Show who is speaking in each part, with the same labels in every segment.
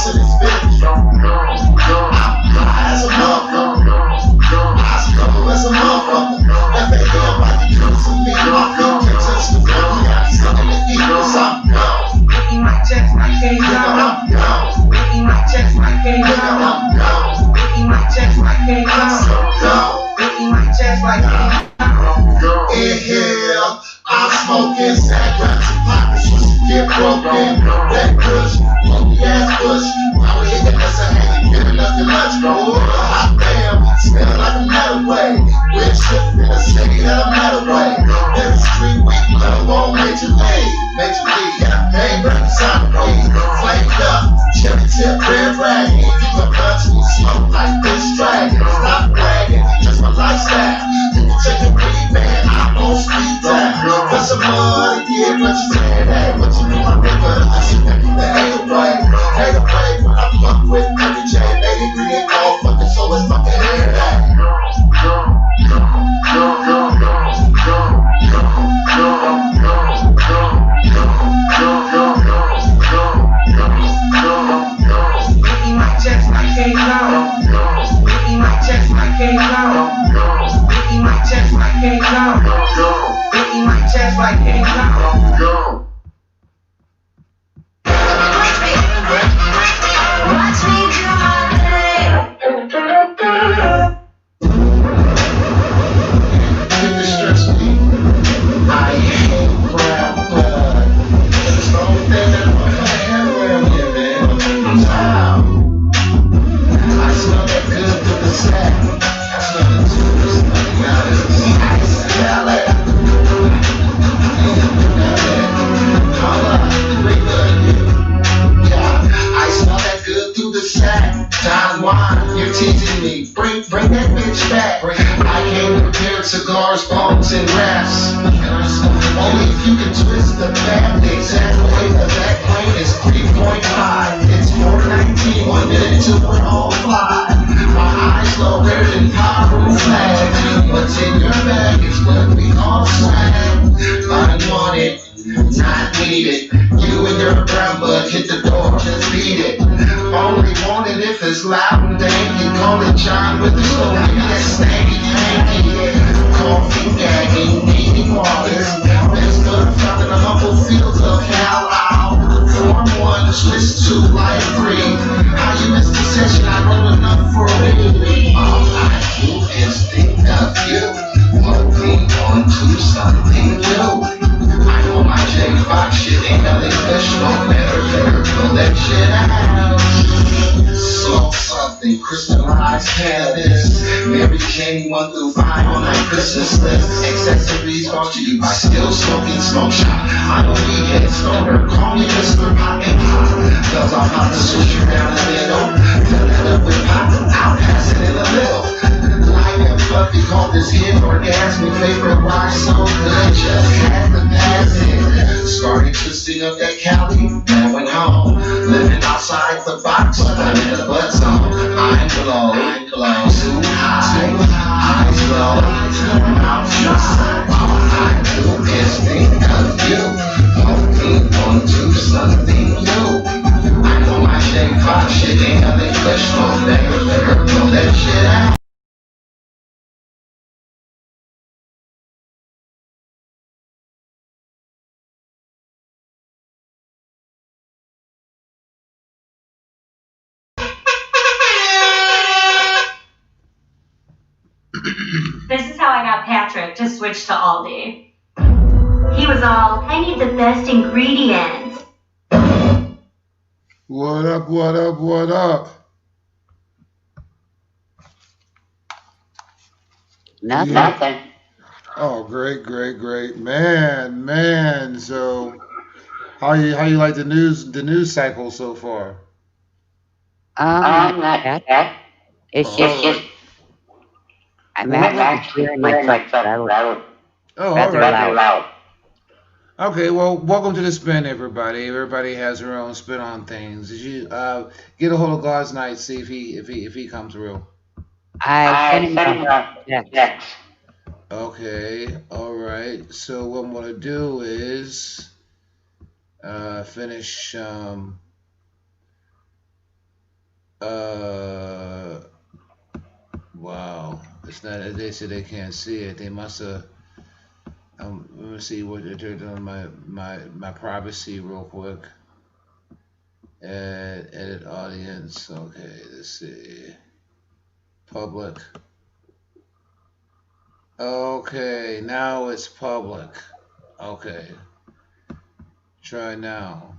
Speaker 1: busting this bitch. High as a motherfucker. I struggle as a motherfucker. FAL about to do some me. My feet can touch the floor. Got something to eat, cause I'm gone.
Speaker 2: Making my checks like
Speaker 1: Nigga, I'm
Speaker 2: K-Dog.
Speaker 1: gone.
Speaker 2: Making my checks like
Speaker 1: Nigga,
Speaker 2: K-Dog.
Speaker 1: I'm gone.
Speaker 2: Making my checks like
Speaker 1: I'm
Speaker 2: K-Dog.
Speaker 1: so gone.
Speaker 2: Making my checks like K-Dog.
Speaker 1: Inhale, I'm smoking sack raps and pockets just to get broken. That push, funky ass push. While we hit the ass, I ain't giving us the lunch, bro. Hot damn, smell like a metal way. We're shit in a city that I'm metal way. Every street we love on Major League. Major League, yeah, they bring sound weed. Flamed up, cherry tip, red dragon. You can punch me, smoke like this dragon. Stop bragging, just my lifestyle. Check the weed, man, I'm on speed dial. Put some money, yeah, what you say, hey, what you mean, my nigga? I see that the hate away, when I fuck with every J, 80 degree and all fucking so it's fucking hear that.
Speaker 2: Making my checks like K-Dog. Making my checks like K-Dog. Making my checks like K-Dog. Making my checks like K-Dog.
Speaker 3: Watch me do my thing.
Speaker 1: Keep the stress me. I hate brown blood. It's the only thing that I have around here, man. Time. I smell that good through the sack. I smell the tubes. Now this is ice and ballet. I smell that good through the sack. Don Juan, you're teasing me. Bring that bitch back. I came prepared cigars, bones, and raps. Only if you can twist the bat. The exact weight of that plane is 3.5. It's 419, 1 minute till we're all fly. My eyes low, red and power flag. What's in your bag is what we all swag. Unwanted, not needed. You and your brown bud hit the door, just beat it. Only want it if it's loud and danky. Call it John with the soul, that stanky tanky. Coffee gagging, needing waters. There's good found in the humble fields of Cal. Form 1, Swiss 2, Life 3. How you missed the session, I wrote enough for a week. All I do is think of you. Hoping on to something new. I know my J5 shit ain't nothing special. Better pull that shit out. Smoke something, crystallized cannabis. Mary Jane 1 through 5 on my Christmas list. Accessories brought to you by Still Smoking Smoke Shop. I'm a weedhead stoner, call me Mr. Poppin' Pop. Cause I'm about to switch you down the middle. Fill it up with pop, I'll pass it in the middle. Light and fluffy, call this hit orgasmic. Favorite wine so good, just had to pass it. Started twisting up that Cali, then went home. Living outside the box, I'm in the butt zone. I'm below, too high, eyes low, mouth shut. All I do is think of you, hoping onto something new. I know my J5 shit ain't nothing special. Better pull that shit out.
Speaker 3: This is how I got Patrick to switch to Aldi. He was all, I need the best ingredients.
Speaker 4: What up, what up, what up?
Speaker 5: Nothing.
Speaker 4: Oh, great, great, great. Man. So how you like the news cycle so far?
Speaker 5: Not bad. It's just I'm actually clearing my truck, but I would rather loud.
Speaker 4: Okay, well, welcome to the spin, everybody. Everybody has their own spin on things. Did you get a hold of God's Night, see if he comes through?
Speaker 5: I sent him a text.
Speaker 4: Okay, all right. So what I'm gonna do is finish Uh, wow. It's not. They said they can't see it. They must have. Let me see what they're doing. My privacy real quick. Edit audience. Okay. Let's see. Public. Okay. Now it's public. Okay. Try now.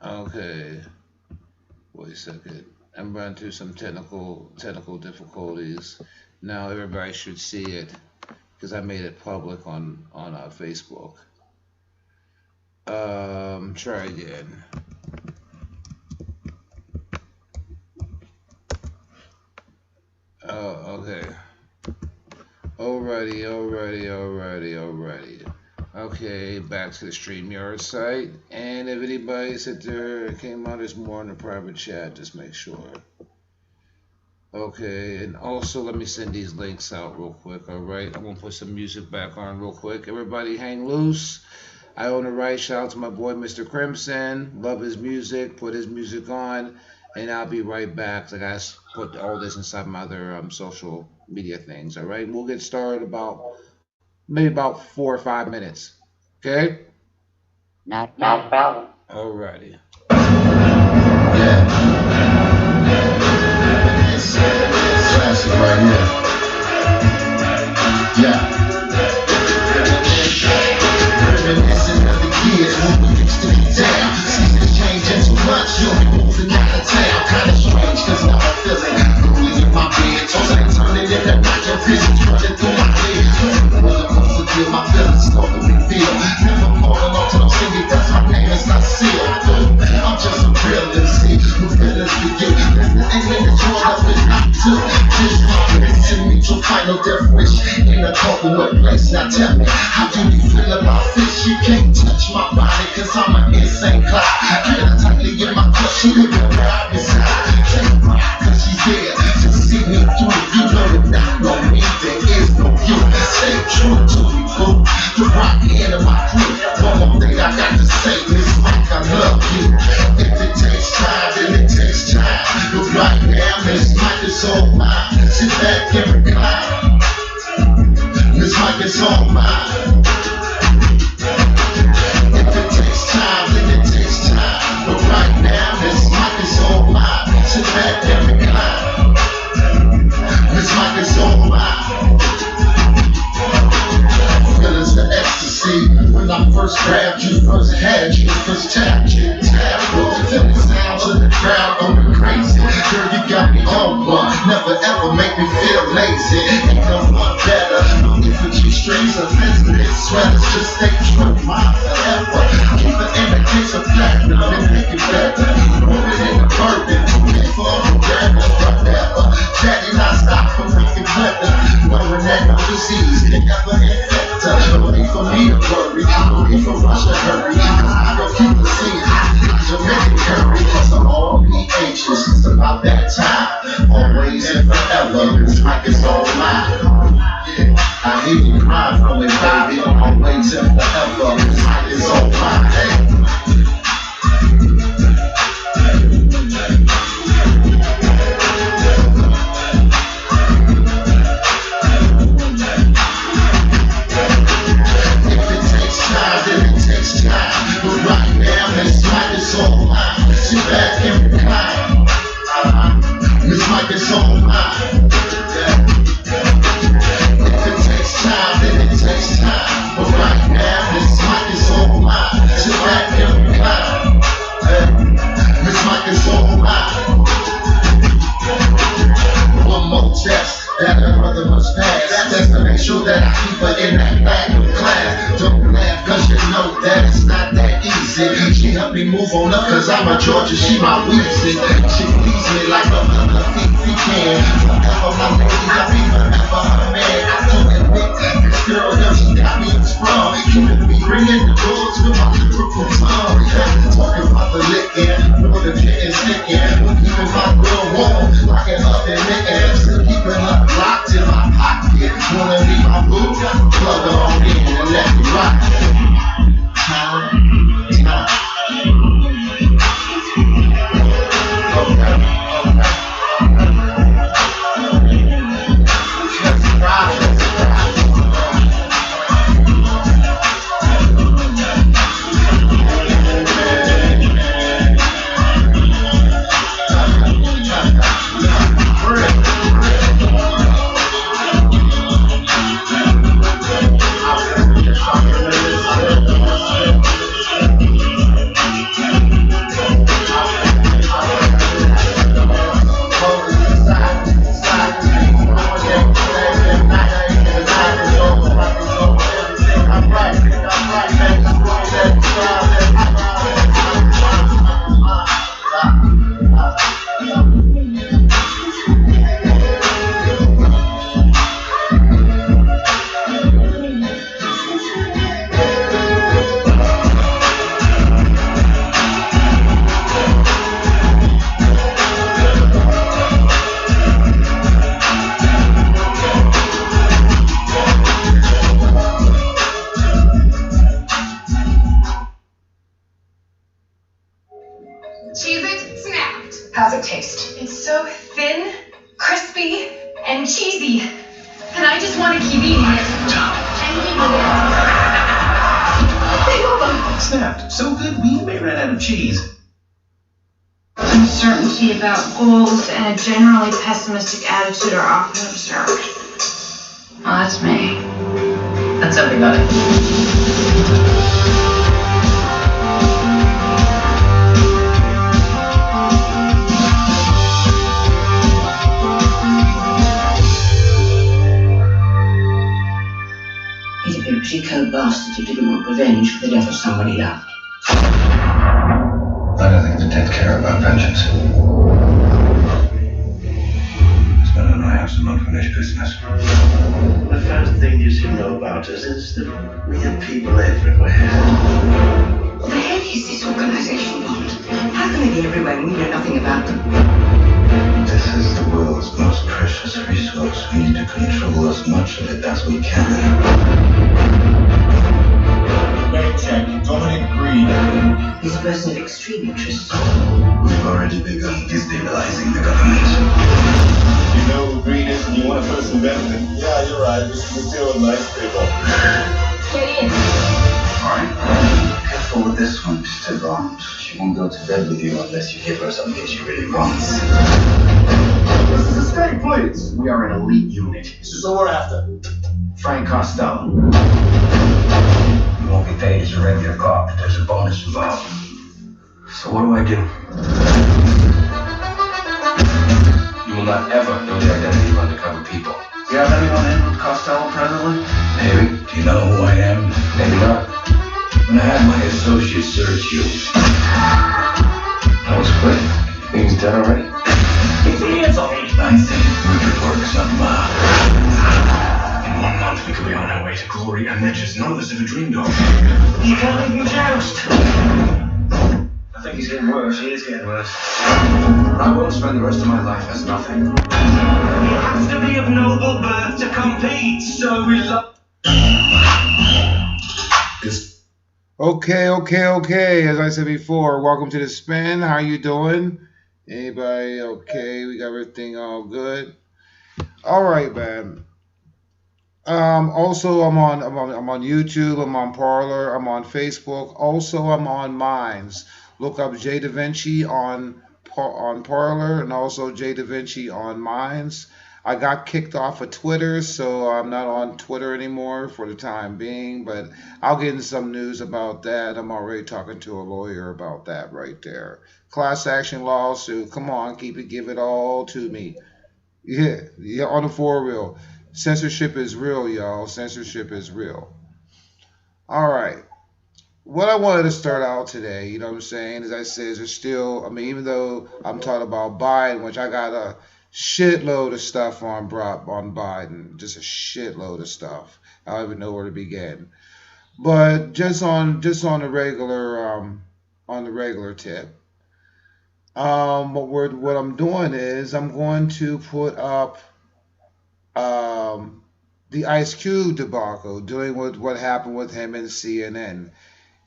Speaker 4: Okay. Wait a second. I'm running through some technical difficulties. Now everybody should see it because I made it public on Facebook. Try again. Oh, okay. Alrighty. Okay, back to the StreamYard site. And if anybody said there came out, there's more in the private chat, just make sure. Okay, and also let me send these links out real quick, alright? I'm going to put some music back on real quick. Everybody hang loose. I own the right. Shout out to my boy, Mr. Crimson. Love his music. Put his music on. And I'll be right back. I got to put all this inside my other social media things, alright? We'll get started maybe about 4 or 5 minutes. Okay?
Speaker 5: Not a problem.
Speaker 4: Alrighty.
Speaker 1: Yeah. Classic right here. Yeah. Reminiscing of the years when we used to be down. Seasons changing too much, you'll be moving out of town. Kinda strange, cause now I'm feeling lonely in my bed. Toes ain't turning in the night, your vision's running through my head. My feelings start to reveal. Never falling off till I'm singing, that's my name is not sealed. I'm just a real MC who feelings to you. There's the ending that you're up and not to. Just confidence in me to final death wish in a cold place. Now tell me, how do you feel about fish? You can't touch my body cause I'm an insane cloud. Feel tightly in my clutch, she live where I reside. Take pride cause she's there to see me through. You know that without no me there is no you. Stay true to me. The rock hand of my crew. One more thing I got to say is like I love you. If it takes time, then it takes time. But right now, Miss Mike is all mine. Sit back and recline. Miss Mike is all mine. If it takes time, then it takes time. But right now, Miss Mike is all mine. Sit back and recline. Miss Mike is all mine. Feelings the ecstasy when I first grabbed you, first had you, first tapped you, feel the sounds of the crowd going crazy. Girl, you got me on one, never ever make me feel lazy. Ain't no one better. No different G-strings or sensitive sweaters, just stay true, mine forever. Keep it in the case of platinum and make it better. Put it in the bourbon, pay for forever, forever. Daddy, not stop from making weather, knowing that no disease can ever infect. No need for me to worry, no need for rush to hurry. I don't keep the scene hot, Jamaican curry. So all be anxious, it's about that time. Always and forever, this mic is all mine. Yeah, I hear you cry from it, baby. Always and forever, this mic is all mine. Hey. But right now, Miss Mike is all mine. Sit back and recline. Miss Mike is all mine. If it takes time, then it takes time. But right now, Miss Mike is all mine. Sit back and recline. Miss Mike is all mine. One more test that a brother must pass. That's to make sure that I keep her in that back of class. Don't laugh, cause you know that it's not that easy. She helped me move on up, cause I'm a Georgia, she my Weezy. She please me like a mother Fifi can. Forever my lady, I'll be forever her man. I do admit, this girl, she got me sprung. Keeping me ringing the doors with my lyrical tongue. Talking about the licking, know the getting sticking. Keeping my girl warm, locking up and licking. Still keeping her locked in my pocket. Wanna be my boo? Plug her on in and let me rock. Time.
Speaker 6: cheesy. And I just want to keep eating it. Anything with it.
Speaker 2: Snapped. So good we may run out of cheese.
Speaker 6: Uncertainty about goals and a generally pessimistic attitude are often observed. Well, that's me.
Speaker 7: That's everybody.
Speaker 8: He's a pretty cold bastard who didn't want revenge for the death of someone he loved.
Speaker 2: I don't think the dead care about vengeance. Stan and I have some unfinished business.
Speaker 9: The first thing you should know about us is that we have people everywhere.
Speaker 8: What the hell is this organization, Bond? How can they be everywhere and we know nothing about them?
Speaker 9: This is the world's most precious resource. We need to control as much of it as we can.
Speaker 2: Check. Dominic Green.
Speaker 8: He's a person of extreme interest.
Speaker 9: We've already begun destabilizing the government.
Speaker 2: You know who Green is and you want to put us in bed with him? Yeah, you're right. We still with nice people.
Speaker 6: Get in.
Speaker 9: Alright. Careful with this one, Mr. Bond. She won't go to bed with you unless you give her something she really wants.
Speaker 2: This is a straight, please. We are an elite unit. This is all we're after. Frank Costello.
Speaker 9: You won't be paid as a regular cop, but there's a bonus involved.
Speaker 2: So what do I do? You will not ever know the identity of undercover people. Do you have anyone in with Costello presently?
Speaker 9: Maybe. Do you know who I am?
Speaker 2: Maybe not.
Speaker 9: When I had my associates search you.
Speaker 2: That was quick. Think he's dead already?
Speaker 9: It's hands on me. I think wicked works on Ma.
Speaker 2: In 1 month we could be on our way to glory and riches none of us ever dreamed of.
Speaker 9: You can't leave me joust.
Speaker 2: I think he's getting worse. He is getting worse. I won't spend the rest of my life as nothing.
Speaker 9: You have to be of noble birth to compete. So we love.
Speaker 4: Okay. As I said before, welcome to the spin. How you doing? Anybody okay? We got everything all good. All right, man. Also, I'm on YouTube. I'm on Parler. I'm on Facebook. Also, I'm on Minds. Look up Jay Da Vinci on Parler and also Jay Da Vinci on Minds. I got kicked off of Twitter, so I'm not on Twitter anymore for the time being, but I'll get into some news about that. I'm already talking to a lawyer about that right there. Class action lawsuit. Come on, give it all to me. Yeah, on the for real. Censorship is real, y'all. Censorship is real. All right. What I wanted to start out today, you know what I'm saying, as I said, is still, even though I'm talking about Biden, which I got a shitload of stuff on Biden, just a shitload of stuff. I don't even know where to begin. But just on the regular tip, what I'm doing is I'm going to put up the Ice Cube debacle, dealing with what happened with him and CNN.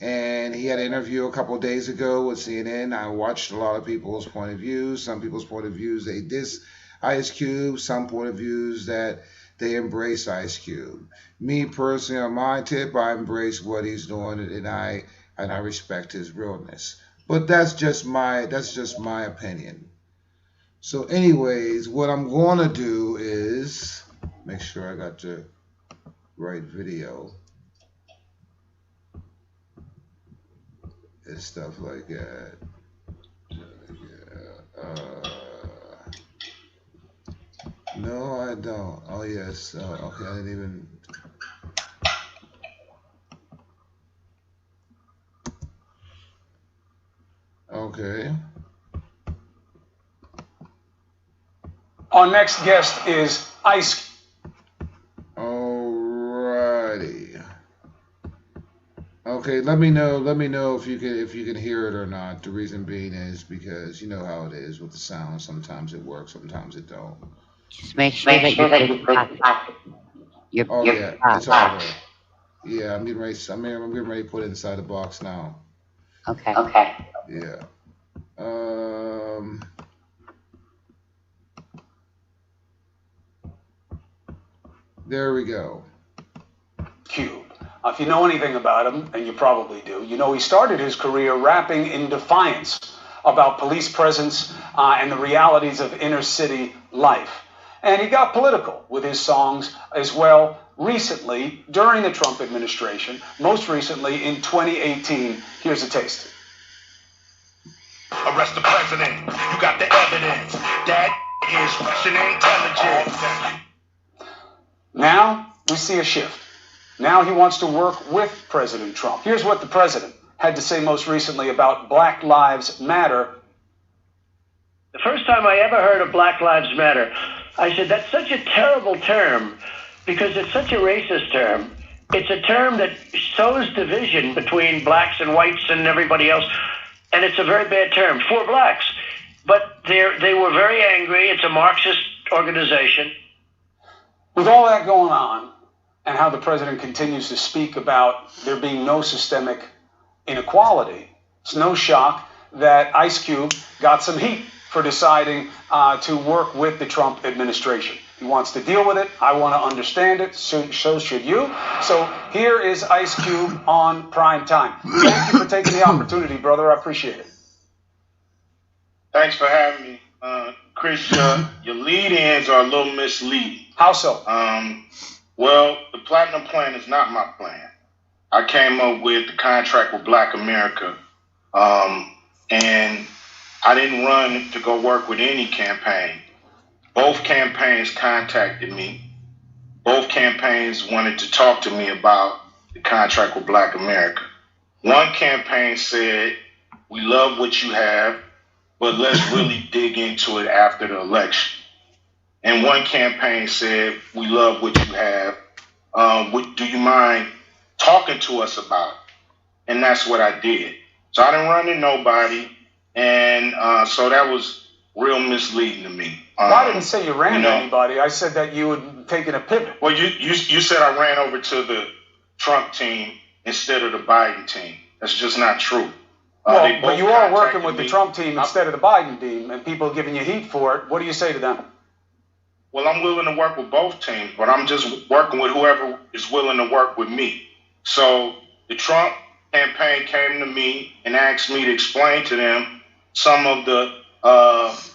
Speaker 4: And he had an interview a couple of days ago with CNN. I watched a lot of people's point of views. Some people's point of views, they diss Ice Cube. Some point of views that they embrace Ice Cube. Me personally, on my tip, I embrace what he's doing, and I respect his realness. But that's just my opinion. So anyways, what I'm going to do is make sure I got the right video and stuff like that. No, I don't. Oh, yes. Okay, I didn't even... Okay.
Speaker 10: Our next guest is Ice.
Speaker 4: Alrighty. Okay, let me know if you can hear it or not. The reason being is because you know how it is with the sound. Sometimes it works, sometimes it don't.
Speaker 5: Just make sure that you put it
Speaker 4: it's all right. Yeah, I'm getting ready to put it inside the box now.
Speaker 5: Okay.
Speaker 4: Yeah. There we go.
Speaker 10: Cube. If you know anything about him, and you probably do, you know he started his career rapping in defiance about police presence and the realities of inner city life. And he got political with his songs as well recently during the Trump administration, most recently in 2018. Here's a taste.
Speaker 11: Arrest the president. You got the evidence. That is Russian intelligence.
Speaker 10: Now we see a shift. Now he wants to work with President Trump. Here's what the president had to say most recently about Black Lives Matter.
Speaker 12: The first time I ever heard of Black Lives Matter, I said, that's such a terrible term because it's such a racist term. It's a term that sows division between blacks and whites and everybody else. And it's a very bad term for blacks. But they were very angry. It's a Marxist organization.
Speaker 10: With all that going on, and how the president continues to speak about there being no systemic inequality, it's no shock that Ice Cube got some heat for deciding to work with the Trump administration. He wants to deal with it. I want to understand it. So should you. So here is Ice Cube on Prime Time. Thank you for taking the opportunity, brother. I appreciate it.
Speaker 11: Thanks for having me. Chris, your lead-ins are a little misleading.
Speaker 10: How so?
Speaker 11: Well, the Platinum Plan is not my plan. I came up with the contract with Black America, and I didn't run to go work with any campaign. Both campaigns contacted me. Both campaigns wanted to talk to me about the contract with Black America. One campaign said, we love what you have, but let's really dig into it after the election. And one campaign said, we love what you have. Do you mind talking to us about it? And that's what I did. So I didn't run to nobody. And so that was real misleading to me.
Speaker 10: Well, I didn't say you ran to anybody. I said that you had taken a pivot.
Speaker 11: Well, you said I ran over to the Trump team instead of the Biden team. That's just not true.
Speaker 10: Well, but you are working with the Trump team instead of the Biden team, and people are giving you heat for it. What do you say to them?
Speaker 11: Well, I'm willing to work with both teams, but I'm just working with whoever is willing to work with me. So the Trump campaign came to me and asked me to explain to them some of the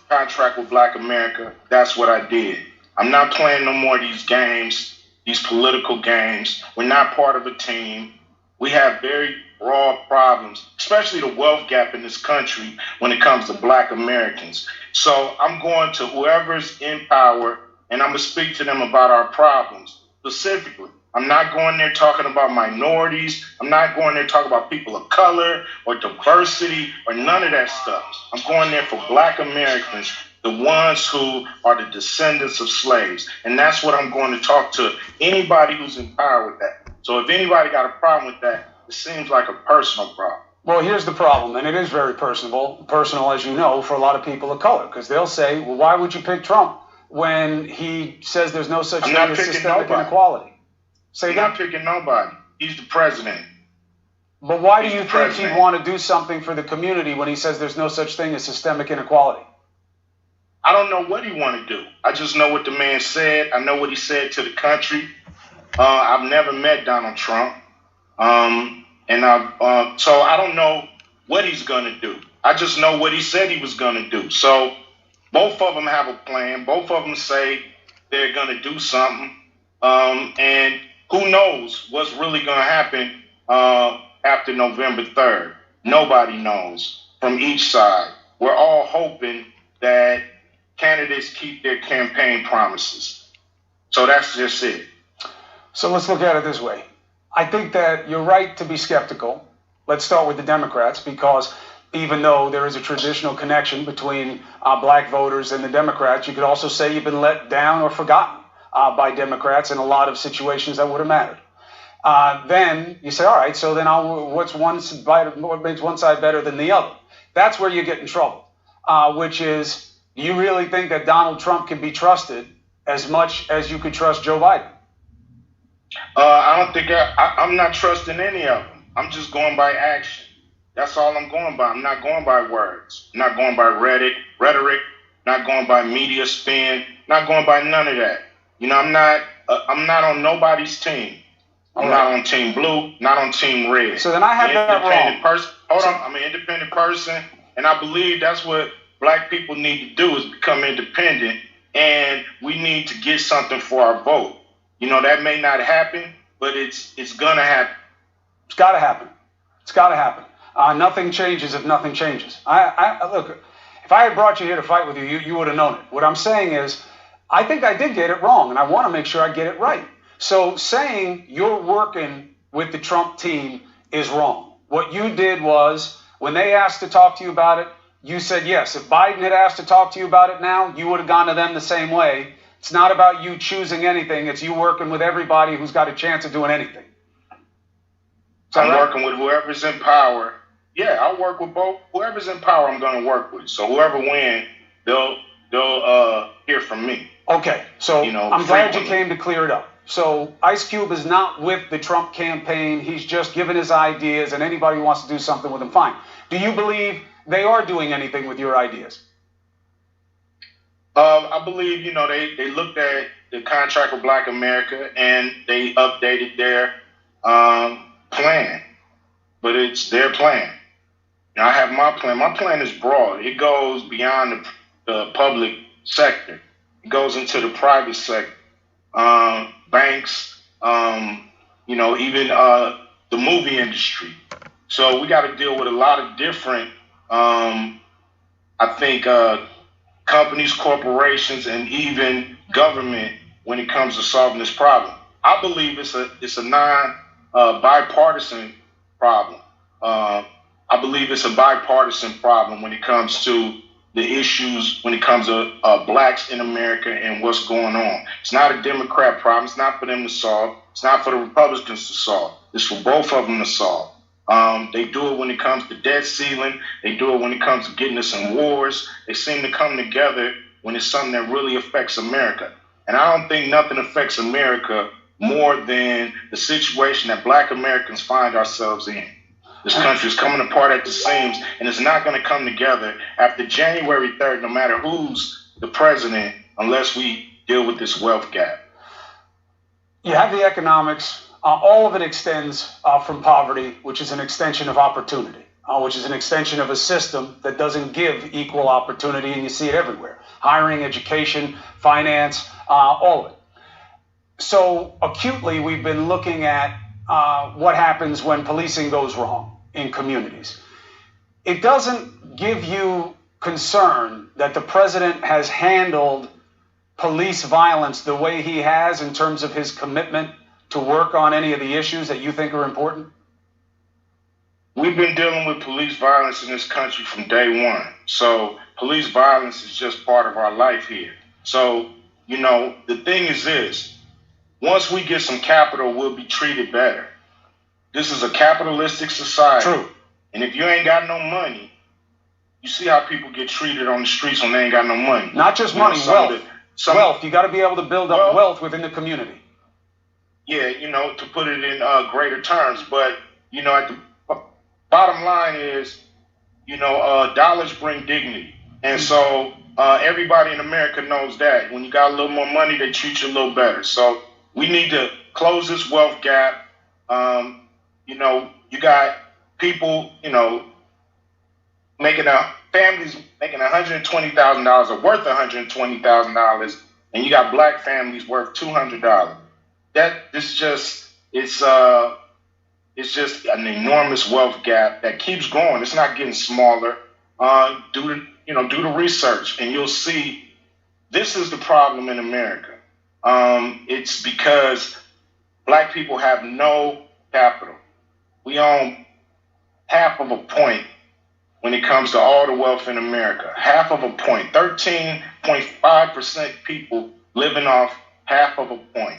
Speaker 11: contract with Black America. That's what I did. I'm not playing no more of these games, these political games. We're not part of a team. We have very broad problems, especially the wealth gap in this country when it comes to Black Americans. So I'm going to whoever's in power, and I'm going to speak to them about our problems specifically. I'm not going there talking about minorities. I'm not going there talking about people of color or diversity or none of that stuff. I'm going there for Black Americans, the ones who are the descendants of slaves. And that's what I'm going to talk to anybody who's in power with that. So if anybody got a problem with that, it seems like a personal problem.
Speaker 10: Well, here's the problem, and it is very personal, as you know, for a lot of people of color, because they'll say, well, why would you pick Trump when he says there's no such thing as systemic inequality? Say that.
Speaker 11: I'm not picking nobody. He's the president.
Speaker 10: But why do you think he'd want to do something for the community when he says there's no such thing as systemic inequality?
Speaker 11: I don't know what he want to do. I just know what the man said. I know what he said to the country. I've never met Donald Trump. So I don't know what he's going to do. I just know what he said he was going to do. So both of them have a plan. Both of them say they're going to do something. And who knows what's really going to happen after November 3rd. Nobody knows from each side. We're all hoping that candidates keep their campaign promises. So that's just it.
Speaker 10: So let's look at it this way. I think that you're right to be skeptical. Let's start with the Democrats, because even though there is a traditional connection between black voters and the Democrats, you could also say you've been let down or forgotten by Democrats in a lot of situations that would have mattered. Then you say, all right, so then what makes one side better than the other? That's where you get in trouble, which is, you really think that Donald Trump can be trusted as much as you could trust Joe Biden?
Speaker 11: I don't think I'm not trusting any of them. I'm just going by action. That's all I'm going by. I'm not going by words. I'm not going by rhetoric, not going by media spin, not going by none of that. You know, I'm not on nobody's team. I'm not on Team Blue, not on Team Red.
Speaker 10: So then I have that wrong.
Speaker 11: Hold on, I'm an independent person, and I believe that's what black people need to do is become independent, and we need to get something for our vote. You know, that may not happen, but it's gonna happen.
Speaker 10: It's got to happen. It's got to happen. Nothing changes if nothing changes. Look, if I had brought you here to fight with you, you would have known it. What I'm saying is, I think I did get it wrong, and I want to make sure I get it right. So saying you're working with the Trump team is wrong. What you did was, when they asked to talk to you about it, you said yes. If Biden had asked to talk to you about it now, you would have gone to them the same way. It's not about you choosing anything. It's you working with everybody who's got a chance of doing anything.
Speaker 11: I'm working with whoever's in power. Yeah, I'll work with both. Whoever's in power, I'm going to work with. So whoever wins, they'll hear from me.
Speaker 10: Okay, so I'm glad you came to clear it up. So Ice Cube is not with the Trump campaign. He's just giving his ideas, and anybody who wants to do something with him, fine. Do you believe they are doing anything with your ideas?
Speaker 11: I believe, they looked at the contract with Black America, and they updated their plan, but it's their plan. I have my plan. My plan is broad. It goes beyond the public sector. It goes into the private sector, banks, even the movie industry. So we got to deal with a lot of different, companies, corporations, and even government when it comes to solving this problem. I believe it's a bipartisan problem. I believe it's a bipartisan problem when it comes to the issues, when it comes to blacks in America and what's going on. It's not a Democrat problem. It's not for them to solve. It's not for the Republicans to solve. It's for both of them to solve. They do it when it comes to debt ceiling. They do it when it comes to getting us in wars. They seem to come together when it's something that really affects America. And I don't think nothing affects America more than the situation that Black Americans find ourselves in. This country is coming apart at the seams, and it's not going to come together after January 3rd, no matter who's the president, unless we deal with this wealth gap.
Speaker 10: You have the economics. All of it extends from poverty, which is an extension of opportunity, which is an extension of a system that doesn't give equal opportunity, and you see it everywhere. Hiring, education, finance, all of it. So acutely, we've been looking at what happens when policing goes wrong in communities. It doesn't give you concern that the president has handled police violence the way he has in terms of his commitment to work on any of the issues that you think are important?
Speaker 11: We've been dealing with police violence in this country from day one. So police violence is just part of our life here. So, the thing is this. Once we get some capital, we'll be treated better. This is a capitalistic society.
Speaker 10: True.
Speaker 11: And if you ain't got no money, you see how people get treated on the streets when they ain't got no money.
Speaker 10: Not just money, wealth. Wealth. You got to be able to build up wealth within the community.
Speaker 11: Yeah, to put it in greater terms. But, at the bottom line is, dollars bring dignity. And so everybody in America knows that. When you got a little more money, they treat you a little better. So we need to close this wealth gap. You got people, families making $120,000 or worth $120,000, and you got black families worth $200. It's just an enormous wealth gap that keeps growing. It's not getting smaller. Do the research, and you'll see this is the problem in America. It's because black people have no capital. We own half of a point when it comes to all the wealth in America. Half of a point. 13.5% people living off half of a point.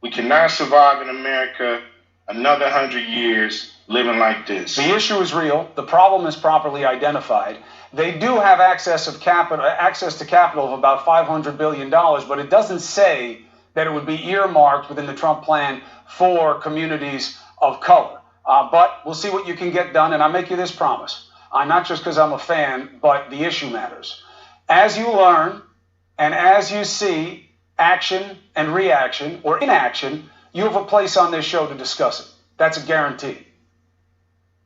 Speaker 11: We cannot survive in America another 100 years living like this.
Speaker 10: The issue is real. The problem is properly identified. They do have access to capital of about $500 billion, but it doesn't say that it would be earmarked within the Trump plan for communities of color. But we'll see what you can get done, and I make you this promise. Not just because I'm a fan, but the issue matters. As you learn and as you see action and reaction, or inaction, you have a place on this show to discuss it. That's a guarantee.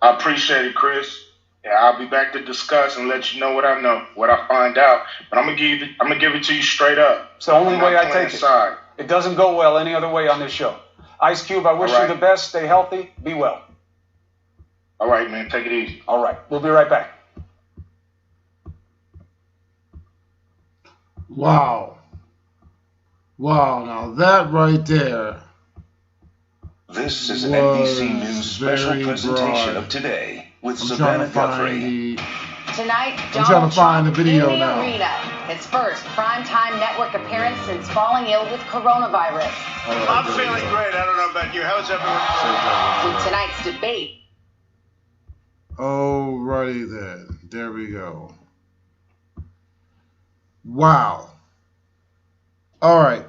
Speaker 11: I appreciate it, Chris. Yeah, I'll be back to discuss and let you know what I know, what I find out. But I'm gonna give it to you straight up.
Speaker 10: It's the only way I take it. It doesn't go well any other way on this show. Ice Cube, I wish you the best. Stay healthy. Be well.
Speaker 11: All right, man. Take it easy.
Speaker 10: All right. We'll be right back.
Speaker 4: Wow. Wow, now that right there.
Speaker 13: This is an NBC News special presentation of Today with Savannah Guthrie.
Speaker 14: Tonight,
Speaker 4: I'm trying to find the video
Speaker 14: in the
Speaker 4: now.
Speaker 14: arena. His first primetime network appearance since falling ill with coronavirus.
Speaker 11: I'm feeling great. I don't know about you. How's everyone?
Speaker 14: In tonight's debate.
Speaker 4: Alrighty then. There we go. Wow. All right.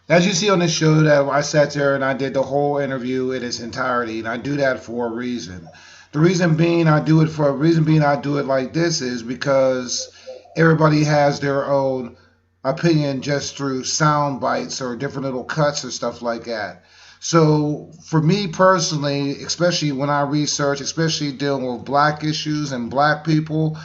Speaker 4: As you see on this show, that I sat there and I did the whole interview in its entirety, and I do that for a reason. The reason being I do it like this is because everybody has their own opinion just through sound bites or different little cuts or stuff like that. So for me personally, especially when I research, especially dealing with black issues and black people,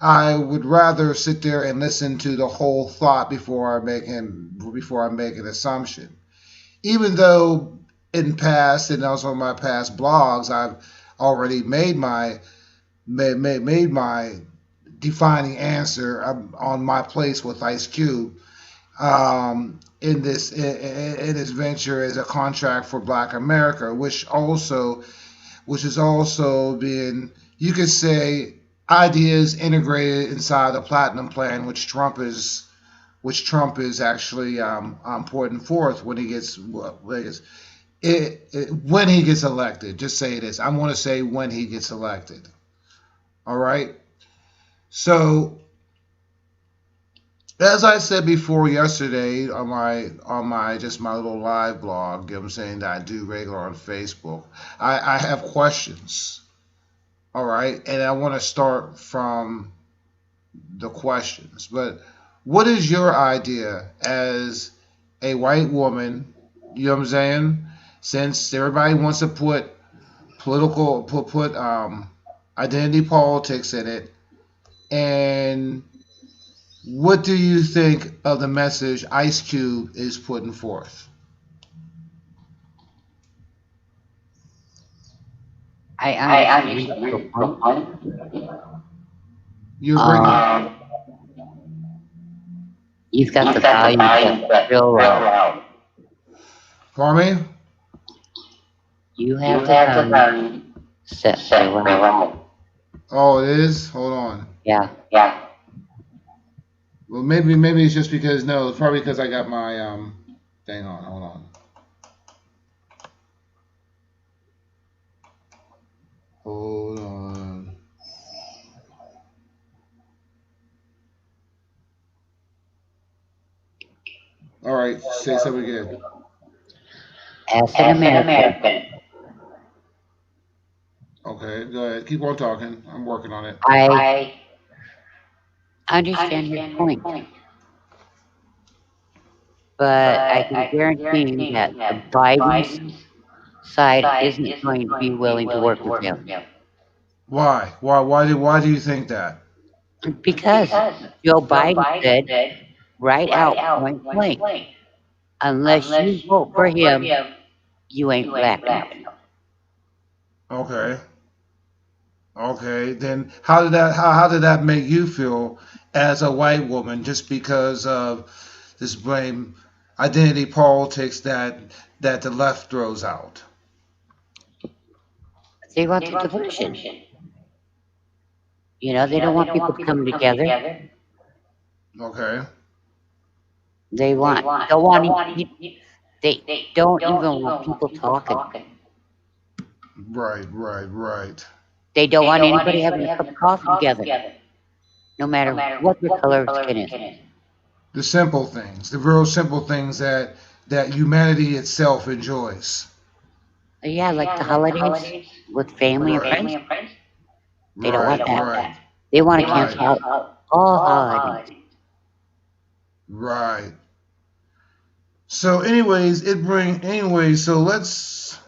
Speaker 4: I would rather sit there and listen to the whole thought before I make an assumption. Even though in past and also in my past blogs, I've already made my defining answer on my place with Ice Cube in this venture as a contract for Black America, which is also being, you could say, ideas integrated inside the Platinum Plan, which Trump is actually putting forth when he gets elected. Just say this. I'm going to say when he gets elected. All right. So, as I said before yesterday on my little live blog, you know what I'm saying, that I do regular on Facebook, I have questions. All right, and I want to start from the questions. But what is your idea as a white woman? You know what I'm saying? Since everybody wants to put identity politics in it, and what do you think of the message Ice Cube is putting forth?
Speaker 5: I understand your point.
Speaker 4: You're bringing.
Speaker 5: You've got the volume set real loud.
Speaker 4: Pardon me?
Speaker 5: You have the volume set real loud.
Speaker 4: Oh, it is? Hold on.
Speaker 5: Yeah.
Speaker 4: Well, maybe it's just because, no, it's probably because I got my thing on. Hold on. Hold on. All right, say something again.
Speaker 5: As an American.
Speaker 4: Okay, go ahead. Keep on talking. I'm working on it.
Speaker 5: I understand your point. But I can guarantee you that the Biden's side isn't going to be willing to work with him.
Speaker 4: Why? Why do you think that?
Speaker 5: Because Joe Biden said right out point blank, unless you vote for him, you ain't black enough.
Speaker 4: Okay, then how did that make you feel as a white woman, just because of this blame identity politics that the left throws out?
Speaker 5: They want the division. You know, they don't want people to come together.
Speaker 4: Okay.
Speaker 5: They don't even want people talking.
Speaker 4: Right.
Speaker 5: They don't want anybody having a cup of coffee together, no matter what their color of skin is.
Speaker 4: The simple things, the real simple things that humanity itself enjoys.
Speaker 5: Yeah, like the holidays with family and friends. They don't want that. They want to cancel out all holidays.
Speaker 4: Right. So, so let's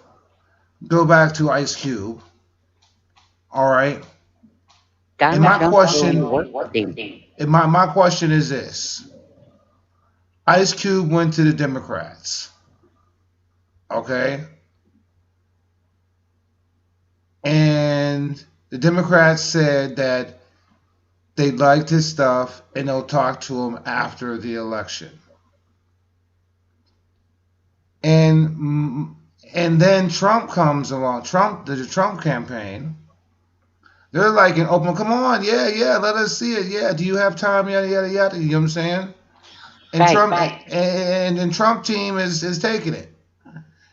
Speaker 4: go back to Ice Cube. All right. And
Speaker 5: Donald Trump doing work with him.
Speaker 4: my question is this: Ice Cube went to the Democrats. Okay. And the Democrats said that they liked his stuff and they'll talk to him after the election. And then Trump comes along. The Trump campaign. They're like an open, come on, yeah, let us see it. Yeah, do you have time? Yada yada yada. You know what I'm saying? And
Speaker 5: Right.
Speaker 4: and Trump team is taking it.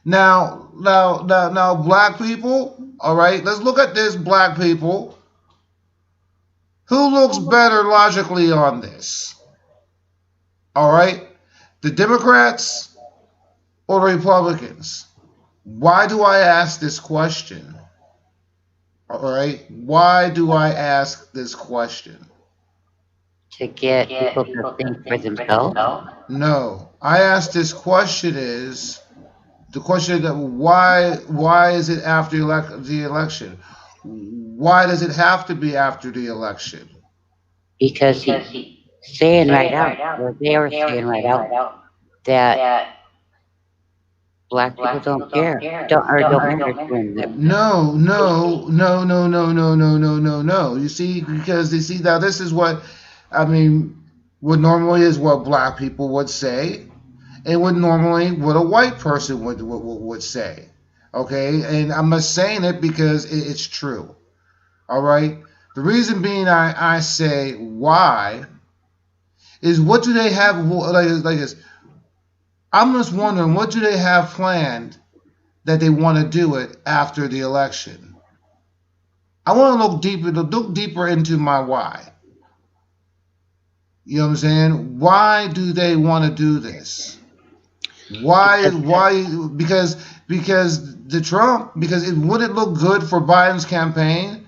Speaker 4: Now, black people. All right, let's look at this, black people. Who looks better logically on this? All right, the Democrats or the Republicans? Why do I ask this question? All right, why do I ask this question?
Speaker 5: To get people to think for themselves?
Speaker 4: No, I ask this question is the question that why is it after the election? Why does it have to be after the election?
Speaker 5: Because he's saying right out, or they are saying right out, that black people don't care, don't matter to them.
Speaker 4: No. You see, because you see now this is what I mean. What normally is what black people would say, and what a white person would say. Okay, and I'm just saying it because it's true. All right. The reason being, I say why is what do they have like this? I'm just wondering what do they have planned that they want to do it after the election. I want to look deeper into my why. You know what I'm saying? Why do they want to do this? Why? Because it wouldn't look good for Biden's campaign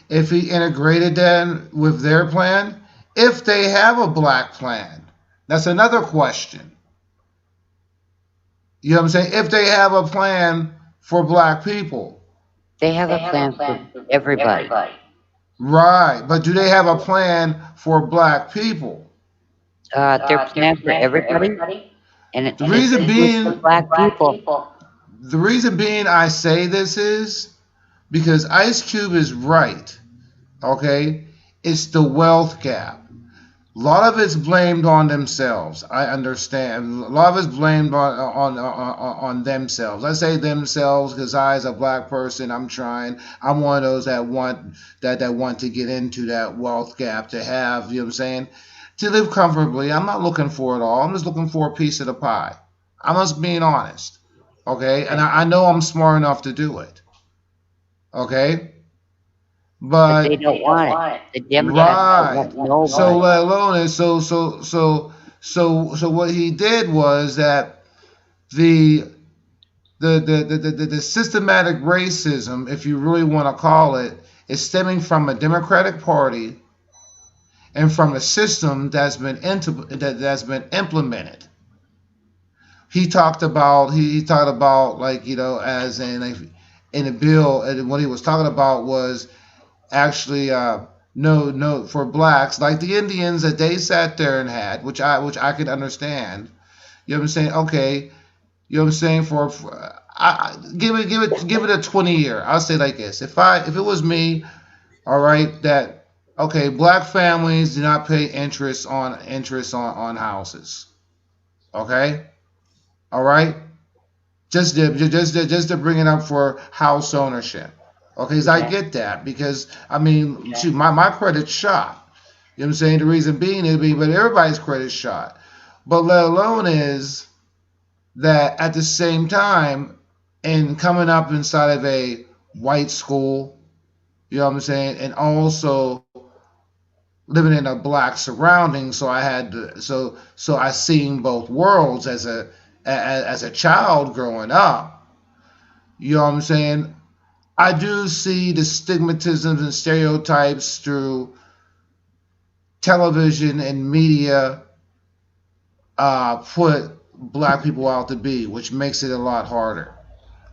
Speaker 4: if he integrated that with their plan. If they have a black plan, that's another question. You know what I'm saying? If they have a plan for black people,
Speaker 5: they have a plan for everybody.
Speaker 4: Right, but do they have a plan for black people?
Speaker 5: Their plan for everybody. And
Speaker 4: the reason being,
Speaker 5: black people.
Speaker 4: The reason being I say this is because Ice Cube is right. Okay, it's the wealth gap. A lot of it's blamed on themselves. I understand. A lot of it's blamed on themselves. I say themselves because I, as a black person, I'm one of those that want to get into that wealth gap to have. You know what I'm saying? To live comfortably. I'm not looking for it all. I'm just looking for a piece of the pie. I'm just being honest. Okay, and I know I'm smart enough to do it. Okay. But
Speaker 5: they don't want it. The Democrats don't want
Speaker 4: so let alone so what he did was that the systematic racism, if you really want to call it, is stemming from a Democratic Party and from a system that's been implemented. He talked about like, you know, as in a bill, and what he was talking about was actually no for blacks like the Indians that they sat there and had, which I could understand. You know what I'm saying? Okay, you know what I'm saying? For give it a 20 year. I'll say like this: if it was me, all right, that okay, black families do not pay interest on houses. Okay, all right, just to bring it up for house ownership. Okay, so I get that because I mean, shoot, my credit's shot. You know what I'm saying? The reason being but everybody's credit's shot. But let alone is that at the same time, and coming up inside of a white school, you know what I'm saying, and also living in a black surrounding, so I had to, so I seen both worlds as a child growing up. You know what I'm saying? I do see the stigmatisms and stereotypes through television and media put black people out to be, which makes it a lot harder.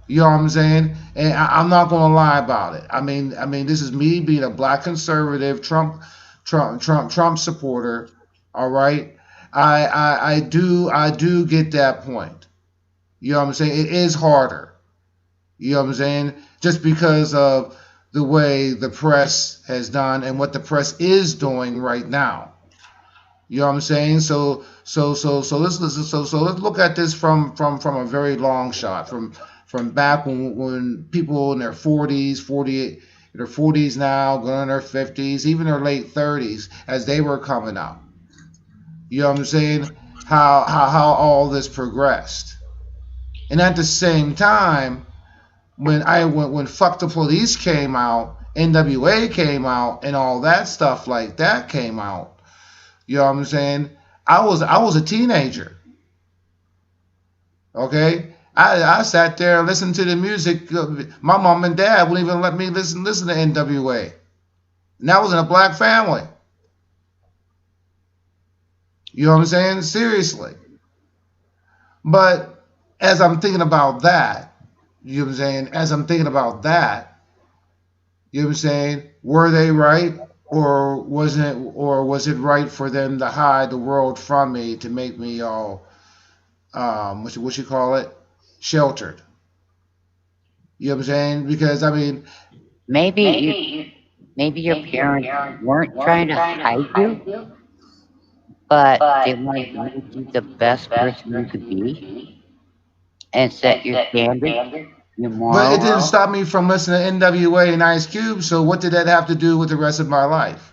Speaker 4: You know what I'm saying? And I'm not gonna lie about it. I mean, this is me being a black conservative, Trump supporter. All right, I do get that point. You know what I'm saying? It is harder. You know what I'm saying? Just because of the way the press has done and what the press is doing right now. You know what I'm saying? So let's look at this from a very long shot, from back when people in their 40s, 48, their 40s now, going in their 50s, even their late 30s, as they were coming up. You know what I'm saying? How all this progressed, and at the same time, when Fuck the Police came out, NWA came out, and all that stuff like that came out. You know what I'm saying? I was a teenager. Okay, I sat there and listened to the music. My mom and dad wouldn't even let me listen to NWA, and that was in a black family. You know what I'm saying? Seriously. But as I'm thinking about that, you know what I'm saying? As I'm thinking about that, you know what I'm saying? Were they right? Or was it right for them to hide the world from me, to make me all what you call it, sheltered? You know what I'm saying? Because I mean,
Speaker 5: maybe your parents weren't trying to hide you, but they wanted to make you the best person you could be and set your standards, your
Speaker 4: but it didn't
Speaker 5: morals.
Speaker 4: stop me from listening to NWA and Ice Cube. So what did that have to do with the rest of my life?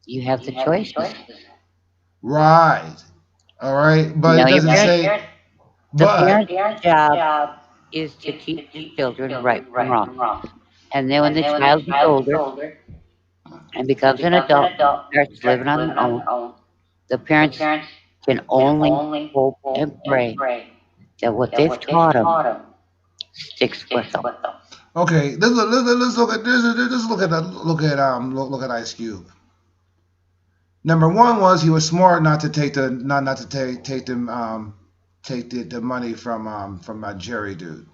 Speaker 5: You have the choices.
Speaker 4: Right. All right. But
Speaker 5: You know,
Speaker 4: it
Speaker 5: your
Speaker 4: doesn't say.
Speaker 5: parents, the
Speaker 4: But
Speaker 5: parent's job is to teach the children right from wrong. And then when the child gets older and becomes an adult, starts living on their own, the parents can only hope and pray that what they've taught them sticks with them.
Speaker 4: okay, let's look at this. Let's look at Ice Cube. Number one was he was smart not to take the money from that Jerry dude.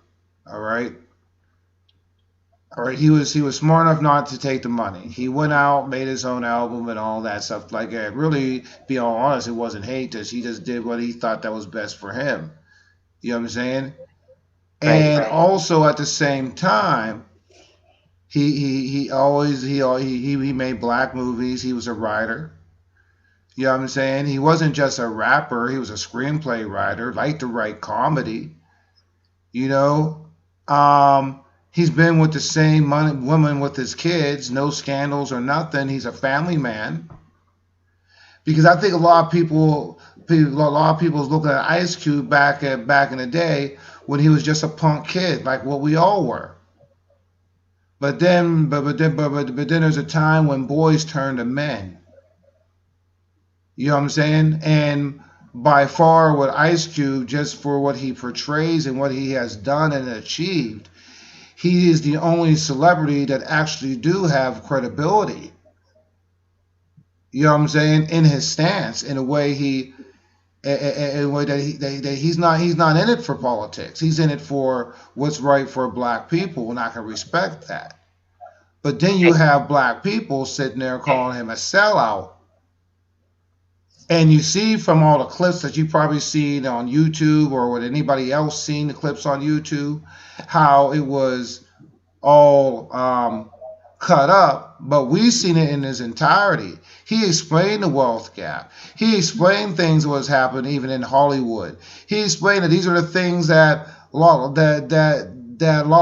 Speaker 4: All right. All right, he was smart enough not to take the money. He went out, made his own album and all that stuff like that. Really, be all honest, it wasn't hate. He just did what he thought that was best for him. You know what I'm saying? And also at the same time, he made black movies. He was a writer. You know what I'm saying? He wasn't just a rapper. He was a screenplay writer. Liked to write comedy. You know. He's been with the same woman with his kids, no scandals or nothing. He's a family man. Because I think a lot of people is looking at Ice Cube back in the day when he was just a punk kid, like what we all were. But then there's a time when boys turn to men. You know what I'm saying? And by far, with Ice Cube, just for what he portrays and what he has done and achieved, he is the only celebrity that actually do have credibility. You know what I'm saying? In his stance, in a way that he's not in it for politics. He's in it for what's right for black people, and I can respect that. But then you have black people sitting there calling him a sellout. And you see from all the clips that you probably seen on YouTube, or with anybody else seen the clips on YouTube, how it was all cut up, but we've seen it in its entirety. He explained the wealth gap. He explained things that was happening even in Hollywood. He explained that these are the things that a lot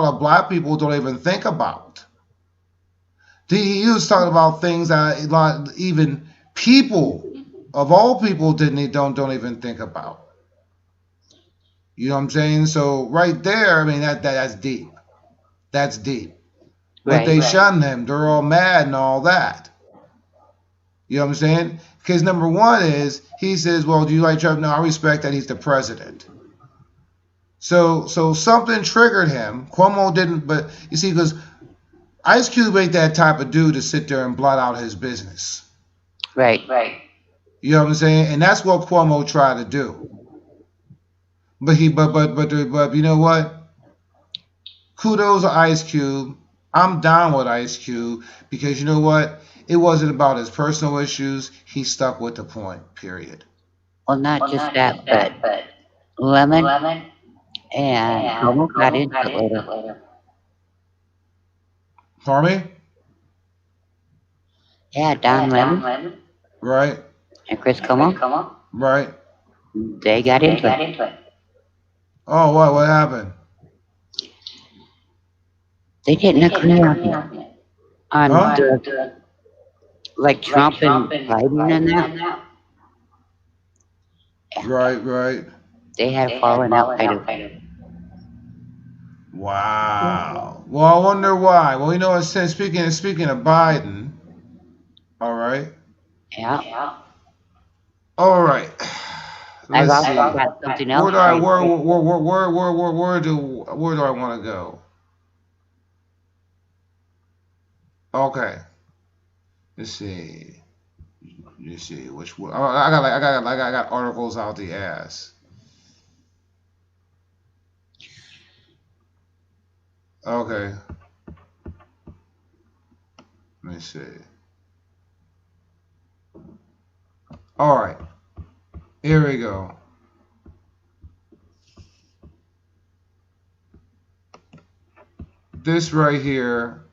Speaker 4: of black people don't even think about. He was talking about things that even people of all people don't even think about. You know what I'm saying? So right there, I mean that's deep. That's deep. But they shun him. They're all mad and all that. You know what I'm saying? Because number one is he says, "Well, do you like Trump?" No, I respect that he's the president. So something triggered him. Cuomo didn't, but you see, because Ice Cube ain't that type of dude to sit there and blot out his business.
Speaker 5: Right.
Speaker 4: You know what I'm saying? And that's what Cuomo tried to do. But you know what? Kudos to Ice Cube. I'm down with Ice Cube because you know what? It wasn't about his personal issues. He stuck with the point. Period.
Speaker 5: Well, not just that, but Lemon and Como got into it later.
Speaker 4: Pardon me?
Speaker 5: Yeah, Don Lemon.
Speaker 4: Right.
Speaker 5: And Chris Como.
Speaker 4: Right.
Speaker 5: They got into it.
Speaker 4: Oh, what happened?
Speaker 5: They didn't agree on the, like Trump and Biden and that.
Speaker 4: Right.
Speaker 5: They had fallen out later.
Speaker 4: Wow. Well, I wonder why. Well, you know, speaking of Biden, all right.
Speaker 5: Yeah.
Speaker 4: All right.
Speaker 5: I've
Speaker 4: Let's
Speaker 5: also
Speaker 4: see.
Speaker 5: got something else.
Speaker 4: Where do I want to go? Okay. Let's see. Which one? I got articles out the ass. Okay. Let me see. All right. Here we go. This right here.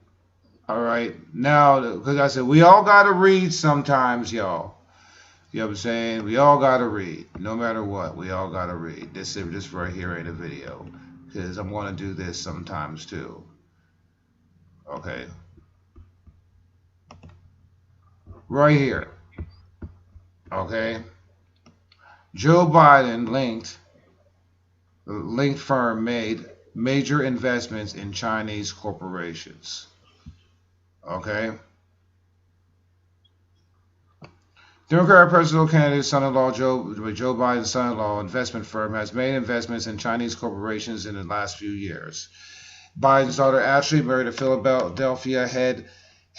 Speaker 4: All right. Now, because I said we all got to read sometimes, y'all. You know what I'm saying? We all got to read. No matter what, we all got to read. This right here ain't a video. Because I'm going to do this sometimes too. Okay. Right here. Okay. Joe Biden linked firm made major investments in Chinese corporations. Okay. Democratic presidential candidate son-in-law Joe Biden's son-in-law investment firm has made investments in Chinese corporations in the last few years. Biden's daughter Ashley married a Philadelphia head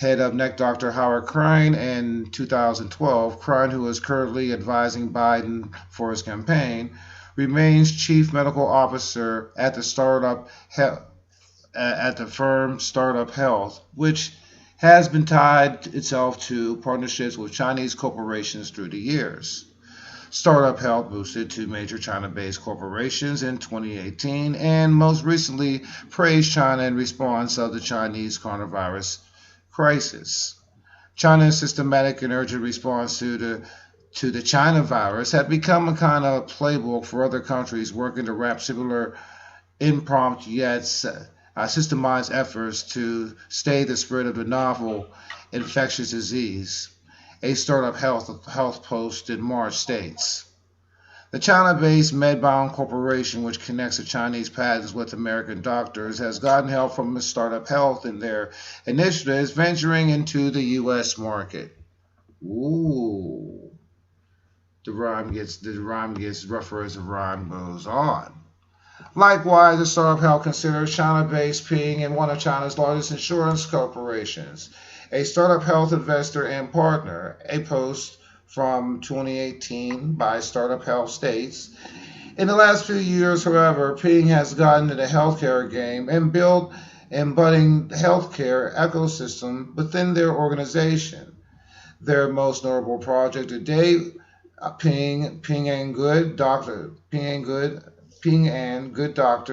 Speaker 4: of neck doctor Howard Krein in 2012. Krein, who is currently advising Biden for his campaign, remains chief medical officer at the firm Startup Health, which has been tied itself to partnerships with Chinese corporations through the years. Startup Health boosted two major China-based corporations in 2018 and most recently praised China in response of the Chinese coronavirus crisis. China's systematic and urgent response to the China virus had become a kind of playbook for other countries working to wrap similar impromptu yet systemized efforts to stay the spread of the novel infectious disease. A Startup Health post in March states. The China-based Medbound Corporation, which connects the Chinese patents with American doctors, has gotten help from the Startup Health in their initiatives venturing into the U.S. market. Ooh. The rhyme gets rougher as the rhyme goes on. Likewise, the Startup Health considers China-based Ping and one of China's largest insurance corporations. A Startup Health investor and partner, a post from 2018 by Startup Health states. In the last few years, however, Ping has gotten into the healthcare game and built a budding healthcare ecosystem within their organization. Their most notable project to date, Ping and Good Doctor,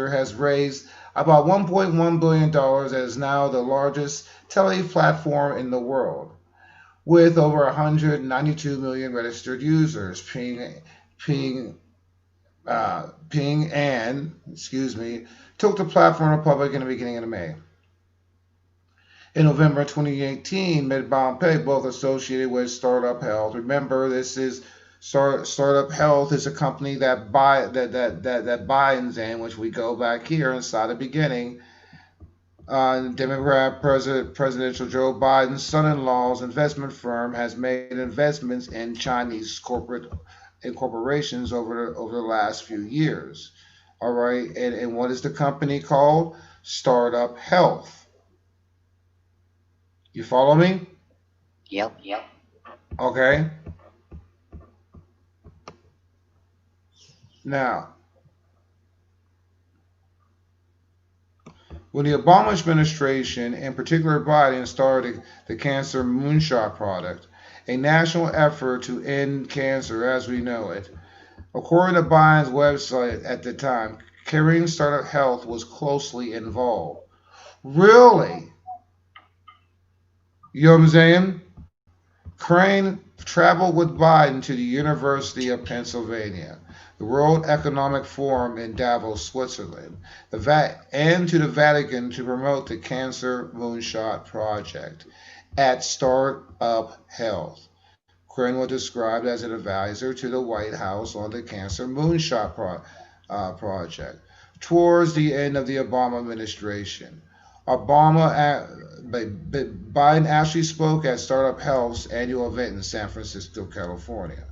Speaker 4: has raised about $1.1 billion and is now the largest tele-platform in the world. With over 192 million registered users, Ping took the platform public in the beginning of May. In November 2018, Medbound Pay, both associated with Startup Health. Remember, this is Startup Health is a company that Biden's in, which we go back here inside the beginning. Democrat presidential Joe Biden's son-in-law's investment firm has made investments in Chinese corporations over the last few years. All right, and what is the company called? Startup Health. You follow me?
Speaker 5: Yep.
Speaker 4: Okay. Now, when the Obama administration, in particular Biden, started the cancer moonshot project, a national effort to end cancer as we know it, according to Biden's website at the time, Caring Startup Health was closely involved. Really? You know what I'm saying? Crane traveled with Biden to the University of Pennsylvania, the World Economic Forum in Davos, Switzerland, and to the Vatican to promote the Cancer Moonshot Project at Startup Health. Crane was described as an advisor to the White House on the Cancer Moonshot Project towards the end of the Obama administration. Biden actually spoke at Startup Health's annual event in San Francisco, California.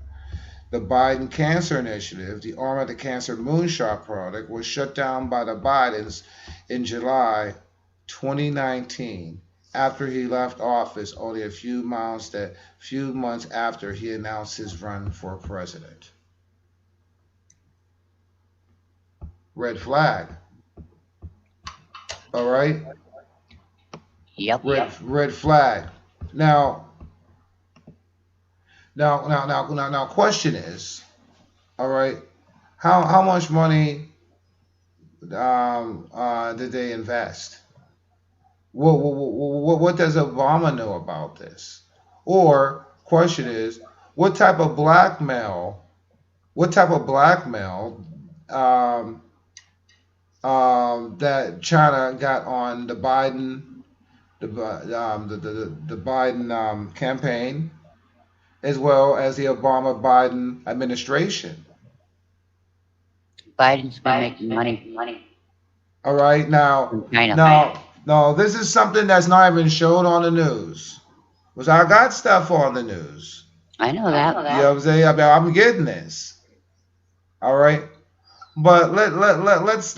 Speaker 4: The Biden Cancer Initiative, the arm of the Cancer Moonshot Project, was shut down by the Bidens in July 2019 after he left office only a few months after he announced his run for president. Red flag. All right?
Speaker 5: Yep.
Speaker 4: Red flag. Now, question is, all right, how much money did they invest? What does Obama know about this? Or question is, what type of blackmail that China got on the Biden campaign, as well as the Obama-Biden administration.
Speaker 5: Biden's been making money.
Speaker 4: All right, now, this is something that's not even shown on the news. Because I got stuff on the news.
Speaker 5: I know that.
Speaker 4: You know what I'm saying? I'm getting this. All right, but let's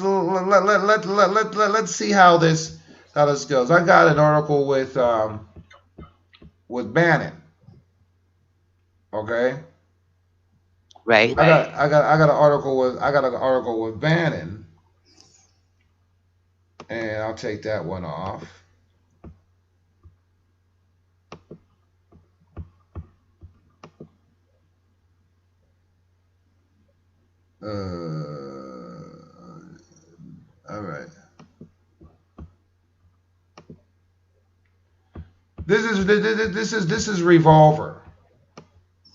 Speaker 4: see how this goes. I got an article with Bannon. Okay.
Speaker 5: Right.
Speaker 4: I got an article with Bannon, and I'll take that one off. All right. This is Revolver.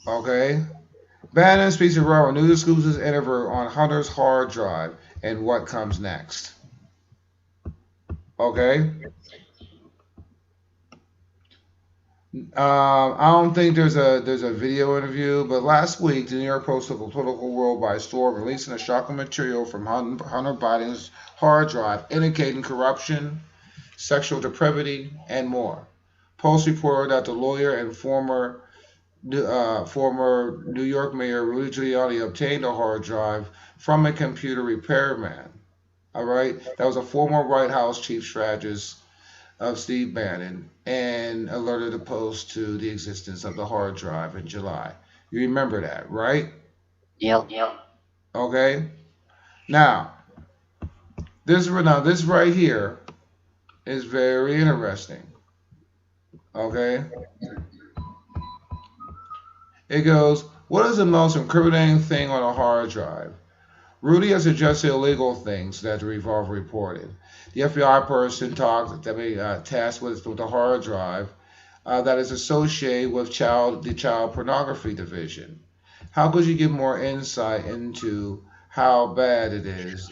Speaker 4: Okay. Bannon speaks to Revolver. News exclusive interview on Hunter's hard drive and what comes next. Okay. I don't think there's a video interview, but last week the New York Post took a political world by storm, releasing a shocking material from Hunter Biden's hard drive indicating corruption, sexual depravity, and more. Post reported that the lawyer and former New York Mayor Rudy Giuliani obtained a hard drive from a computer repairman. All right, that was a former White House chief strategist of Steve Bannon, and alerted the Post to the existence of the hard drive in July. You remember that, right?
Speaker 5: Yep.
Speaker 4: Okay. Now, this right here is very interesting. Okay. It goes, what is the most incriminating thing on a hard drive? Rudy has suggested illegal things that the Revolver reported. The FBI person tasked with the hard drive that is associated with the child pornography division. How could you give more insight into how bad it is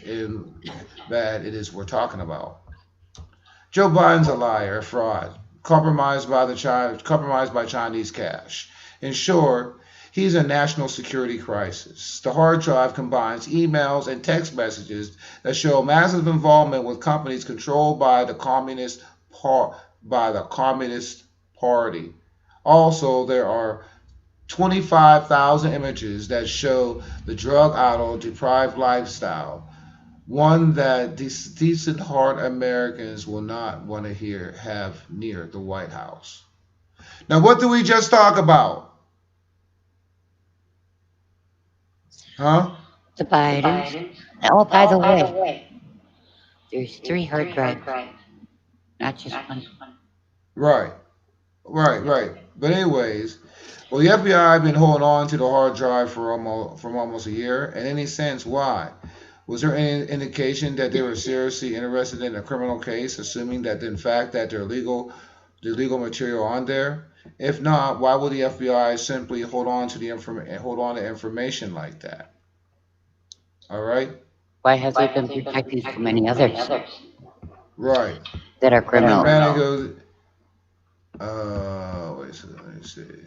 Speaker 4: we're talking about? Joe Biden's a liar, a fraud, compromised by Chinese cash. In short, he's a national security crisis. The hard drive combines emails and text messages that show massive involvement with companies controlled by the Communist Party. Also, there are 25,000 images that show the drug-addled, deprived lifestyle, one that decent-heart Americans will not want to have near the White House. Now, what did we just talk about? Huh?
Speaker 5: The Bidens. Oh, by the way, there's 3 hard drives, not just one.
Speaker 4: Right, right. But anyways, well, the FBI been holding on to the hard drive for almost a year. In any sense, why? Was there any indication that they were seriously interested in a criminal case, assuming that in fact that the legal material on there? If not, why would the FBI simply hold on to information like that? All right.
Speaker 5: Why has they been protecting so many others
Speaker 4: Right.
Speaker 5: that are
Speaker 4: And
Speaker 5: criminals?
Speaker 4: Bannon goes, wait a second, let me see.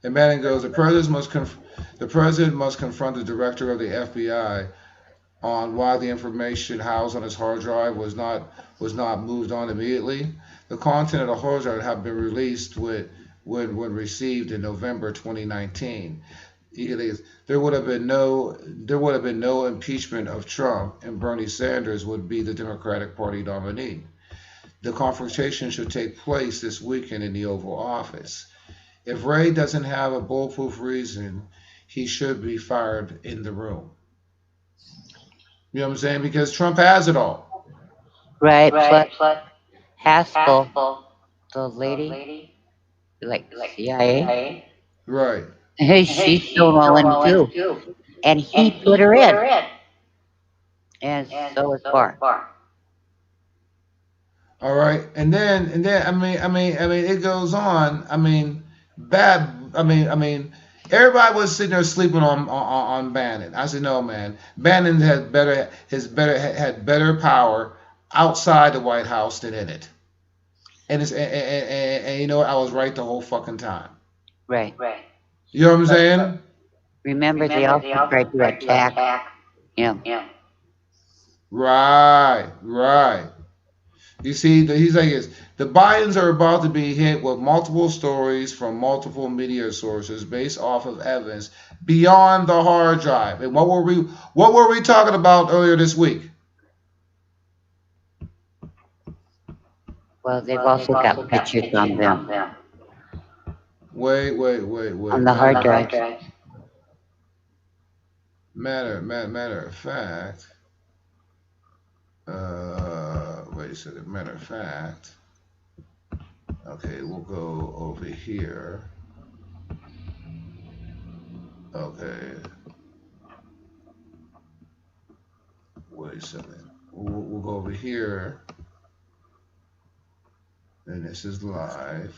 Speaker 4: And Bannon goes, the president must confront the director of the FBI on why the information housed on his hard drive was not moved on immediately. The content of the hard drive had been released when received in November 2019. There would have been no impeachment of Trump, and Bernie Sanders would be the Democratic Party nominee. The confrontation should take place this weekend in the Oval Office. If Ray doesn't have a bulletproof reason, he should be fired in the room. You know what I'm saying? Because Trump has it all.
Speaker 5: Right. Plus, Haskell, the lady, like CIA,
Speaker 4: Right.
Speaker 5: she's stonewalling too, and he put her in, and so is Barr.
Speaker 4: All right, and then I mean it goes on. Everybody was sitting there sleeping on Bannon. I said, no, man, Bannon had better power outside the White House than in it. And you know what? I was right the whole fucking time.
Speaker 5: Right.
Speaker 4: You know what I'm saying?
Speaker 5: Remember, they also tried to attack him.
Speaker 4: Right. You see, he's like this. The Bidens are about to be hit with multiple stories from multiple media sources based off of evidence beyond the hard drive. And what were we talking about earlier this week?
Speaker 5: Well, they've also got pictures on them.
Speaker 4: Wait.
Speaker 5: On the hard drive.
Speaker 4: Matter of fact. Wait a second. Matter of fact. Okay, we'll go over here. Okay. Wait a second. We'll go over here. And this is live.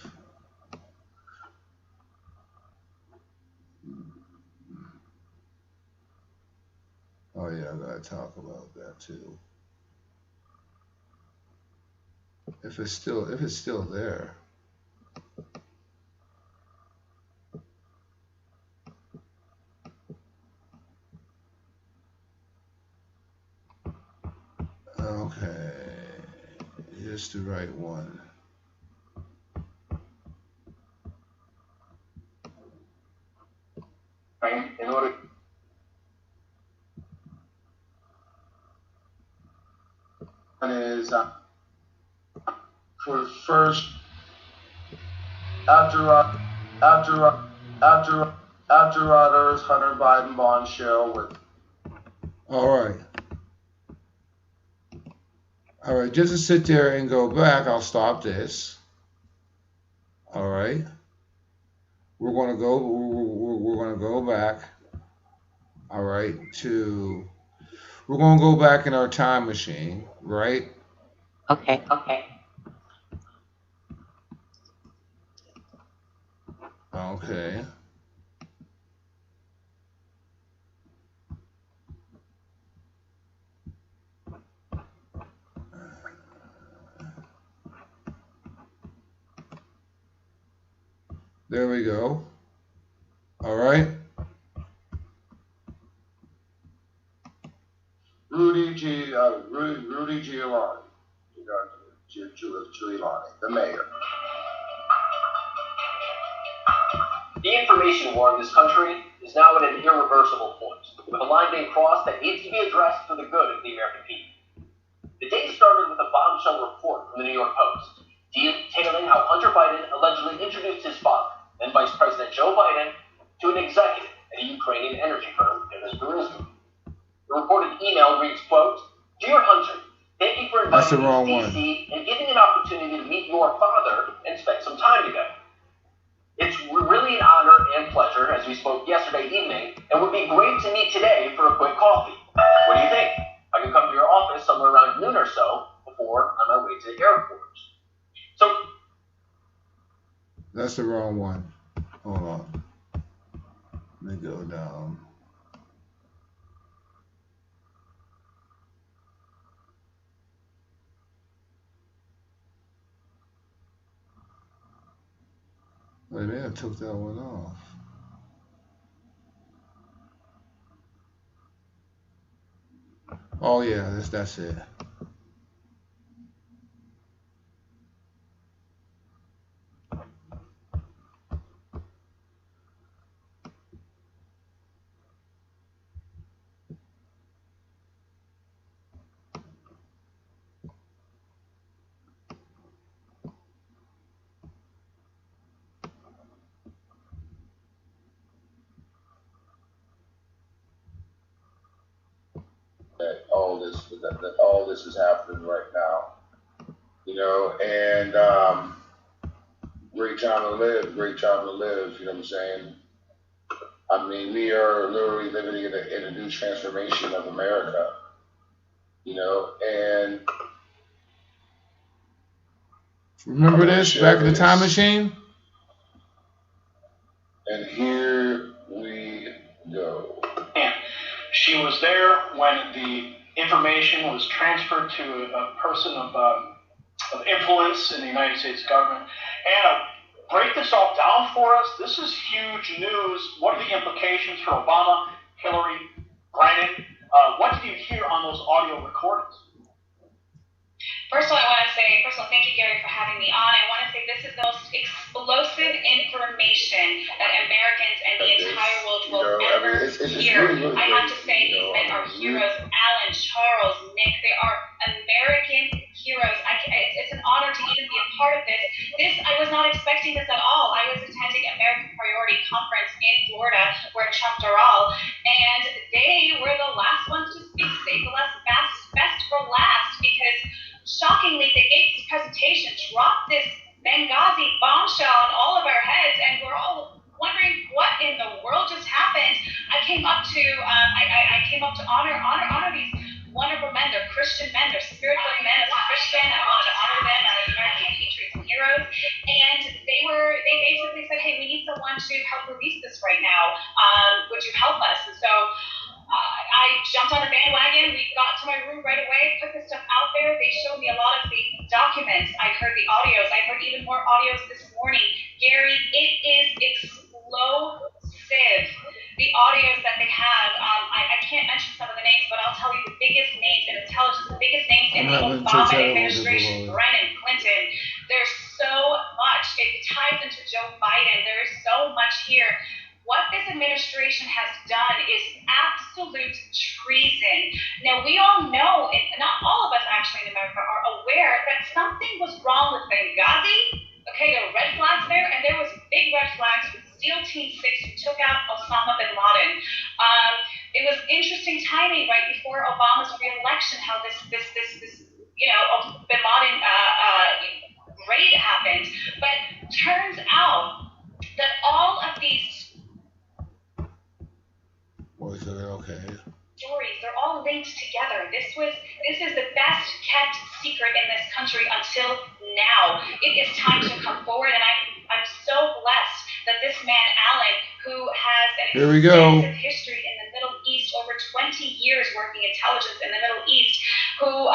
Speaker 4: Oh yeah, I gotta talk about that too. If it's still there. Okay, here's the right one.
Speaker 15: In order is for the first after Rutgers Hunter Biden bond show with.
Speaker 4: All right, just to sit there and go back, I'll stop this. All right. We're gonna go back. All right, we're gonna go back in our time machine, right?
Speaker 5: Okay.
Speaker 4: Okay. There we go. All right.
Speaker 15: Rudy Giuliani, the mayor.
Speaker 16: The information war in this country is now at an irreversible point, with a line being crossed that needs to be addressed for the good of the American people. The day started with a bombshell report from the New York Post, detailing how Hunter Biden allegedly introduced his father, then Vice President Joe Biden, to an Canadian energy firm known as Burisma. The reported email reads, quote, "Dear Hunter, thank you for inviting me to DC and giving an opportunity to meet your father and spend some time together. It's really an honor and pleasure, as we spoke yesterday evening, and would be great to meet today for a quick coffee. What do you think? I can come to your office somewhere around noon or so before on my way to the airport." So
Speaker 4: that's the wrong one. Hold on. Let me go down. Wait a minute, I took that one off. Oh yeah, that's it.
Speaker 17: That all this is happening right now, you know, and great time to live, you know what I'm saying? I mean, we are literally living in a new transformation of America, you know, and
Speaker 4: remember this back in the time machine?
Speaker 17: And here we go.
Speaker 18: She was there when the information was transferred to a person of influence in the United States government. Anna, break this all down for us. This is huge news. What are the implications for Obama, Hillary, Brandon? What did you hear on those audio recordings?
Speaker 6: First of all, I want to say, thank you, Gary, for having me on. I want to say this is the most explosive information that Americans and the entire world will ever hear. I have to say, these men are heroes. Alan, Charles, Nick, they are American heroes. It's an honor to even be a part of this. I was not expecting this at all. I was attending American Priority Conference in Florida, where Trump are all, and they were the last ones to speak. Save the best for last, because shockingly, they gave this presentation, dropped this Benghazi bombshell on all of our heads, and we're all wondering what in the world just happened. I came up to honor these wonderful men. They're Christian men. They're spirit-filled men. As a Christian, I wanted to honor them as American patriots and heroes. And they basically said, "Hey, we need someone to help release this right now. Would you help us?" And so I jumped on the bandwagon. We got to my room right away, put this stuff out there. They showed me a lot of the documents. I heard the audios. I heard even more audios this morning. Gary, it is explosive, the audios that they have. I can't mention some of the names, but I'll tell you the biggest names in intelligence, the biggest names in the Obama administration, Brennan, Clinton. There's so much. It ties into Joe Biden. There's so much here. What this administration has done is absolute treason. Now, we all know, and not all of us actually in America are aware that something was wrong with Benghazi. Okay, there were red flags there, and there was big red flags with SEAL Team 6 who took out Osama bin Laden. It was interesting timing right before Obama's re-election, how this bin Laden raid happened. But turns out that all of these stories, they're all linked together. This is the best kept secret in this country until now. It is time to come forward, and I'm so blessed that this man, Alan, who has an extensive history in the Middle East, over 20 years working intelligence in the Middle East, who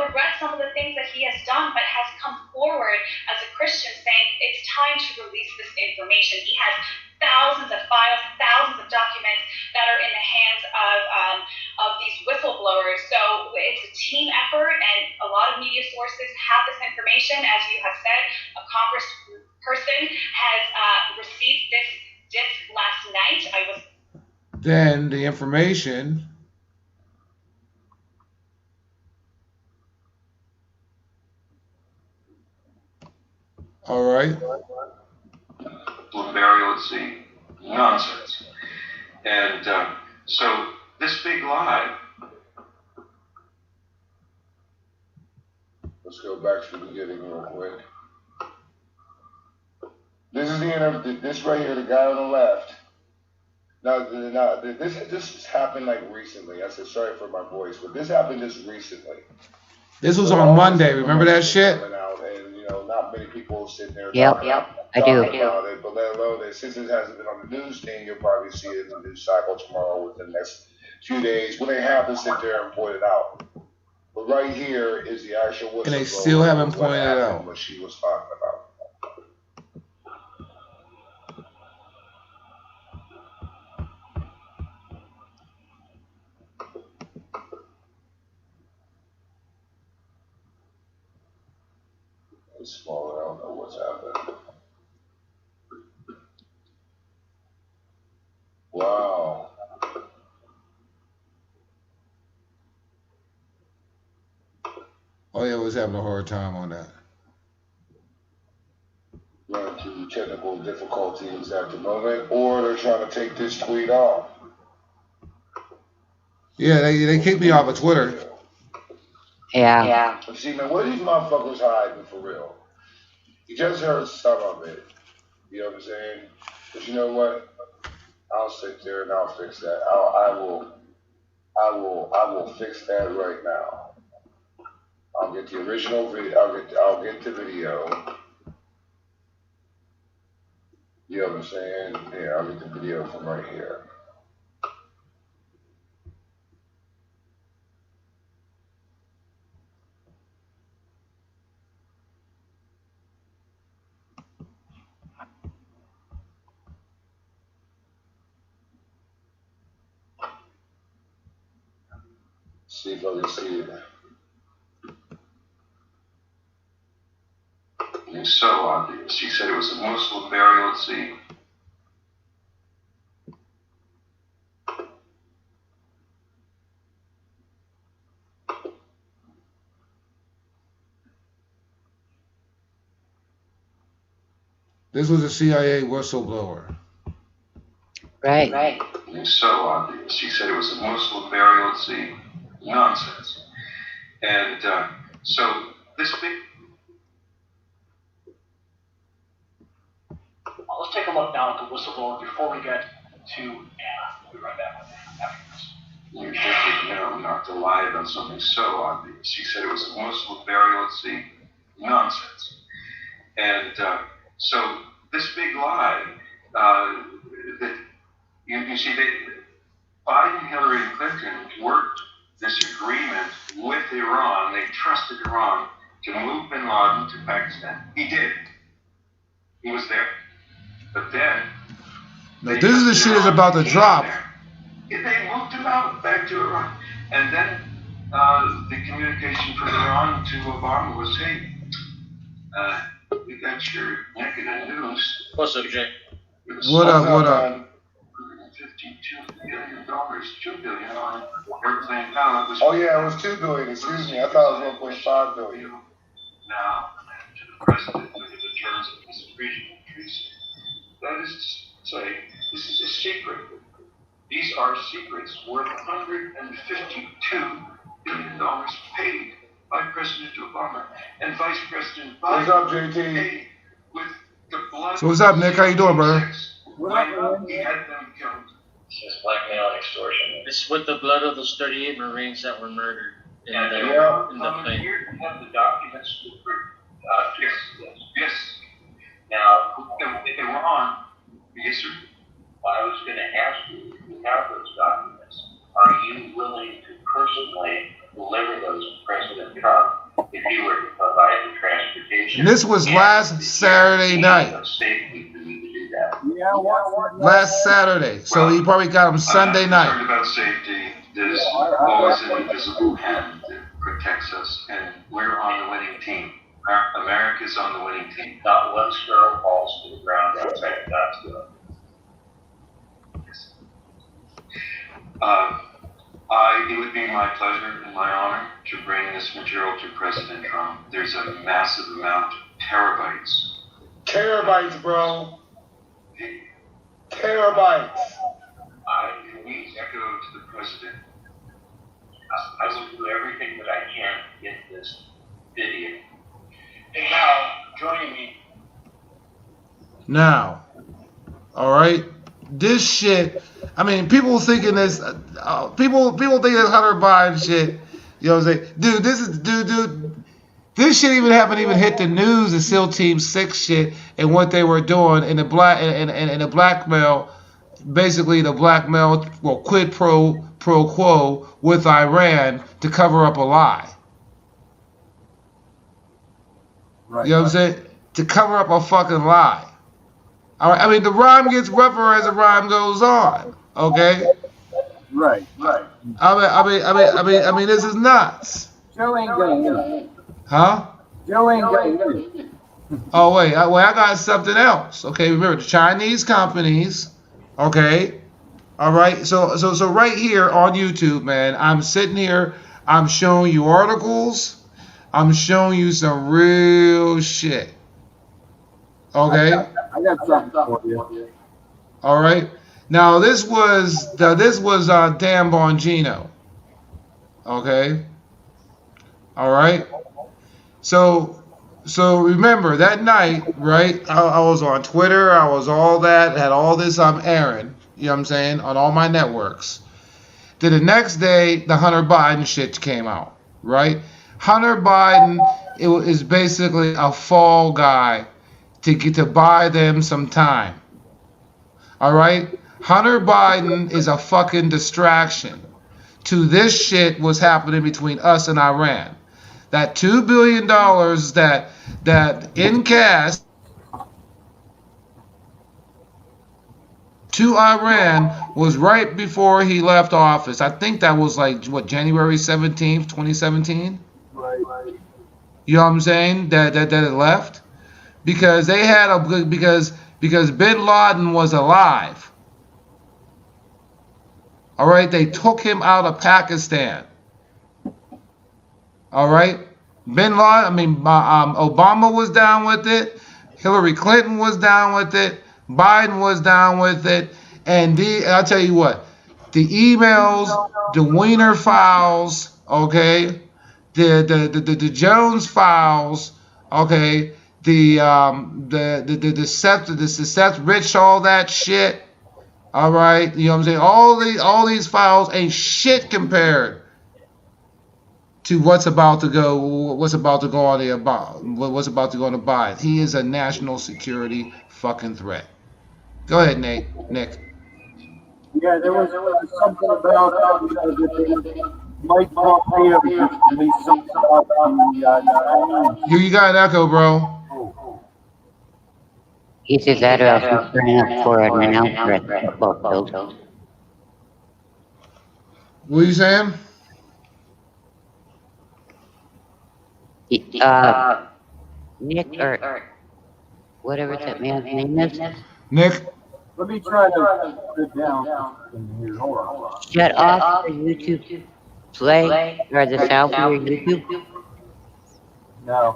Speaker 6: regrets some of the things that he has done, but has come forward as a Christian saying it's time to release this information. He has thousands of files, thousands of documents that are in the hands of these whistleblowers. So it's a team effort, and a lot of media sources have this information. As you have said, a congressperson has received this disc last night.
Speaker 4: Then the information. All right.
Speaker 13: Blueberry, let's see. Nonsense. And so this big lie.
Speaker 17: Let's go back to the beginning real quick. This is the interview. This right here, the guy on the left. Now, this just happened like recently. I said sorry for my voice, but this happened just recently.
Speaker 4: This was on Monday. Remember that shit?
Speaker 17: And not many people sitting there.
Speaker 5: Yep, I do.
Speaker 17: About it, but let alone that since it hasn't been on the news thing, you'll probably see it in the news cycle tomorrow within the next few days when they have to sit there and point it out. But right here is the actual whistleblower.
Speaker 4: And they still haven't pointed it out.
Speaker 17: What she was talking about. It's small. I don't know what's happening. Wow.
Speaker 4: Oh yeah, I was having a hard time on that.
Speaker 17: Run through technical difficulties at the moment, or they're trying to take this tweet off.
Speaker 4: Yeah, they kicked me off of Twitter.
Speaker 5: Yeah.
Speaker 17: See, man, what are these motherfuckers hiding for real? You just heard some of it. You know what I'm saying? But you know what? I'll sit there and I'll fix that. I will fix that right now. I'll get the original video. I'll get the video. You know what I'm saying? Yeah, I'll get the video from right here. See if I can see it.
Speaker 13: It's so obvious. She said it was a Muslim burial at sea.
Speaker 4: This was a CIA whistleblower.
Speaker 5: Right.
Speaker 13: It's so obvious. She said it was a Muslim burial at sea. Nonsense. And so this big.
Speaker 18: Let's take a look now at the whistleblower before we get to Anna. We'll be right back with you after this.
Speaker 13: You think no, not to lie about something so obvious. She said it was a Muslim burial at sea. Nonsense. And so this big lie that you see that Biden, Hillary, and Clinton worked this agreement with Iran. They trusted Iran to move bin Laden to Pakistan. He did. He was there. But then
Speaker 4: Now, this is the shit is about to drop.
Speaker 13: they moved him out back to Iran. And then the communication from Iran to Obama was, hey, we got your neck in the news.
Speaker 19: What's up, Jay?
Speaker 4: What up?
Speaker 13: $52 billion, $2 billion on airplane pilot.
Speaker 17: Oh yeah, it was $2 billion. Excuse me, I thought it was $1.5 billion.
Speaker 13: Now, to the president under the terms of this regional treaty. That is to say, this is a secret. These are secrets worth $152 billion paid by President Obama and Vice President Biden.
Speaker 17: What's up, JT?
Speaker 13: With the blood.
Speaker 4: So what's up, Nick? How you doing, brother?
Speaker 13: When he had them killed.
Speaker 19: It's blackmail and extortion. It's with the blood of those 38 Marines that were murdered in the plane.
Speaker 13: Here to have the documents to prove. Yes.
Speaker 16: Now,
Speaker 13: If they were on. Yes, sir.
Speaker 16: I was going to ask you, if you have those documents, are you willing to personally deliver those to President Trump if he were to provide the transportation?
Speaker 4: And this was last Saturday night.
Speaker 16: Safety for you to do that.
Speaker 4: Last Saturday. So he probably got him Sunday night.
Speaker 13: Concerned about safety. There's always an invisible hand that protects us, and we're on the winning team. America's on the winning team.
Speaker 16: Not one sparrow falls to the ground outside of God's will.
Speaker 13: It would be my pleasure and my honor to bring this material to President Trump. There's a massive amount of terabytes.
Speaker 17: Terabytes, bro. Terabytes.
Speaker 16: I
Speaker 4: Now, all right, this shit. I mean, people thinking this. People think this Hunter Biden shit. You know what I'm saying, dude? Dude. This shit haven't even hit the news. The SEAL Team 6 shit and what they were doing in the blackmail, basically the blackmail, well, quid pro quo with Iran to cover up a lie. Right, you know what I'm saying? To cover up a fucking lie. All right. I mean, the rhyme gets rougher as the rhyme goes on. Okay.
Speaker 20: Right.
Speaker 4: I mean, this is nuts.
Speaker 20: Joe ain't gonna.
Speaker 4: Huh?
Speaker 20: Joe ain't gonna.
Speaker 4: Oh wait, I got something else. Okay, remember the Chinese companies. Okay, all right. So right here on YouTube, man, I'm sitting here. I'm showing you articles. I'm showing you some real shit. Okay.
Speaker 20: I got something for you.
Speaker 4: All right. Now this was Dan Bongino. Okay. All right. So remember that night, right? I was on Twitter. I was all that. Had all this airing. You know what I'm saying? On all my networks. Then the next day, the Hunter Biden shit came out, right? Hunter Biden is basically a fall guy to buy them some time. All right? Hunter Biden is a fucking distraction to this shit was happening between us and Iran. That $2 billion that in cash to Iran was right before he left office. I think that was like January 17th, 2017.
Speaker 20: Right.
Speaker 4: You know what I'm saying? That it left because they had because Bin Laden was alive. All right, they took him out of Pakistan. All right, Bin Laden. Obama was down with it. Hillary Clinton was down with it. Biden was down with it. And I'll tell you what, the emails, the Wiener files, okay, the Jones files, okay, the Seth Rich, all that shit. All right, you know what I'm saying? All these files ain't shit compared to what's about to go on what's about to go on the Biden. He is a national security fucking threat. Go ahead, Nick.
Speaker 20: Yeah, there was something about Mike Pompeo released something about the
Speaker 4: You got an echo, bro.
Speaker 5: He says that or else he's turning up for an announcement at both those.
Speaker 4: What are you saying?
Speaker 5: Nick or whatever that man's name is.
Speaker 4: Nick.
Speaker 20: Let me try to put it down in here. Hold on.
Speaker 5: Shut off the YouTube play or the sound for your YouTube.
Speaker 20: No.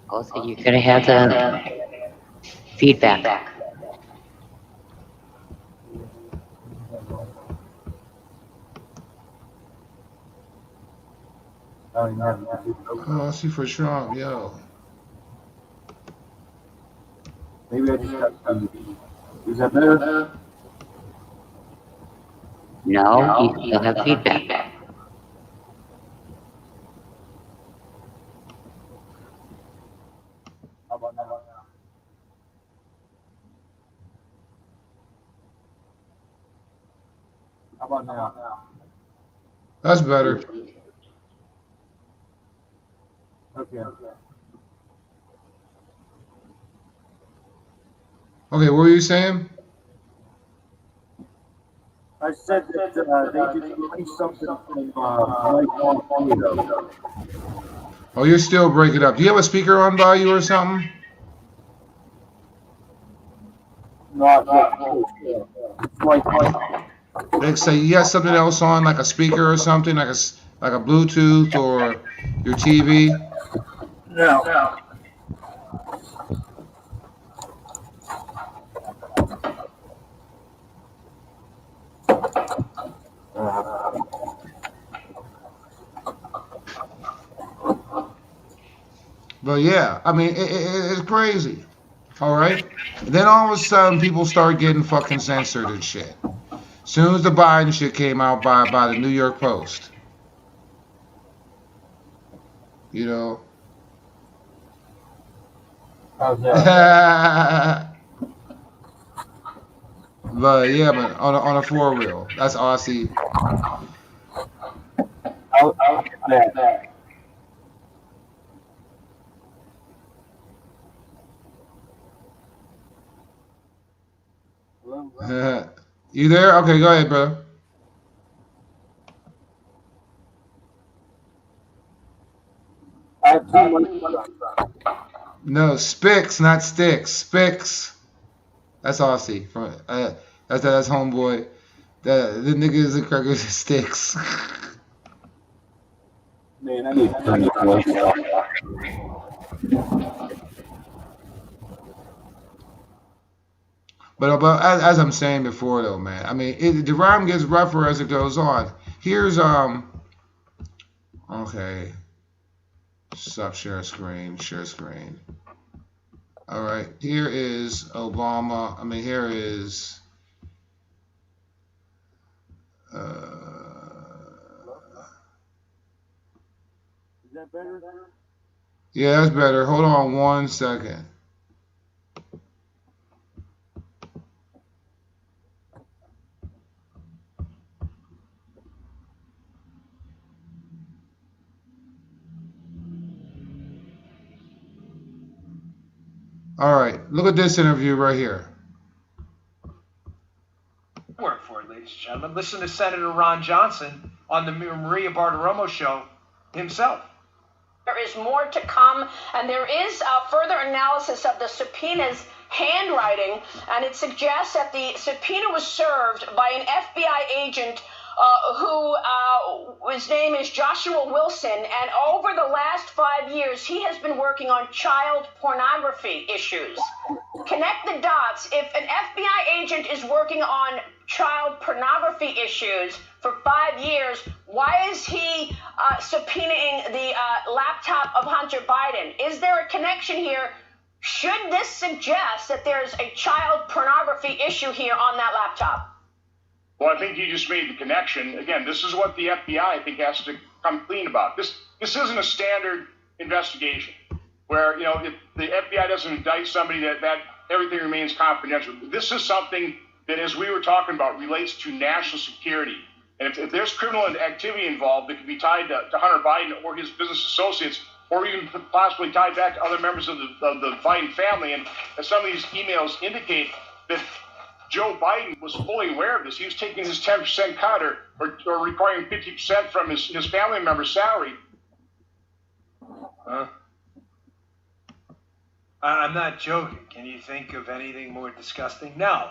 Speaker 5: Also, you're gonna have the feedback.
Speaker 4: Oh, I see for Trump, yo.
Speaker 20: Maybe I just got to. Is that better?
Speaker 5: No, you still have feedback.
Speaker 20: How about now? How about now?
Speaker 4: That's better.
Speaker 20: Okay.
Speaker 4: Okay, what were you saying?
Speaker 20: I said that they just released something from Mike Pompeo.
Speaker 4: Oh, you're still breaking up. Do you have a speaker on by you or something?
Speaker 20: Not like
Speaker 4: Like say you got something else on, like a speaker or something, like a Bluetooth or your TV.
Speaker 20: No.
Speaker 4: But yeah, I mean, it's crazy. All right. And then all of a sudden, people start getting fucking censored and shit. As soon as the Biden shit came out by the New York Post, you know. But yeah, but on a 4-wheel, that's Aussie.
Speaker 20: I'll get that.
Speaker 4: You there? Okay, go ahead, brother.
Speaker 20: I have too much.
Speaker 4: No, Spix, not Sticks. Spix. That's Aussie. From that's homeboy. The niggas and crackers Sticks.
Speaker 20: Man, I need to turn this voice off.
Speaker 4: But as I'm saying before, though, man, I mean, the rhyme gets rougher as it goes on. Here's okay, stop share screen. All right, here is Obama. I mean, here is
Speaker 20: Is that better?
Speaker 4: yeah, that's better. Hold on 1 second. All right, look at this interview right here.
Speaker 21: Work for it, ladies and gentlemen. Listen to Senator Ron Johnson on the Maria Bartiromo show himself.
Speaker 22: There is more to come, and there is further analysis of the subpoena's handwriting, and it suggests that the subpoena was served by an FBI agent his name is Joshua Wilson, and over the last 5 years, he has been working on child pornography issues. Connect the dots. If an FBI agent is working on child pornography issues for 5 years, why is he subpoenaing the laptop of Hunter Biden? Is there a connection here? Should this suggest that there's a child pornography issue here on that laptop?
Speaker 18: Well, I think you just made the connection. Again, this is what the FBI, I think, has to come clean about. This isn't a standard investigation where, if the FBI doesn't indict somebody, that everything remains confidential. This is something that, as we were talking about, relates to national security. And if there's criminal activity involved that could be tied to Hunter Biden or his business associates, or even possibly tied back to other members of the Biden family, and as some of these emails indicate that Joe Biden was fully aware of this. He was taking his 10% cut or requiring 50% from his family member's salary.
Speaker 21: I'm not joking. Can you think of anything more disgusting? No.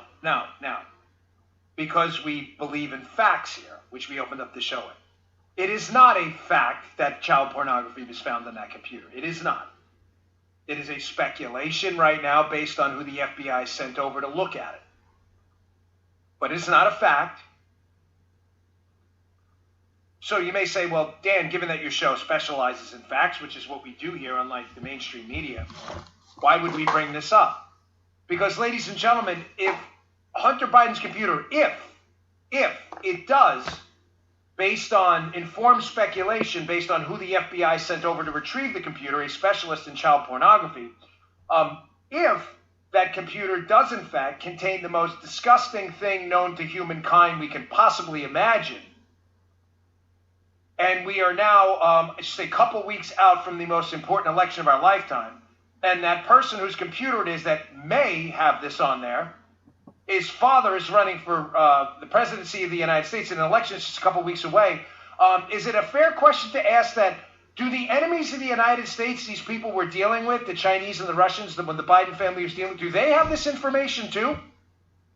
Speaker 21: Because we believe in facts here, which we opened up the show in. It is not a fact that child pornography was found on that computer. It is not. It is a speculation right now based on who the FBI sent over to look at it. But it's not a fact. So you may say, well, Dan, given that your show specializes in facts, which is what we do here, unlike the mainstream media, why would we bring this up? Because, ladies and gentlemen, if Hunter Biden's computer, if it does, based on informed speculation, based on who the FBI sent over to retrieve the computer, a specialist in child pornography, if that computer does, in fact, contain the most disgusting thing known to humankind we can possibly imagine. And we are now just a couple weeks out from the most important election of our lifetime. And that person whose computer it is that may have this on there, his father is running for the presidency of the United States, and an election is just a couple weeks away. Is it a fair question to ask that, do the enemies of the United States, these people we're dealing with, the Chinese and the Russians, when the Biden family was dealing with, do they have this information too?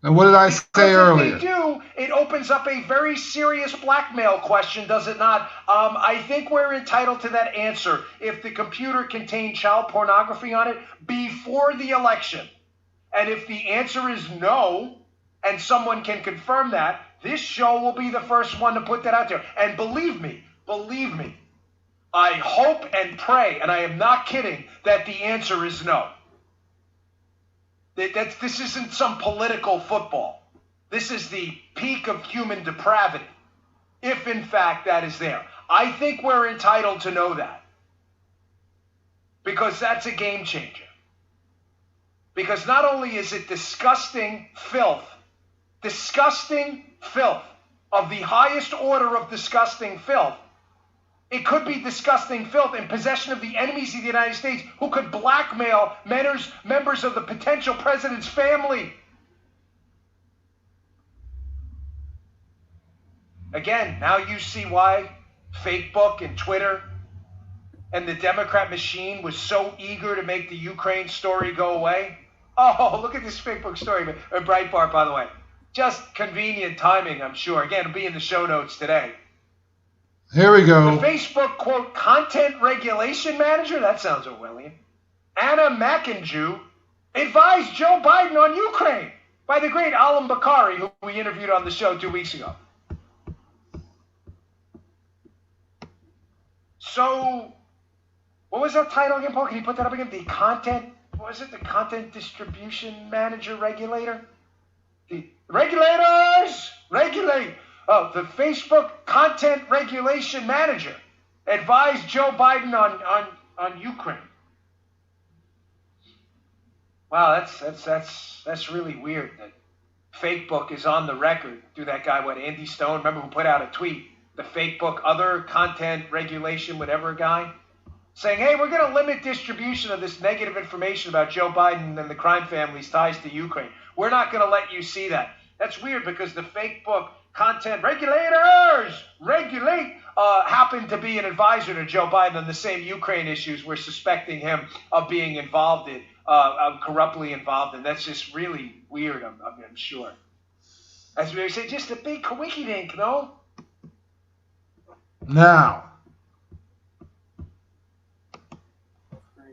Speaker 4: And what did I say earlier?
Speaker 21: If they do, it opens up a very serious blackmail question, does it not? I think we're entitled to that answer. If the computer contained child pornography on it before the election, and if the answer is no, and someone can confirm that, this show will be the first one to put that out there. And believe me, I hope and pray, and I am not kidding, that the answer is no. This isn't some political football. This is the peak of human depravity, if in fact that is there. I think we're entitled to know that, because that's a game changer. Because not only is it disgusting filth of the highest order of disgusting filth, it could be disgusting filth in possession of the enemies of the United States who could blackmail members of the potential president's family. Again, now you see why Facebook and Twitter and the Democrat machine was so eager to make the Ukraine story go away. Oh, look at this Facebook story. Breitbart, by the way. Just convenient timing, I'm sure. Again, it'll be in the show notes today.
Speaker 4: Here we go.
Speaker 21: The Facebook, quote, content regulation manager, that sounds Orwellian, Anna McInjew, advised Joe Biden on Ukraine by the great Alam Bakari, who we interviewed on the show 2 weeks ago. So, what was that title again, Paul? Can you put that up again? The content distribution manager regulator? The regulators regulate. Oh, the Facebook content regulation manager advised Joe Biden on Ukraine. Wow, that's really weird that Facebook is on the record through that guy, Andy Stone, remember, who put out a tweet, the Facebook other content regulation, whatever guy, saying, hey, we're going to limit distribution of this negative information about Joe Biden and the crime family's ties to Ukraine. We're not going to let you see that. That's weird because the Facebook content regulators happened to be an advisor to Joe Biden on the same Ukraine issues we're suspecting him of being involved in, corruptly involved in. That's just really weird, I'm sure. As we say, just a big coinky-dink, no?
Speaker 4: Now,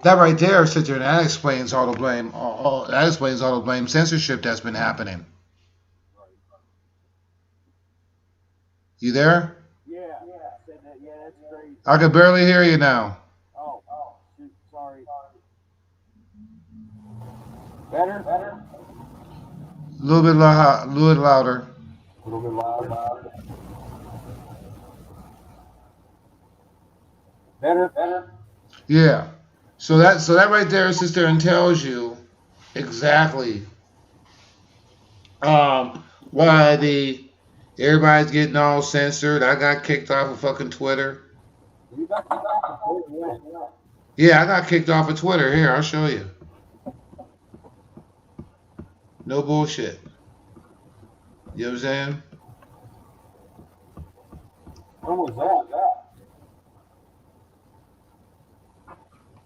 Speaker 4: that right there sits there and that explains all the blame. That explains all the blame censorship that's been happening. You there?
Speaker 20: Yeah, that's great.
Speaker 4: I can barely hear you now.
Speaker 20: Oh, shoot, sorry. Better?
Speaker 4: A little bit louder.
Speaker 20: A little bit louder. Better?
Speaker 4: Yeah. So that right there sits there and tells you exactly why everybody's getting all censored. I got kicked off of fucking Twitter. Yeah, I got kicked off of Twitter. Here, I'll show you. No bullshit. You know what I'm saying?
Speaker 20: When was that?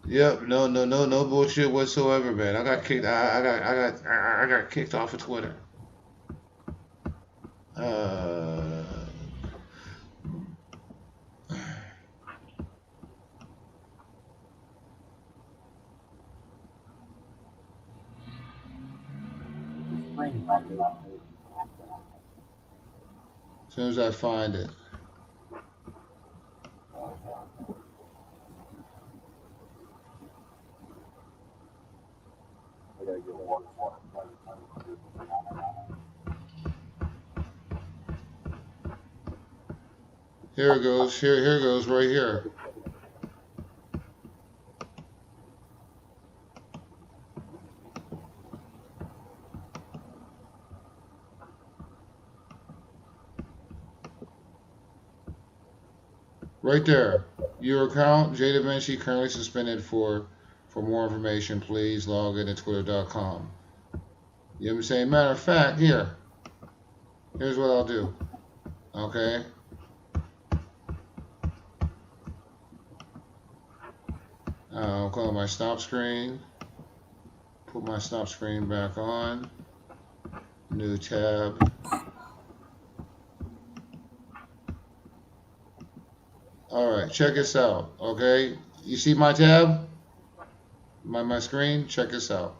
Speaker 4: Yep, no bullshit whatsoever, man. I got kicked. I got kicked off of Twitter. As soon as I find it. Here it goes. Here it goes right here. Right there. Your account, Jay Da Vinci, currently suspended for more information, please log in at twitter.com. You know what I'm saying? Matter of fact, here's what I'll do. Okay? I'll call my stop screen. Put my stop screen back on. New tab. Alright, check this out. Okay? You see my tab? My screen? Check this out.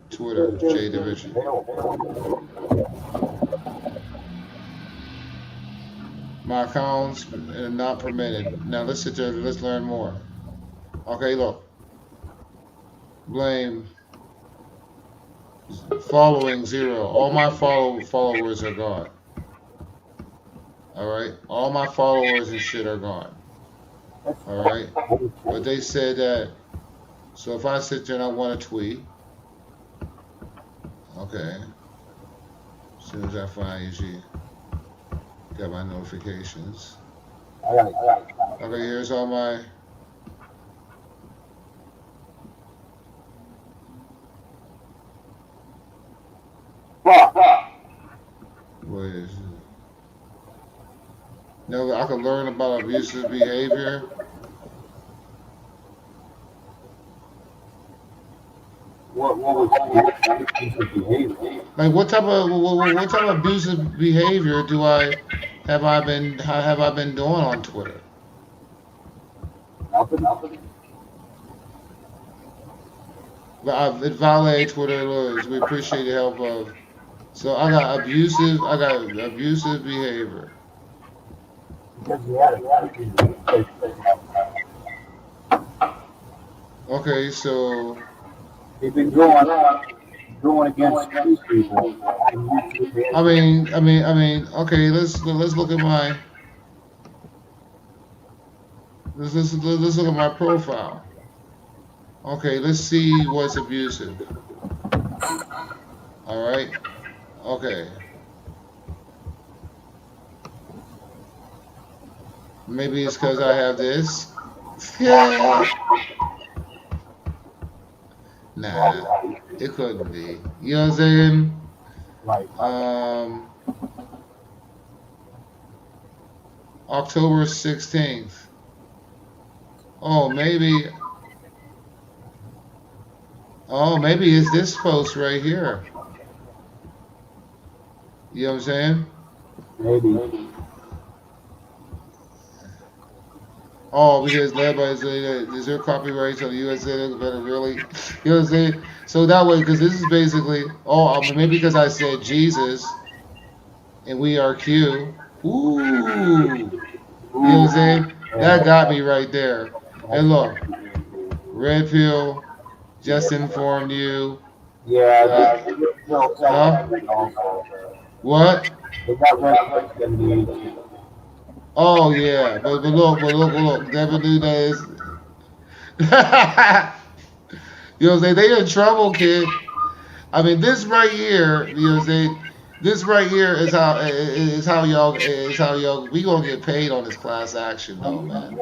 Speaker 4: Twitter, Jay Da Vinci. My accounts are not permitted. Now let's sit there. Let's learn more. Okay, look. Blame. Following 0. All my followers are gone. All right. All my followers and shit are gone. All right. But they said that. So if I sit there and I want to tweet, okay. As soon as I find usually got my notifications. Okay, here's all my. What is it? No, I can learn about abusive behavior.
Speaker 20: What was abusive behavior?
Speaker 4: Like what type of abusive behavior have I been doing on Twitter?
Speaker 20: Nothing.
Speaker 4: It violated Twitter laws. We appreciate the help of. So I got abusive behavior. Okay, so
Speaker 20: they've been going against these people.
Speaker 4: I mean. Okay, let's look at my. Let's look at my profile. Okay, let's see what's abusive. All right. Okay. Maybe it's because I have this. Yeah. Nah, it couldn't be. You know what I'm saying? October 16th. Oh, maybe it's this post right here. You know what I'm saying?
Speaker 20: Maybe.
Speaker 4: Oh, because is there copyright to the USA? Better really, you know what I'm saying? So that way, because this is basically, maybe because I said Jesus and we are Q. Ooh, you know what I'm saying? That got me right there. And look, red pill, just informed you.
Speaker 20: Yeah.
Speaker 4: Huh? What? Oh yeah, but look. Never knew that is. You know what I'm saying? They in trouble, kid. I mean, this right here, you know what I'm saying? This right here is how y'all we gonna get paid on this class action though, man.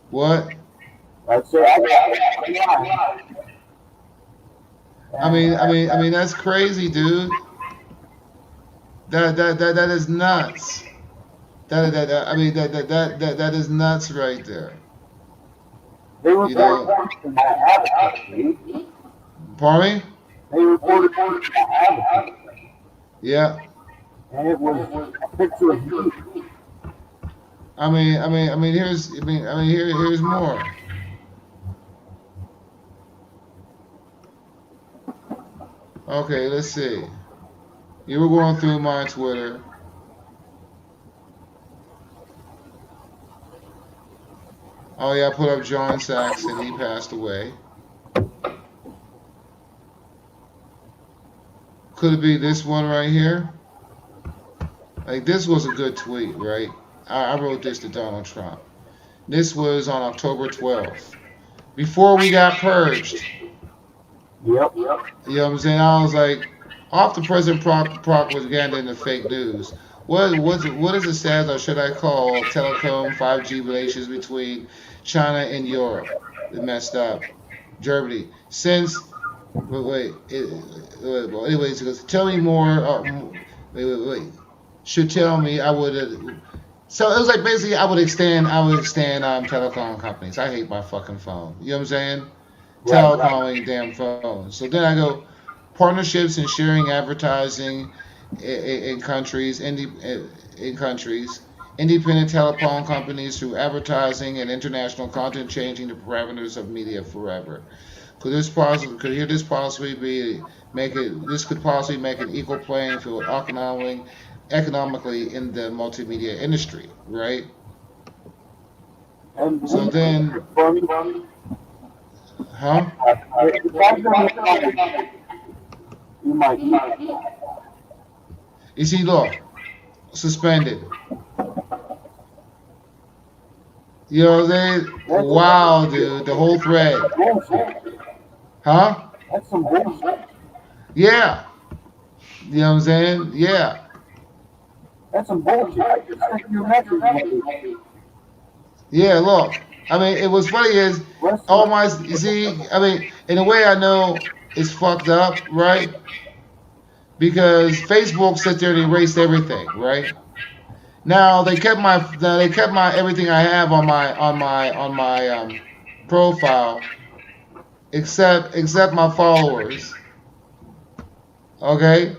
Speaker 4: What? I mean that's crazy, dude. That is nuts. That is nuts right there. You know. Pardon me?
Speaker 20: They reported
Speaker 4: Yeah.
Speaker 20: And it was a picture of you.
Speaker 4: Here's more. Okay, let's see. You were going through my Twitter. Oh yeah, I put up John Saxon. He passed away. Could it be this one right here? Like this was a good tweet, right? I wrote this to Donald Trump. This was on October 12th. Before we got purged.
Speaker 20: Yep.
Speaker 4: You know what I'm saying? I was like, off the president propaganda and the fake news. What is it said, or should I call telecom 5G relations between China and Europe? It messed up. Germany. Since anyways, he goes, tell me more. Wait. Should tell me I would. So it was like basically I would extend telecom companies. I hate my fucking phone. You know what I'm saying? Telecom damn phone. So then I go partnerships and sharing advertising in countries, independent telephone companies through advertising and international content changing the parameters of media forever. Could this possibly be make it? This could possibly make an equal playing field economically in the multimedia industry, right?
Speaker 20: And
Speaker 4: So then, huh?
Speaker 20: You might.
Speaker 4: You see, look, suspended. You know, wow, dude, the whole thread. Huh?
Speaker 20: That's some bullshit.
Speaker 4: Yeah. You know what I'm saying? Yeah.
Speaker 20: That's some bullshit. I just sent you a message.
Speaker 4: Yeah, look. I mean, it was funny is all my, you see, I mean, in a way I know it's fucked up, right? Because Facebook sat there and erased everything, right? Now they kept my everything I have on my profile, except my followers. Okay.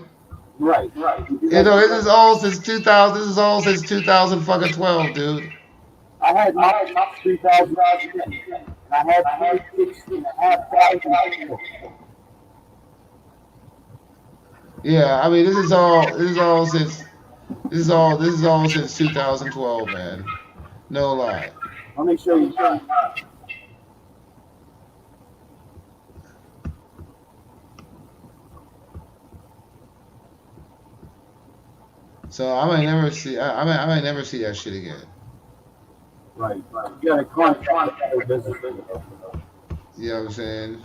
Speaker 20: Right.
Speaker 4: You know, this is all since 2000. This is all since 2012, dude.
Speaker 20: I had mine 2010. I had 26,500.
Speaker 4: Yeah, I mean, this is all since 2012, man. No lie.
Speaker 20: Let me show you.
Speaker 4: So I might never see. I might never see that shit again.
Speaker 20: Right. You gotta contact the business.
Speaker 4: You know what I'm saying?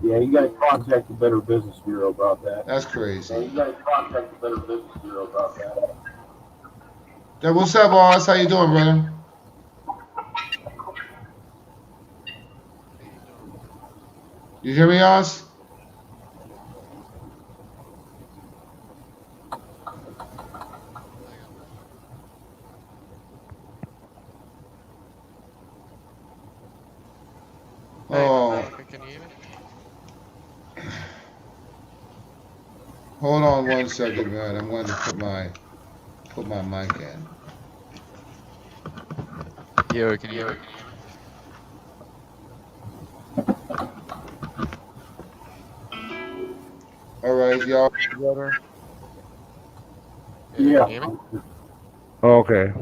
Speaker 20: Yeah, you gotta contact the Better Business Bureau about that.
Speaker 4: That's crazy.
Speaker 20: Yeah, you gotta contact the Better Business Bureau about that.
Speaker 4: Hey, what's up, boss? How you doing, brother? You hear me, Oz? Oh. Hold on 1 second, man. I'm going to put my mic in.
Speaker 1: Yo, can you hear me?
Speaker 4: All right, y'all.
Speaker 20: Yeah.
Speaker 4: Okay.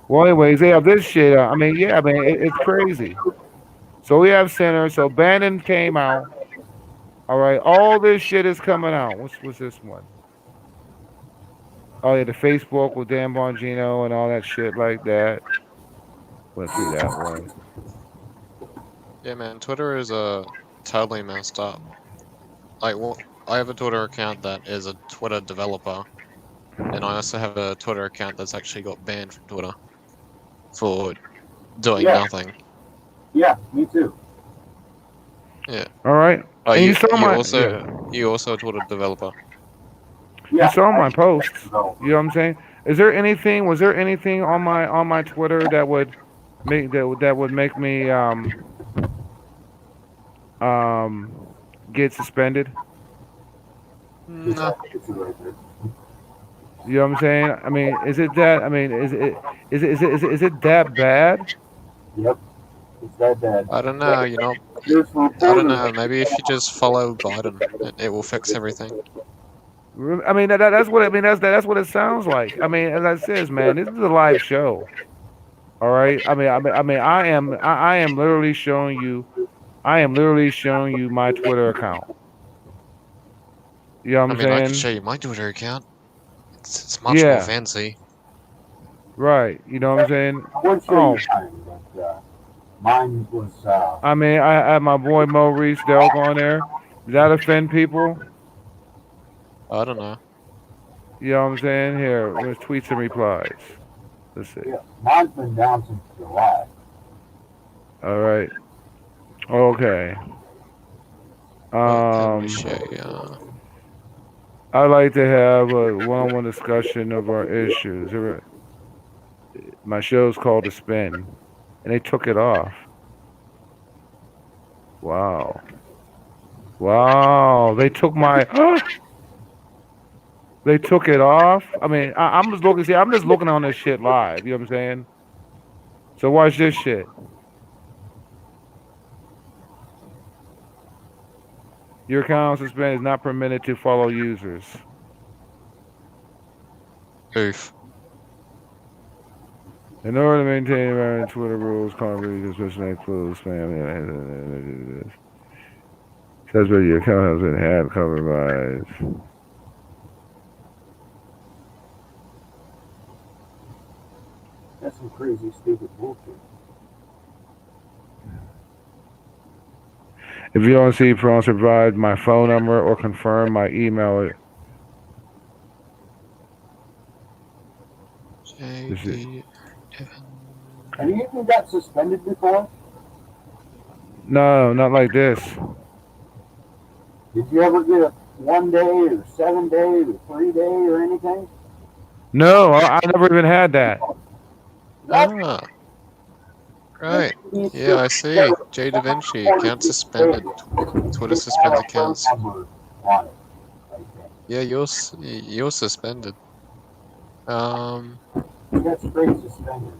Speaker 4: Well, anyways, yeah, this shit. I mean, it's crazy. So we have Center. So Bannon came out. All right, all this shit is coming out. What's this one? Oh yeah, the Facebook with Dan Bongino and all that shit like that. Went through that one.
Speaker 1: Yeah, man, Twitter is totally messed up. Like, I have a Twitter account that is a Twitter developer, and I also have a Twitter account that's actually got banned from Twitter for doing nothing.
Speaker 20: Yeah, me too.
Speaker 1: Yeah.
Speaker 4: All right.
Speaker 1: Oh,
Speaker 4: And
Speaker 1: you
Speaker 4: also
Speaker 1: a Twitter developer.
Speaker 4: You saw my posts. You know what I'm saying? Was there anything on my Twitter that would make me get suspended?
Speaker 1: No.
Speaker 4: You know what I'm saying? I mean, is it that bad?
Speaker 20: Yep. It's that bad.
Speaker 1: I don't know, you know. I don't know, maybe if you just follow Biden, it will fix everything.
Speaker 4: I mean, that's what it sounds like. I mean, as I says, man, this is a live show. All right. I am literally showing you my Twitter account. You know what I'm saying?
Speaker 1: I can show you my Twitter account. It's much more fancy.
Speaker 4: Right. You know what I'm saying?
Speaker 20: Mine was.
Speaker 4: I mean, I had my boy Maurice Delk on there. Does that offend people?
Speaker 1: I don't know.
Speaker 4: You know what I'm saying? Here, there's tweets and replies. Let's see.
Speaker 20: Yeah, mine's been down since July.
Speaker 4: All right. Okay. I'd like to have a one-on-one discussion of our issues. My show's called The Spin, and they took it off. Wow. They took my...
Speaker 3: They took it off. I mean, I'm just looking. See, I'm just looking on this shit live. You know what I'm saying? So watch this shit. Your account suspended is not permitted to follow users.
Speaker 1: Oof.
Speaker 3: In order to maintain environment, Twitter rules, content especially include spam. Says whether your account has been had compromised.
Speaker 20: That's some crazy, stupid bullshit.
Speaker 3: If you don't see prompts, provide my phone number or confirm my email.
Speaker 1: JD.
Speaker 20: Have you even got suspended before?
Speaker 3: No, not like this.
Speaker 20: Did you ever get a 1 day or 7 day or 3 day or anything?
Speaker 3: No, I never even had that.
Speaker 1: Ah. Right. Yeah, I see. J Da Vinci, account suspended. Twitter suspends accounts. Yeah, you're suspended.
Speaker 20: That's straight suspended.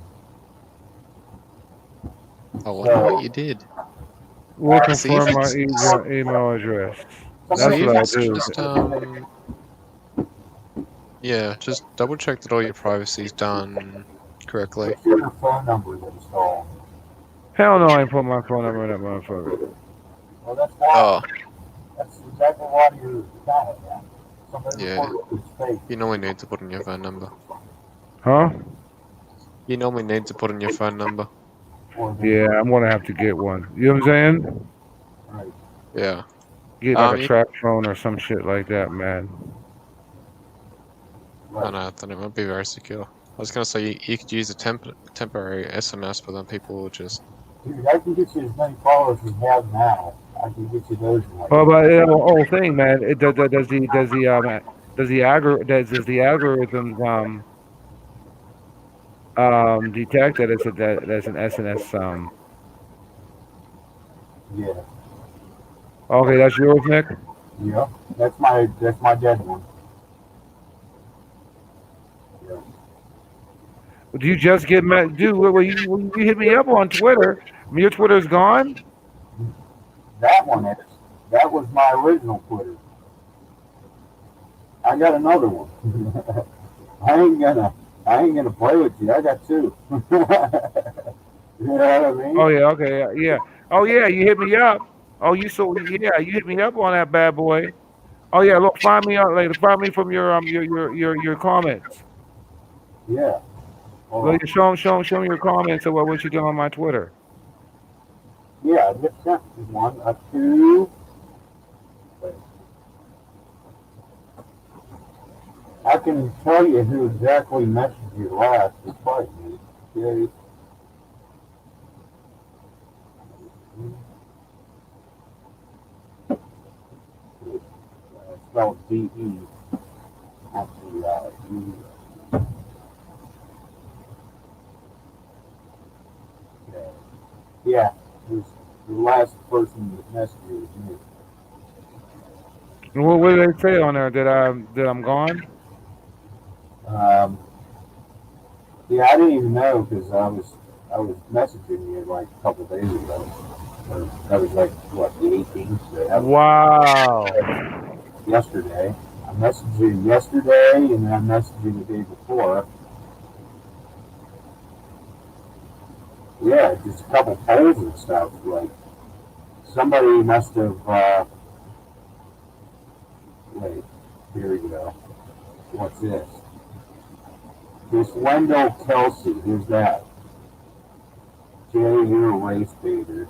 Speaker 1: I wonder what you did.
Speaker 3: We'll
Speaker 1: See if
Speaker 3: confirm my
Speaker 1: it's
Speaker 3: email address. That's
Speaker 1: see if
Speaker 3: what I
Speaker 1: it's
Speaker 3: do.
Speaker 1: just yeah, just double check that all your privacy's done correctly.
Speaker 20: What's your phone number installed?
Speaker 3: Hell no, I ain't put my phone number in that motherfucker.
Speaker 20: Well, that's why.
Speaker 1: Oh,
Speaker 20: That's exactly why you're got it now. Somebody
Speaker 1: yeah.
Speaker 20: reported it's fake.
Speaker 1: You normally need to put in your phone number.
Speaker 3: Huh?
Speaker 1: You normally need to put in your phone number.
Speaker 3: Yeah, I'm gonna have to get one. You know what I'm saying?
Speaker 20: Right.
Speaker 1: Yeah.
Speaker 3: Get like a
Speaker 1: you-
Speaker 3: track phone or some shit like that, man.
Speaker 1: I know, then it won't be very secure. I was gonna say you could use a temporary SMS, but then people will just.
Speaker 20: Dude, I can get you as many followers as you have now. I can get you those.
Speaker 3: Well, but the whole thing, man. Does the algorithms detect that that's an SNS
Speaker 20: Yeah.
Speaker 3: Okay, that's yours, Nick.
Speaker 20: Yeah. That's my dead one. Yeah.
Speaker 3: Do you just get mad, dude? When you hit me up on Twitter, your Twitter's gone.
Speaker 20: That one is. That was my original Twitter. I got another one. I ain't gonna play with you. I got two. You know what I mean?
Speaker 3: Oh yeah, okay, yeah. Oh yeah, you hit me up. Oh, you hit me up on that bad boy. Oh yeah, look, find me out later. Find me from your comments.
Speaker 20: Yeah.
Speaker 3: Look, show me your comments of what you doing on my Twitter.
Speaker 20: Yeah, I just sent one, a two. Wait. I can tell you who exactly messaged you last. It's probably me. Okay. Spelled D-E. Actually, E. Okay. Yeah, it was the last person that messaged you was me.
Speaker 3: And what did they say on there? That I'm gone?
Speaker 20: Yeah, I didn't even know because I was messaging you like a couple days ago. That was like what, the 18th? So
Speaker 3: wow.
Speaker 20: Yesterday. I messaged you yesterday, and then I messaged you the day before. Yeah, just a couple polls and stuff. Like somebody must have. Wait, here we go. What's this? This Wendell Kelsey. Who's that? Jay, you're a race baiter.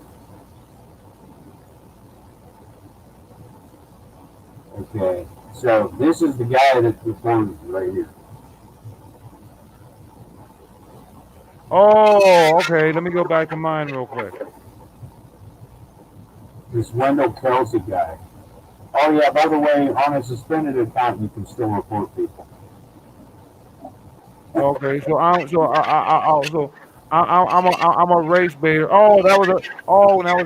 Speaker 20: Okay, so this is the guy that reported right here.
Speaker 3: Oh, okay. Let me go back to mine real quick.
Speaker 20: This Wendell Kelsey guy. Oh yeah, by the way, on a suspended account, you can still report people.
Speaker 3: Okay, so I'm a race baiter. Oh, that was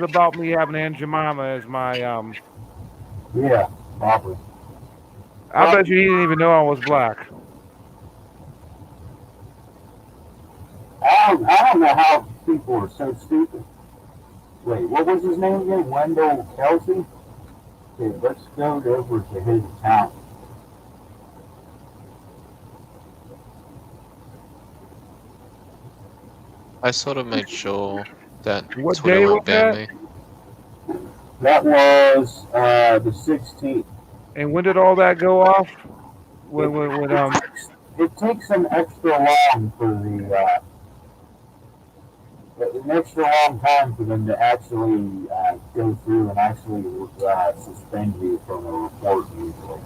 Speaker 3: about me having Aunt Jemima as my
Speaker 20: Yeah, probably.
Speaker 3: I bet you he didn't even know I was black.
Speaker 20: I don't know how people are so stupid. Wait, what was his name again? Wendell Kelsey? Okay, let's go over to his account.
Speaker 1: I sort of made sure that
Speaker 3: What
Speaker 1: Twitter
Speaker 3: day
Speaker 1: won't
Speaker 3: was
Speaker 1: ban
Speaker 3: that?
Speaker 1: me.
Speaker 20: That was the 16th.
Speaker 3: And when did all that go off? When
Speaker 20: It takes an extra long for an extra long time for them to actually go through and actually suspend you from a report usually.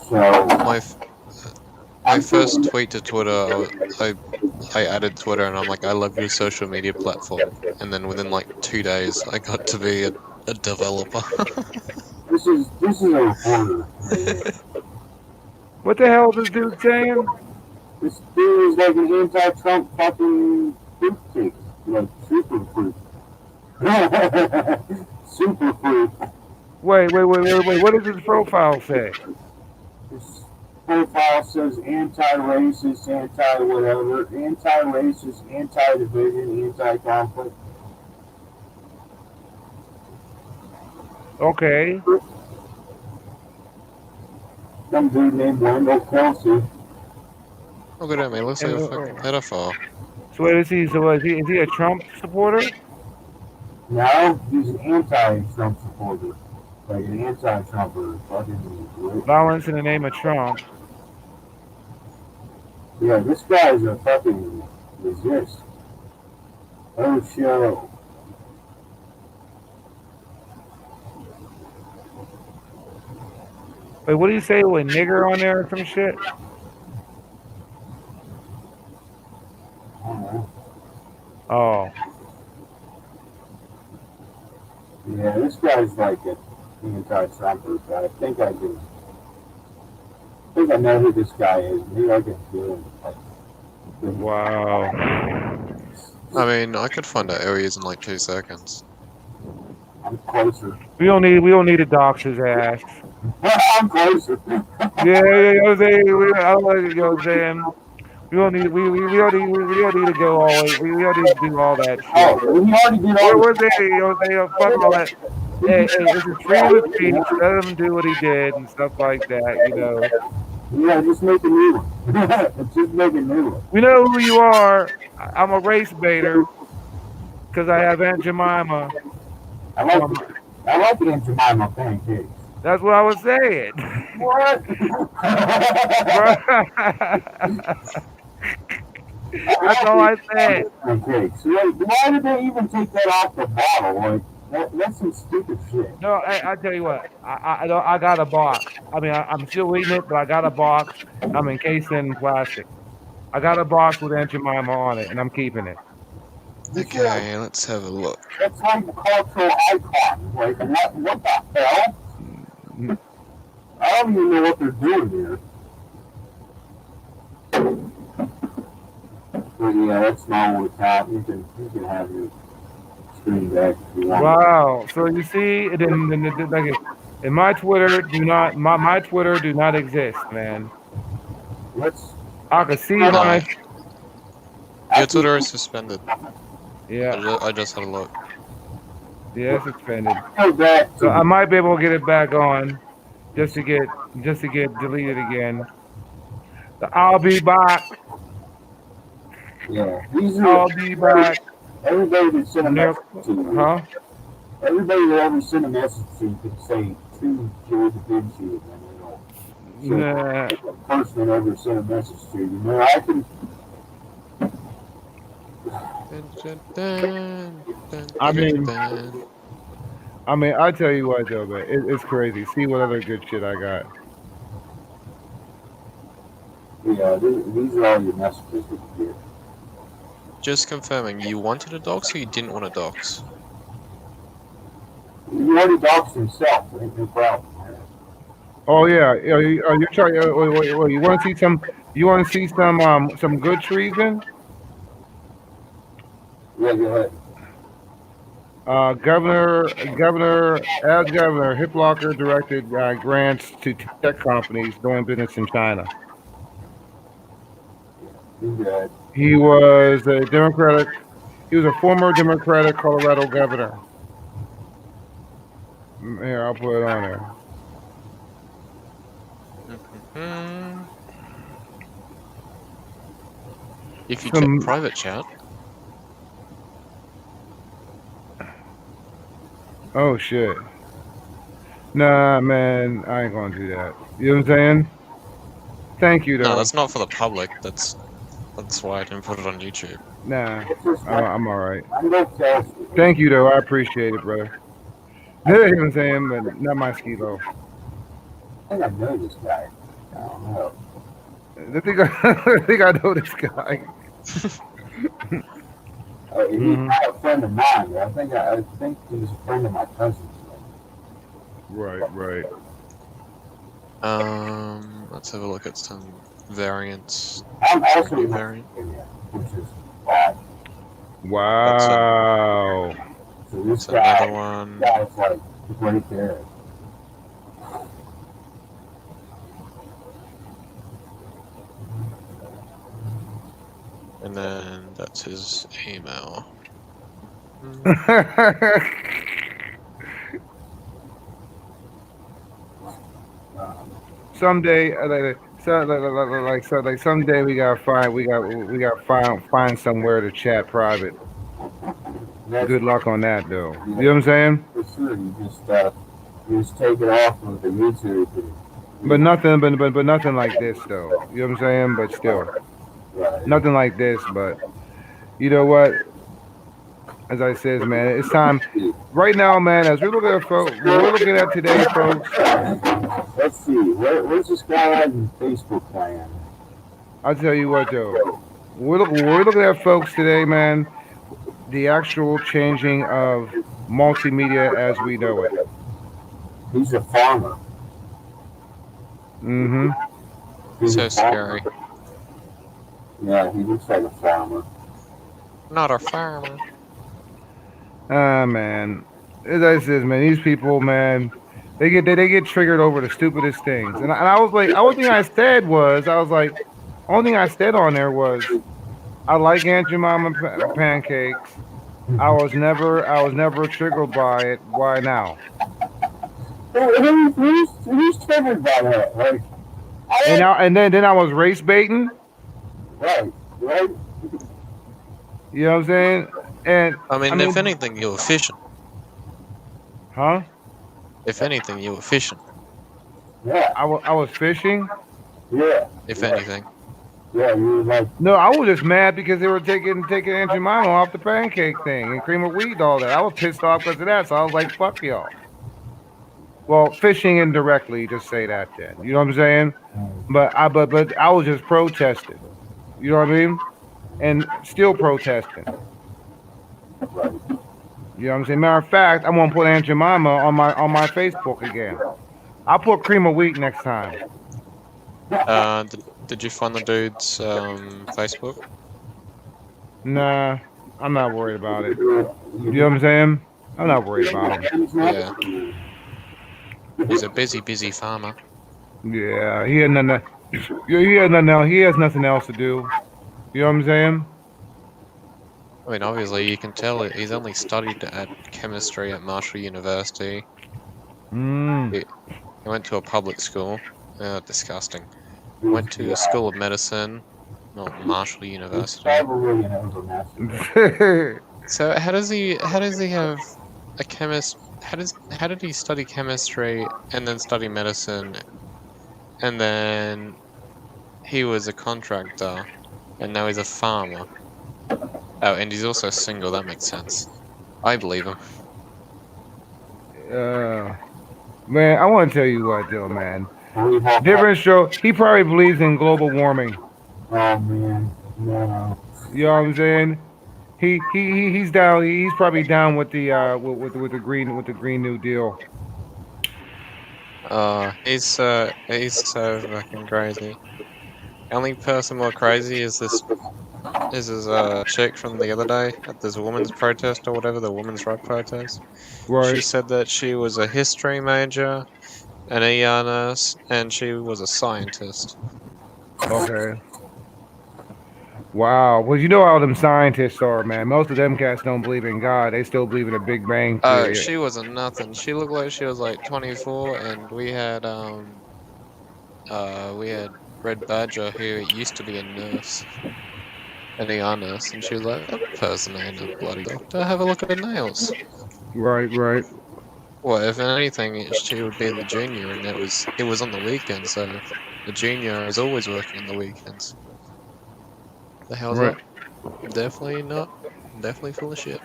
Speaker 20: So
Speaker 1: My first tweet to Twitter, I added Twitter and I'm like, I love your social media platform. And then within like 2 days, I got to be a developer.
Speaker 20: this is a reporter right here.
Speaker 3: what the hell is this dude saying?
Speaker 20: This dude is like an anti-Trump fucking fruitcake, like super fruit. Super fruit.
Speaker 3: Wait. What does his profile say?
Speaker 20: His profile says anti-racist, anti-whatever, anti-racist, anti-division, anti-conflict.
Speaker 3: Okay.
Speaker 20: Some dude named Wendell Kelsey.
Speaker 1: Look at him, he looks like a fucking pedophile.
Speaker 3: So what is he? So is he a Trump supporter?
Speaker 20: No, he's an anti-Trump supporter. Like an anti-Trumper. Fucking
Speaker 3: Violence in the name of Trump.
Speaker 20: yeah, this guy's a fucking resist. Oh, show.
Speaker 3: Wait, what do you say with nigger on there or some shit? Oh.
Speaker 20: Yeah, this guy's like an anti-Trumper, but I think I know who this guy is. Maybe I can do him.
Speaker 3: Wow.
Speaker 1: I mean, I could find out who he is in like 2 seconds.
Speaker 20: I'm closer.
Speaker 3: We don't need to dox his ass.
Speaker 20: I'm closer.
Speaker 3: Yeah, Jose. I don't like it, Jose. We don't need to go all. We don't need to do all that shit.
Speaker 20: Oh, we already did all
Speaker 3: Where's Jose? Fuck all that. Hey, this is freedom of speech. Let him do what he did and stuff like that. You know.
Speaker 20: Yeah, just make a new one. Just make a new one.
Speaker 3: We know who you are. I'm a race baiter because I have Aunt Jemima.
Speaker 20: I like the Aunt Jemima pancakes.
Speaker 3: That's what I was saying.
Speaker 20: What?
Speaker 3: That's all I said.
Speaker 20: Pancakes. Why did they even take that off the bottle? Like that's some stupid shit.
Speaker 3: No, I tell you what. I got a box. I mean, I'm still eating it, but I got a box. I'm encased in plastic. I got a box with Aunt Jemima on it, and I'm keeping it.
Speaker 1: Okay, let's have a look.
Speaker 20: That's like a cultural icon. Like what the hell? I don't even know what they're doing here. But yeah, that's my old account. You can have your screen back if you want.
Speaker 3: Wow. So you see, in my Twitter my Twitter do not exist, man. I can see my.
Speaker 1: Your Twitter is suspended.
Speaker 3: Yeah.
Speaker 1: I just had a look.
Speaker 3: Yeah, it's suspended. So I might be able to get it back on, just to get deleted again. So I'll be back.
Speaker 20: Yeah.
Speaker 3: I'll be back.
Speaker 20: Everybody that sent a message to you.
Speaker 3: Huh?
Speaker 20: Everybody that ever sent a message to you could say to Joe Da Vinci and then
Speaker 3: Nah.
Speaker 20: the person that ever sent a message to you. You know, I can.
Speaker 3: I mean, I tell you what, though, man, it's crazy. See what other good shit I got.
Speaker 20: Yeah, these are all your messages that you get.
Speaker 1: Just confirming, you wanted a dox or you didn't want a dox?
Speaker 20: You already doxed himself. Ain't no problem.
Speaker 3: Oh yeah, you're trying. Wait, you want to see some? You want to see some good treason?
Speaker 20: Yeah, go ahead.
Speaker 3: As governor, Hiplocker directed grants to tech companies doing business in China.
Speaker 20: Good.
Speaker 3: He was a Democratic. He was a former Democratic Colorado governor. Here, I'll put it on there.
Speaker 1: If you check private chat.
Speaker 3: Oh shit. Nah, man, I ain't gonna do that. You know what I'm saying? Thank you, though.
Speaker 1: No, that's not for the public. That's why I didn't put it on YouTube.
Speaker 3: Nah, I'm all right. Thank you, though. I appreciate it, brother. You know what I'm saying? But not my skilo.
Speaker 20: I think I know this guy. I don't know.
Speaker 3: I think I know this guy.
Speaker 20: He's not a friend of mine. I think he's a friend of my cousin's.
Speaker 3: Right.
Speaker 1: Let's have a look at some variants.
Speaker 20: I'm also
Speaker 1: New variant.
Speaker 20: Which is bad.
Speaker 3: Wow.
Speaker 20: So this
Speaker 1: another one.
Speaker 20: Guy's like right there.
Speaker 1: And then that's his email.
Speaker 3: Someday, someday we gotta find somewhere to chat private. Good luck on that, though. You know what I'm saying?
Speaker 20: For sure, you just take it off of the YouTube.
Speaker 3: But nothing like this, though. You know what I'm saying? But still, nothing like this. But you know what? As I said, man, it's time right now, man. As we're looking at today, folks.
Speaker 20: Let's see. Where's this guy on Facebook plan?
Speaker 3: I'll tell you what, though. We're looking at, folks, today, man. The actual changing of multimedia as we know it.
Speaker 20: He's a farmer.
Speaker 1: So scary.
Speaker 20: Yeah, he looks like a farmer.
Speaker 1: Not a farmer.
Speaker 3: Man. As I said, man, these people, man, they get triggered over the stupidest things. And I was like, only thing I said on there was, I like Aunt Jemima pancakes. I was never triggered by it. Why now?
Speaker 20: Who's triggered by that? Like,
Speaker 3: and then I was race baiting.
Speaker 20: Right.
Speaker 3: You know what I'm saying? And
Speaker 1: I mean, if anything, you were fishing.
Speaker 3: Huh?
Speaker 1: If anything, you were fishing.
Speaker 20: Yeah.
Speaker 3: I was fishing?
Speaker 20: Yeah.
Speaker 1: If anything.
Speaker 20: Yeah, you were like...
Speaker 3: No, I was just mad because they were taking Aunt Jemima off the pancake thing and cream of wheat, all that. I was pissed off because of that, so I was like, fuck y'all. Well, fishing indirectly, just say that then. You know what I'm saying? But I was just protesting. You know what I mean? And still protesting.
Speaker 20: Right.
Speaker 3: You know what I'm saying? Matter of fact, I'm gonna put Aunt Jemima on my Facebook again. I'll put cream of wheat next time.
Speaker 1: Did you find the dude's Facebook?
Speaker 3: Nah, I'm not worried about it. You know what I'm saying? I'm not worried about him.
Speaker 1: Yeah. He's a busy farmer.
Speaker 3: Yeah, he has nothing else to do. You know what I'm saying?
Speaker 1: I mean, obviously, you can tell he's only studied at chemistry at Marshall University. He went to a public school. Disgusting. Went to a school of medicine, not Marshall University. So how does he have a chemist? How did he study chemistry and then study medicine, and then he was a contractor, and now he's a farmer? Oh, and he's also single. That makes sense. I believe him.
Speaker 3: Man, I want to tell you what, though, man. Different show. He probably believes in global warming.
Speaker 20: Oh man, no.
Speaker 3: You know what I'm saying? He's down. He's probably down with the with the Green New Deal.
Speaker 1: He's so fucking crazy. The only person more crazy is this This is a chick from the other day at this women's protest or whatever, the women's right protest.
Speaker 3: Right.
Speaker 1: She said that she was a history major, an ER nurse, and she was a scientist.
Speaker 3: Okay. Wow. Well, you know how them scientists are, man. Most of them cats don't believe in God. They still believe in a Big Bang Theory.
Speaker 1: She wasn't nothing. She looked like she was like 24, and we had Red Badger, who used to be a nurse, an ER nurse, and she was like, that person ain't a bloody doctor. Have a look at her nails.
Speaker 3: Right, right.
Speaker 1: Well, if anything, she would be the junior, and it was on the weekend, so the junior is always working on the weekends. The hell's
Speaker 3: Right.
Speaker 1: that? Definitely not. Definitely full of shit.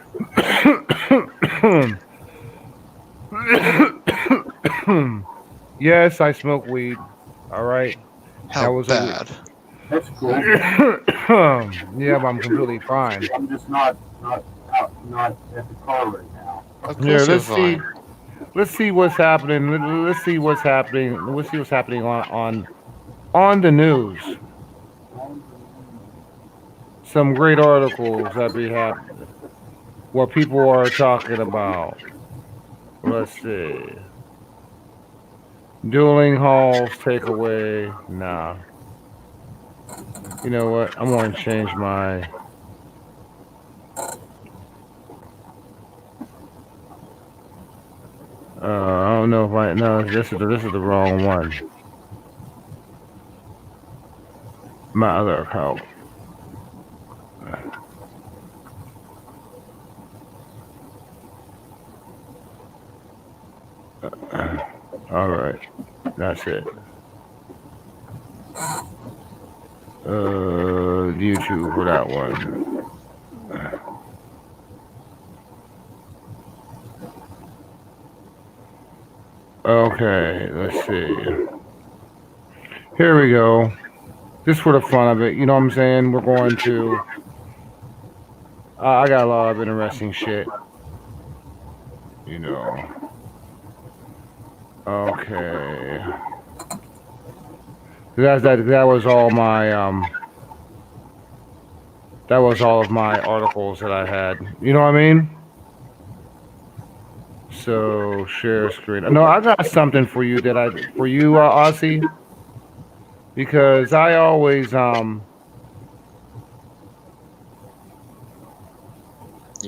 Speaker 3: Yes, I smoke weed. All right.
Speaker 1: How
Speaker 3: that was
Speaker 1: bad?
Speaker 20: That's cool.
Speaker 3: Yeah, but I'm completely fine.
Speaker 20: I'm just not at the car right now.
Speaker 1: Of
Speaker 3: Yeah,
Speaker 1: course you're
Speaker 3: let's see.
Speaker 1: fine.
Speaker 3: Let's see what's happening. Let's see what's happening. Let's see what's happening on the news. Some great articles that we have. What people are talking about. Let's see. Dueling halls takeaway. Nah. You know what? I'm going to change my. I don't know if I. No, this is the wrong one. My other account. All right, that's it. YouTube for that one. Okay, let's see. Here we go. Just for the fun of it, you know what I'm saying? We're going to. I got a lot of interesting shit. You know. Okay. That was all my that was all of my articles that I had. You know what I mean? So share screen. No, I got something for you for you, Aussie. Because I always
Speaker 1: You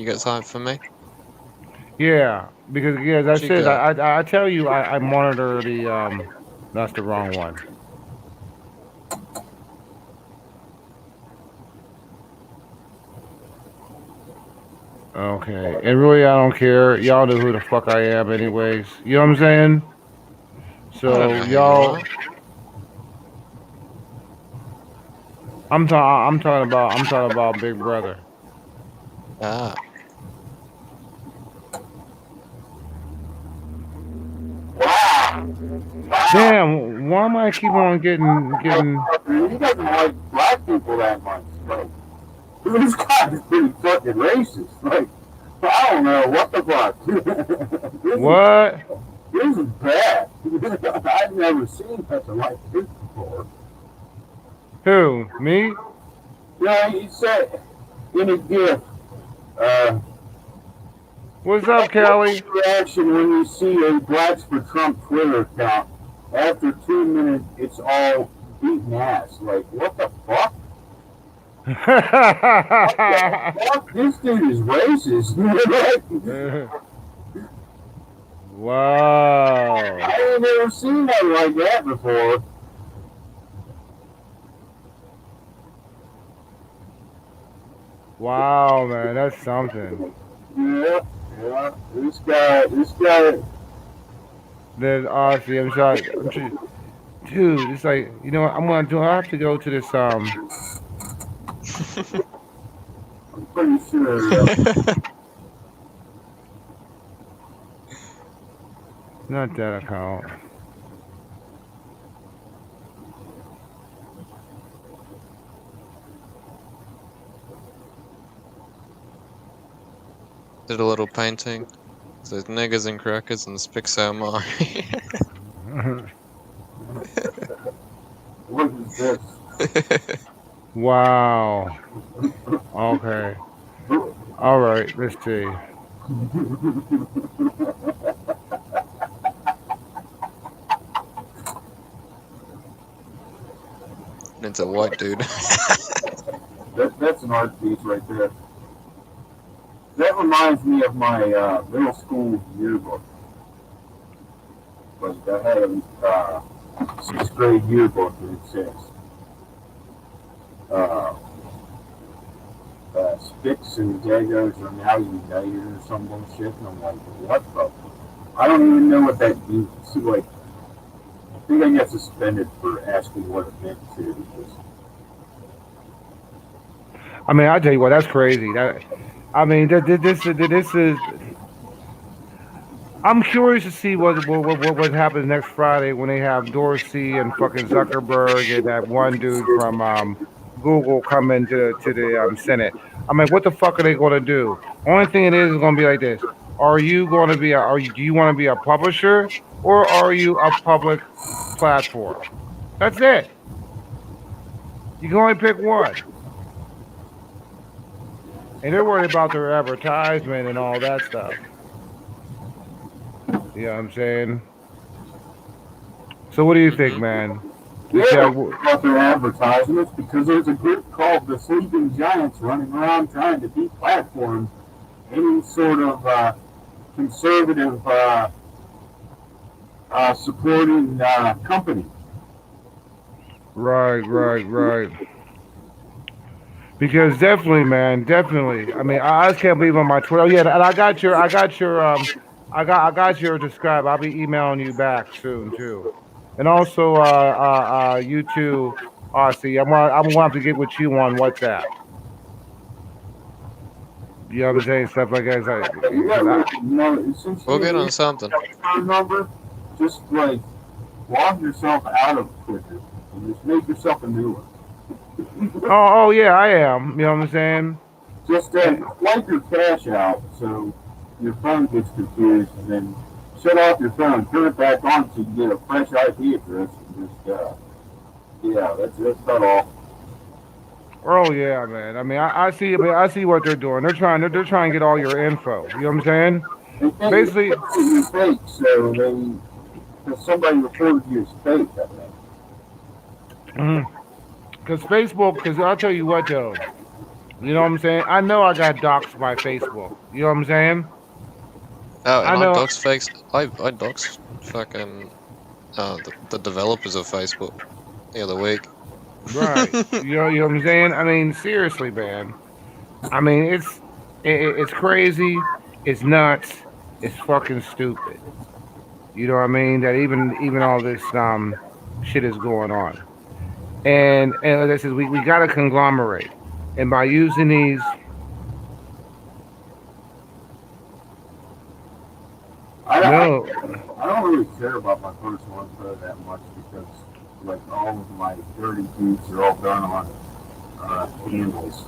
Speaker 1: got time for me?
Speaker 3: yeah, because as I
Speaker 1: What you
Speaker 3: said,
Speaker 1: got?
Speaker 3: I tell you I monitor the that's the wrong one. Okay, and really I don't care. Y'all know who the fuck I am anyways. You know what I'm saying?
Speaker 1: I
Speaker 3: So
Speaker 1: don't know who you
Speaker 3: y'all
Speaker 1: are.
Speaker 3: I'm talking about Big Brother.
Speaker 1: Ah.
Speaker 3: Damn, why am I keep on getting
Speaker 20: He doesn't like black people that much. Like, this guy is pretty fucking racist. Like, I don't know what the fuck.
Speaker 3: What?
Speaker 20: This is bad. I've never seen nothing like this before.
Speaker 3: Who? Me?
Speaker 20: Yeah, he said in a gift.
Speaker 3: What's up, Kelly?
Speaker 20: What's your reaction when you see a Blacks for Trump Twitter account? After 2 minutes, it's all beating ass. Like, what the fuck? Fuck, this dude is racist.
Speaker 3: Wow.
Speaker 20: I ain't never seen nothing like that before.
Speaker 3: Wow, man, that's something.
Speaker 20: Yeah. This guy.
Speaker 3: There's honestly, I'm sorry, dude. It's like, you know what? I have to go to this
Speaker 20: I'm pretty sure.
Speaker 3: not that account.
Speaker 1: Did a little painting. Says niggas and crackers and spick so my.
Speaker 20: What is this?
Speaker 3: Wow. Okay. All right. Let's see.
Speaker 1: And it's a white dude.
Speaker 20: That's an art piece right there. That reminds me of my middle school yearbook. Like I had a sixth grade yearbook, and it says uh, Spix and Jaggers are now united or some bullshit. And I'm like, what the? I don't even know what that means. So, like, I think I got suspended for asking what it meant too. Because
Speaker 3: I mean, I tell you what, that's crazy. That I mean, this is. I'm curious to see what happens next Friday when they have Dorsey and fucking Zuckerberg and that one dude from Google come into the Senate. I'm like, what the fuck are they going to do? Only thing it is going to be like this: Are you going to be do you want to be a publisher or are you a public platform? That's it. You can only pick one. And they're worried about their advertisement and all that stuff. You know what I'm saying? So what do you think, man?
Speaker 20: yeah, about their advertisements because there's a group called the Sleeping Giants running around trying to deplatform any sort of conservative supporting company.
Speaker 3: Right. Because definitely, man, definitely. I mean, I just can't believe on my Twitter. Oh, yeah, and I got your describe. I'll be emailing you back soon too, and also you too. See, I'm gonna have to get with you on WhatsApp. You know what I'm saying? Stuff like that.
Speaker 1: We'll get on something.
Speaker 20: Number, just like log yourself out of Twitter and just make yourself a new one.
Speaker 3: Oh yeah, I am. You know what I'm saying?
Speaker 20: Just wipe your cache out so your phone gets confused, and then shut off your phone, turn it back on so you can get a fresh IP address, and just yeah, that's about all.
Speaker 3: Oh yeah, man. I mean, I see. I mean, I see what they're doing. They're trying to get all your info. You know what I'm saying? Basically,
Speaker 20: you're fake, so because somebody reported you as fake, I think.
Speaker 3: Because Facebook, because I'll tell you what though, you know what I'm saying? I know I got doxxed by Facebook. You know what I'm saying?
Speaker 1: Oh, and I doxed fakes. I doxed fucking the developers of Facebook the other week.
Speaker 3: Right. You know what I'm saying? I mean, seriously, man. I mean, it's crazy. It's nuts. It's fucking stupid. You know what I mean? That even all this shit is going on. And like I said, we got to conglomerate. And by using these,
Speaker 20: I don't really care about my personal info that much because, like, all of my dirty deeds are all done on handles.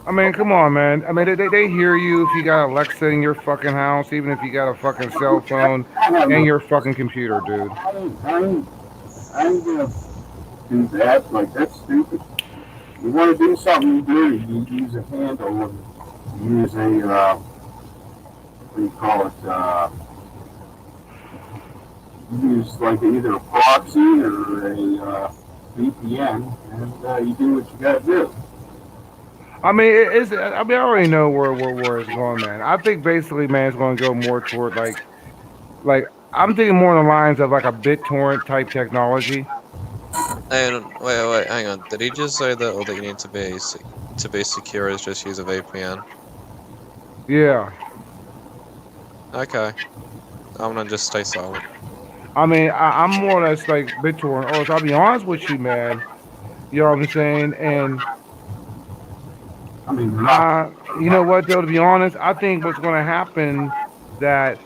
Speaker 3: I mean, come on, man. I mean, they hear you if you got Alexa in your fucking house, even if you got a fucking cell phone and your fucking computer, dude.
Speaker 20: I ain't gonna do that. Like, that's stupid. You want to do something dirty, you use a handle and use a, what do you call it, you use like either a proxy or a VPN, and you do what you gotta do.
Speaker 3: I mean, I mean, I already know where it's going, man. I think basically, man, it's going to go more toward like I'm thinking more on the lines of like a BitTorrent type technology.
Speaker 1: And wait, hang on. Did he just say that all that you need to be secure is just use a VPN?
Speaker 3: Yeah.
Speaker 1: Okay. I'm gonna just stay silent.
Speaker 3: I mean, I'm more or less like BitTorrent. Or I'll be honest with you, man. You know what I'm saying? And
Speaker 20: I mean,
Speaker 3: you know what though? To be honest, I think what's going to happen that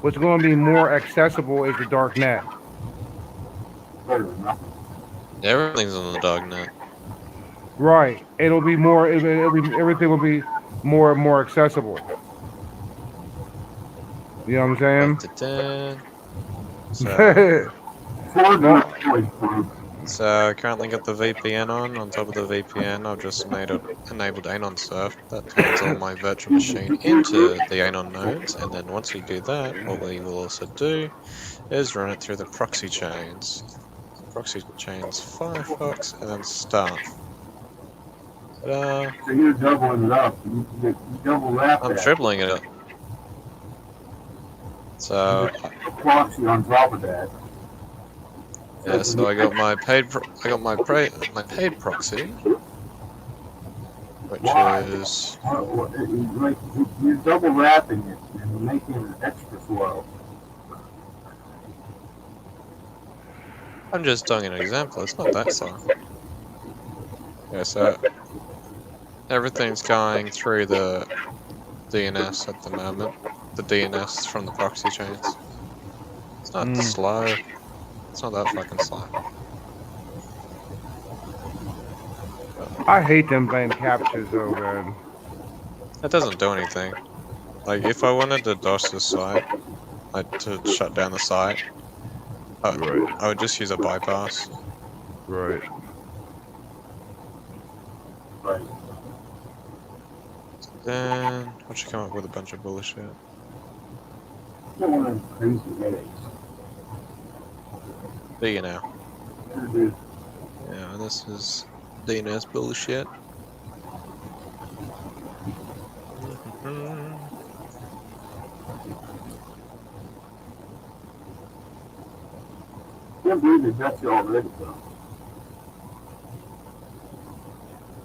Speaker 3: what's going to be more accessible is the dark net.
Speaker 1: Everything's on the dark net.
Speaker 3: Right. It'll be more. Everything will be more and more accessible. You know what I'm saying?
Speaker 1: So I currently got the VPN on top of the VPN, I've just enabled Anon Surf. That turns all my virtual machine into the Anon nodes, and then once we do that, what we will also do is run it through the proxy chains. Proxy chains Firefox and then start. Ta-da!
Speaker 20: So you're doubling it up. You double wrap
Speaker 1: I'm
Speaker 20: that.
Speaker 1: tripling it up. So
Speaker 20: Proxy on top of that.
Speaker 1: yeah, so I got my paid paid proxy, which is
Speaker 20: Like you're double wrapping it and making it extra slow.
Speaker 1: I'm just doing an example. It's not that slow. Yeah, so everything's going through the DNS at the moment. The DNS from the proxy chains. It's not slow. It's not that fucking slow.
Speaker 3: I hate them damn captures though, man.
Speaker 1: It doesn't do anything. Like, if I wanted to DOS the site, like to shut down the site, I would just use a bypass.
Speaker 3: Right.
Speaker 1: Then I should come up with a bunch of bullshit.
Speaker 20: Not one of them crazy headaches.
Speaker 1: Do you now? Yeah, this is DNS bullshit.
Speaker 20: Can't believe they got you already, though.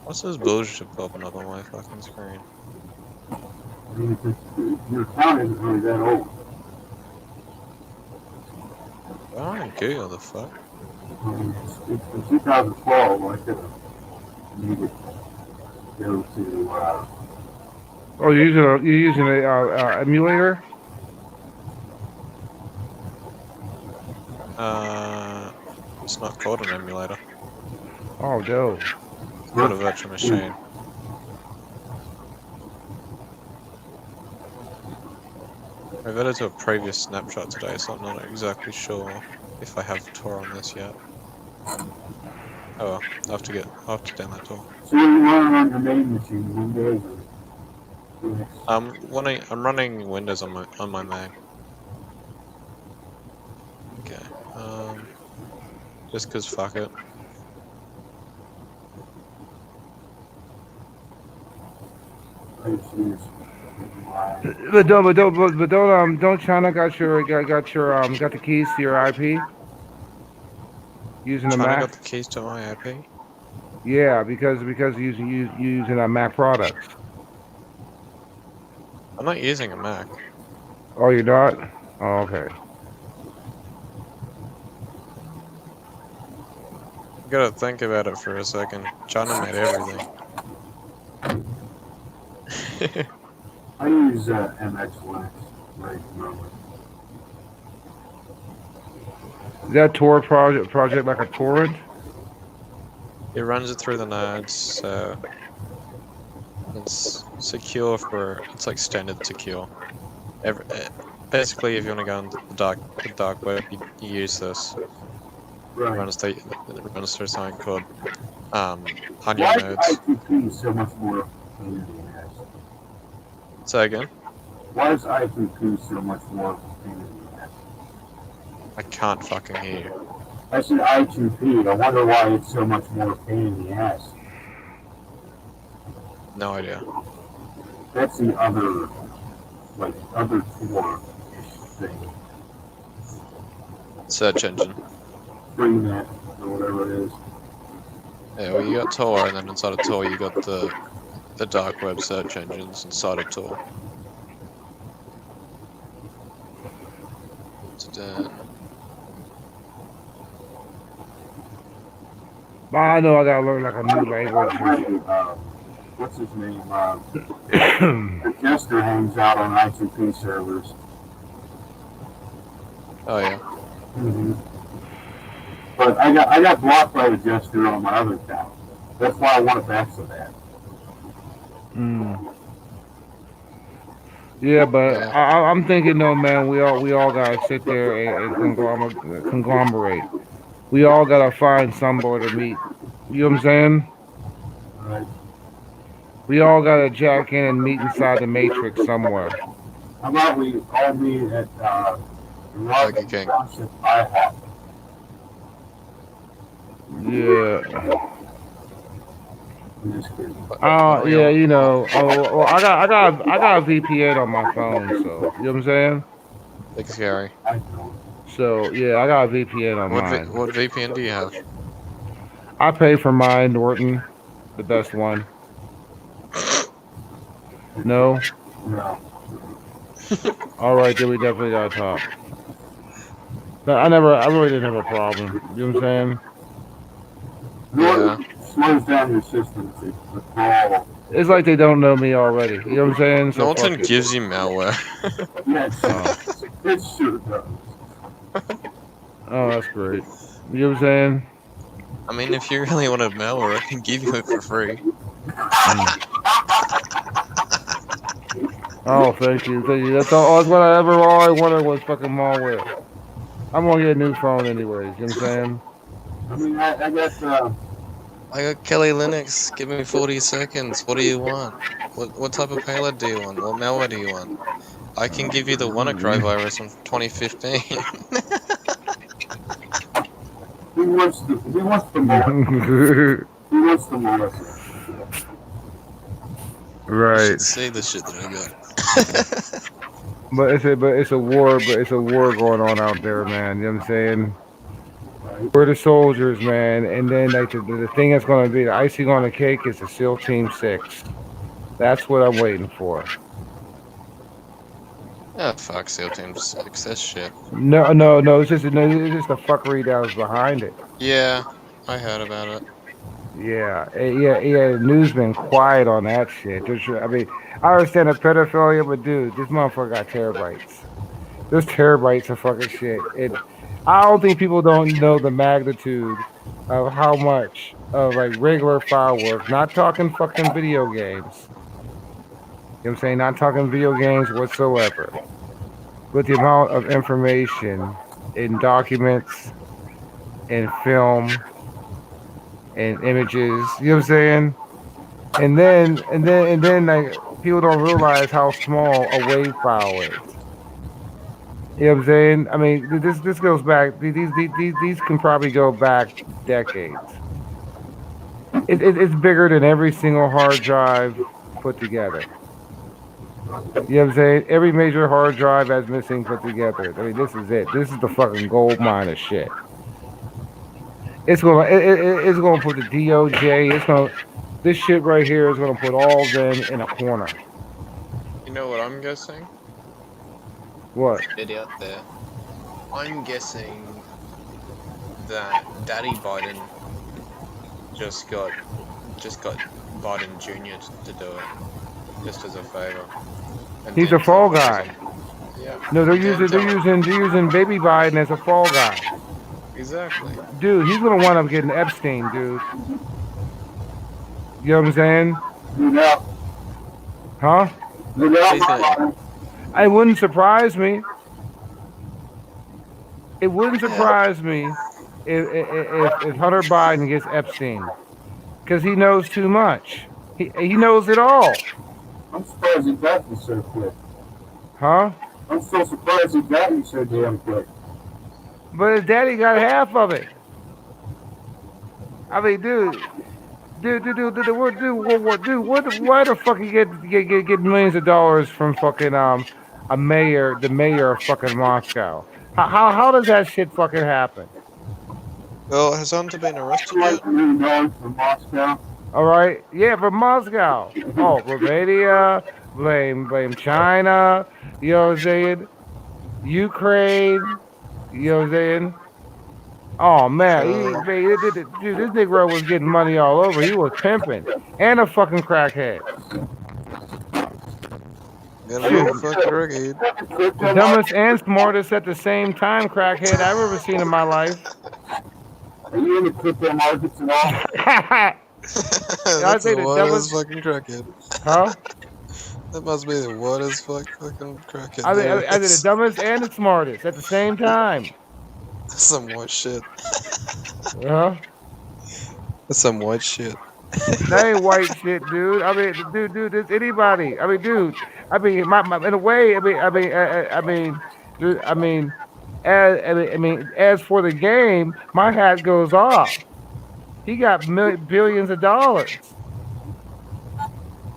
Speaker 1: What's this bullshit popping up on my fucking screen?
Speaker 20: I mean, your account isn't really that old.
Speaker 1: Why don't I Google the fuck?
Speaker 20: I mean, it's from 2012. I could have needed to go to.
Speaker 3: Oh, you're using a emulator?
Speaker 1: It's not called an emulator.
Speaker 3: Oh, no.
Speaker 1: It's called a virtual machine. I got it to a previous snapshot today, so I'm not exactly sure if I have Tor on this yet. Oh well, I'll have to download Tor.
Speaker 20: So you're running on your main machine, Windows.
Speaker 1: I'm running Windows on my Mac. Okay. Just 'cause fuck it.
Speaker 3: But don't China got the keys to your IP? Using the
Speaker 1: China
Speaker 3: Mac?
Speaker 1: got the keys to my IP?
Speaker 3: Yeah, because using a Mac products.
Speaker 1: I'm not using a Mac.
Speaker 3: Oh, you're not? Oh, okay.
Speaker 1: You gotta think about it for a second. China made everything.
Speaker 20: I use MX Linux right at the moment.
Speaker 3: Is that Tor project like a torrent?
Speaker 1: It runs it through the nodes, so it's secure it's like standard secure. Basically, if you want to go on the dark web, you use this.
Speaker 20: Right.
Speaker 1: It runs through something called onion
Speaker 20: Why
Speaker 1: nodes.
Speaker 20: is ITP so much more pain in the ass?
Speaker 1: Say again?
Speaker 20: Why is ITP so much more pain in the ass?
Speaker 1: I can't fucking hear you.
Speaker 20: I said I2P. I wonder why it's so much more pain in the ass.
Speaker 1: No idea.
Speaker 20: That's the other Tor thing.
Speaker 1: Search engine.
Speaker 20: Freenet or whatever it is.
Speaker 1: Yeah, well, you got Tor, and then inside of Tor, you got the dark web search engines inside of Tor.
Speaker 3: I know I gotta learn like a new language.
Speaker 20: What's his name? The Jester hangs out on I2P servers.
Speaker 1: Oh yeah.
Speaker 20: Mm-hmm. But I got blocked by the Jester on my other account. That's why I want it back so bad.
Speaker 3: Yeah, but I'm thinking though, man, we all gotta sit there and conglomerate. We all gotta find somewhere to meet. You know what I'm saying?
Speaker 20: Right.
Speaker 3: We all gotta jack in and meet inside the matrix somewhere.
Speaker 20: How about we all meet at
Speaker 1: Burger King.
Speaker 20: IHOP?
Speaker 3: Yeah.
Speaker 20: I'm just kidding.
Speaker 3: Yeah, you know. Oh, well, I got a VPN on my phone, so you know what I'm saying.
Speaker 1: Thanks, Gary.
Speaker 3: So yeah, I got a VPN on mine.
Speaker 1: What VPN do you have?
Speaker 3: I pay for mine, Norton, the best one. No.
Speaker 20: No.
Speaker 3: All right, then we definitely gotta talk. No, I really didn't have a problem. You know what I'm saying?
Speaker 1: Yeah.
Speaker 20: Slows down your system to call.
Speaker 3: It's like they don't know me already. You know what I'm saying? So
Speaker 1: Norton
Speaker 3: fuck it.
Speaker 1: gives you malware.
Speaker 20: Yes, it sure does.
Speaker 3: Oh, that's great. You know what I'm saying?
Speaker 1: I mean, if you really wanted malware, I can give you it for free.
Speaker 3: Oh, thank you. That's all what I wanted was fucking malware. I'm gonna get a new phone anyways. You know what I'm saying?
Speaker 20: I mean, I guess.
Speaker 1: I got Kelly Linux. Give me 40 seconds. What do you want? What type of payload do you want? What malware do you want? I can give you the WannaCry virus from 2015.
Speaker 20: He wants the more. He wants the more.
Speaker 1: You
Speaker 3: Right.
Speaker 1: should see the shit that I got.
Speaker 3: But it's a war going on out there, man. You know what I'm saying? We're the soldiers, man, and then like the thing that's gonna be the icing on the cake is the SEAL Team 6. That's what I'm waiting for.
Speaker 1: Ah, fuck SEAL Team 6. That's shit.
Speaker 3: No, it's just the fuckery that was behind it.
Speaker 1: Yeah, I heard about it.
Speaker 3: Yeah. The news been quiet on that shit. I mean, I understand the pedophilia, but dude, this motherfucker got terabytes. There's terabytes of fucking shit. I don't think people don't know the magnitude of how much of like regular fireworks, not talking fucking video games. You know what I'm saying? Not talking video games whatsoever. But the amount of information in documents, in film, in images, you know what I'm saying? And then like people don't realize how small a wave file is. You know what I'm saying? I mean, this goes back. These can probably go back decades. It's bigger than every single hard drive put together. You know what I'm saying? Every major hard drive that's missing put together. I mean, this is it. This is the fucking gold mine of shit. It's gonna put the DOJ. This shit right here is gonna put all of them in a corner.
Speaker 1: You know what I'm guessing?
Speaker 3: What?
Speaker 1: Idiot there. I'm guessing that Daddy Biden just got Biden Jr. to do it, just as a favor. And
Speaker 3: He's
Speaker 1: then
Speaker 3: a fall
Speaker 1: tells
Speaker 3: guy.
Speaker 1: him- Yeah.
Speaker 3: No, they're
Speaker 1: And then
Speaker 3: using Baby Biden as a fall guy.
Speaker 1: Exactly.
Speaker 3: Dude, he's gonna wind up getting Epstein, dude. You know what I'm saying?
Speaker 20: Yeah.
Speaker 3: Huh? It wouldn't surprise me. It wouldn't surprise me if Hunter Biden gets Epstein, because he knows too much. He knows it all.
Speaker 20: I'm surprised he got me so quick.
Speaker 3: Huh?
Speaker 20: I'm so surprised he got me so damn quick.
Speaker 3: But his daddy got half of it. I mean, dude, why the fuck he get millions of dollars from fucking the mayor of fucking Moscow? How does that shit fucking happen?
Speaker 1: Well, has Hunter been arrested yet?
Speaker 20: $2 million from Moscow.
Speaker 3: All right, yeah, from Moscow. Oh, Romania, blame China. You know what I'm saying? Ukraine. You know what I'm saying? Oh man, dude, this Negro was getting money all over. He was pimping and a fucking crackhead. The dumbest and smartest at the same time crackhead I've ever seen in my life.
Speaker 20: Are you in the crypto markets at all?
Speaker 1: That's the wildest fucking crackhead.
Speaker 3: Huh?
Speaker 1: That must be the wildest fucking crackhead.
Speaker 3: I mean, the dumbest and the smartest at the same time.
Speaker 1: Some more shit.
Speaker 3: Huh?
Speaker 1: That's some white shit.
Speaker 3: That ain't white shit, dude. I mean, dude, it's anybody. I mean, dude. I mean, in a way. As for the game, my hat goes off. He got billions of dollars.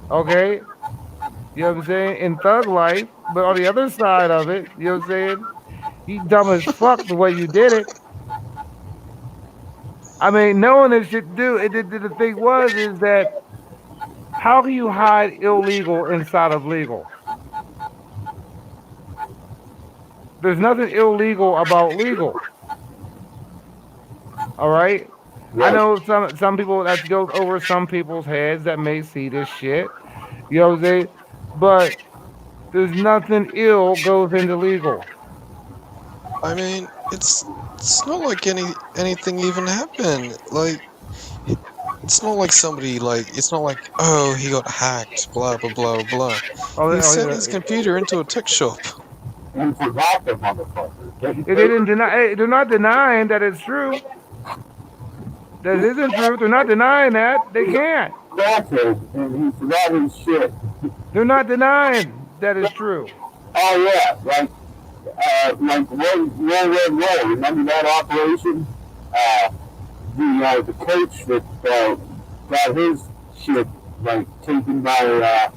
Speaker 3: Okay, you know what I'm saying? In thug life, but on the other side of it, you know what I'm saying? You dumb as fuck the way you did it. I mean, knowing this shit, dude. The thing is that how can you hide illegal inside of legal? There's nothing illegal about legal. All right. I know some people that goes over some people's heads that may see this shit. You know what I'm saying? But there's nothing ill goes into legal.
Speaker 1: I mean, it's not like anything even happened. Like, it's not like somebody it's not like, oh, he got hacked, blah blah blah blah. He sent his computer into a tech shop.
Speaker 20: And forgot the motherfucker.
Speaker 3: They didn't deny. They're not denying that it's true. That isn't true. They're not denying that. They can't.
Speaker 20: And he forgot his shit.
Speaker 3: They're not denying that it's true.
Speaker 20: Oh yeah, like roll. Remember that operation? The coach that got his shit taken by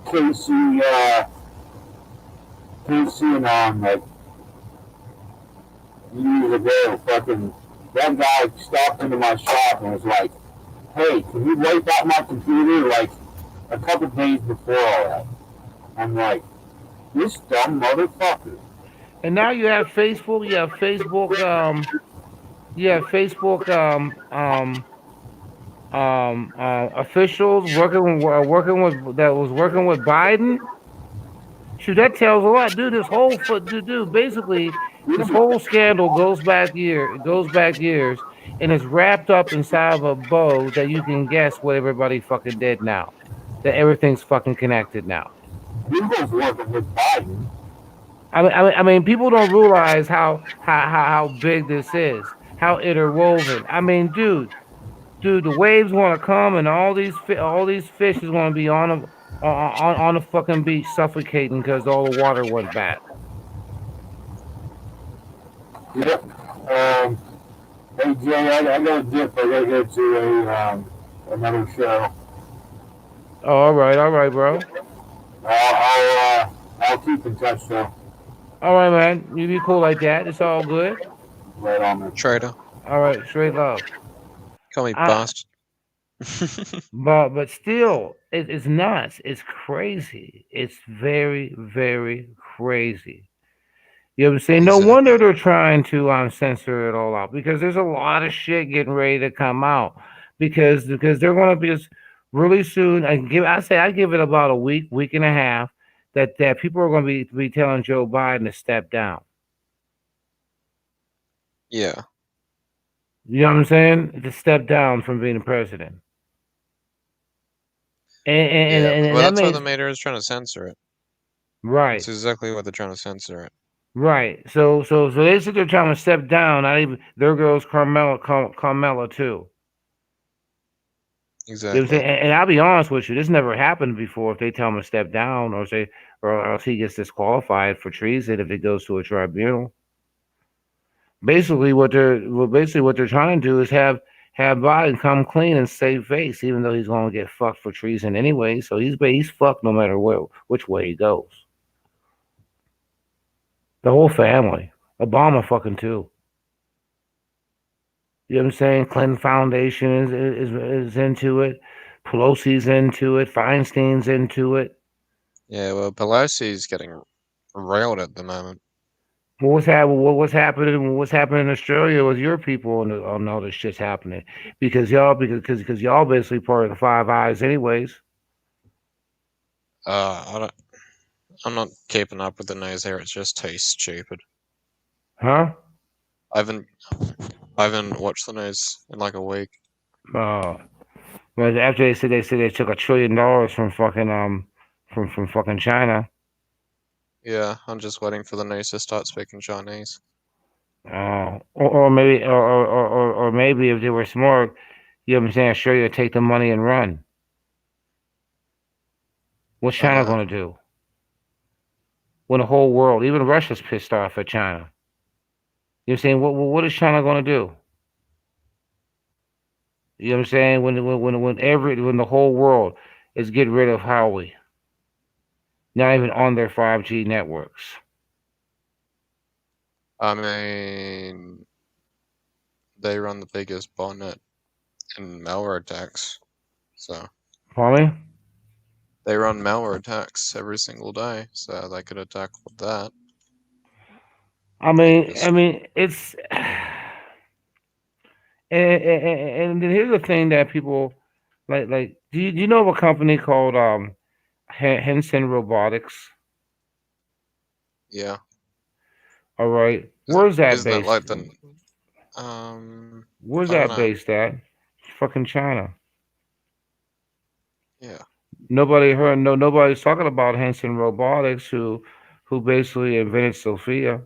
Speaker 20: Casey and years ago. Fucking that guy stopped into my shop and was like, "Hey, can you wipe out my computer?" Like a couple days before all that. I'm like, this dumb motherfucker.
Speaker 3: And now you have Facebook. You have Facebook. Officials working with Biden. Shoot, that tells a lot, dude. Basically, this whole scandal goes back years, and it's wrapped up inside of a bow that you can guess what everybody fucking did now. That everything's fucking connected now.
Speaker 20: Google's working with Biden.
Speaker 3: I mean, people don't realize how big this is, how interwoven. I mean, dude, the waves want to come, and all these fish is going to be on the fucking beach suffocating because all the water went bad.
Speaker 20: Yep. Hey Jay, I got a dip. I gotta get to another show.
Speaker 3: Oh, all right, bro.
Speaker 20: I'll keep in touch though.
Speaker 3: All right, man. You be cool like that. It's all good.
Speaker 20: Right on, man.
Speaker 1: Trader.
Speaker 3: All right, straight love.
Speaker 1: Call me bastard.
Speaker 3: but still, it's nuts. It's crazy. It's very, very crazy. You know what I'm saying? No wonder they're trying to censor it all out, because there's a lot of shit getting ready to come out, because they're going to be really soon. I give it about a week and a half that people are going to be telling Joe Biden to step down.
Speaker 1: Yeah.
Speaker 3: You know what I'm saying? To step down from being the president. And
Speaker 1: that's why the mayor is trying to censor it.
Speaker 3: Right.
Speaker 1: That's exactly why they're trying to censor it.
Speaker 3: Right. So they said they're trying to step down. There goes Carmela too.
Speaker 1: Exactly.
Speaker 3: You know, and I'll be honest with you, this never happened before. If they tell him to step down, or else he gets disqualified for treason if it goes to a tribunal. Basically, what they're trying to do is have Biden come clean and save face, even though he's going to get fucked for treason anyway. So he's fucked no matter which way he goes. The whole family, Obama fucking too. You know what I'm saying? Clinton Foundation is into it. Pelosi's into it. Feinstein's into it.
Speaker 1: Yeah, well, Pelosi's getting railed at the moment.
Speaker 3: What's happening? What's happening in Australia with your people on all this shit's happening? Because y'all basically part of the Five Eyes, anyways.
Speaker 1: I'm not keeping up with the news here. It just tastes stupid.
Speaker 3: Huh?
Speaker 1: I haven't watched the news in like a week.
Speaker 3: Well, after they said they took $1 trillion from fucking China.
Speaker 1: Yeah, I'm just waiting for the news to start speaking Chinese.
Speaker 3: Or maybe if they were smart, you know what I'm saying, Australia would take the money and run. What's
Speaker 1: I
Speaker 3: China
Speaker 1: know.
Speaker 3: going to do? When the whole world, even Russia's pissed off at China. You know what I'm saying? What is China going to do? You know what I'm saying? When the whole world is getting rid of Huawei, not even on their 5G networks.
Speaker 1: I mean, they run the biggest botnet in malware attacks. So
Speaker 3: Pardon me?
Speaker 1: they run malware attacks every single day, so they could attack with that.
Speaker 3: I mean, it's and then here's the thing that people like. Do you know of a company called Henson Robotics?
Speaker 1: Yeah.
Speaker 3: All right, where's that
Speaker 1: Isn't that
Speaker 3: based?
Speaker 1: like the um?
Speaker 3: Where's
Speaker 1: I don't
Speaker 3: that
Speaker 1: know.
Speaker 3: based at? Fucking China.
Speaker 1: Yeah.
Speaker 3: Nobody's talking about Henson Robotics, who basically invented Sophia.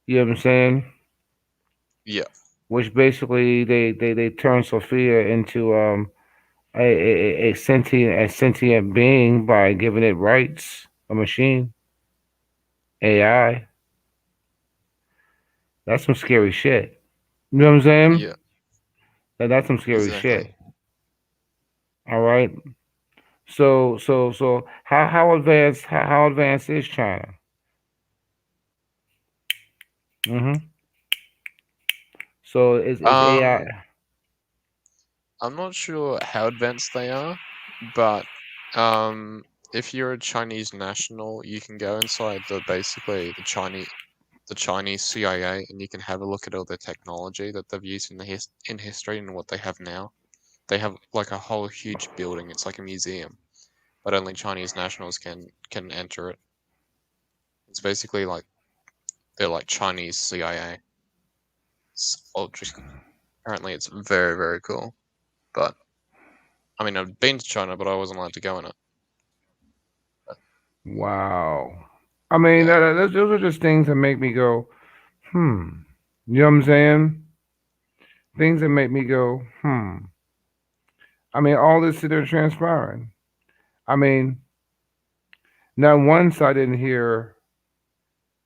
Speaker 3: You know what I'm saying?
Speaker 1: Yeah.
Speaker 3: Which basically they turned Sophia into a sentient being by giving it rights, a machine, AI. That's some scary shit. You know what I'm saying?
Speaker 1: Yeah.
Speaker 3: That's some scary
Speaker 1: Exactly.
Speaker 3: shit. All right. So how advanced is China? Mm-hmm. So is AI?
Speaker 1: I'm not sure how advanced they are, but if you're a Chinese national, you can go inside basically the Chinese CIA, and you can have a look at all the technology that they've used in history and what they have now. They have like a whole huge building. It's like a museum, but only Chinese nationals can enter it. It's basically like they're like Chinese CIA. Apparently, it's very very cool. But I mean, I've been to China, but I wasn't allowed to go in it.
Speaker 3: Wow. I mean,
Speaker 1: Yeah.
Speaker 3: those are just things that make me go, hmm. You know what I'm saying? Things that make me go, hmm. I mean, all this that are transpiring. I mean, not once I didn't hear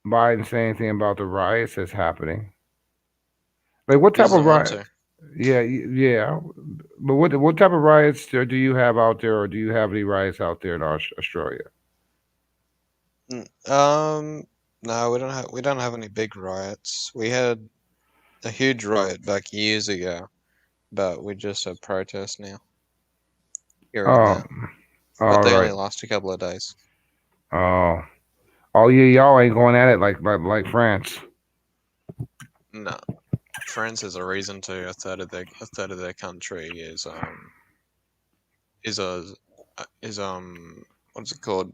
Speaker 3: Biden say anything about the riots that's happening. Like, what
Speaker 1: He
Speaker 3: type of
Speaker 1: doesn't want
Speaker 3: riot?
Speaker 1: to.
Speaker 3: Yeah, yeah. But what type of riots do you have out there, or do you have any riots out there in Australia?
Speaker 1: No, we don't have any big riots. We had a huge riot back years ago, but we just have protests now, here and
Speaker 3: Oh,
Speaker 1: there. But
Speaker 3: all
Speaker 1: they only
Speaker 3: right.
Speaker 1: last a couple of days.
Speaker 3: Oh, oh yeah, y'all ain't going at it like France.
Speaker 1: No, France is a reason to a third of their country is a is what's it called?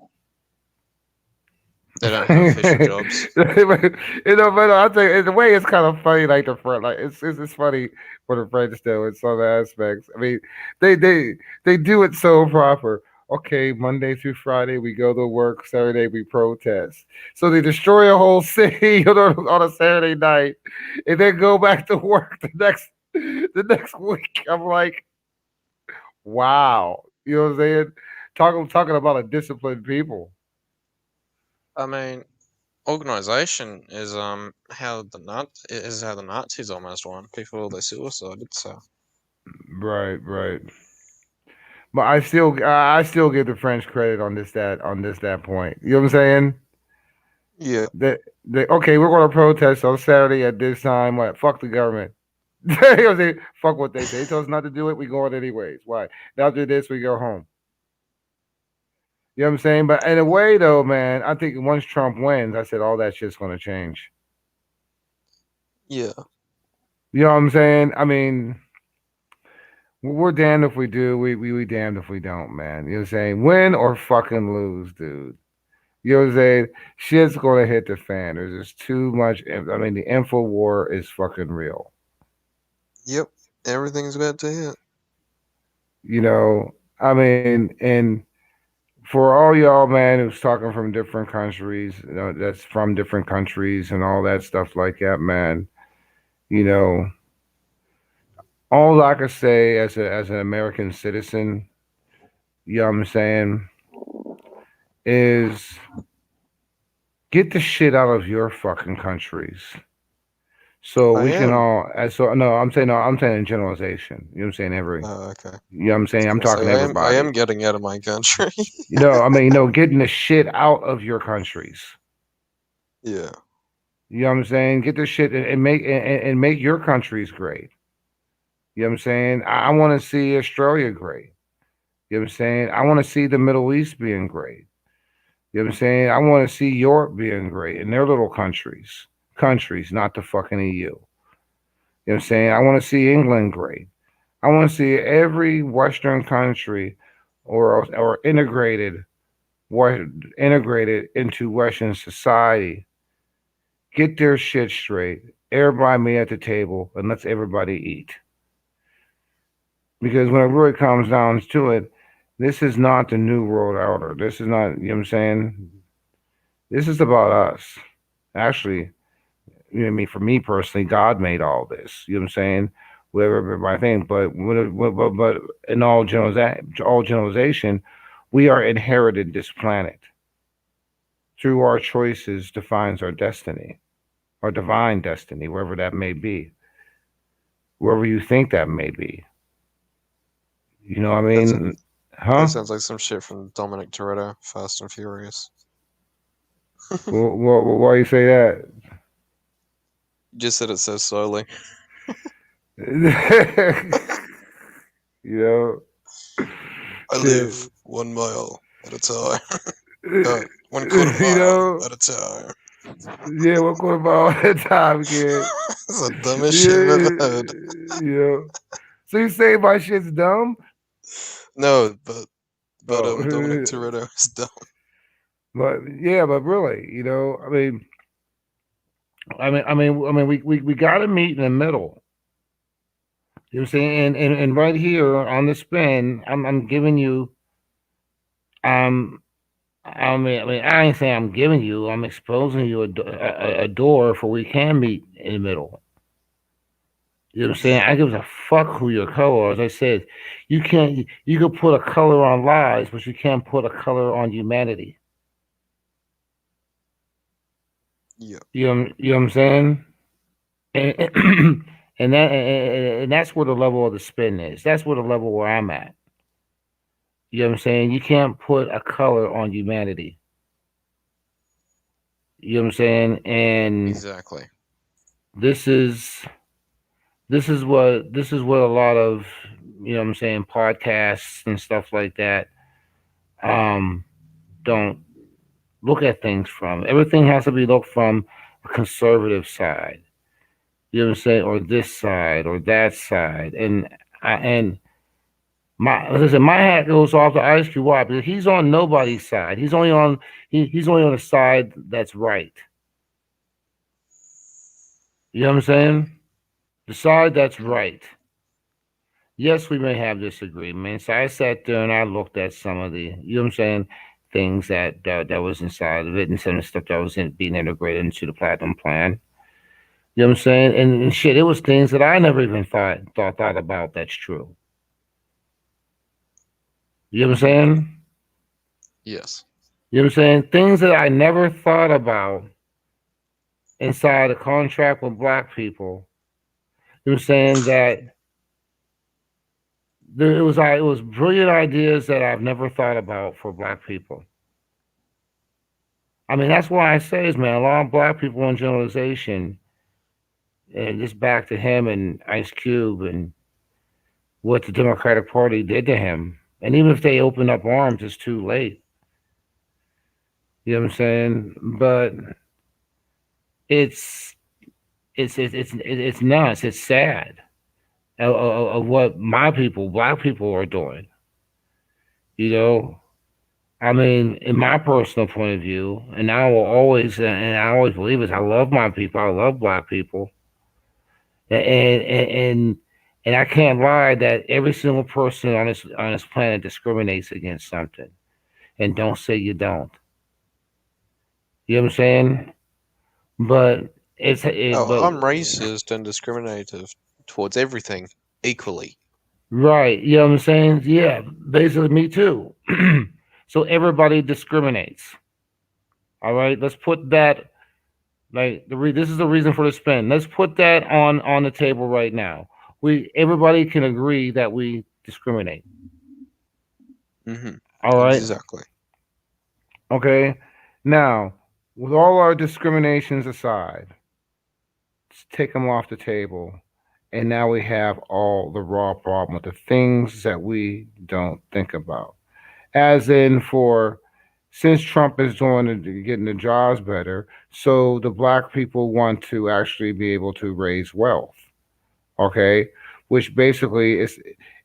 Speaker 1: They don't have official jobs.
Speaker 3: But I think in a way it's kind of funny, like the front, like it's funny for the French though in some aspects. I mean, they do it so proper. Okay, Monday through Friday we go to work. Saturday we protest. So they destroy a whole city on a Saturday night, and then go back to work the next week. I'm like, wow, you know what I'm saying? Talking about a disciplined people.
Speaker 1: I mean, organization is how the Nazis almost won. People they suicided. So
Speaker 3: Right, right. But I still give the French credit on this that point. You know what I'm saying?
Speaker 1: yeah,
Speaker 3: They okay, we're going to protest on Saturday at this time. What? Fuck the government. You know what I'm saying? Fuck what they say. They told us not to do it. We go it anyways. Why? After this, we go home. You know what I'm saying? But in a way, though, man, I think once Trump wins, I said all that shit's going to change.
Speaker 1: yeah,
Speaker 3: You know what I'm saying? I mean, we're damned if we do. We damned if we don't, man. You know what I'm saying? Win or fucking lose, dude. You know what I'm saying? Shit's gonna hit the fan. There's just too much. I mean, the info war is fucking real.
Speaker 1: yep. Everything's about to hit.
Speaker 3: You know, I mean, and for all y'all, man, who's talking from different countries, that's from different countries and all that stuff like that, man. You know, all I can say as an American citizen, you know what I'm saying, is get the shit out of your fucking countries. So
Speaker 1: I
Speaker 3: we can
Speaker 1: am.
Speaker 3: all. So no, I'm saying no. I'm saying in generalization. You know what I'm saying?
Speaker 1: Oh, okay.
Speaker 3: You know what I'm saying? I'm
Speaker 1: I was gonna
Speaker 3: talking
Speaker 1: say I
Speaker 3: everybody.
Speaker 1: am getting out of my country.
Speaker 3: I mean, getting the shit out of your countries.
Speaker 1: Yeah.
Speaker 3: You know what I'm saying? Get the shit and make your countries great. You know what I'm saying? I want to see Australia great. You know what I'm saying? I want to see the Middle East being great. You know what I'm saying? I want to see Europe being great in their little countries. Countries, not the fucking EU. You know what I'm saying? I want to see England great. I want to see every Western country or integrated into Western society get their shit straight. Everybody meet at the table and let's everybody eat. Because when it really comes down to it, this is not the new world order. This is not, you know what I'm saying? This is about us. Actually, you know what I mean? For me personally, God made all this. You know what I'm saying? Whatever everybody thinks. But in all generalization, we are inherited this planet. Through our choices defines our destiny, our divine destiny, wherever that may be, wherever you think that may be. You know what I mean? Huh?
Speaker 1: That sounds like some shit from Dominic Toretto, Fast and Furious.
Speaker 3: Why you say that?
Speaker 1: You just said it so slowly.
Speaker 3: You know,
Speaker 1: I live 1 mile at a time. 1/4
Speaker 3: you
Speaker 1: mile
Speaker 3: know,
Speaker 1: at a time.
Speaker 3: yeah, 1/4 mile at a time, kid.
Speaker 1: That's the dumbest shit I've ever heard.
Speaker 3: Yeah. So you say my shit's dumb?
Speaker 1: No, but
Speaker 3: Oh,
Speaker 1: Dominic Toretto is dumb.
Speaker 3: but yeah, but really, we got to meet in the middle. You know what I'm saying? And right here on the spin, I'm giving you, I ain't saying I'm giving you. I'm exposing you a door for we can meet in the middle. You know what I'm saying? I give a fuck who your color is. I said, you can't. You can put a color on lies, but you can't put a color on humanity.
Speaker 1: Yeah.
Speaker 3: You know what I'm saying? And and that's where the level of the spin is. That's where the level where I'm at. You know what I'm saying? You can't put a color on humanity. You know what I'm saying? And
Speaker 1: Exactly.
Speaker 3: this is what a lot of, you know what I'm saying, podcasts and stuff like that don't look at things from. Everything has to be looked from a conservative side. You know what I'm saying? Or this side or that side. And listen, my hat goes off to Ice Cube. Why? Because he's on nobody's side. He's only on the side that's right. You know what I'm saying? The side that's right. Yes, we may have disagreements. I sat there and I looked at some of the, you know what I'm saying, things that was inside of it and some of the stuff that was being integrated into the platinum plan. You know what I'm saying? And shit, it was things that I never even thought about. That's true. You know what I'm saying?
Speaker 1: Yes.
Speaker 3: You know what I'm saying? Things that I never thought about inside a contract with black people. You know what I'm saying? That it was brilliant ideas that I've never thought about for black people. I mean, that's why I say is, man, a lot of black people in generalization, and just back to him and Ice Cube and what the Democratic Party did to him. And even if they open up arms, it's too late. You know what I'm saying? But it's nuts. It's sad of what my people, black people, are doing. You know, I mean, in my personal point of view, and I will always, and I always believe this. I love my people. I love black people, and I can't lie that every single person on this planet discriminates against something. and don't say you don't. You know what I'm saying? But
Speaker 1: Oh, I'm racist and discriminative towards everything equally.
Speaker 3: right. You know what I'm saying? Yeah, basically me too. So everybody discriminates. All right, let's put that like this is the reason for the spin. Let's put that on the table right now. Everybody can agree that we discriminate. All right.
Speaker 1: Exactly.
Speaker 3: Okay. Now, with all our discriminations aside, let's take them off the table. And now we have all the raw problem with the things that we don't think about. As in, since Trump is getting the jobs better, so the black people want to actually be able to raise wealth. Okay, which basically is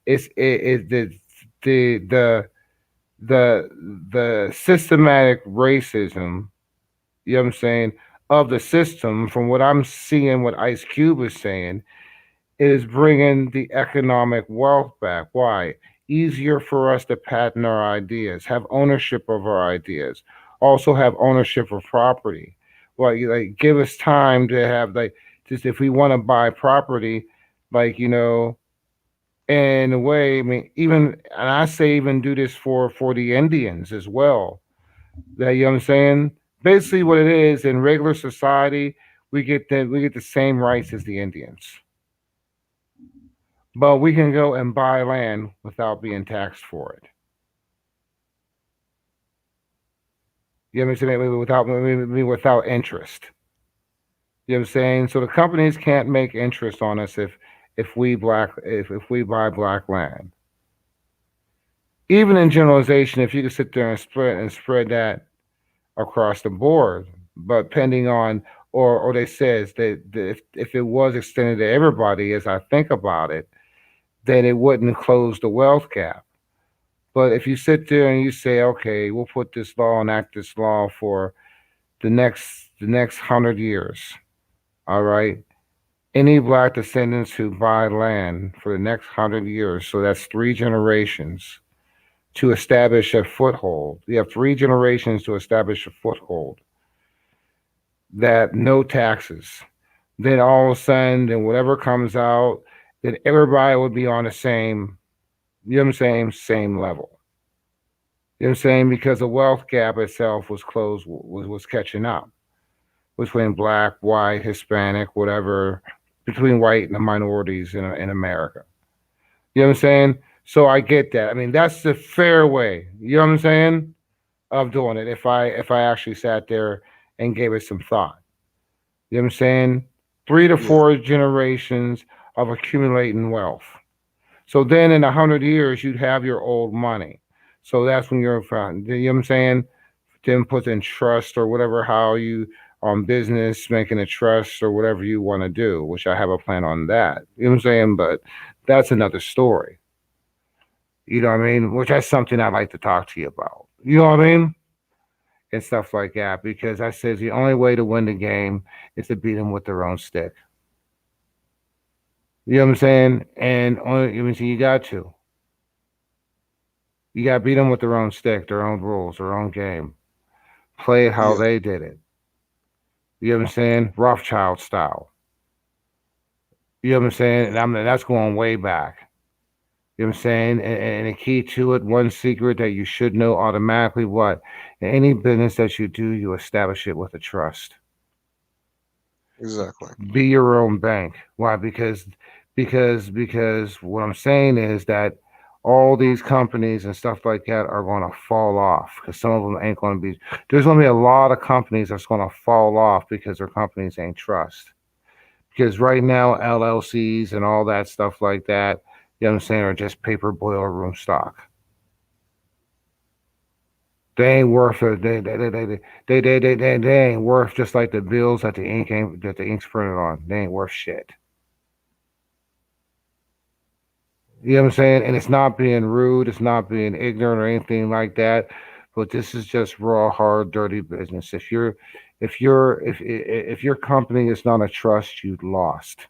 Speaker 3: the the the systematic racism, you know what I'm saying, of the system, from what I'm seeing, what Ice Cube is saying, is bringing the economic wealth back. Why? Easier for us to patent our ideas, have ownership of our ideas, also have ownership of property. Like give us time to have, like, just if we want to buy property, like, in a way, I mean, even, and I say even do this for the Indians as well. That, you know what I'm saying? Basically, what it is in regular society, we get the same rights as the Indians, but we can go and buy land without being taxed for it. You know what I'm saying? Without interest. You know what I'm saying? So the companies can't make interest on us if we buy black land. Even in generalization, if you could sit there and spread that across the board, but depending on, or they says that if it was extended to everybody, as I think about it, then it wouldn't close the wealth gap. But if you sit there and you say, okay, we'll put this law, enact this law for the next 100 years, all right. Any black descendants who buy land for the next 100 years, so that's 3 generations to establish a foothold. You have 3 generations to establish a foothold. That no taxes. Then all of a sudden, then whatever comes out, then everybody would be on the same, you know what I'm saying, same level. You know what I'm saying? Because the wealth gap itself was closed, was catching up between black, white, Hispanic, whatever, between white and the minorities in America. You know what I'm saying? So I get that. I mean, that's the fair way, you know what I'm saying, of doing it. If I actually sat there and gave it some thought. You know what I'm saying? 3 to 4 generations of accumulating wealth. So then in 100 years, you'd have your old money. So that's when you're, you know what I'm saying? Then put in trust or whatever, how you on business, making a trust or whatever you want to do, which I have a plan on that. You know what I'm saying? But that's another story. You know what I mean? Which that's something I'd like to talk to you about. You know what I mean? And stuff like that. Because I says the only way to win the game is to beat them with their own stick. You know what I'm saying? And you got to. You got to beat them with their own stick, their own rules, their own game. Play it how they did it. You know what I'm saying? Rothschild style. You know what I'm saying? And that's going way back. You know what I'm saying? And the key to it, one secret that you should know automatically, what? In any business that you do, you establish it with a trust.
Speaker 1: Exactly.
Speaker 3: Be your own bank. Why? Because what I'm saying is that all these companies and stuff like that are going to fall off because some of them ain't going to be. There's going to be a lot of companies that's going to fall off because their companies ain't trust. Because right now, LLCs and all that stuff like that, you know what I'm saying, are just paper boiler room stock. They ain't worth it. They ain't worth just like the bills that the ink's printed on. They ain't worth shit. You know what I'm saying? And it's not being rude, it's not being ignorant or anything like that. But this is just raw, hard, dirty business. If your company is not a trust, you've lost.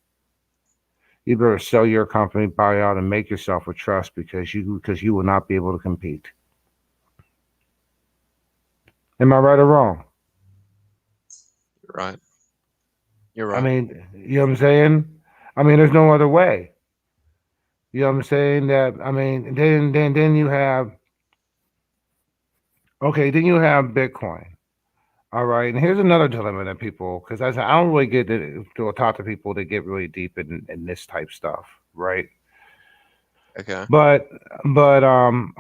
Speaker 3: You better sell your company, buy out, and make yourself a trust because you will not be able to compete. Am I right or wrong?
Speaker 1: Right. You're
Speaker 3: I
Speaker 1: right.
Speaker 3: mean, you know what I'm saying? I mean, there's no other way. You know what I'm saying? That I mean, then you have okay, then you have Bitcoin. All right, and here's another dilemma that people, because I don't really get to talk to people that get really deep in this type stuff, right?
Speaker 1: Okay.
Speaker 3: But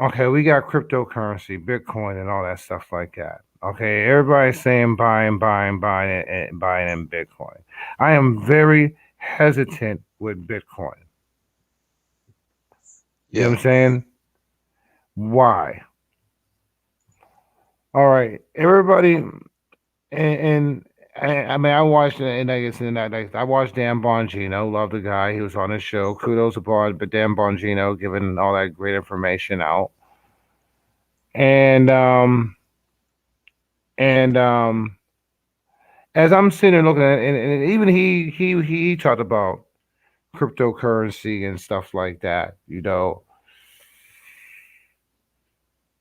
Speaker 3: okay, we got cryptocurrency, Bitcoin, and all that stuff like that. Okay, everybody's saying buying it and buying in Bitcoin. I am very hesitant with Bitcoin. You know what
Speaker 1: Yeah.
Speaker 3: I'm saying? Why? All right, everybody, and I mean, I watched and I guess in that I watched Dan Bongino. Love the guy. He was on his show. Kudos abroad, but Dan Bongino giving all that great information out. And and as I'm sitting there looking at it, and even he talked about cryptocurrency and stuff like that, you know.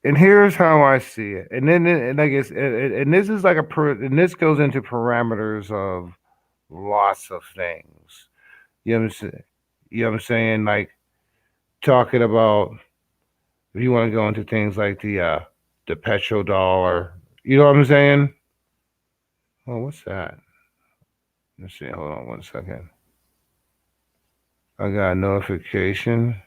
Speaker 3: And here's how I see it. And then and I guess and this is like and this goes into parameters of lots of things. You know what I'm saying? You know what I'm saying? Like talking about if you want to go into things like the petrodollar. You know what I'm saying? Oh, what's that? Let's see. Hold on one second. I got a notification.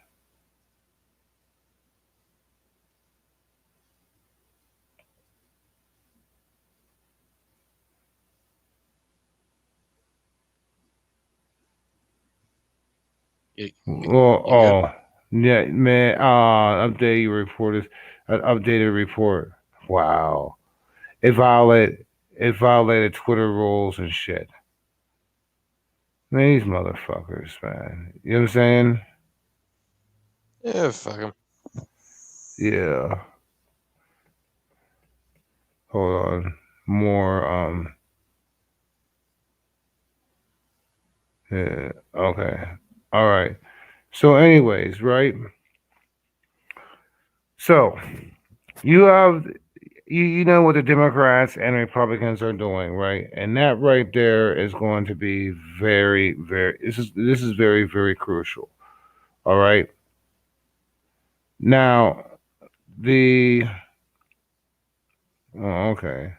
Speaker 3: Well,
Speaker 1: You good?
Speaker 3: yeah, man. Update your report is an updated report. Wow, it violated Twitter rules and shit. Man, these motherfuckers, man. You know what I'm saying?
Speaker 1: Yeah, fuck him.
Speaker 3: Yeah. Hold on. More. Yeah. Okay. All right. So, anyways, right? So you have you know what the Democrats and Republicans are doing, right? And that right there is going to be very this is very crucial. All right. Now the oh, okay.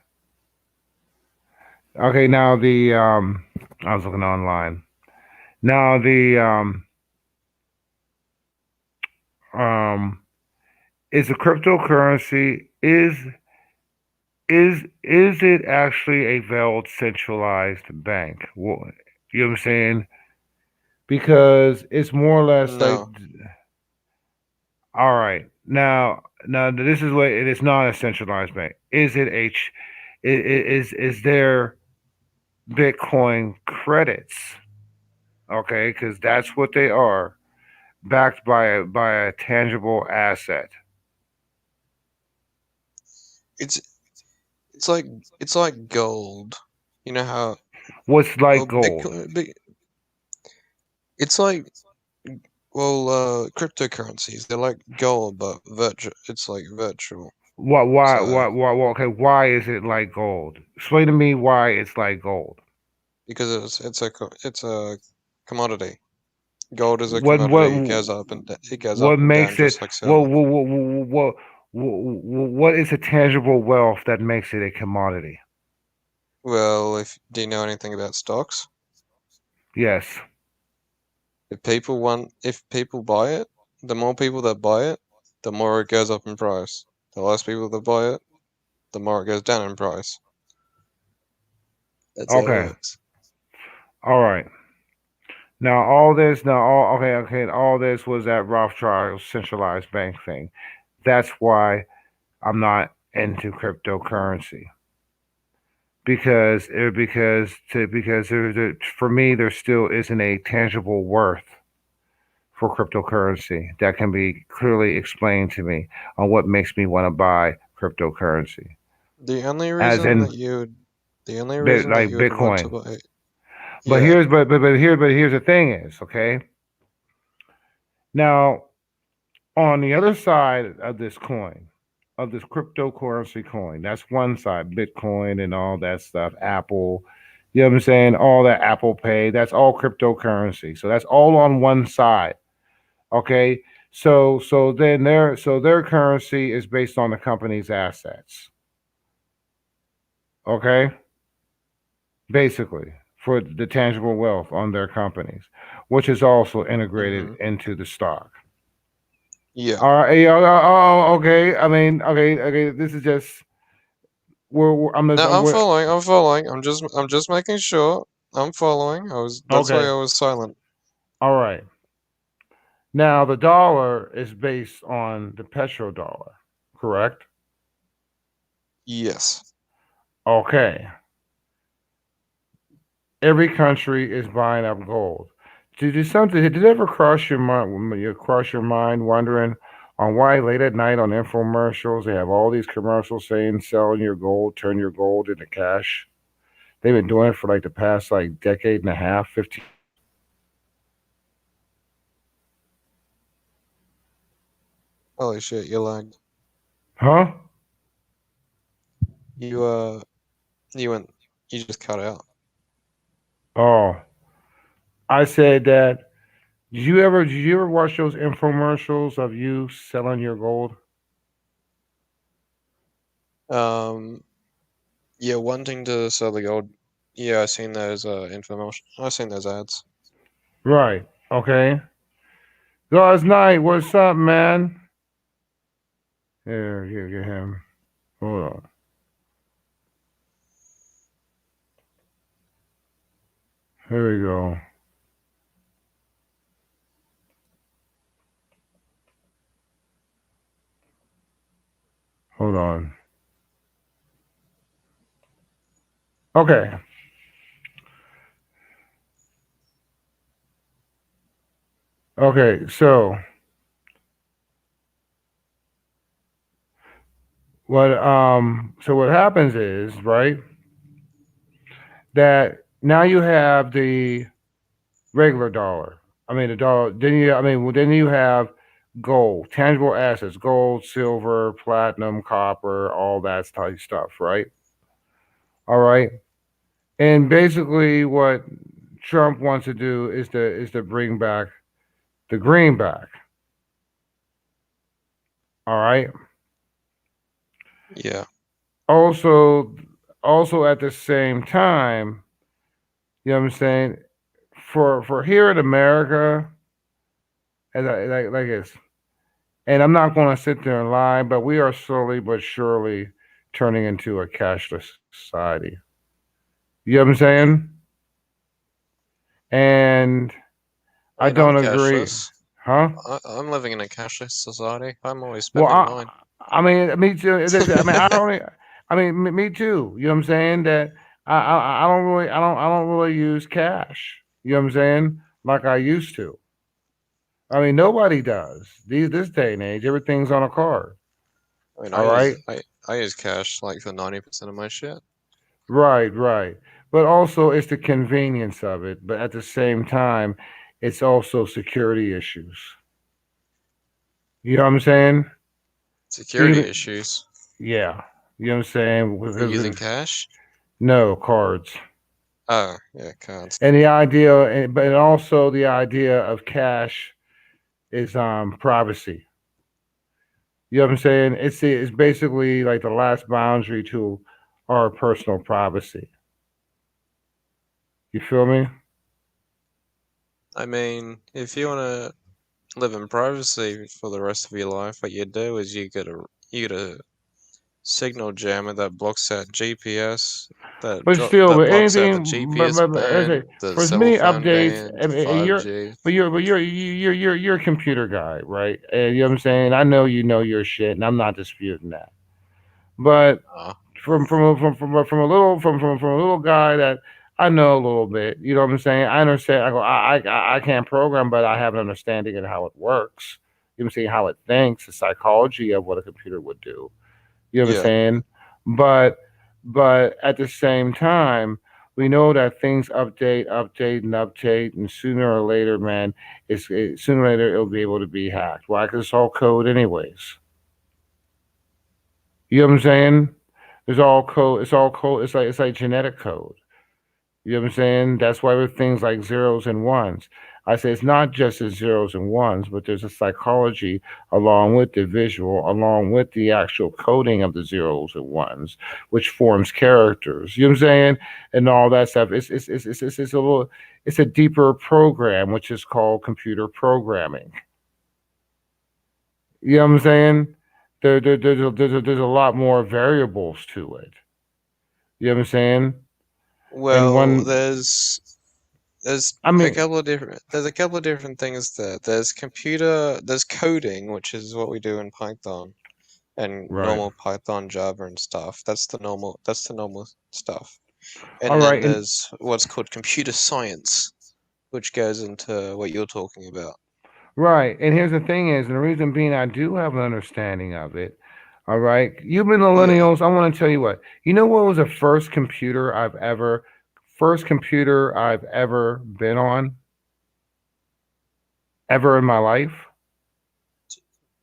Speaker 3: Okay, now the I was looking online. Now the um is a cryptocurrency is it actually a valid centralized bank? Well, you know what I'm saying? Because it's more or less like
Speaker 1: No.
Speaker 3: all right. Now this is what it is not a centralized bank. Is it is there Bitcoin credits? Okay, because that's what they are, backed by a tangible asset.
Speaker 1: It's it's like it's like gold. You know how
Speaker 3: What's like
Speaker 1: well
Speaker 3: gold?
Speaker 1: It's like cryptocurrencies. They're like gold, but virtual. It's like virtual. So
Speaker 3: Okay, why is it like gold? Explain to me why it's like gold.
Speaker 1: because it's a commodity. Gold is a
Speaker 3: What what
Speaker 1: commodity. It goes up and it goes
Speaker 3: what
Speaker 1: up and
Speaker 3: makes
Speaker 1: down
Speaker 3: it
Speaker 1: just like
Speaker 3: what
Speaker 1: silver.
Speaker 3: what is a tangible wealth that makes it a commodity?
Speaker 1: Well, if do you know anything about stocks?
Speaker 3: Yes.
Speaker 1: If people buy it, the more people that buy it, the more it goes up in price. The less people that buy it, the more it goes down in price. That's how it
Speaker 3: Okay.
Speaker 1: works.
Speaker 3: All right. Now all this now all okay all this was that Rothschild centralized bank thing. That's why I'm not into cryptocurrency because for me there still isn't a tangible worth for cryptocurrency that can be clearly explained to me on what makes me want to buy cryptocurrency.
Speaker 1: The only
Speaker 3: As
Speaker 1: reason
Speaker 3: in
Speaker 1: that you would, the only reason that
Speaker 3: like
Speaker 1: you would want to
Speaker 3: Bitcoin.
Speaker 1: buy,
Speaker 3: But
Speaker 1: yeah,
Speaker 3: here's the thing is, okay? Now, on the other side of this coin, of this cryptocurrency coin. That's one side, Bitcoin and all that stuff, Apple. You know what I'm saying? All that Apple Pay, that's all cryptocurrency. So that's all on one side. Okay. So their currency is based on the company's assets. Okay? Basically, for the tangible wealth on their companies, which is also integrated into the stock.
Speaker 1: Yeah.
Speaker 3: All right. Okay. I mean, okay. This is just I'm just,
Speaker 1: No, I'm following. I'm following. I'm just making sure. I'm following. That's why
Speaker 3: okay.
Speaker 1: I was silent.
Speaker 3: All right. Now the dollar is based on the petrodollar, correct?
Speaker 1: Yes.
Speaker 3: Okay. Every country is buying up gold. Did it ever cross your mind? Wondering on why late at night on infomercials they have all these commercials saying selling your gold, turn your gold into cash. They've been doing it for like the past like decade and a half, 15.
Speaker 1: Holy shit! You lagged.
Speaker 3: Huh?
Speaker 1: You you went. You just cut out.
Speaker 3: Oh, I said that. Did you ever watch those infomercials of you selling your gold?
Speaker 1: Um. Yeah, wanting to sell the gold. Yeah, I seen those information. I seen those ads.
Speaker 3: Right. Okay. Guys, night. What's up, man? Here, get him. Hold on. Here we go. Hold on. Okay. Okay. So what happens is, right, that now you have the regular dollar. I mean the dollar. Then you have gold, tangible assets, gold, silver, platinum, copper, all that type of stuff, right? All right. And basically what Trump wants to do is to bring back the greenback. All right.
Speaker 1: Yeah.
Speaker 3: Also, at the same time, you know what I'm saying? For here in America, as like it's, and I'm not going to sit there and lie, but we are slowly but surely turning into a cashless society. You know what I'm saying? And I
Speaker 1: And I'm
Speaker 3: don't agree,
Speaker 1: cashless.
Speaker 3: huh?
Speaker 1: I'm living in a cashless society. I'm always
Speaker 3: Well,
Speaker 1: spending mine.
Speaker 3: I mean, me too. Me too. You know what I'm saying? That I don't really use cash. You know what I'm saying? Like I used to. I mean, nobody does. This day and age, everything's on a card.
Speaker 1: I mean,
Speaker 3: All right.
Speaker 1: I use cash like for 90% of my shit.
Speaker 3: Right. But also, it's the convenience of it. But at the same time, it's also security issues. You know what I'm saying?
Speaker 1: Security
Speaker 3: Even
Speaker 1: issues.
Speaker 3: yeah. You know what I'm saying?
Speaker 1: Are you using cash?
Speaker 3: No cards.
Speaker 1: Oh, yeah, cards.
Speaker 3: And the idea, but also the idea of cash is privacy. You know what I'm saying? It's basically like the last boundary to our personal privacy. You feel me?
Speaker 1: I mean, if you want to live in privacy for the rest of your life, what you do is you get a signal jammer that blocks that GPS,
Speaker 3: But still,
Speaker 1: that
Speaker 3: but
Speaker 1: blocks out the
Speaker 3: anything,
Speaker 1: GPS
Speaker 3: but as
Speaker 1: band,
Speaker 3: I say,
Speaker 1: the
Speaker 3: for as
Speaker 1: cell
Speaker 3: many
Speaker 1: phone
Speaker 3: updates,
Speaker 1: band,
Speaker 3: I
Speaker 1: the
Speaker 3: mean, you're,
Speaker 1: 5G.
Speaker 3: you're a computer guy, right? And you know what I'm saying? I know you know your shit, and I'm not disputing that. But from a little guy that I know a little bit. You know what I'm saying? I understand. I can't program, but I have an understanding of how it works. You know what I'm saying? How it thinks, the psychology of what a computer would do. You know what I'm
Speaker 1: Yeah,
Speaker 3: saying? But at the same time, we know that things update, and sooner or later, man, sooner or later it'll be able to be hacked. Why? Because it's all code, anyways. You know what I'm saying? It's all code. It's all code. It's like genetic code. You know what I'm saying? That's why with things like zeros and ones. I say it's not just the zeros and ones, but there's a psychology along with the visual, along with the actual coding of the zeros and ones, which forms characters. You know what I'm saying? And all that stuff. It's a little it's a deeper program, which is called computer programming. You know what I'm saying? There's a lot more variables to it. You know what I'm saying? And
Speaker 1: Well,
Speaker 3: one,
Speaker 1: there's
Speaker 3: I
Speaker 1: a
Speaker 3: mean,
Speaker 1: couple of different things there. There's coding, which is what we do in Python and
Speaker 3: right.
Speaker 1: normal Python, Java, and stuff. That's the normal stuff.
Speaker 3: All
Speaker 1: And then
Speaker 3: right, and
Speaker 1: there's what's called computer science, which goes into what you're talking about.
Speaker 3: right. And here's the thing is, and the reason being I do have an understanding of it. All right. You
Speaker 1: Yeah.
Speaker 3: millennials, I want to tell you what. You know what was the first computer I've ever been on, ever in my life?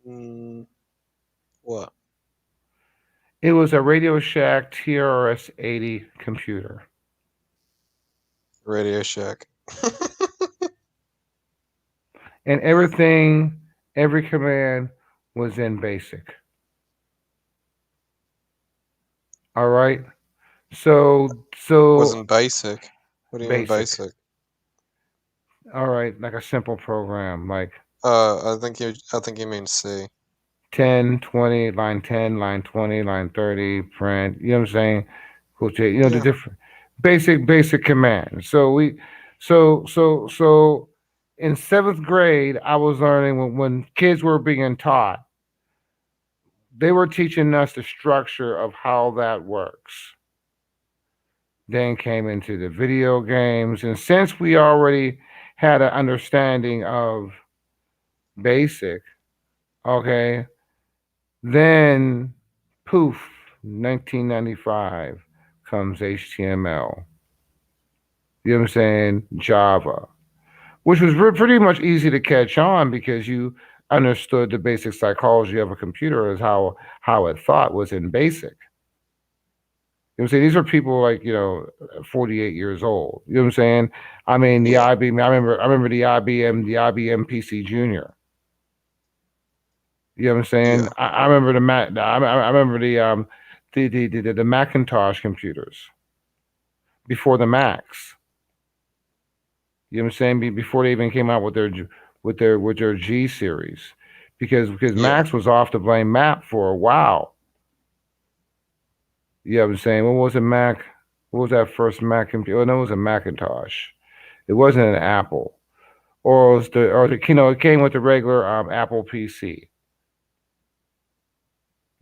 Speaker 1: Mm, what?
Speaker 3: It was a Radio Shack TRS 80 computer.
Speaker 1: Radio Shack.
Speaker 3: And everything, every command was in basic. All right. So
Speaker 1: Wasn't basic. What do you mean
Speaker 3: basic.
Speaker 1: basic?
Speaker 3: All right, like a simple program, like
Speaker 1: I think you mean C.
Speaker 3: 10, 20, line 10, line 20, line 30, print. You know what I'm saying? The
Speaker 1: Yeah.
Speaker 3: different basic commands. So in seventh grade, I was learning when kids were being taught, they were teaching us the structure of how that works. Then came into the video games, and since we already had an understanding of basic, okay, then poof, 1995 comes HTML. You know what I'm saying? Java, which was pretty much easy to catch on because you understood the basic psychology of a computer as how it thought was in basic. You know what I'm saying? These are people like, 48 years old. You know what I'm saying? I mean, the
Speaker 1: Yeah.
Speaker 3: IBM, I remember the IBM PC Junior. You know what I'm saying?
Speaker 1: Yeah.
Speaker 3: I remember the Mac. I remember the Macintosh computers before the Macs. You know what I'm saying? Before they even came out with their G series, because
Speaker 1: Yeah.
Speaker 3: Macs was off the blame map for a while. You know what I'm saying? What was a Mac? What was that first Mac computer? Oh, no, it was a Macintosh. It wasn't an Apple, or it was it came with the regular Apple PC.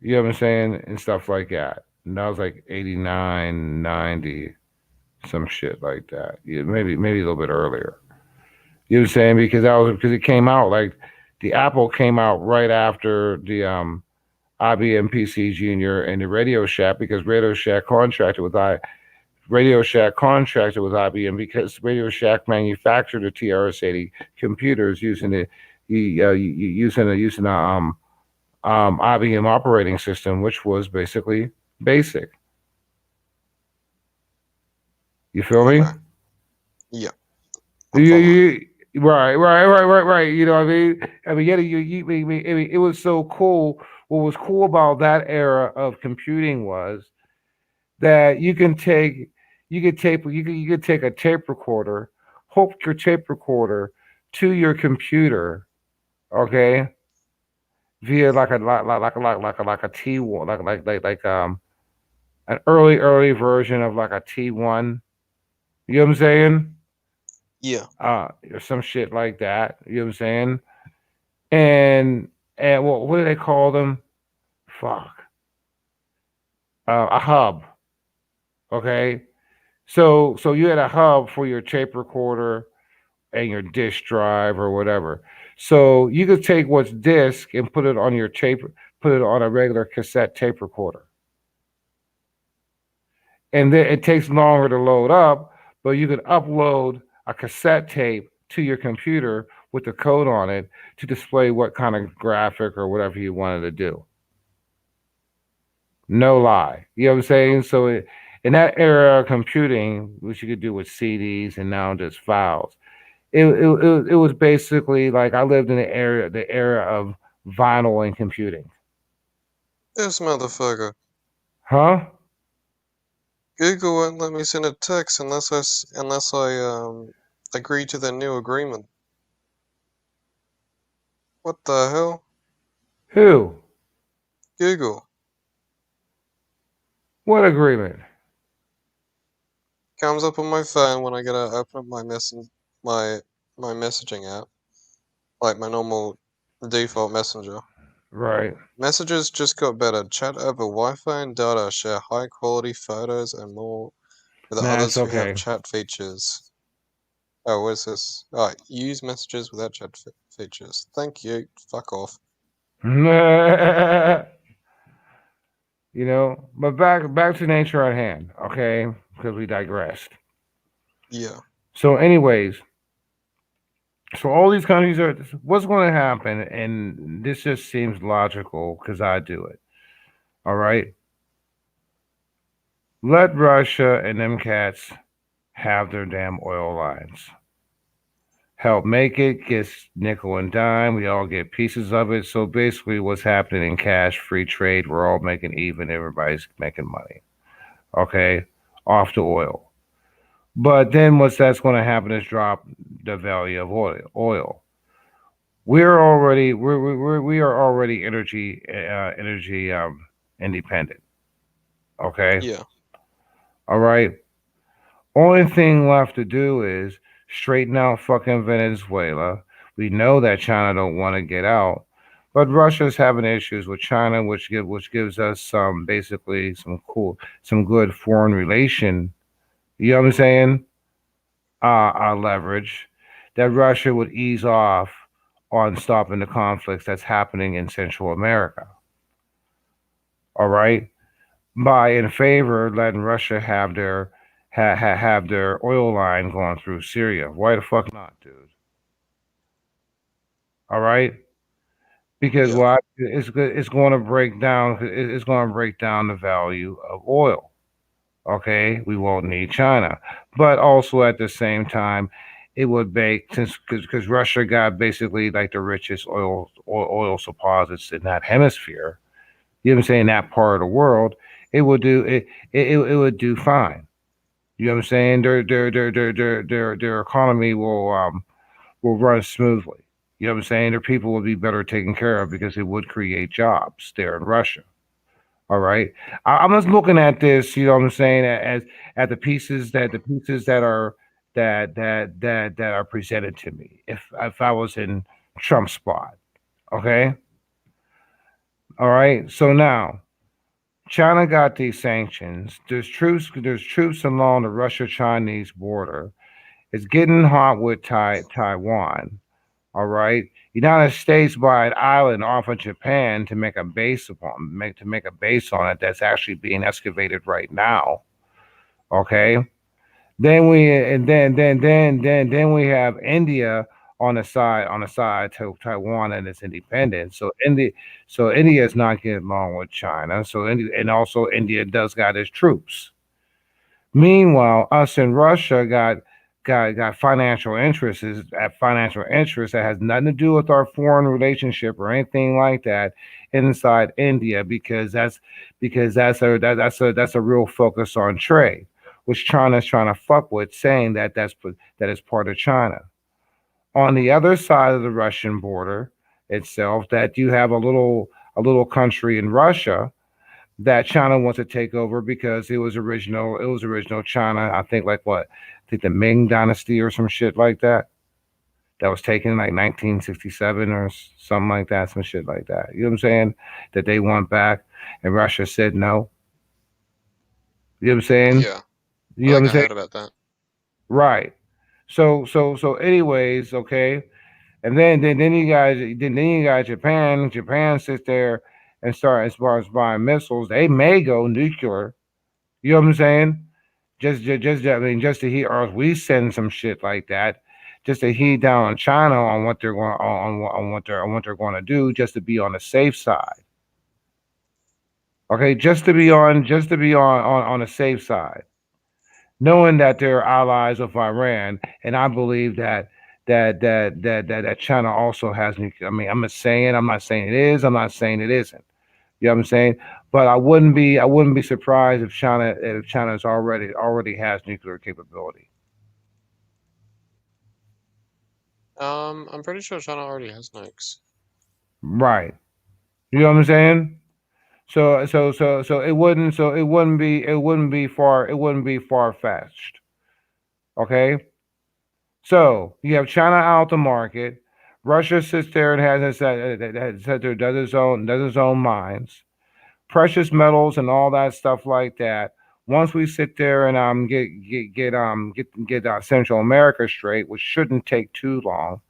Speaker 3: You know what I'm saying? And stuff like that. And that was like 89, 90, some shit like that. Yeah, maybe a little bit earlier. You know what I'm saying? Because it came out like the Apple came out right after the IBM PC Junior and the Radio Shack because Radio Shack contracted with IBM because Radio Shack manufactured the TRS-80 computers using IBM operating system, which was basically basic. You feel me?
Speaker 1: Okay. Yeah. I'm
Speaker 3: You,
Speaker 1: following.
Speaker 3: you, right. You know what I mean? Yeah, it was so cool. What was cool about that era of computing was that you could take a tape recorder, hook your tape recorder to your computer, okay, via like a T1, an early version of like a T1. You know what I'm saying?
Speaker 1: Yeah.
Speaker 3: Or some shit like that. You know what I'm saying? And what do they call them? Fuck. A hub. Okay. So you had a hub for your tape recorder and your disk drive or whatever. So you could take what's disk and put it on your tape, put it on a regular cassette tape recorder. And then it takes longer to load up, but you could upload a cassette tape to your computer with the code on it to display what kind of graphic or whatever you wanted to do. No lie. You know what I'm saying? So in that era of computing, which you could do with CDs and now just files, it was basically like I lived in the era of vinyl and computing.
Speaker 1: This motherfucker.
Speaker 3: Huh?
Speaker 1: Google won't let me send a text unless I agree to the new agreement. What the hell?
Speaker 3: Who?
Speaker 1: Google.
Speaker 3: What agreement?
Speaker 1: Comes up on my phone when I gotta open up my my messaging app. Like my normal default messenger.
Speaker 3: Right.
Speaker 1: Messages just got better. Chat over Wi-Fi and data. Share high-quality photos and more with
Speaker 3: Nah, it's
Speaker 1: others who have
Speaker 3: okay.
Speaker 1: chat features. Oh, what's this? Oh, use messages without chat features. Thank you. Fuck off.
Speaker 3: You know, but back to nature at hand, okay? Because we digressed.
Speaker 1: Yeah.
Speaker 3: So, anyways, so all these countries are. What's going to happen? And this just seems logical because I do it. All right. Let Russia and them cats have their damn oil lines. Help make it, gets nickel and dime. We all get pieces of it. So basically, what's happening in cash, free trade, we're all making even. Everybody's making money. Okay, off the oil. But then what's that's going to happen is drop the value of oil. We are already energy independent. Okay.
Speaker 1: Yeah.
Speaker 3: All right. Only thing left to do is straighten out fucking Venezuela. We know that China don't want to get out, but Russia's having issues with China, which gives us some basically some good foreign relation. You know what I'm saying? Leverage that Russia would ease off on stopping the conflicts that's happening in Central America. All right, by in favor of letting Russia have have their oil line going through Syria. Why the fuck not, dude? All right, because
Speaker 1: Yeah.
Speaker 3: why? It's going to break down. It's going to break down the value of oil. Okay, we won't need China, but also at the same time, it would make since because Russia got basically like the richest oil deposits in that hemisphere. You know what I'm saying? That part of the world, it would do it would do fine. You know what I'm saying? Their economy will run smoothly. You know what I'm saying? Their people will be better taken care of because it would create jobs there in Russia. All right. I'm just looking at this, you know what I'm saying, as at the pieces that are that are presented to me. If I was in Trump's spot. Okay. All right. So now China got these sanctions. There's troops along the Russia Chinese border. It's getting hot with Taiwan. All right. United States buy an island off of Japan to make a base make a base on it that's actually being excavated right now. Okay. Then we have India on the side to Taiwan and its independence. So India is not getting along with China. So India and also India does got its troops. Meanwhile, us in Russia got financial interests at financial interests that has nothing to do with our foreign relationship or anything like that inside India because that's a real focus on trade, which China's trying to fuck with, saying that is part of China. On the other side of the Russian border itself, that you have a little country in Russia that China wants to take over because it was original China. I think like what? I think the Ming Dynasty or some shit like that. That was taken in like 1967 or something like that, some shit like that. You know what I'm saying? That they want back, and Russia said no. You know what I'm saying?
Speaker 1: Yeah.
Speaker 3: You
Speaker 1: I
Speaker 3: know what
Speaker 1: think
Speaker 3: I'm
Speaker 1: I
Speaker 3: saying?
Speaker 1: heard about that.
Speaker 3: Right. So anyways, okay. And then you got Japan. Japan sits there and start as far as buying missiles. They may go nuclear. You know what I'm saying? I mean, just to heat, or else we send some shit like that, just to heat down on China on what they're going on what they're going to do, just to be on the safe side. Okay, just to be on a safe side, knowing that they're allies of Iran, and I believe that China also has nuclear. I mean, I'm not saying it is, I'm not saying it isn't. You know what I'm saying? But I wouldn't be surprised if China's already has nuclear capability.
Speaker 1: I'm pretty sure China already has nukes.
Speaker 3: Right. You know what I'm saying? So it wouldn't be far fetched. Okay? So you have China out the market. Russia sits there and has said there does its own mines, precious metals, and all that stuff like that. Once we sit there and get Central America straight, which shouldn't take too long.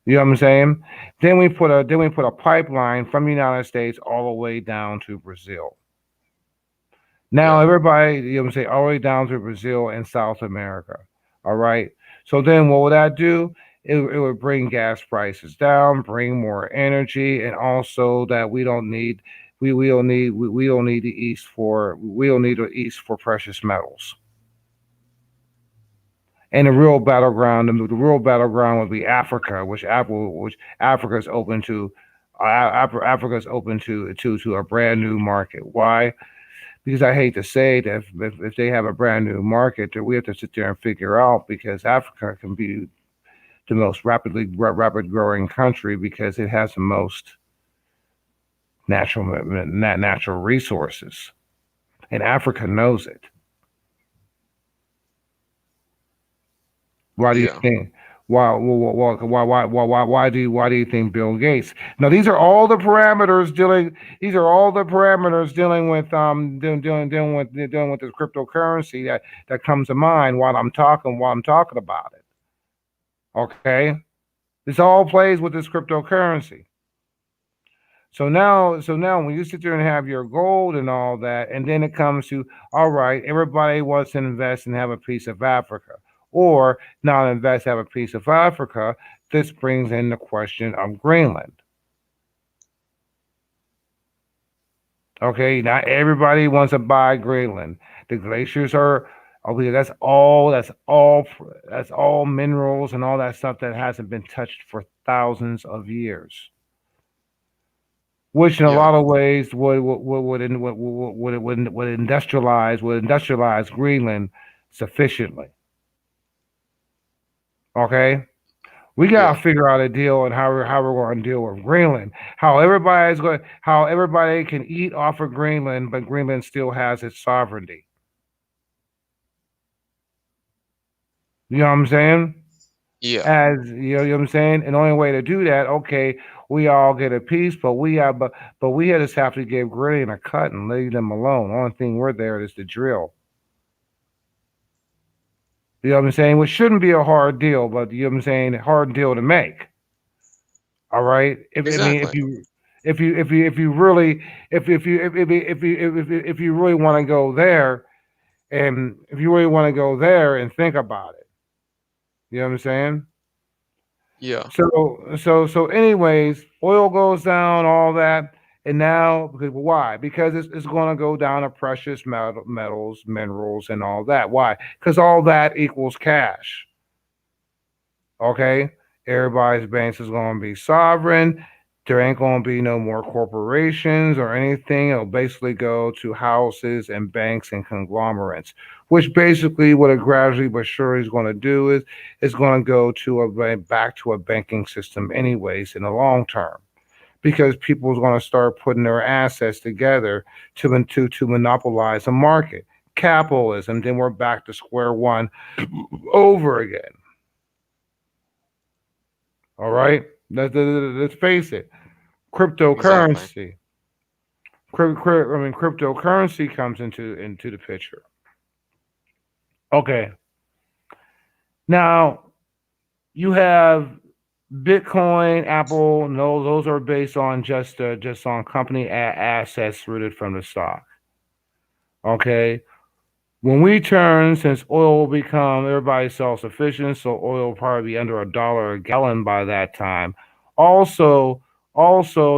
Speaker 3: You know what I'm saying? Then we put a pipeline from the United States all the way down to Brazil. Now
Speaker 1: Yeah.
Speaker 3: everybody, you know what I'm saying, all the way down to Brazil and South America. All right. So then what would that do? It would bring gas prices down, bring more energy, and also that we don't need the east for precious metals. And the real battleground would be Africa, which Africa is open to. Africa is open to a brand new market. Why? Because I hate to say that if they have a brand new market, that we have to sit there and figure out, because Africa can be the most rapid growing country because it has the most natural resources, and Africa knows it. Why do you
Speaker 1: Yeah.
Speaker 3: think? Why do you think Bill Gates? Now these are all the parameters dealing. These are all the parameters dealing with this cryptocurrency that comes to mind while I'm talking about it. Okay, this all plays with this cryptocurrency. So now when you sit there and have your gold and all that, and then it comes to, all right, everybody wants to invest and have a piece of Africa, or not invest, have a piece of Africa. This brings in the question of Greenland. Okay, not everybody wants to buy Greenland. The glaciers are, okay. That's all minerals and all that stuff that hasn't been touched for thousands of years, which in a
Speaker 1: Yeah.
Speaker 3: lot of ways would industrialize Greenland sufficiently. Okay, we gotta
Speaker 1: Yeah.
Speaker 3: figure out a deal on how we're going to deal with Greenland. How everybody can eat off of Greenland, but Greenland still has its sovereignty. You know what I'm saying?
Speaker 1: Yeah.
Speaker 3: As you know what I'm saying? And the only way to do that, okay, we all get a piece, but we just have to give Greenland a cut and leave them alone. Only thing we're there is to drill. You know what I'm saying? Which shouldn't be a hard deal, but you know what I'm saying? Hard deal to make. All right. If I mean,
Speaker 1: Exactly.
Speaker 3: if you really if you really want to go there, and if you really want to go there and think about it, you know what I'm saying?
Speaker 1: Yeah.
Speaker 3: So anyways, oil goes down, all that, and now, because why? Because it's going to go down to precious metals, minerals, and all that. Why? Because all that equals cash. Okay, everybody's banks is going to be sovereign. There ain't going to be no more corporations or anything. It'll basically go to houses and banks and conglomerates, which basically what it gradually but surely is going to do is going to go to back to a banking system anyways in the long term, because people is going to start putting their assets together to monopolize a market. Capitalism. Then we're back to square one over again. All right, let's face it.
Speaker 1: Exactly.
Speaker 3: Cryptocurrency. Cryptocurrency comes into the picture. Okay, now you have Bitcoin, Apple. No, those are based on just on company assets rooted from the stock. Okay, when we turn, since oil will become everybody self-sufficient, so oil will probably be under $1 a gallon by that time. Also,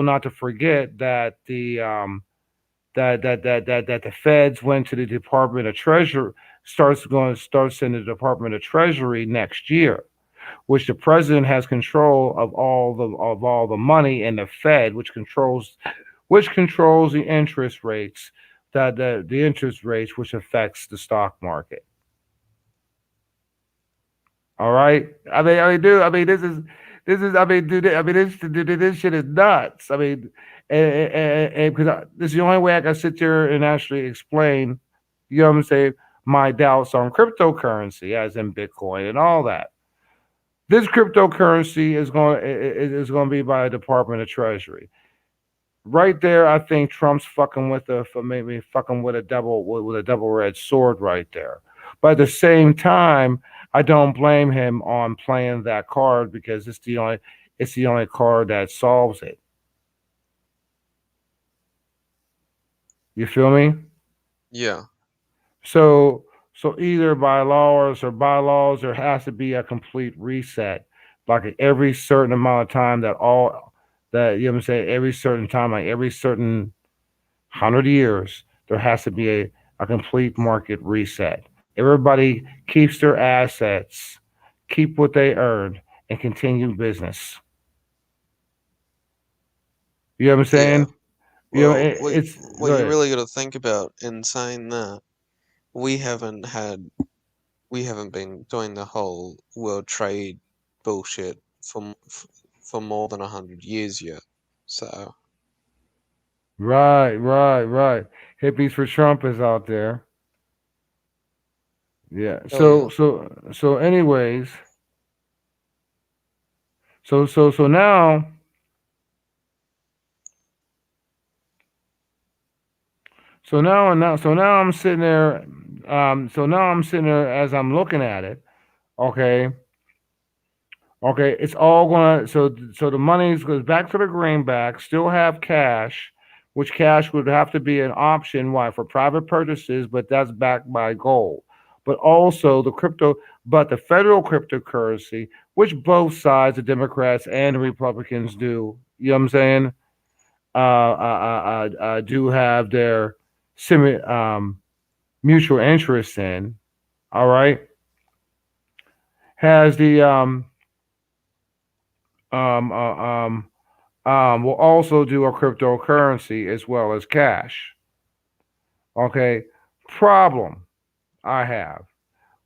Speaker 3: not to forget that that the feds went to the Department of Treasury starts in the Department of Treasury next year, which the president has control of all the money in the Fed, which controls the interest rates, the interest rates which affects the stock market. All right. This shit is nuts. I mean, and because this is the only way I can sit there and actually explain, you know what I'm saying, my doubts on cryptocurrency, as in Bitcoin and all that. This cryptocurrency is going to be by the Department of Treasury. Right there, I think Trump's fucking with maybe fucking with a double-edged sword right there. But at the same time, I don't blame him on playing that card because it's the only card that solves it. You feel me?
Speaker 1: Yeah.
Speaker 3: So either by bylaws, there has to be a complete reset, like every certain amount of time that you know what I'm saying, every certain time, like every certain 100 years, there has to be a complete market reset. Everybody keeps their assets, keep what they earned, and continue business. You know what I'm saying?
Speaker 1: Yeah.
Speaker 3: You know,
Speaker 1: Well,
Speaker 3: it's
Speaker 1: what
Speaker 3: go
Speaker 1: you
Speaker 3: ahead.
Speaker 1: really got to think about in saying that, we haven't been doing the whole world trade bullshit for more than 100 years yet. So
Speaker 3: Right. Hippies for Trump is out there. Yeah.
Speaker 1: hell yeah.
Speaker 3: Anyways, so now. So now I'm sitting there. So now I'm sitting there as I'm looking at it. Okay. Okay. It's all gonna. So the money goes back to the greenback. Still have cash, which cash would have to be an option. Why for private purchases? But that's backed by gold. But also but the federal cryptocurrency, which both sides, the Democrats and the Republicans do. You know what I'm saying? Do have their mutual interests in. All right, has the um, uh, um, will also do a cryptocurrency as well as cash. Okay, problem I have.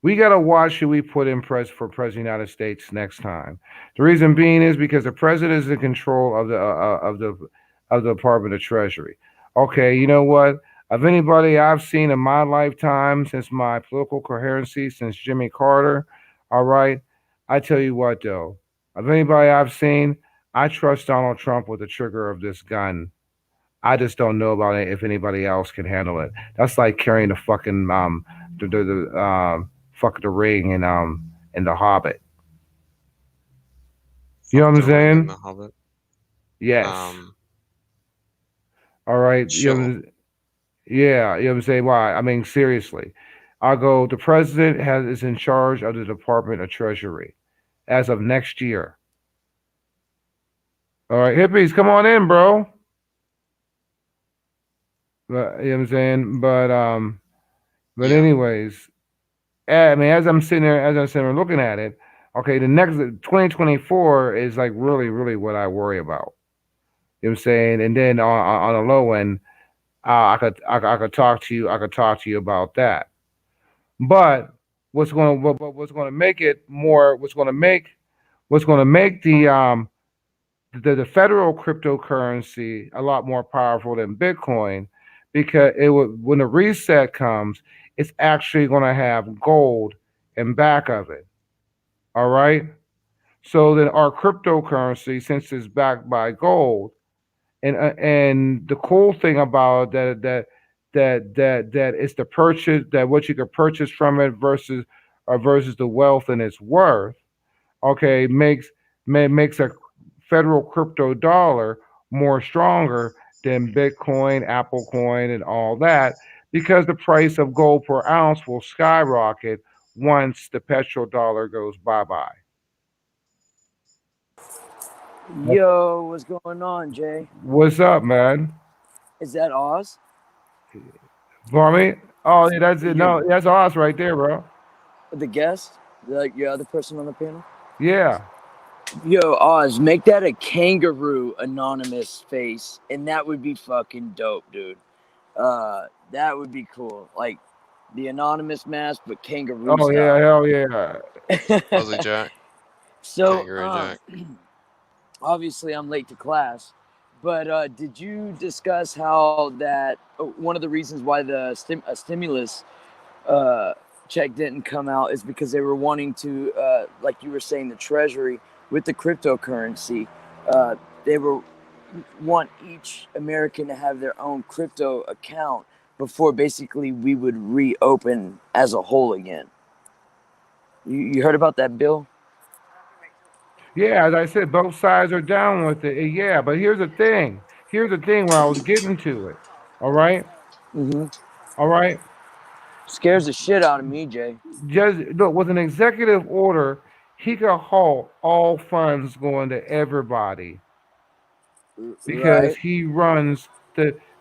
Speaker 3: We gotta watch who we put in for president of the United States next time. The reason being is because the president is in control of the Department of Treasury. Okay, you know what? Of anybody I've seen in my lifetime since my political coherency, since Jimmy Carter, all right, I tell you what though, of anybody I've seen, I trust Donald Trump with the trigger of this gun. I just don't know about it if anybody else can handle it. That's like carrying the fucking fuck the ring in the Hobbit. You know
Speaker 1: Fuck
Speaker 3: what I'm
Speaker 1: the ring in
Speaker 3: saying?
Speaker 1: the Hobbit.
Speaker 3: Yes. All right.
Speaker 1: Sure.
Speaker 3: Yeah. You know what I'm saying? Why? I mean, seriously. I'll go. The president is in charge of the Department of Treasury as of next year. All right, hippies, come on in, bro. But, you know what I'm saying? But
Speaker 1: Yeah.
Speaker 3: anyways, I mean, as I'm sitting there looking at it, okay, the next 2024 is like really what I worry about. You know what I'm saying? And then on the low end, I could talk to you. I could talk to you about that. But what's going to make it more? What's going to make the federal cryptocurrency a lot more powerful than Bitcoin because when the reset comes, it's actually going to have gold in back of it. All right. So then our cryptocurrency, since it's backed by gold, and the cool thing about that it's the purchase that what you could purchase from it versus the wealth and its worth. Okay, makes a federal crypto dollar more stronger than Bitcoin, Apple Coin, and all that because the price of gold per ounce will skyrocket once the petrodollar goes bye bye.
Speaker 7: Yo, what's going on, Jay?
Speaker 3: What's up, man?
Speaker 7: Is that Oz?
Speaker 3: For me? Oh, yeah, that's it. No, that's us right there, bro.
Speaker 7: The guest, like your other person on the panel.
Speaker 3: Yeah.
Speaker 7: Yo, Oz, make that a kangaroo anonymous face, and that would be fucking dope, dude. That would be cool. Like the anonymous mask, but kangaroo
Speaker 3: Oh yeah,
Speaker 7: style.
Speaker 3: hell yeah.
Speaker 1: Fuzzy Jack.
Speaker 7: So,
Speaker 1: Kangaroo Jack.
Speaker 7: obviously, I'm late to class, but did you discuss how that one of the reasons why the stimulus check didn't come out is because they were wanting to, like you were saying, the Treasury with the cryptocurrency, they were want each American to have their own crypto account before basically we would reopen as a whole again. You heard about that bill?
Speaker 3: Yeah, as I said, both sides are down with it. Yeah, but here's the thing. Here's the thing where I was getting to it. All right?
Speaker 7: Mm-hmm.
Speaker 3: All right?
Speaker 7: Scares the shit out of me, Jay.
Speaker 3: Just look, with an executive order, he could halt all funds going to everybody because
Speaker 7: Right.
Speaker 3: he runs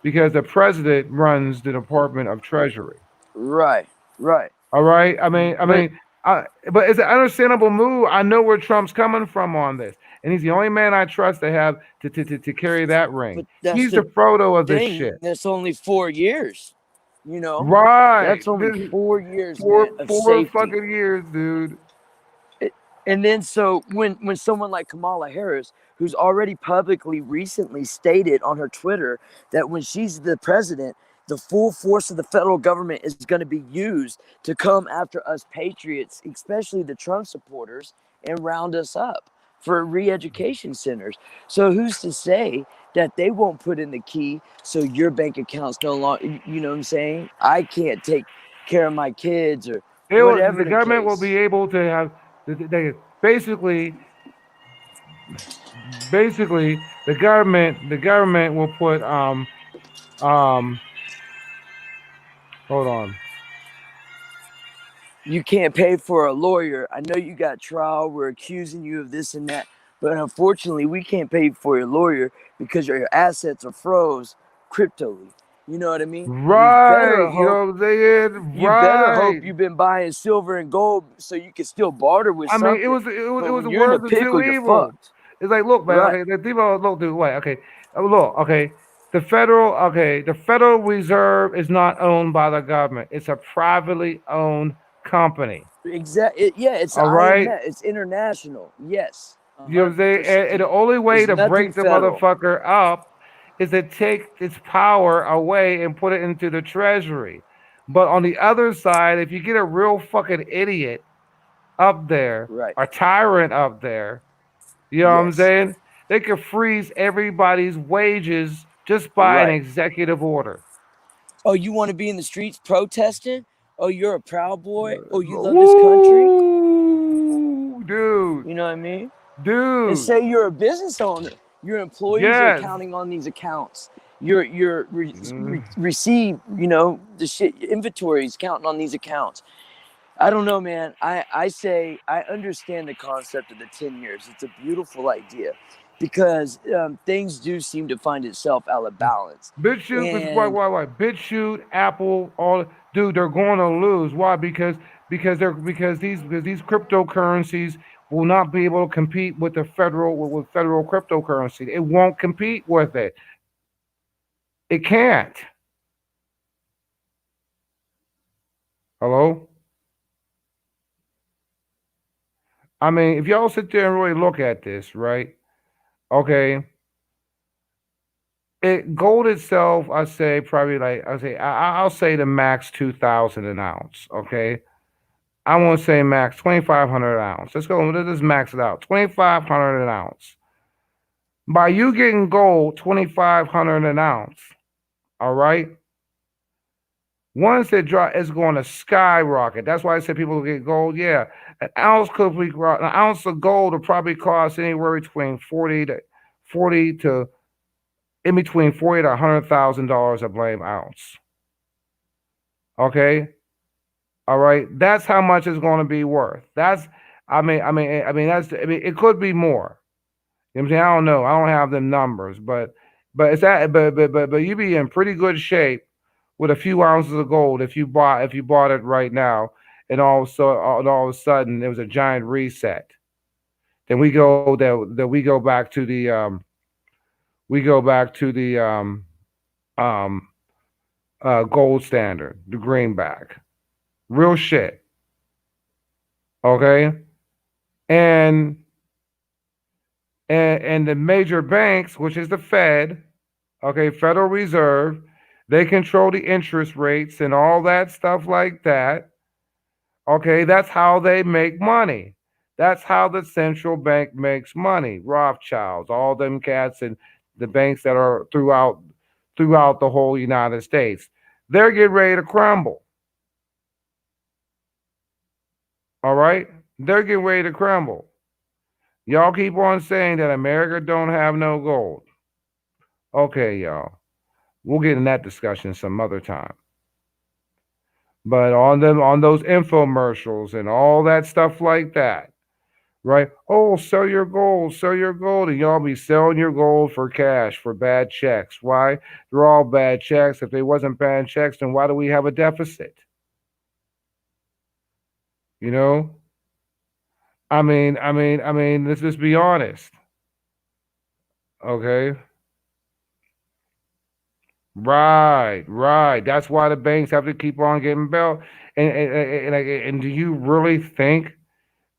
Speaker 3: because the president runs the Department of Treasury.
Speaker 7: Right.
Speaker 3: All right. But it's an understandable move. I know where Trump's coming from on this, and he's the only man I trust to have to carry that ring.
Speaker 7: That's
Speaker 3: He's the Frodo of this
Speaker 7: thing.
Speaker 3: shit.
Speaker 7: That's only 4 years. You know,
Speaker 3: Right.
Speaker 7: That's only 4 years,
Speaker 3: Four
Speaker 7: man, of
Speaker 3: four
Speaker 7: safety.
Speaker 3: fucking years, dude.
Speaker 7: And then so when someone like Kamala Harris, who's already publicly recently stated on her Twitter that when she's the president, the full force of the federal government is going to be used to come after us patriots, especially the Trump supporters, and round us up for re-education centers. So who's to say that they won't put in the key so your bank account's no longer, you know what I'm saying? I can't take care of my kids or whatever
Speaker 3: The government will be able to have they basically the government will put hold on.
Speaker 7: You can't pay for a lawyer. I know you got trial. We're accusing you of this and that. But unfortunately, we can't pay for your lawyer because your assets are froze cryptally. You know what I mean?
Speaker 3: Right. You know what I'm saying?
Speaker 7: You better hope you've been buying silver and gold so you can still barter with something.
Speaker 3: I mean, it was the
Speaker 7: you're in
Speaker 3: worst
Speaker 7: a
Speaker 3: of two
Speaker 7: pickle, you're
Speaker 3: evils.
Speaker 7: fucked.
Speaker 3: It's like, look, man.
Speaker 7: Right.
Speaker 3: Okay, the people look, dude. Wait, okay, look, okay. The Federal Reserve is not owned by the government. It's a privately owned company.
Speaker 7: Exactly. Yeah, it's
Speaker 3: all right.
Speaker 7: IMF. It's international. Yes.
Speaker 3: You know what I'm saying? And the only way to break the motherfucker up is to take its power away and put it into the Treasury. But on the other side, if you get a real fucking idiot up there, a tyrant up there, you know what I'm saying? They could freeze everybody's wages just by an executive order.
Speaker 7: Oh, you want to be in the streets protesting? Oh, you're a Proud Boy? Oh, you love this country?
Speaker 3: Dude.
Speaker 7: You know what I mean?
Speaker 3: Dude.
Speaker 7: And say you're a business owner. Your employees are counting on these accounts. Your receive, you know, the shit inventories counting on these accounts. I don't know, man. I say I understand the concept of the 10 years. It's a beautiful idea because things do seem to find itself out of balance.
Speaker 3: BitChute, why? BitChute, Apple, all dude, they're going to lose. Why? Because these cryptocurrencies will not be able to compete with the federal cryptocurrency. It won't compete with it. It can't. Hello? I mean, if y'all sit there and really look at this, right? Okay. Gold itself, I'll say the max 2,000 an ounce. Okay. I won't say max 2,500 an ounce. Let's max it out. 2,500 an ounce. By you getting gold 2,500 an ounce, all right? Once it drops, it's going to skyrocket. That's why I said people get gold. Yeah, an ounce of gold will probably cost anywhere between $40 to $100,000, I blame, ounce. Okay, all right. That's how much it's going to be worth. It could be more. You know what I'm saying? I don't know. I don't have them numbers, but it's that. But you be in pretty good shape with a few ounces of gold if you bought it right now, and all of a sudden there was a giant reset. Then we go back to the um, gold standard, the greenback, real shit. Okay, and and the major banks, which is the Fed, okay, Federal Reserve, they control the interest rates and all that stuff like that. Okay, that's how they make money. That's how the central bank makes money. Rothschilds, all them cats, and the banks that are throughout the whole United States. They're getting ready to crumble. All right? They're getting ready to crumble. Y'all keep on saying that America don't have no gold. Okay, y'all. We'll get in that discussion some other time. But on those infomercials and all that stuff like that, right? Oh, sell your gold, and y'all be selling your gold for cash, for bad checks. Why? They're all bad checks. If they wasn't bad checks, then why do we have a deficit? You know? I mean, let's just be honest. Okay? Right. That's why the banks have to keep on getting bailed. And do you really think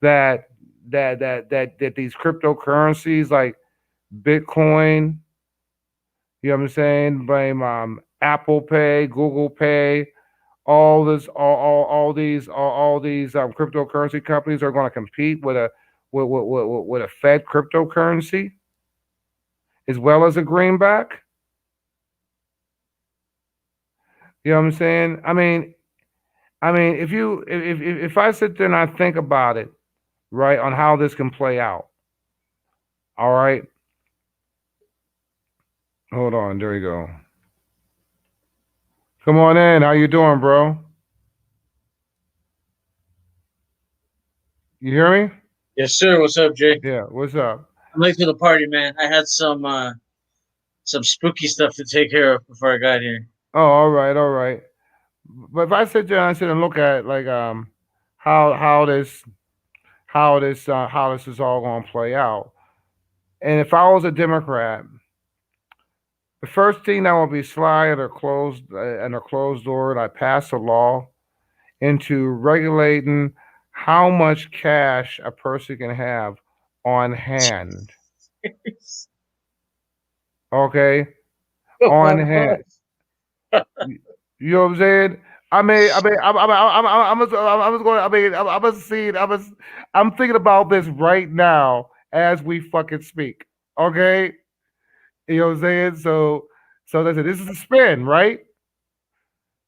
Speaker 3: that these cryptocurrencies like Bitcoin, you know what I'm saying, blame Apple Pay, Google Pay, all these cryptocurrency companies are going to compete with a Fed cryptocurrency as well as a greenback? You know what I'm saying? If I sit there and I think about it, right, on how this can play out. All right. Hold on, there you go. Come on in. How you doing, bro? You hear me?
Speaker 19: Yes, sir. What's up, Jay?
Speaker 3: Yeah, what's up?
Speaker 19: I'm late to the party, man. I had some spooky stuff to take care of before I got here.
Speaker 3: Oh, all right. But if I sit there and look at like how this is all going to play out, and if I was a Democrat, the first thing that would be sly and a closed door, and I pass a law into regulating how much cash a person can have on hand. Okay, on hand. You know what I'm saying? I'm thinking about this right now as we fucking speak. Okay, you know what I'm saying? So listen, this is a spin, right?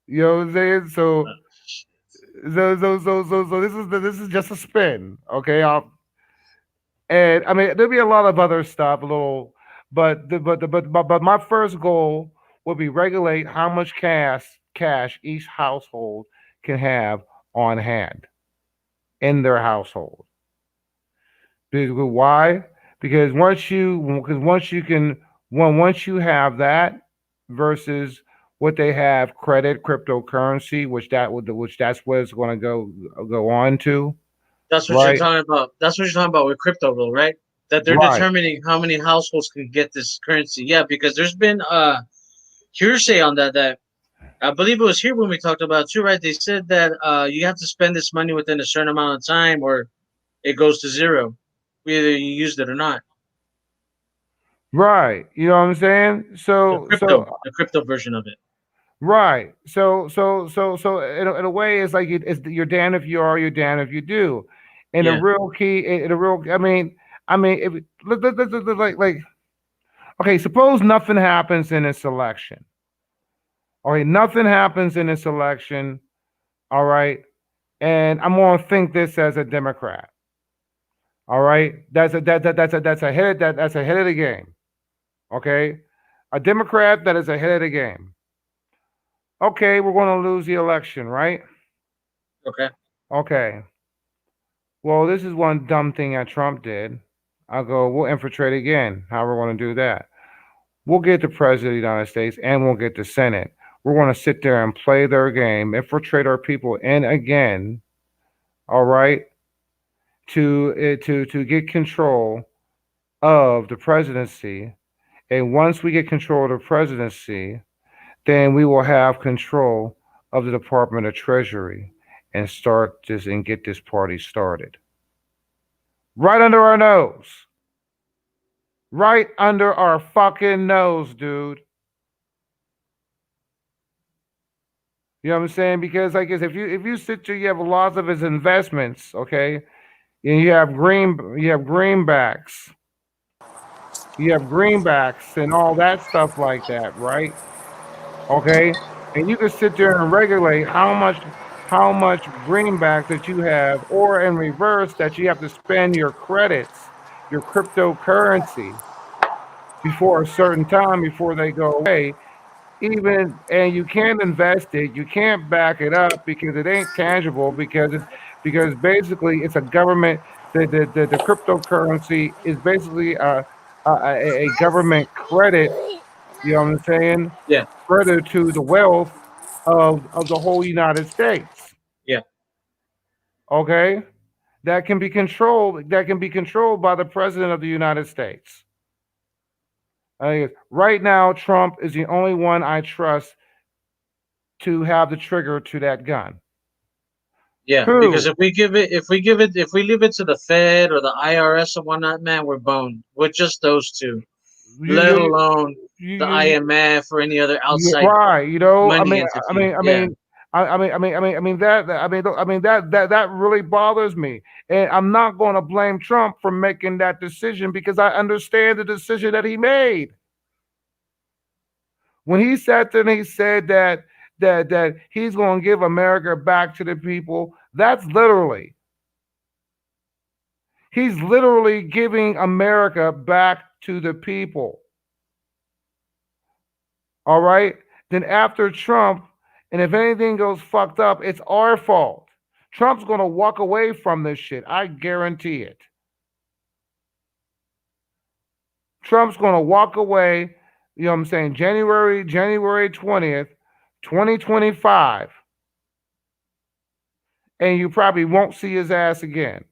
Speaker 3: You know what I'm saying? So this is just a spin. Okay, and there'll be a lot of other stuff, but my first goal would be regulate how much cash each household can have on hand in their household. Why? Because once you have that versus what they have, credit, cryptocurrency, which that's what it's going to go on to.
Speaker 19: That's what you're talking about. That's what you're talking about with crypto, though, right? That they're determining how many households can get this currency. Yeah, because there's been hearsay on that I believe it was here when we talked about too, right? They said that you have to spend this money within a certain amount of time, or it goes to zero, whether you used it or not.
Speaker 3: Right. You know what I'm saying?
Speaker 19: The crypto version of it.
Speaker 3: Right. So in a way, it's like you're damned if you are, you're damned if you do. And the real key, okay, suppose nothing happens in this election. Okay, nothing happens in this election. All right, and I'm going to think this as a Democrat. All right, that's ahead of the game. Okay, a Democrat that is ahead of the game. Okay, we're going to lose the election, right? Okay. Well, this is one dumb thing that Trump did. We'll infiltrate again. How we're going to do that? We'll get the president of the United States and we'll get the Senate. We're going to sit there and play their game, infiltrate our people, and again, all right, to get control of the presidency. And once we get control of the presidency, then we will have control of the Department of Treasury and start this and get this party started. Right under our nose. Right under our fucking nose, dude. You know what I'm saying? Because like if you sit there, you have lots of his investments, okay? And you have greenbacks. You have greenbacks and all that stuff like that, right? Okay? And you can sit there and regulate how much greenbacks that you have, or in reverse, that you have to spend your credits, your cryptocurrency, before a certain time before they go away. Even and you can't invest it, you can't back it up because it ain't tangible because basically it's a government. The cryptocurrency is basically a government credit. You know what I'm saying?
Speaker 19: Yeah.
Speaker 3: Credit to the wealth of the whole United States.
Speaker 19: Yeah.
Speaker 3: Okay, that can be controlled. That can be controlled by the president of the United States. Right now, Trump is the only one I trust to have the trigger to that gun.
Speaker 19: Yeah,
Speaker 3: Who?
Speaker 19: because if we leave it to the Fed or the IRS or whatnot, man, we're boned with just those two. Let alone the IMF or any other outside
Speaker 3: right? You know,
Speaker 19: money entity.
Speaker 3: That really bothers me, and I'm not going to blame Trump for making that decision because I understand the decision that he made. When he sat there and he said that he's going to give America back to the people, he's literally giving America back to the people. All right? Then after Trump, and if anything goes fucked up, it's our fault. Trump's going to walk away from this shit. I guarantee it. Trump's going to walk away, you know what I'm saying, January 20th, 2025. And you probably won't see his ass again.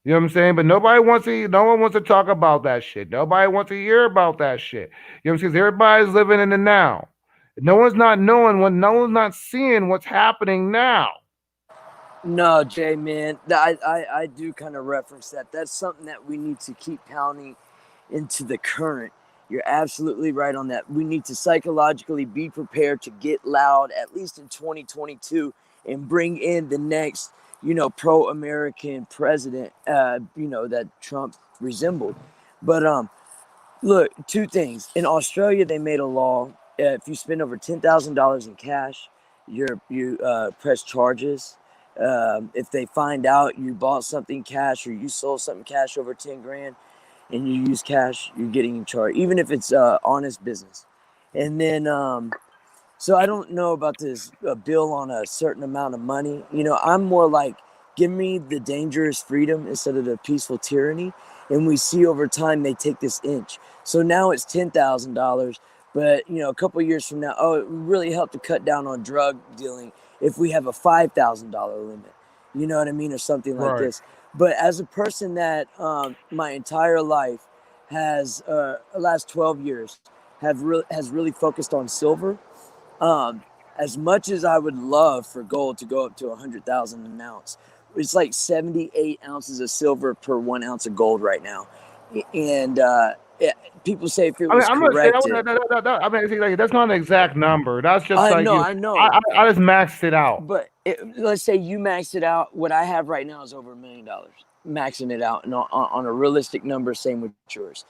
Speaker 3: You know what I'm saying? But no one wants to talk about that shit. Nobody wants to hear about that shit. You know what I'm saying? Because everybody's living in the now. No one's not seeing what's happening now.
Speaker 7: No, Jay, man, I do kind of reference that. That's something that we need to keep pounding into the current. You're absolutely right on that. We need to psychologically be prepared to get loud, at least in 2022, and bring in the next, pro-American president, that Trump resembled. But look, two things. In Australia, they made a law. If you spend over $10,000 in cash, you press charges. If they find out you bought something cash or you sold something cash over 10 grand and you use cash, you're getting in charge, even if it's honest business. And then, so I don't know about this bill on a certain amount of money. I'm more like, give me the dangerous freedom instead of the peaceful tyranny. And we see over time they take this inch. So now it's $10,000, but a couple of years from now, it would really help to cut down on drug dealing if we have a $5,000 limit. You know what I mean, or something like this. But as a person that my entire life has, last 12 years, has really focused on silver. As much as I would love for gold to go up to 100,000 an ounce, it's like 78 ounces of silver per 1 ounce of gold right now. And people say if it was corrected.
Speaker 3: That's not an exact number. That's just
Speaker 7: I know.
Speaker 3: I just maxed it out.
Speaker 7: But let's say you maxed it out. What I have right now is over $1 million. Maxing it out and on a realistic number, same with yours.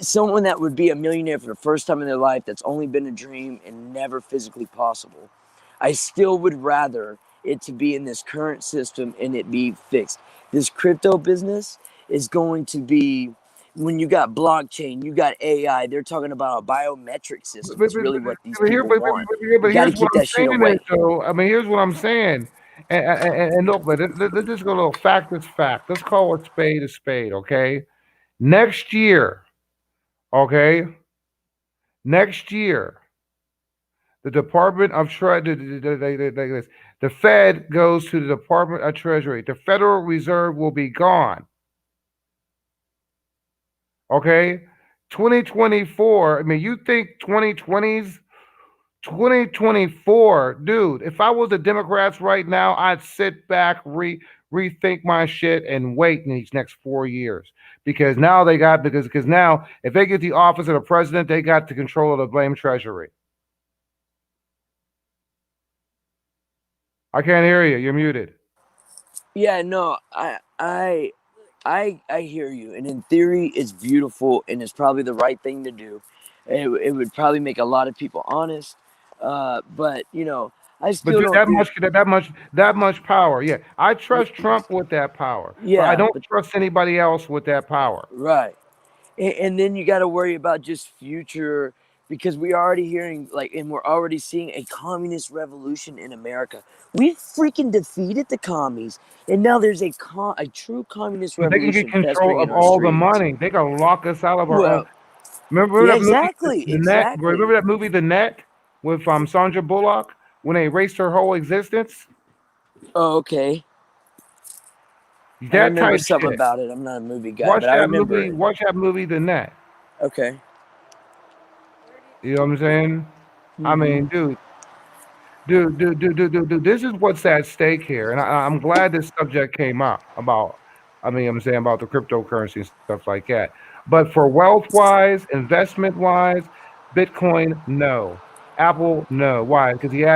Speaker 7: Someone that would be a millionaire for the first time in their life, that's only been a dream and never physically possible. I still would rather it to be in this current system and it be fixed. This crypto business is going to be, when you got blockchain, you got AI, they're talking about a biometric system. It's really what these people want. You got to keep that shit away.
Speaker 3: Here's what I'm saying. And look, but let's just go a little fact is fact. Let's call a spade, okay? Next year, okay? Next year, the Department of the Fed goes to the Department of Treasury. The Federal Reserve will be gone. Okay? 2024, I mean, you think 2024, dude, if I was the Democrats right now, I'd sit back, rethink my shit and wait in these next 4 years. Because now because now if they get the office of the president, they got the control of the blame treasury. I can't hear you. You're muted.
Speaker 7: Yeah, no, I hear you, and in theory, it's beautiful, and it's probably the right thing to do. It would probably make a lot of people honest, but you know, I
Speaker 3: But
Speaker 7: still
Speaker 3: dude,
Speaker 7: don't think.
Speaker 3: that much power. Yeah, I trust Trump with that power, but I
Speaker 7: Yeah,
Speaker 3: don't
Speaker 7: but
Speaker 3: trust anybody else with that power.
Speaker 7: right, and then you got to worry about just future because we already hearing like, and we're already seeing a communist revolution in America. We freaking defeated the commies, and now there's a true communist
Speaker 3: But they can get
Speaker 7: revolution
Speaker 3: control
Speaker 7: festering
Speaker 3: of
Speaker 7: in our
Speaker 3: all the
Speaker 7: streets.
Speaker 3: money. They can lock us out of our own.
Speaker 7: Well,
Speaker 3: Remember
Speaker 7: yeah,
Speaker 3: that movie,
Speaker 7: exactly,
Speaker 3: The Net?
Speaker 7: exactly.
Speaker 3: Remember that movie, The Net, with Sandra Bullock when they erased her whole existence?
Speaker 7: Oh, okay. I
Speaker 3: That
Speaker 7: remember
Speaker 3: type
Speaker 7: something
Speaker 3: shit.
Speaker 7: about it. I'm not a movie guy, but I remember it.
Speaker 3: Watch that movie, The Net.
Speaker 7: Okay.
Speaker 3: You know what I'm saying? I
Speaker 7: Mm-hmm.
Speaker 3: mean, dude, this is what's at stake here, and I'm glad this subject came up about. I mean, I'm saying about the cryptocurrency and stuff like that. But for wealth wise, investment wise, Bitcoin, no. Apple, no. Why? Because the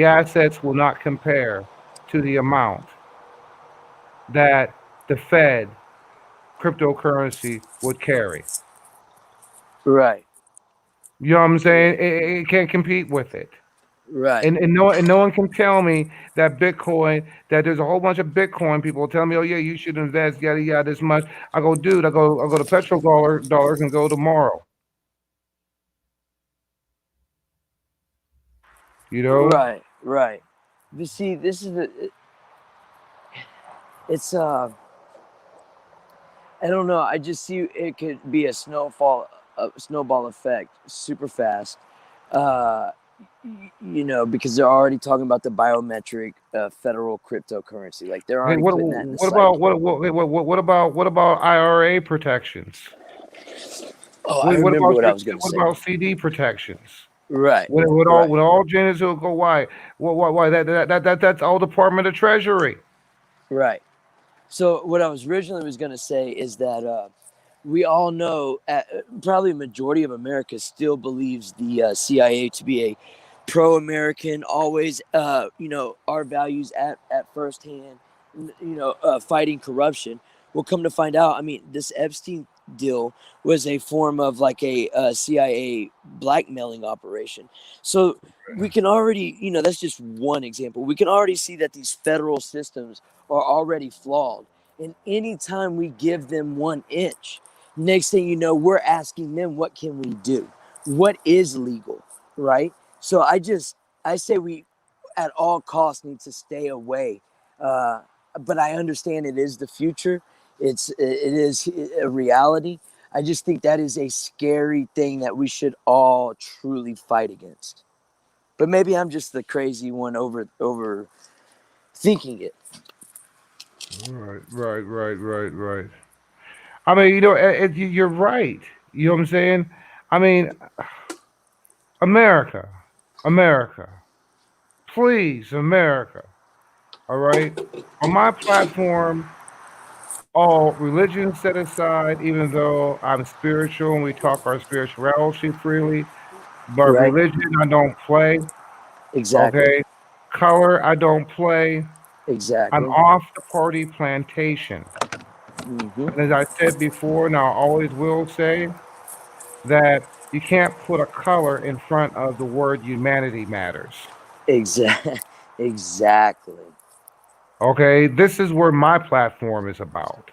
Speaker 3: assets will not compare to the amount that the Fed cryptocurrency would carry.
Speaker 7: Right.
Speaker 3: You know what I'm saying? It can't compete with it.
Speaker 7: Right.
Speaker 3: And no one can tell me that Bitcoin, that there's a whole bunch of Bitcoin people tell me, oh yeah, you should invest yada yada this much. I go, dude, I go to dollars and go tomorrow. You know?
Speaker 7: Right. Right. But see, this is it's I don't know. I just see it could be a snowball effect, super fast. Uh, you know, because they're already talking about the biometric federal cryptocurrency. Like they're
Speaker 3: Hey,
Speaker 7: already putting that in the
Speaker 3: what about
Speaker 7: psyche.
Speaker 3: what about IRA protections?
Speaker 7: Oh, I remember what I was gonna
Speaker 3: What
Speaker 7: say.
Speaker 3: about CD protections?
Speaker 7: Right.
Speaker 3: With all genders who go why? Why that's all Department of Treasury.
Speaker 7: Right. So what I was originally was going to say is that we all know, probably a majority of America still believes the CIA to be a pro-American, always, you know, our values at first hand, you know, fighting corruption. We'll come to find out. I mean, this Epstein deal was a form of like a CIA blackmailing operation. So we can already, you know, that's just one example. We can already see that these federal systems are already flawed. And anytime we give them 1 inch, next thing you know, we're asking them, what can we do? What is legal, right? So I say we at all costs need to stay away. But I understand it is the future. It is a reality. I just think that is a scary thing that we should all truly fight against. But maybe I'm just the crazy one over thinking it.
Speaker 3: Right. I mean, you know, you're right. You know what I'm saying? I mean, America, America, please, America. All right. On my platform, all religion set aside, even though I'm spiritual and we talk our spirituality freely, but
Speaker 7: Right.
Speaker 3: religion I don't play.
Speaker 7: Exactly.
Speaker 3: Okay. Color I don't play. I'm
Speaker 7: Exactly.
Speaker 3: off the party plantation.
Speaker 7: Mm-hmm.
Speaker 3: And as I said before, and I always will say, that you can't put a color in front of the word humanity matters.
Speaker 7: Exactly.
Speaker 3: Okay, this is where my platform is about.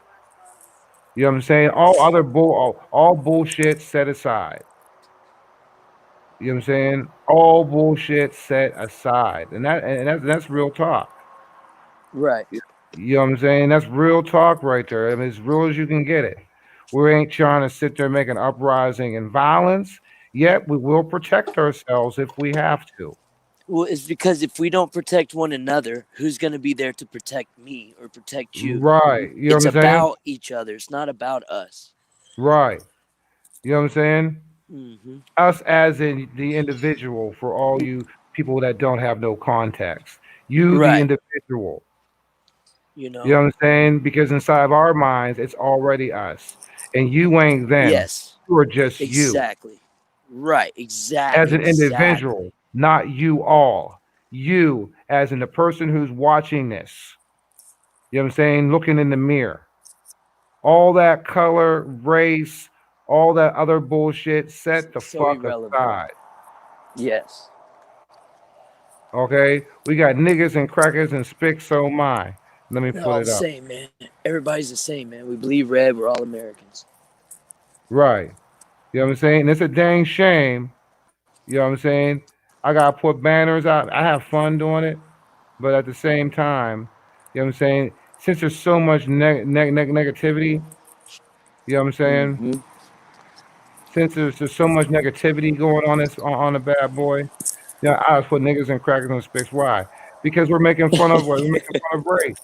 Speaker 3: You know what I'm saying? All bullshit set aside. You know what I'm saying? All bullshit set aside, and that's real talk.
Speaker 7: Right.
Speaker 3: You know what I'm saying? That's real talk right there. I mean, as real as you can get it. We ain't trying to sit there making uprising and violence. Yet we will protect ourselves if we have to.
Speaker 7: Well, it's because if we don't protect one another, who's going to be there to protect me or protect you?
Speaker 3: Right. You know
Speaker 7: It's
Speaker 3: what I'm saying?
Speaker 7: about each other. It's not about us.
Speaker 3: Right. You know what I'm saying?
Speaker 7: Mm-hmm.
Speaker 3: Us as in the individual for all you people that don't have no context. You, the
Speaker 7: Right.
Speaker 3: individual.
Speaker 7: You
Speaker 3: You
Speaker 7: know?
Speaker 3: know what I'm saying? Because inside of our minds, it's already us. And you ain't them.
Speaker 7: Yes.
Speaker 3: You are just you.
Speaker 7: Exactly. Right.
Speaker 3: As an
Speaker 7: Exactly.
Speaker 3: individual, not you all. You as in the person who's watching this. You know what I'm saying? Looking in the mirror. All that color, race, all that other bullshit, set the
Speaker 7: So
Speaker 3: fuck
Speaker 7: irrelevant.
Speaker 3: aside.
Speaker 7: Yes.
Speaker 3: Okay? We got niggas and crackers and spick so my. Let me
Speaker 7: They're
Speaker 3: put
Speaker 7: all
Speaker 3: it
Speaker 7: the
Speaker 3: up.
Speaker 7: same, man. Everybody's the same, man. We believe red. We're all Americans.
Speaker 3: Right. You know what I'm saying? And it's a dang shame. You know what I'm saying? I gotta put banners out. I have fun doing it, but at the same time, you know what I'm saying? Since there's so much negativity, you know what I'm saying?
Speaker 7: Mm-hmm.
Speaker 3: Since there's just so much negativity going on this on the bad boy, yeah, I put niggas and crackers on sticks. Why? Because we're making fun of what? We're making fun of race.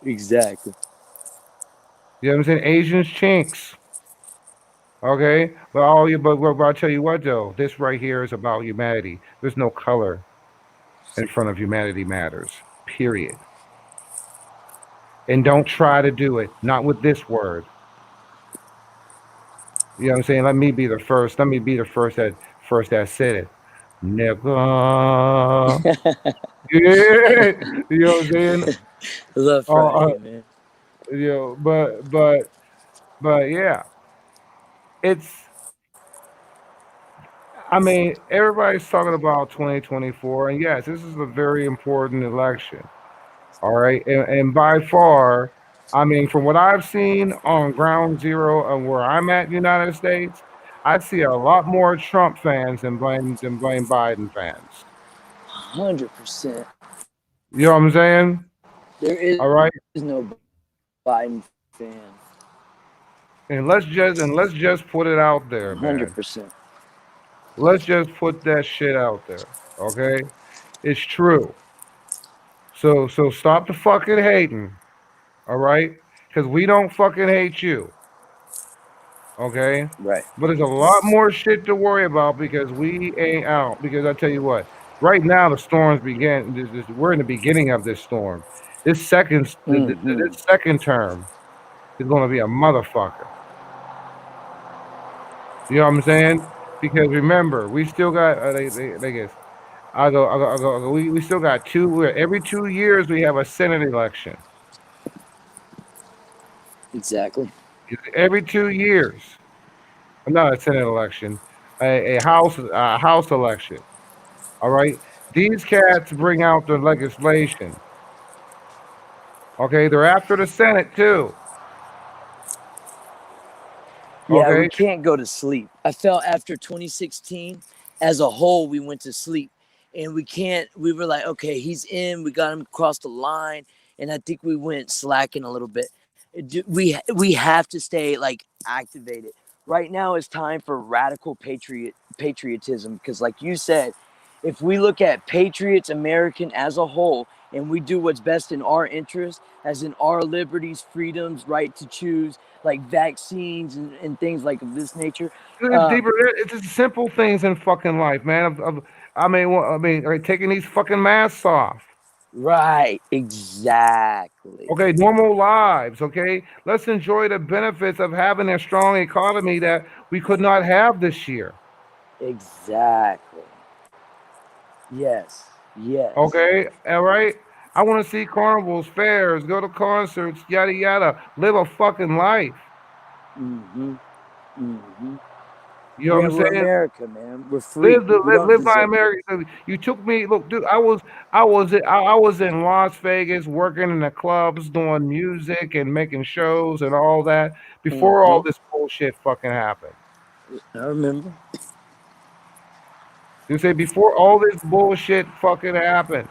Speaker 7: Exactly.
Speaker 3: You know what I'm saying? Asians chinks. Okay? But I'll tell you what though, this right here is about humanity. There's no color in front of humanity matters. Period. And don't try to do it. Not with this word. You know what I'm saying? Let me be the first. Let me be the first that said it. Nigga. Yeah. You know what I'm saying?
Speaker 7: Love Friday, man.
Speaker 3: You know, but yeah. It's I mean, everybody's talking about 2024, and yes, this is a very important election. All right, and by far, I mean, from what I've seen on ground zero of where I'm at, United States, I see a lot more Trump fans than blame Biden fans.
Speaker 7: 100%.
Speaker 3: You know what I'm saying?
Speaker 7: There is
Speaker 3: All right,
Speaker 7: no Biden fan.
Speaker 3: and let's just put it out there, man.
Speaker 7: 100%.
Speaker 3: Let's just put that shit out there. Okay, it's true. So stop the fucking hating. All right, because we don't fucking hate you. Okay,
Speaker 7: Right.
Speaker 3: but there's a lot more shit to worry about because we ain't out. Because I tell you what, right now the storms begin. We're in the beginning of this storm. This second term is going to be a motherfucker. You know what I'm saying? Because remember, we still got. They guess I go. We still got every 2 years we have a Senate election.
Speaker 7: Exactly.
Speaker 3: Every 2 years, not a Senate election, a House election. All right, these cats bring out the legislation. Okay, they're after the Senate too.
Speaker 7: Yeah, we
Speaker 3: Okay,
Speaker 7: can't go to sleep. I felt after 2016, as a whole, we went to sleep. And we can't, we were like, okay, he's in, we got him across the line. And I think we went slacking a little bit. We have to stay like activated. Right now it's time for radical patriotism. Because like you said, if we look at patriots, American as a whole, and we do what's best in our interest, as in our liberties, freedoms, right to choose, like vaccines and things like of this nature.
Speaker 3: it's deeper. It's just simple things in fucking life, man. Like taking these fucking masks off.
Speaker 7: Right, exactly.
Speaker 3: Okay, normal lives. Okay, let's enjoy the benefits of having a strong economy that we could not have this year.
Speaker 7: Exactly. Yes. Yes.
Speaker 3: Okay, all right. I want to see carnivals, fairs, go to concerts, yada yada. Live a fucking life.
Speaker 7: Mm-hmm. Mm-hmm.
Speaker 3: You know what
Speaker 7: Yeah,
Speaker 3: I'm
Speaker 7: we're
Speaker 3: saying?
Speaker 7: America, man. We're free.
Speaker 3: Live the
Speaker 7: We
Speaker 3: live,
Speaker 7: don't
Speaker 3: live my
Speaker 7: deserve.
Speaker 3: America. You took me. Look, dude. I was in Las Vegas working in the clubs, doing music and making shows and all that before all
Speaker 7: Mm-hmm.
Speaker 3: this bullshit fucking happened.
Speaker 7: I remember.
Speaker 3: You say before all this bullshit fucking happened.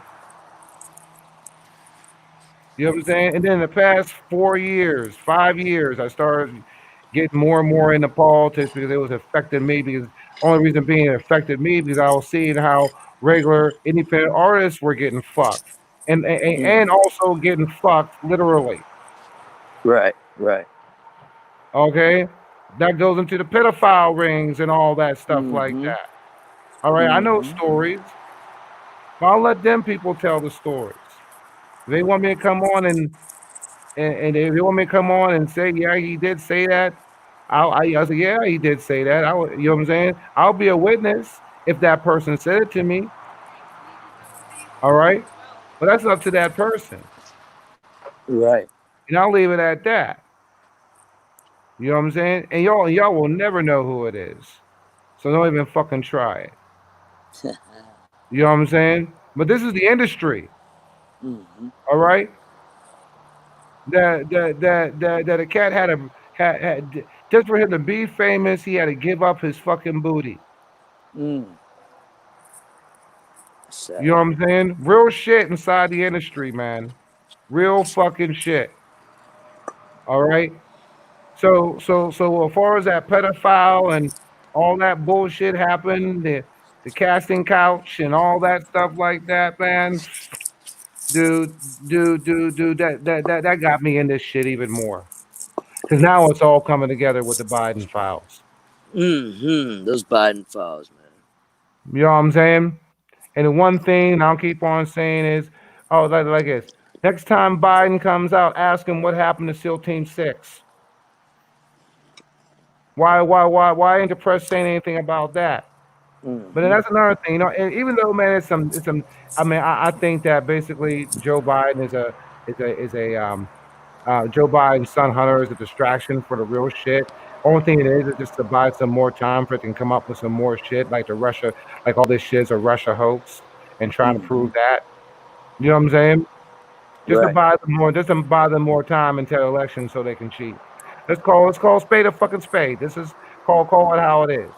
Speaker 3: You know what I'm saying? And then the past 4 years, 5 years, I started getting more and more into politics because it was affecting me. Because only reason being it affected me because I was seeing how regular independent artists were getting fucked, and also getting fucked literally.
Speaker 7: Right, right.
Speaker 3: Okay, that goes into the pedophile rings and all that stuff like
Speaker 7: Mm-hmm.
Speaker 3: that. All right, I know stories. But I'll let them people tell the stories. If they want me to come on and if they want me to come on and say, yeah, he did say that, I'll say, yeah, he did say that. You know what I'm saying? I'll be a witness if that person said it to me. All right, but that's up to that person,
Speaker 7: Right.
Speaker 3: and I'll leave it at that. You know what I'm saying? And y'all will never know who it is, so don't even fucking try it. You know what I'm saying? But this is the industry.
Speaker 7: Mm-hmm.
Speaker 3: All right. That a cat had just for him to be famous, he had to give up his fucking booty.
Speaker 7: Mm.
Speaker 3: You know what I'm saying? Real shit inside the industry, man. Real fucking shit. All right. So as far as that pedophile and all that bullshit happened, the casting couch and all that stuff like that, man. Dude, dude, that got me in this shit even more. Because now it's all coming together with the Biden files.
Speaker 7: Mm-hmm. Those Biden files, man.
Speaker 3: You know what I'm saying? And the one thing I'll keep on saying is, oh, like this. Next time Biden comes out, ask him what happened to SEAL Team 6. Why ain't the press saying anything about that? But then
Speaker 7: Mm-hmm.
Speaker 3: that's another thing, you know. And even though, man, it's some. I mean, I think that basically Joe Biden is a Joe Biden's son Hunter is a distraction for the real shit. Only thing it is just to buy some more time for it can come up with some more shit like the Russia, like all this shit's a Russia hoax and trying to
Speaker 7: Mm-hmm.
Speaker 3: prove that. You know what I'm saying?
Speaker 7: Right.
Speaker 3: Just to buy them more time until election so they can cheat. Let's call a spade a fucking spade. This is call it how it is.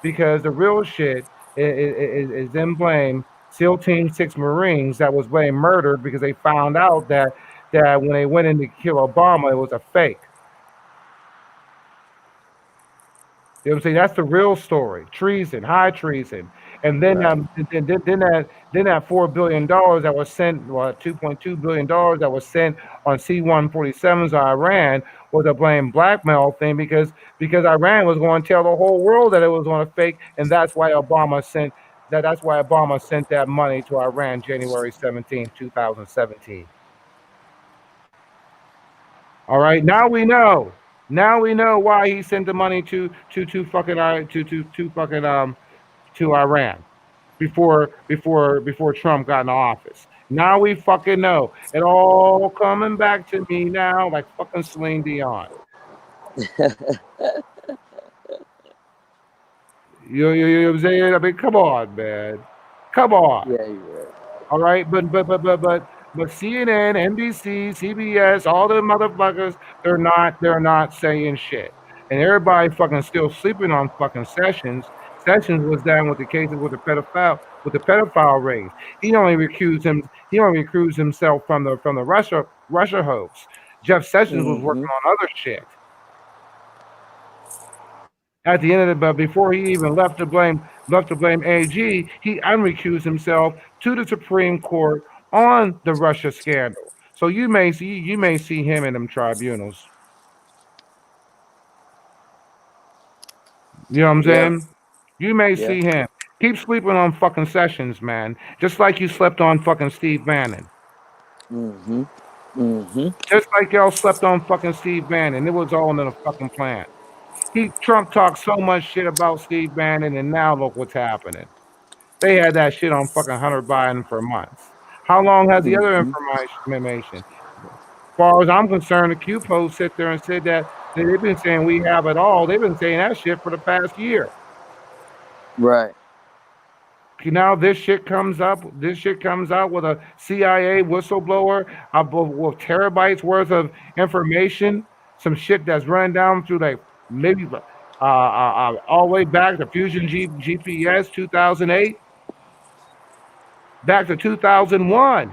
Speaker 3: Because the real shit is them blame SEAL Team 6 Marines that was blamed murdered because they found out that when they went in to kill Obama, it was a fake. You know what I'm saying? That's the real story. Treason, high treason. And then
Speaker 7: Right.
Speaker 3: then that $4 billion that was sent, well, $2.2 billion that was sent on C-147s to Iran was a blame blackmail thing because Iran was going to tell the whole world that it was on a fake, and that's why Obama sent that money to Iran January 17, 2017. All right, now we know. Now we know why he sent the money to fucking to fucking to Iran before Trump got in office. Now we fucking know. It all coming back to me now, like fucking Celine Dion. You know what I'm saying? I mean, come on, man. Come on.
Speaker 7: Yeah, you're right.
Speaker 3: All right, but CNN, NBC, CBS, all the motherfuckers, they're not saying shit, and everybody fucking still sleeping on fucking Sessions. Sessions was down with the cases with the pedophile rings. He only recused himself from the Russia hoax. Jeff Sessions was
Speaker 7: Mm-hmm.
Speaker 3: working on other shit. At the end of the but before he even left to blame AG, he unrecused himself to the Supreme Court on the Russia scandal. So you may see him in them tribunals. You know what I'm
Speaker 7: Yeah.
Speaker 3: saying? You may
Speaker 7: Yeah.
Speaker 3: see him. Keep sleeping on fucking Sessions, man. Just like you slept on fucking Steve Bannon.
Speaker 7: Mm-hmm. Mm-hmm.
Speaker 3: Just like y'all slept on fucking Steve Bannon. It was all in a fucking plan. Trump talked so much shit about Steve Bannon, and now look what's happening. They had that shit on fucking Hunter Biden for months. How long has the other
Speaker 7: Mm-hmm.
Speaker 3: information? As far as I'm concerned, the Q post sit there and said that they've been saying we have it all. They've been saying that shit for the past year.
Speaker 7: Right.
Speaker 3: Now this shit comes up. This shit comes out with a CIA whistleblower with terabytes worth of information. Some shit that's running down through like maybe all the way back to GPS 2008, back to 2001.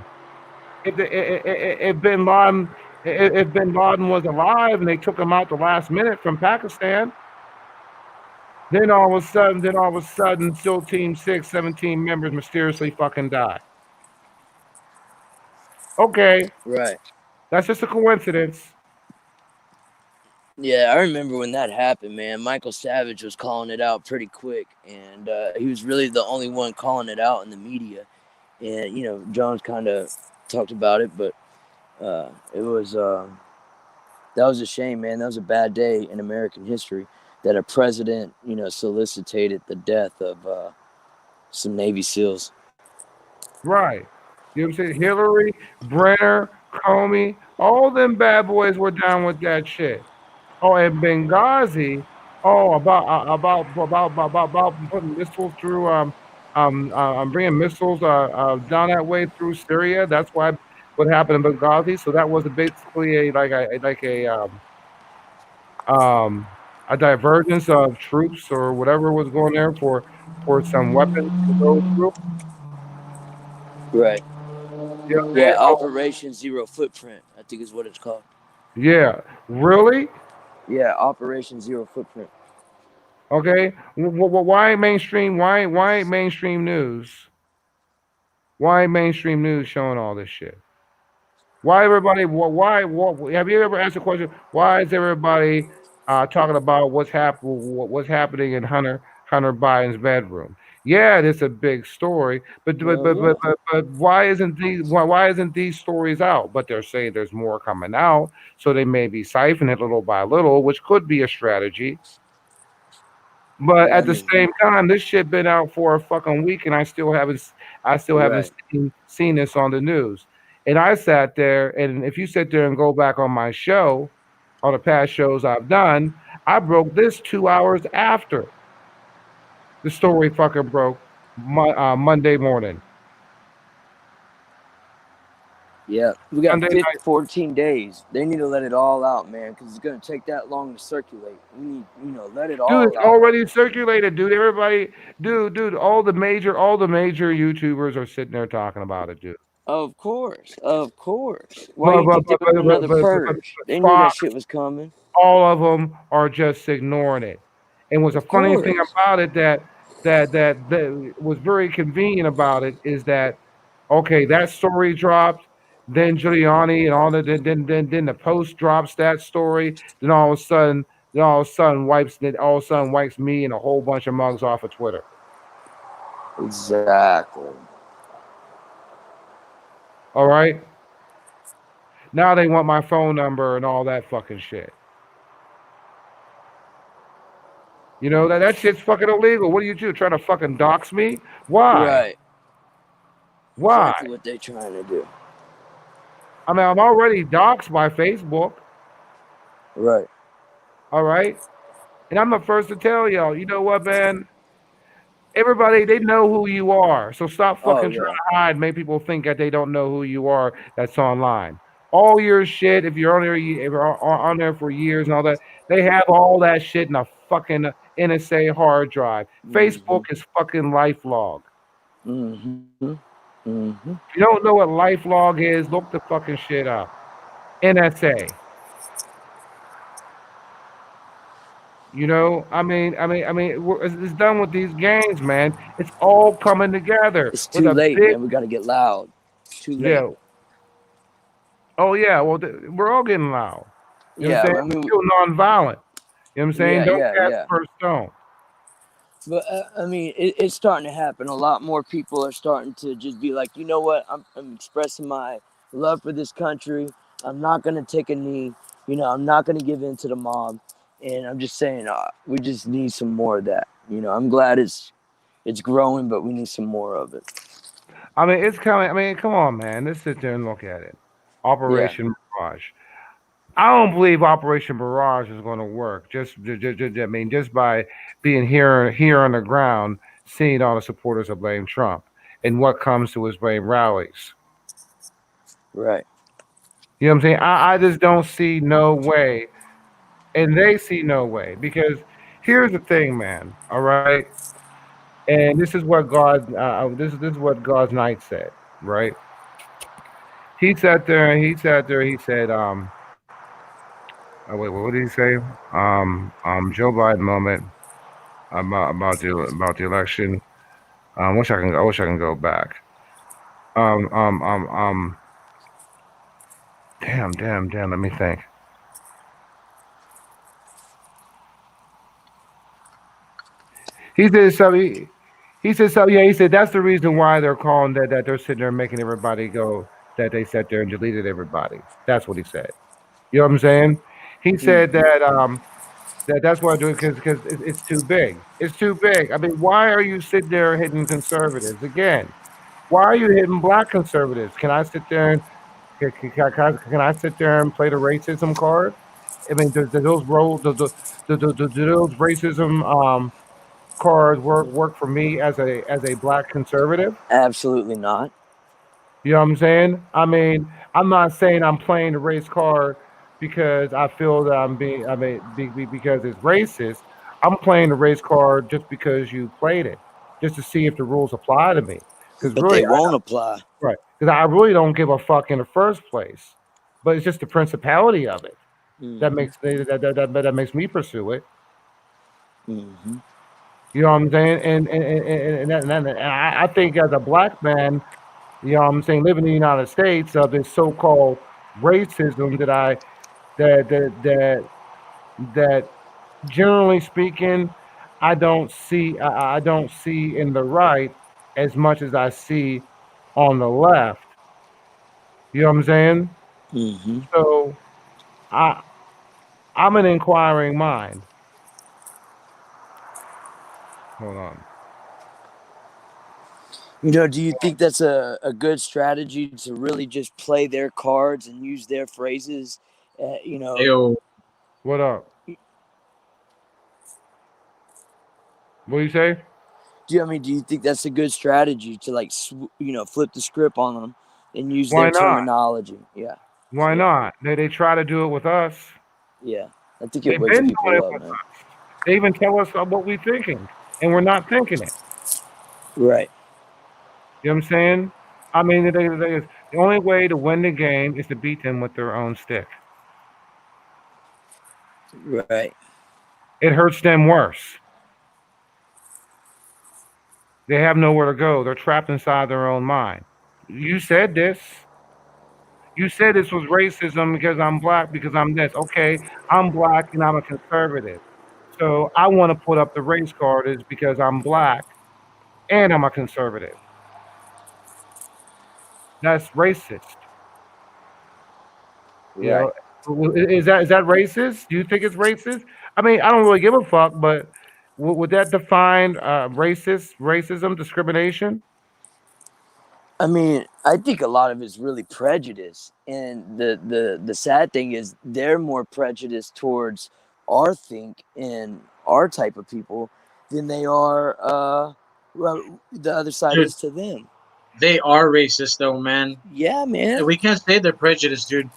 Speaker 3: If Bin Laden If Bin Laden was alive and they took him out the last minute from Pakistan, then all of a sudden, SEAL Team 6, 17 members mysteriously fucking die. Okay,
Speaker 7: Right.
Speaker 3: that's just a coincidence.
Speaker 7: Yeah, I remember when that happened, man. Michael Savage was calling it out pretty quick, and he was really the only one calling it out in the media. And Jones kind of talked about it, but it was that was a shame, man. That was a bad day in American history that a president, solicited the death of some Navy SEALs.
Speaker 3: Right. You know what I'm saying? Hillary, Brenner, Comey, all them bad boys were down with that shit. Oh, and Benghazi. Oh, about putting missiles through bringing missiles down that way through Syria. That's why what happened in Benghazi. So that was basically a divergence of troops or whatever was going there for some weapons to go through.
Speaker 7: Right.
Speaker 3: You know what I'm
Speaker 7: Yeah,
Speaker 3: saying? Oh,
Speaker 7: Operation Zero Footprint, I think is what it's called.
Speaker 3: yeah. Really?
Speaker 7: Yeah, Operation Zero Footprint.
Speaker 3: Okay. Why mainstream? Why mainstream news? Why mainstream news showing all this shit? Why everybody? Why? Have you ever asked the question? Why is everybody talking about what's happening in Hunter Biden's bedroom? Yeah, it's a big story,
Speaker 7: Well, yeah.
Speaker 3: but why isn't these stories out? But they're saying there's more coming out, so they may be siphoning it little by little, which could be a strategy. But
Speaker 7: Yeah, I
Speaker 3: at the
Speaker 7: mean,
Speaker 3: same time, this shit been out for a fucking week, and I still haven't
Speaker 7: right.
Speaker 3: seen this on the news. And I sat there, and if you sit there and go back on my show, on the past shows I've done, I broke this 2 hours after the story fucking broke Monday morning.
Speaker 7: Yeah, we got
Speaker 3: Sunday night.
Speaker 7: 14 days. They need to let it all out, man, because it's going to take that long to circulate. We need, let it
Speaker 3: Dude,
Speaker 7: all
Speaker 3: it's
Speaker 7: out.
Speaker 3: already circulated, dude. Everybody, dude, all the major YouTubers are sitting there talking about it, dude.
Speaker 7: Of course, of course. Why
Speaker 3: But
Speaker 7: you
Speaker 3: but
Speaker 7: think
Speaker 3: but
Speaker 7: there
Speaker 3: but,
Speaker 7: was
Speaker 3: but,
Speaker 7: another
Speaker 3: but, but, but
Speaker 7: purge? They knew that
Speaker 3: Fox,
Speaker 7: shit was coming.
Speaker 3: all of them are just ignoring it. And what's the
Speaker 7: Of
Speaker 3: funny thing
Speaker 7: course.
Speaker 3: about it that was very convenient about it is that okay, that story dropped, then Giuliani and all that, then the Post drops that story, then all of a sudden wipes me and a whole bunch of mugs off of Twitter.
Speaker 7: Exactly.
Speaker 3: All right. Now they want my phone number and all that fucking shit. You know that shit's fucking illegal. What do you do? Trying to fucking dox me? Why?
Speaker 7: Right.
Speaker 3: Why?
Speaker 7: Exactly what they're trying to do.
Speaker 3: I mean, I'm already doxxed by Facebook.
Speaker 7: Right.
Speaker 3: All right. And I'm the first to tell y'all, you know what, man? Everybody, they know who you are. So stop
Speaker 7: Oh,
Speaker 3: fucking trying
Speaker 7: yeah.
Speaker 3: to hide, make people think that they don't know who you are that's online. All your shit, if you're on there, if you're on there for years and all that, they have all that shit in a fucking NSA hard drive. Facebook is fucking LifeLog.
Speaker 7: Mm-hmm. Mm-hmm.
Speaker 3: If you don't know what LifeLog is, look the fucking shit up. NSA. You know, it's done with these gangs, man. It's all coming together
Speaker 7: It's
Speaker 3: with
Speaker 7: too
Speaker 3: a
Speaker 7: late,
Speaker 3: big,
Speaker 7: man. We got to get loud. It's too late.
Speaker 3: yeah. Oh yeah, well, we're all getting loud. You know what
Speaker 7: Yeah,
Speaker 3: I'm saying?
Speaker 7: I mean,
Speaker 3: We're still nonviolent. You know what I'm saying?
Speaker 7: yeah,
Speaker 3: Don't
Speaker 7: yeah,
Speaker 3: cast
Speaker 7: yeah.
Speaker 3: the first stone.
Speaker 7: But I mean, it's starting to happen. A lot more people are starting to just be like, you know what? I'm expressing my love for this country. I'm not gonna take a knee. I'm not gonna give in to the mob. And I'm just saying, we just need some more of that. I'm glad it's growing, but we need some more of it.
Speaker 3: I mean, it's coming. I mean, come on, man. Let's sit there and look at it.
Speaker 7: Yeah.
Speaker 3: Operation Mirage. I don't believe Operation Barrage is going to work. Just by being here on the ground, seeing all the supporters of blame Trump and what comes to his blame rallies.
Speaker 7: Right.
Speaker 3: You know what I'm saying? I just don't see no way, and they see no way because here's the thing, man. All right, and this is what God, this is what God's knight said, right? He sat there and he sat there. He said, oh, wait, what did he say? Joe Biden moment about the election. I wish I can go back. Um, um, um, um. Damn. Let me think. He said something. He said something. Yeah, he said that's the reason why they're calling that they're sitting there making everybody go. That they sat there and deleted everybody. That's what he said. You know what I'm saying? He said
Speaker 7: Mm-hmm.
Speaker 3: that's why I do it because it's too big. It's too big. I mean, why are you sitting there hitting conservatives again? Why are you hitting black conservatives? Can I sit there and can I sit there and play the racism card? I mean, do those roles do those racism cards work for me as a black conservative?
Speaker 7: Absolutely not.
Speaker 3: You know what I'm saying? I mean, I'm not saying I'm playing the race card because I feel that because it's racist. I'm playing the race card just because you played it, just to see if the rules apply to me. Because
Speaker 7: But
Speaker 3: really,
Speaker 7: they won't apply.
Speaker 3: right? Because I really don't give a fuck in the first place. But it's just the principality of it
Speaker 7: Mm-hmm.
Speaker 3: that makes me pursue it.
Speaker 7: Mm-hmm.
Speaker 3: You know what I'm saying? And I think as a black man, you know what I'm saying, living in the United States, of this so-called racism that that generally speaking, I don't see in the right as much as I see on the left. You know what I'm saying?
Speaker 7: Mm-hmm.
Speaker 3: So I I'm an inquiring mind. Hold on.
Speaker 7: Do you think that's a good strategy to really just play their cards and use their phrases?
Speaker 19: Yo,
Speaker 3: What up? What do you say?
Speaker 7: Do you think that's a good strategy to like flip the script on them and use
Speaker 3: Why
Speaker 7: their
Speaker 3: not?
Speaker 7: terminology? Yeah,
Speaker 3: Why not? They try to do it with us.
Speaker 7: yeah. I think it
Speaker 3: They've
Speaker 7: wakes
Speaker 3: been doing
Speaker 7: people
Speaker 3: it
Speaker 7: up,
Speaker 3: with
Speaker 7: man.
Speaker 3: us. They even tell us what we're thinking, and we're not thinking it.
Speaker 7: Right,
Speaker 3: You know what I'm saying? I mean, the only way to win the game is to beat them with their own stick.
Speaker 7: right.
Speaker 3: It hurts them worse. They have nowhere to go. They're trapped inside their own mind. You said this. You said this was racism because I'm black, because I'm this. Okay, I'm black and I'm a conservative. So I want to put up the race card is because I'm black and I'm a conservative. That's racist. You
Speaker 7: Right.
Speaker 3: know, is that racist? Do you think it's racist? I mean, I don't really give a fuck, but would that define racism, discrimination?
Speaker 7: I mean, I think a lot of it's really prejudice, and the sad thing is they're more prejudiced towards our think and our type of people than they are well, the other side
Speaker 19: dude,
Speaker 7: is to them.
Speaker 19: they are racist though, man.
Speaker 7: Yeah, man.
Speaker 19: We can't say they're prejudiced, dude,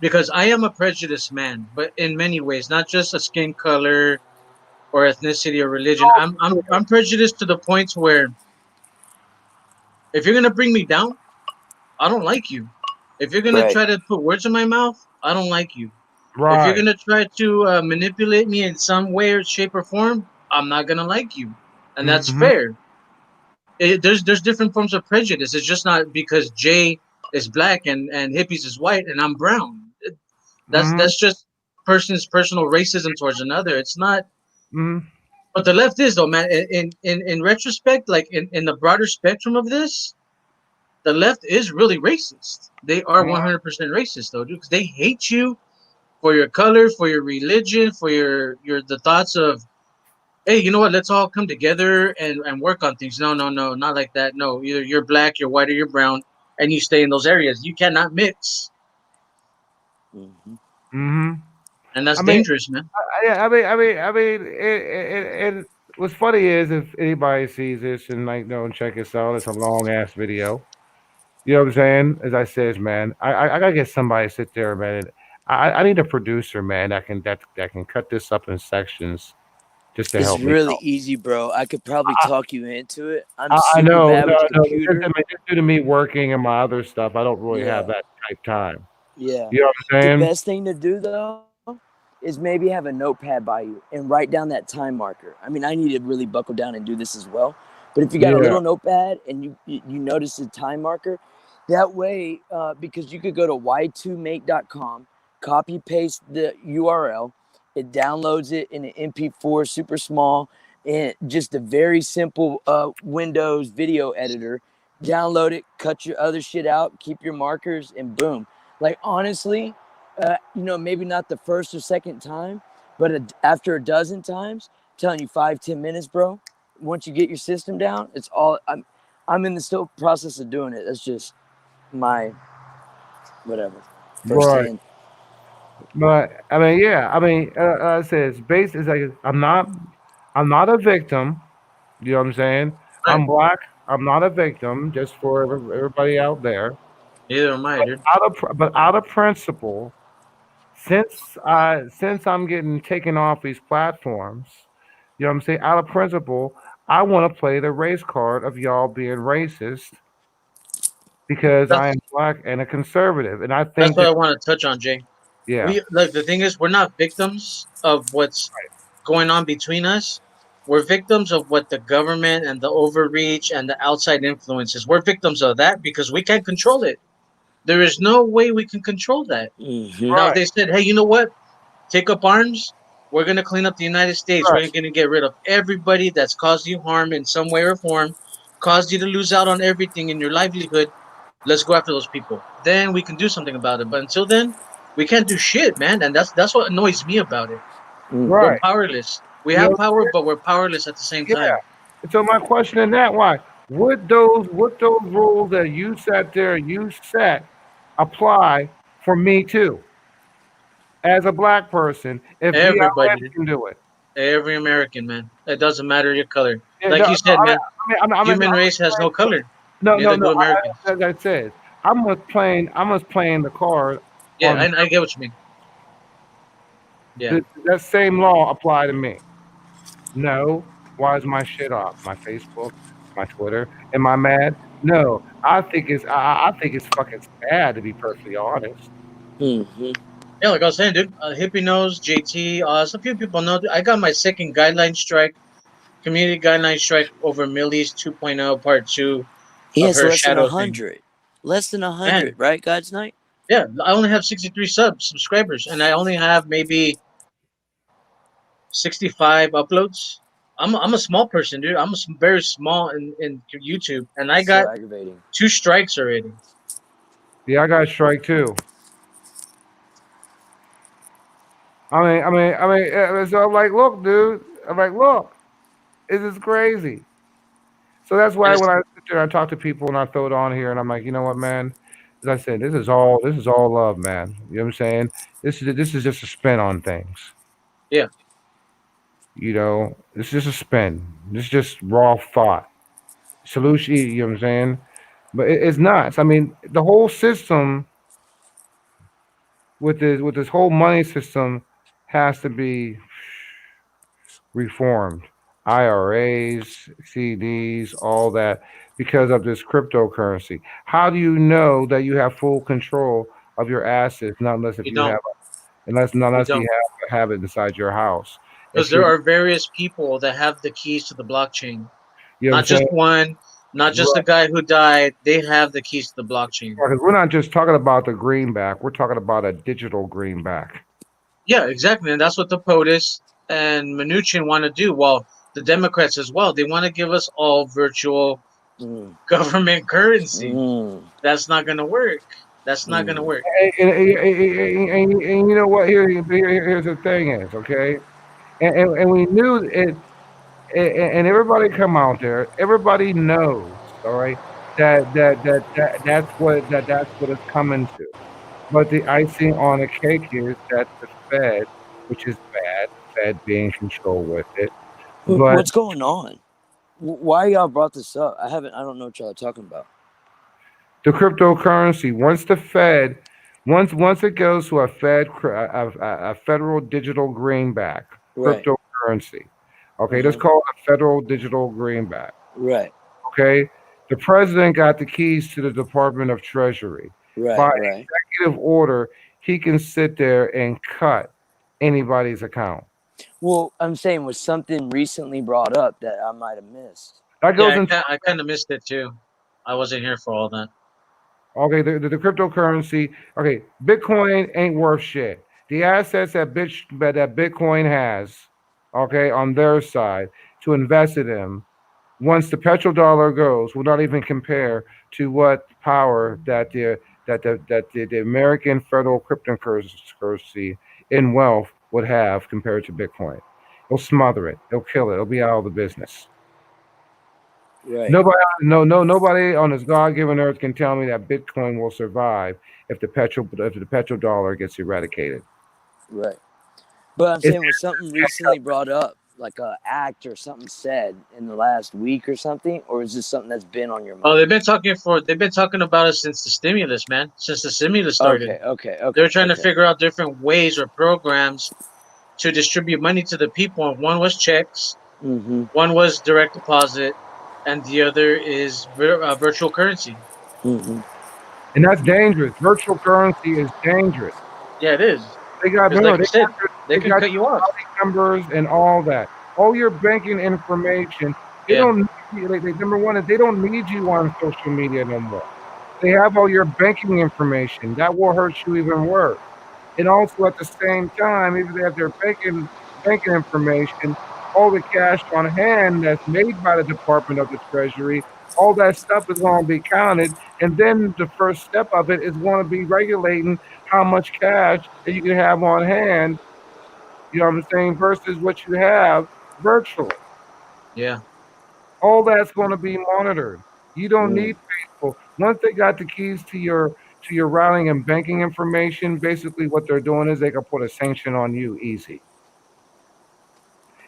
Speaker 19: because I am a prejudiced man, but in many ways, not just a skin color or ethnicity or religion. I'm prejudiced to the point where if you're gonna bring me down, I don't like you. If you're gonna
Speaker 7: Right.
Speaker 19: try to put words in my mouth, I don't like you. If you're
Speaker 3: Right.
Speaker 19: gonna try to manipulate me in some way or shape or form, I'm not gonna like you, and that's
Speaker 3: Hmm.
Speaker 19: fair. There's different forms of prejudice. It's just not because Jay is black and hippies is white and I'm brown.
Speaker 3: Hmm.
Speaker 19: That's just person's personal racism towards another. It's not.
Speaker 3: Hmm.
Speaker 19: But the left is though, man. In retrospect, like in the broader spectrum of this, the left is really racist. They are 100% racist though, dude, because they hate you for your color, for your religion, for your the thoughts of, hey, you know what? Let's all come together and work on things. No, not like that. No, either you're black, you're white, or you're brown, and you stay in those areas. You cannot mix,
Speaker 7: Mm-hmm.
Speaker 3: Hmm.
Speaker 19: and that's
Speaker 3: I mean,
Speaker 19: dangerous, man.
Speaker 3: what's funny is if anybody sees this and like, don't check this out, it's a long ass video. You know what I'm saying? As I says, man, I gotta get somebody to sit there, man. I need a producer, man, that can cut this up in sections just to
Speaker 7: It's
Speaker 3: help me
Speaker 7: really
Speaker 3: out.
Speaker 7: easy, bro. I could probably talk you into it. I'm
Speaker 3: I
Speaker 7: super
Speaker 3: know,
Speaker 7: bad
Speaker 3: no,
Speaker 7: with the
Speaker 3: no, but just,
Speaker 7: computer.
Speaker 3: just due to me working and my other stuff, I don't really have
Speaker 7: Yeah.
Speaker 3: that type time.
Speaker 7: Yeah.
Speaker 3: You know what I'm
Speaker 7: The
Speaker 3: saying?
Speaker 7: best thing to do though is maybe have a notepad by you and write down that time marker. I mean, I need to really buckle down and do this as well. But if you got a
Speaker 3: Yeah.
Speaker 7: little notepad and you notice the time marker, that way, because you could go to y2make.com, copy paste the URL, it downloads it in an MP4 super small, and just a very simple Windows video editor. Download it, cut your other shit out, keep your markers, and boom. Like honestly, maybe not the first or second time, but after a dozen times, I'm telling you, 5-10 minutes, bro. Once you get your system down, it's all. I'm in the still process of doing it. That's just my whatever
Speaker 3: Right.
Speaker 7: firsthand.
Speaker 3: But I mean, yeah. I mean, I said it's based. It's like I'm not a victim. You know what I'm saying?
Speaker 19: Right.
Speaker 3: I'm black. I'm not a victim. Just for everybody out there.
Speaker 19: Neither am I, dude.
Speaker 3: But out of principle, since I'm getting taken off these platforms, you know what I'm saying? Out of principle, I want to play the race card of y'all being racist because I
Speaker 19: That's
Speaker 3: am black and a conservative, and I
Speaker 19: that's
Speaker 3: think
Speaker 19: what
Speaker 3: that
Speaker 19: I want to touch on, Jay.
Speaker 3: yeah,
Speaker 19: We like the thing is we're not victims of what's going on between us. We're victims of what the government and the overreach and the outside influences. We're victims of that because we can't control it. There is no way we can control that.
Speaker 7: Mm-hmm.
Speaker 19: Now, if
Speaker 3: right,
Speaker 19: they said, hey, you know what? Take up arms. We're going to clean up the United States.
Speaker 3: right,
Speaker 19: We're going to get rid of everybody that's caused you harm in some way or form, caused you to lose out on everything in your livelihood. Let's go after those people. Then we can do something about it. But until then, we can't do shit, man. And that's what annoys me about it. We're
Speaker 3: right.
Speaker 19: powerless. We
Speaker 3: You know
Speaker 19: have
Speaker 3: what I'm
Speaker 19: power,
Speaker 3: saying?
Speaker 19: but we're powerless at the same
Speaker 3: Yeah.
Speaker 19: time.
Speaker 3: So my question is that why would those rules that you set there you set apply for me too as a black person if BLM
Speaker 19: Everybody,
Speaker 3: can do it?
Speaker 19: every American, man. It doesn't matter your color.
Speaker 3: Yeah,
Speaker 19: Like
Speaker 3: no,
Speaker 19: you
Speaker 3: no,
Speaker 19: said, man,
Speaker 3: I'm
Speaker 19: human race has no
Speaker 3: saying,
Speaker 19: color.
Speaker 3: no, no,
Speaker 19: Neither
Speaker 3: no.
Speaker 19: do Americans.
Speaker 3: As I said, I'm just playing the card
Speaker 19: Yeah,
Speaker 3: on
Speaker 19: I get what you mean. Yeah.
Speaker 3: that same law apply to me. No. Why is my shit off? My Facebook, my Twitter. Am I mad? No. I think it's fucking sad to be perfectly honest.
Speaker 7: Mm-hmm.
Speaker 19: Yeah, like I was saying, dude, Hippie knows, JT, some few people know. I got my second guideline strike, community guideline strike over Millie's 2.0 part 2
Speaker 7: He
Speaker 19: of
Speaker 7: has
Speaker 19: her
Speaker 7: less than
Speaker 19: shadow thing.
Speaker 7: 100. Less than 100,
Speaker 19: Man,
Speaker 7: right, God's Night?
Speaker 19: yeah, I only have 63 subscribers, and I only have maybe 65 uploads. I'm a small person, dude. Very small in YouTube, and I
Speaker 7: So
Speaker 19: got
Speaker 7: aggravating.
Speaker 19: 2 strikes already.
Speaker 3: Yeah, I got a strike too. So I'm like, look, dude. I'm like, look, this is crazy. So that's
Speaker 19: And
Speaker 3: why
Speaker 19: it's
Speaker 3: when I sit there, I talk to people and I throw it on here, and I'm like, you know what, man? As I said, this is all love, man. You know what I'm saying? This is just a spin on things.
Speaker 19: yeah,
Speaker 3: You know, it's just a spin. This is just raw thought. Solution. You know what I'm saying? But it's nuts. I mean, the whole system with this whole money system has to be reformed. IRAs, CDs, all that, because of this cryptocurrency. How do you know that you have full control of your assets? Not unless if
Speaker 19: you
Speaker 3: you have,
Speaker 19: don't,
Speaker 3: not
Speaker 19: you
Speaker 3: unless you
Speaker 19: don't,
Speaker 3: have it inside your house.
Speaker 19: because
Speaker 3: If
Speaker 19: there
Speaker 3: you're,
Speaker 19: are various people that have the keys to the blockchain.
Speaker 3: you know what I'm
Speaker 19: Not just
Speaker 3: saying?
Speaker 19: one, not just the
Speaker 3: Right.
Speaker 19: guy who died. They have the keys to the blockchain.
Speaker 3: Because we're not just talking about the greenback. We're talking about a digital greenback.
Speaker 19: Yeah, exactly, and that's what the POTUS and Mnuchin want to do. Well, the Democrats as well. They want to give us all virtual
Speaker 7: Mm.
Speaker 19: government currency.
Speaker 7: Mm.
Speaker 19: That's not gonna work. That's not gonna
Speaker 7: Mm.
Speaker 19: work.
Speaker 3: And you know what? Here's the thing is, okay? And we knew it, and everybody come out there. Everybody knows, all right, that's what it's coming to. But the icing on the cake is that the Fed, which is bad, the Fed being control with it. But
Speaker 7: What's going on? Why y'all brought this up? I don't know what y'all are talking about.
Speaker 3: the cryptocurrency, once it goes to a federal digital greenback
Speaker 7: Right.
Speaker 3: cryptocurrency, Okay, that's called a federal digital greenback.
Speaker 7: Right.
Speaker 3: Okay, the president got the keys to the Department of Treasury. By
Speaker 7: Right.
Speaker 3: executive order, he can sit there and cut anybody's account.
Speaker 7: Well, I'm saying was something recently brought up that I might have missed.
Speaker 3: That goes
Speaker 19: Yeah,
Speaker 3: into
Speaker 19: I kind of missed it too. I wasn't here for all that.
Speaker 3: okay, the cryptocurrency. Okay, Bitcoin ain't worth shit. The assets that Bitcoin has, okay, on their side to invest in them, once the petrodollar goes, will not even compare to what power that the American federal cryptocurrency in wealth would have compared to Bitcoin. It'll smother it. It'll kill it. It'll be out of the business.
Speaker 7: Right.
Speaker 3: Nobody on this God-given earth can tell me that Bitcoin will survive if the petrodollar gets eradicated.
Speaker 7: Right. But I'm saying was something recently brought up, like a act or something said in the last week or something, or is this something that's been on your mind?
Speaker 19: Oh, they've been talking about it since the stimulus, man. Since the stimulus started.
Speaker 7: Okay.
Speaker 19: They're trying to figure out different ways or programs to distribute money to the people. One was checks, one was direct deposit, and the other is virtual currency.
Speaker 3: And that's dangerous. Virtual currency is dangerous.
Speaker 19: Yeah, it is.
Speaker 3: They got
Speaker 19: like you said, they can
Speaker 3: got
Speaker 19: cut you off.
Speaker 3: numbers and all that. All your banking information. They don't need you, number one is they don't need you on social media no more. They have all your banking information. That will hurt you even worse. And also at the same time, even if they have their banking information, all the cash on hand that's made by the Department of the Treasury, all that stuff is going to be counted. And then the first step of it is going to be regulating how much cash that you can have on hand, you know what I'm saying, versus what you have virtually.
Speaker 19: Yeah.
Speaker 3: All that's going to be monitored. You don't need people. Once they got the keys to your routing and banking information, basically what they're doing is they can put a sanction on you easy.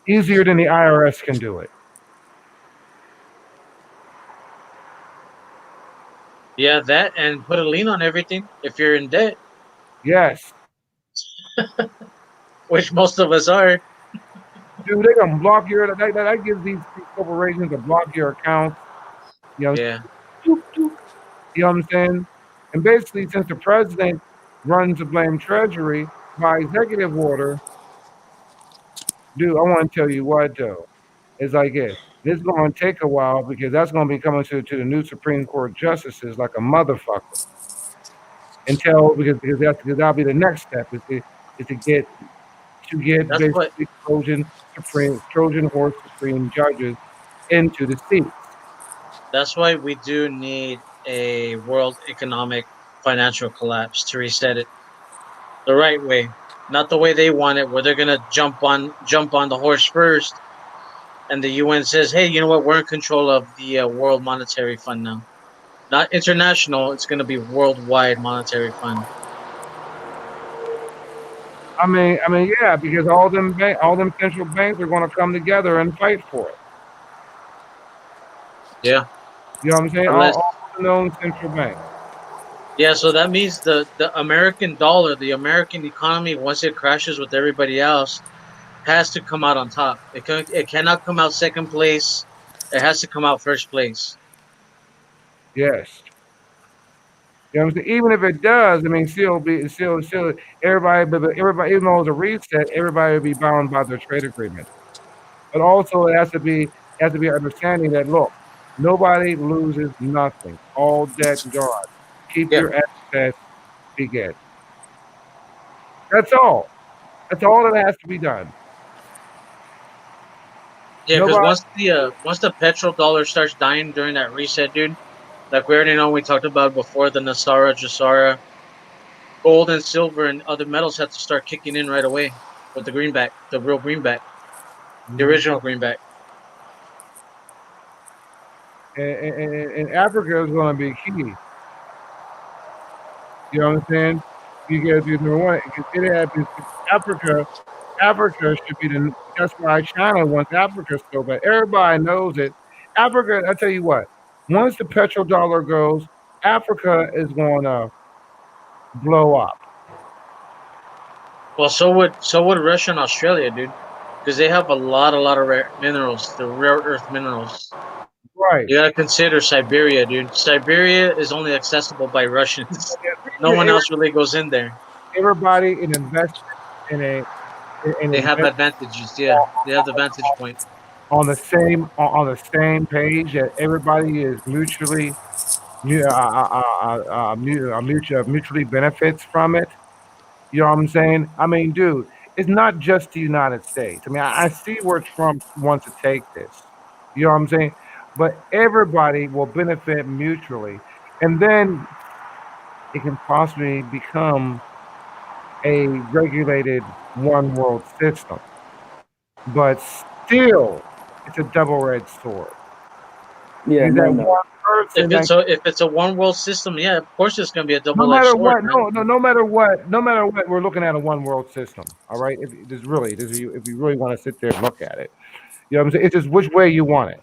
Speaker 3: Easier than the IRS can do it.
Speaker 19: Yeah, that and put a lien on everything if you're in debt.
Speaker 3: Yes.
Speaker 19: Which most of us are.
Speaker 3: Dude, they gonna block your that gives these corporations to block your accounts. You know,
Speaker 19: yeah.
Speaker 3: You know what I'm saying? And basically, since the president runs the blame Treasury by executive order, dude, I want to tell you what though. It's like this is going to take a while because that's going to be coming to the new Supreme Court justices like a motherfucker. Until because that'll be the next step is to get basically Trojan horse Supreme judges into the seats.
Speaker 19: That's why we do need a world economic financial collapse to reset it the right way, not the way they want it, where they're gonna jump on the horse first, and the UN says, "Hey, you know what? We're in control of the World Monetary Fund now, not international. It's gonna be worldwide monetary fund."
Speaker 3: I mean, yeah, because all them central banks are going to come together and fight for it.
Speaker 19: Yeah.
Speaker 3: You know what I'm saying? All the known central banks.
Speaker 19: Yeah, so that means the American dollar, the American economy, once it crashes with everybody else, has to come out on top. It cannot come out second place. It has to come out first place.
Speaker 3: Yes. You know what I'm saying? Even if it does, I mean, still everybody, even though it's a reset, everybody will be bound by their trade agreement. But also, it has to be understanding that look, nobody loses nothing. All debt gone. Keep your assets, be good. That's all. That's all that has to be done.
Speaker 19: Yeah, because once the petrodollar starts dying during that reset, dude, like we already know, we talked about before, the Nasara, Jasara, gold and silver and other metals have to start kicking in right away with the greenback, the real greenback, the original greenback.
Speaker 3: And Africa is going to be key. You know what I'm saying? Because number one, Africa should be that's why China wants Africa so bad. Everybody knows it. Africa, I tell you what, once the petrodollar goes, Africa is going to blow up.
Speaker 19: Well, so would Russia and Australia, dude. because they have a lot of rare minerals, the rare earth minerals.
Speaker 3: Right.
Speaker 19: You gotta consider Siberia, dude. Siberia is only accessible by Russians. No one else really goes in there.
Speaker 3: Everybody in investment in a in
Speaker 19: They have
Speaker 3: invest
Speaker 19: advantages. Yeah, they have the vantage point.
Speaker 3: on the same page that everybody is mutually mutually benefits from it. You know what I'm saying? I mean, dude, it's not just the United States. I mean, I see where Trump wants to take this. You know what I'm saying? But everybody will benefit mutually, and then it can possibly become a regulated one world system. But still, it's a double-edged sword.
Speaker 7: Yeah,
Speaker 3: Is that one person that
Speaker 19: If it's a one world system, yeah, of course it's gonna be a
Speaker 3: no
Speaker 19: double edged
Speaker 3: matter
Speaker 19: sword,
Speaker 3: what,
Speaker 19: man.
Speaker 3: no matter what, we're looking at a one world system. All right, if there's really, there's, if you really want to sit there and look at it, you know what I'm saying. It's just which way you want it.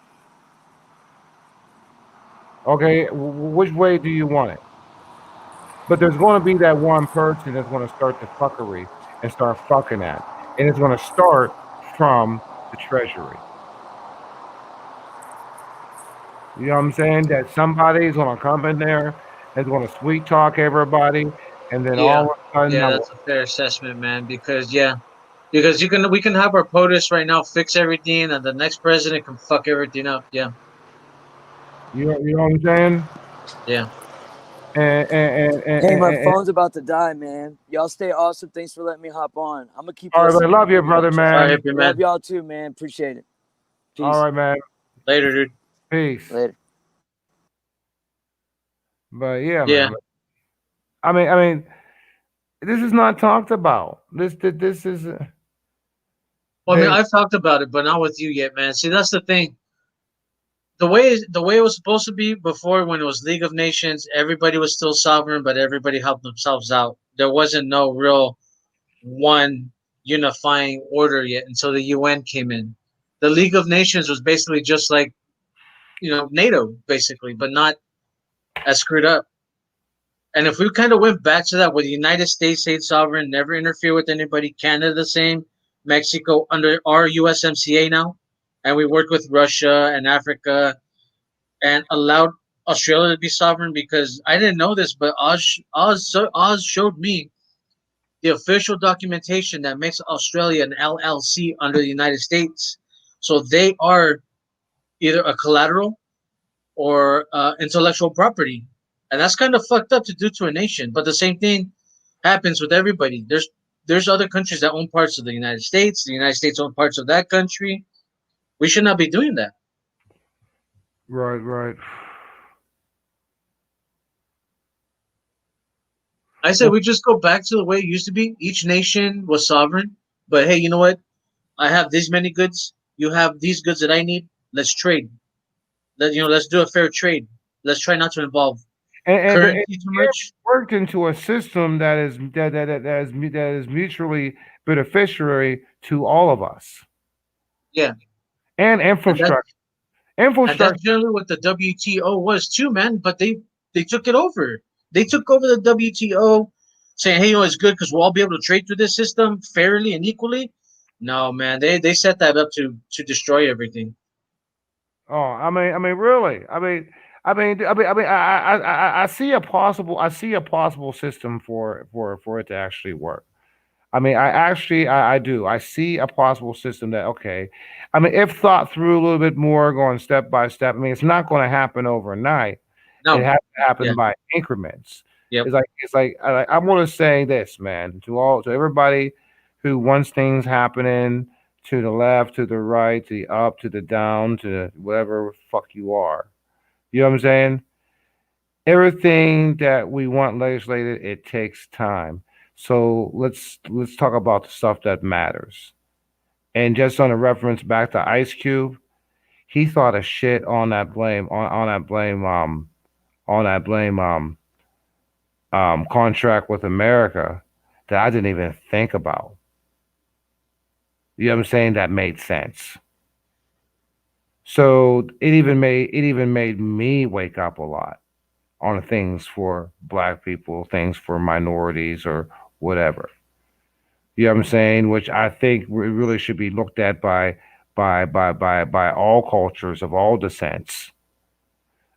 Speaker 3: Okay, which way do you want it? But there's going to be that one person that's going to start the fuckery and start fucking at, and it's going to start from the treasury. You know what I'm saying? That somebody's going to come in there and going to sweet talk everybody, and then all
Speaker 19: Yeah,
Speaker 3: of a sudden,
Speaker 19: yeah, that's a fair assessment, man. Because yeah, because we can have our POTUS right now fix everything, and the next president can fuck everything up. Yeah,
Speaker 3: you know what I'm saying?
Speaker 19: yeah.
Speaker 7: Hey, my
Speaker 3: And
Speaker 7: phone's about to die, man. Y'all stay awesome. Thanks for letting me hop on. I'm gonna keep
Speaker 3: all right, man.
Speaker 7: listening.
Speaker 3: Love you, brother,
Speaker 19: All right,
Speaker 3: man.
Speaker 19: hippie
Speaker 7: Love
Speaker 19: man.
Speaker 7: y'all too, man. Appreciate it.
Speaker 3: All
Speaker 7: Peace.
Speaker 3: right, man.
Speaker 19: Later, dude.
Speaker 3: Peace.
Speaker 7: Later.
Speaker 3: But yeah,
Speaker 19: Yeah.
Speaker 3: man. I mean, this is not talked about. This is.
Speaker 19: Well, I mean, I've talked about it, but not with you yet, man. See, that's the thing. The way it was supposed to be before, when it was League of Nations, everybody was still sovereign, but everybody helped themselves out. There wasn't no real one unifying order yet until the UN came in. The League of Nations was basically just like NATO, basically, but not as screwed up. And if we kind of went back to that, where the United States stayed sovereign, never interfere with anybody, Canada the same, Mexico under our USMCA now, and we worked with Russia and Africa and allowed Australia to be sovereign, because I didn't know this, but Oz showed me the official documentation that makes Australia an LLC under the United States. So they are either a collateral or intellectual property. And that's kind of fucked up to do to a nation. But the same thing happens with everybody. There's other countries that own parts of the United States. The United States own parts of that country. We should not be doing that.
Speaker 3: Right.
Speaker 19: I said we just go back to the way it used to be. Each nation was sovereign. But hey, you know what? I have these many goods. You have these goods that I need. Let's trade. Let's do a fair trade. Let's try not to involve
Speaker 3: And
Speaker 19: currency too much.
Speaker 3: worked into a system that is mutually beneficiary to all of us.
Speaker 19: Yeah.
Speaker 3: And
Speaker 19: And
Speaker 3: infrastructure.
Speaker 19: that's
Speaker 3: Infrastructure.
Speaker 19: generally what the WTO was too, man. But they took it over. They took over the WTO, saying, "Hey, it's good because we'll all be able to trade through this system fairly and equally." No, man, they set that up to destroy everything.
Speaker 3: Oh, really. I see a possible system for it to actually work. I do. I see a possible system that, okay. I mean, if thought through a little bit more, going step by step. I mean, it's not going to happen overnight.
Speaker 19: No.
Speaker 3: It has to happen
Speaker 19: Yeah.
Speaker 3: by increments.
Speaker 19: Yep.
Speaker 3: It's like I want to say this, man, to everybody who wants things happening to the left, to the right, to the up, to the down, to whatever fuck you are. You know what I'm saying? Everything that we want legislated, it takes time. So let's talk about the stuff that matters. And just on a reference back to Ice Cube, he thought of shit on that blame on that blame contract with America that I didn't even think about. You know what I'm saying? That made sense. So it even made me wake up a lot on things for black people, things for minorities or whatever. You know what I'm saying? Which I think really should be looked at by all cultures of all descents.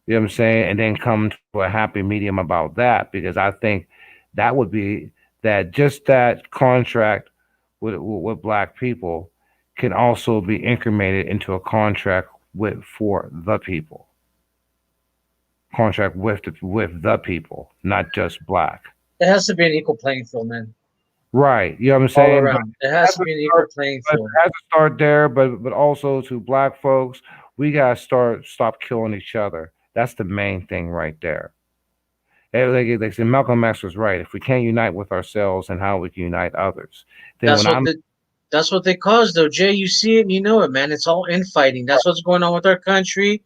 Speaker 3: You know what I'm saying? And then come to a happy medium about that, because I think that would be that just that contract with black people can also be incremented into a contract with for the people. Contract with the people, not just black.
Speaker 19: It has to be an equal playing field, man.
Speaker 3: Right. You know what I'm
Speaker 19: All
Speaker 3: saying?
Speaker 19: around. It has to be an equal playing
Speaker 3: But it
Speaker 19: field.
Speaker 3: has to start there, but also to black folks, we gotta stop killing each other. That's the main thing right there. And like they said, Malcolm X was right. If we can't unite with ourselves, and how we can unite others, then
Speaker 19: That's
Speaker 3: when
Speaker 19: what
Speaker 3: I'm
Speaker 19: that's what they cause though, Jay. You see it and you know it, man. It's all infighting. That's what's going on with our country,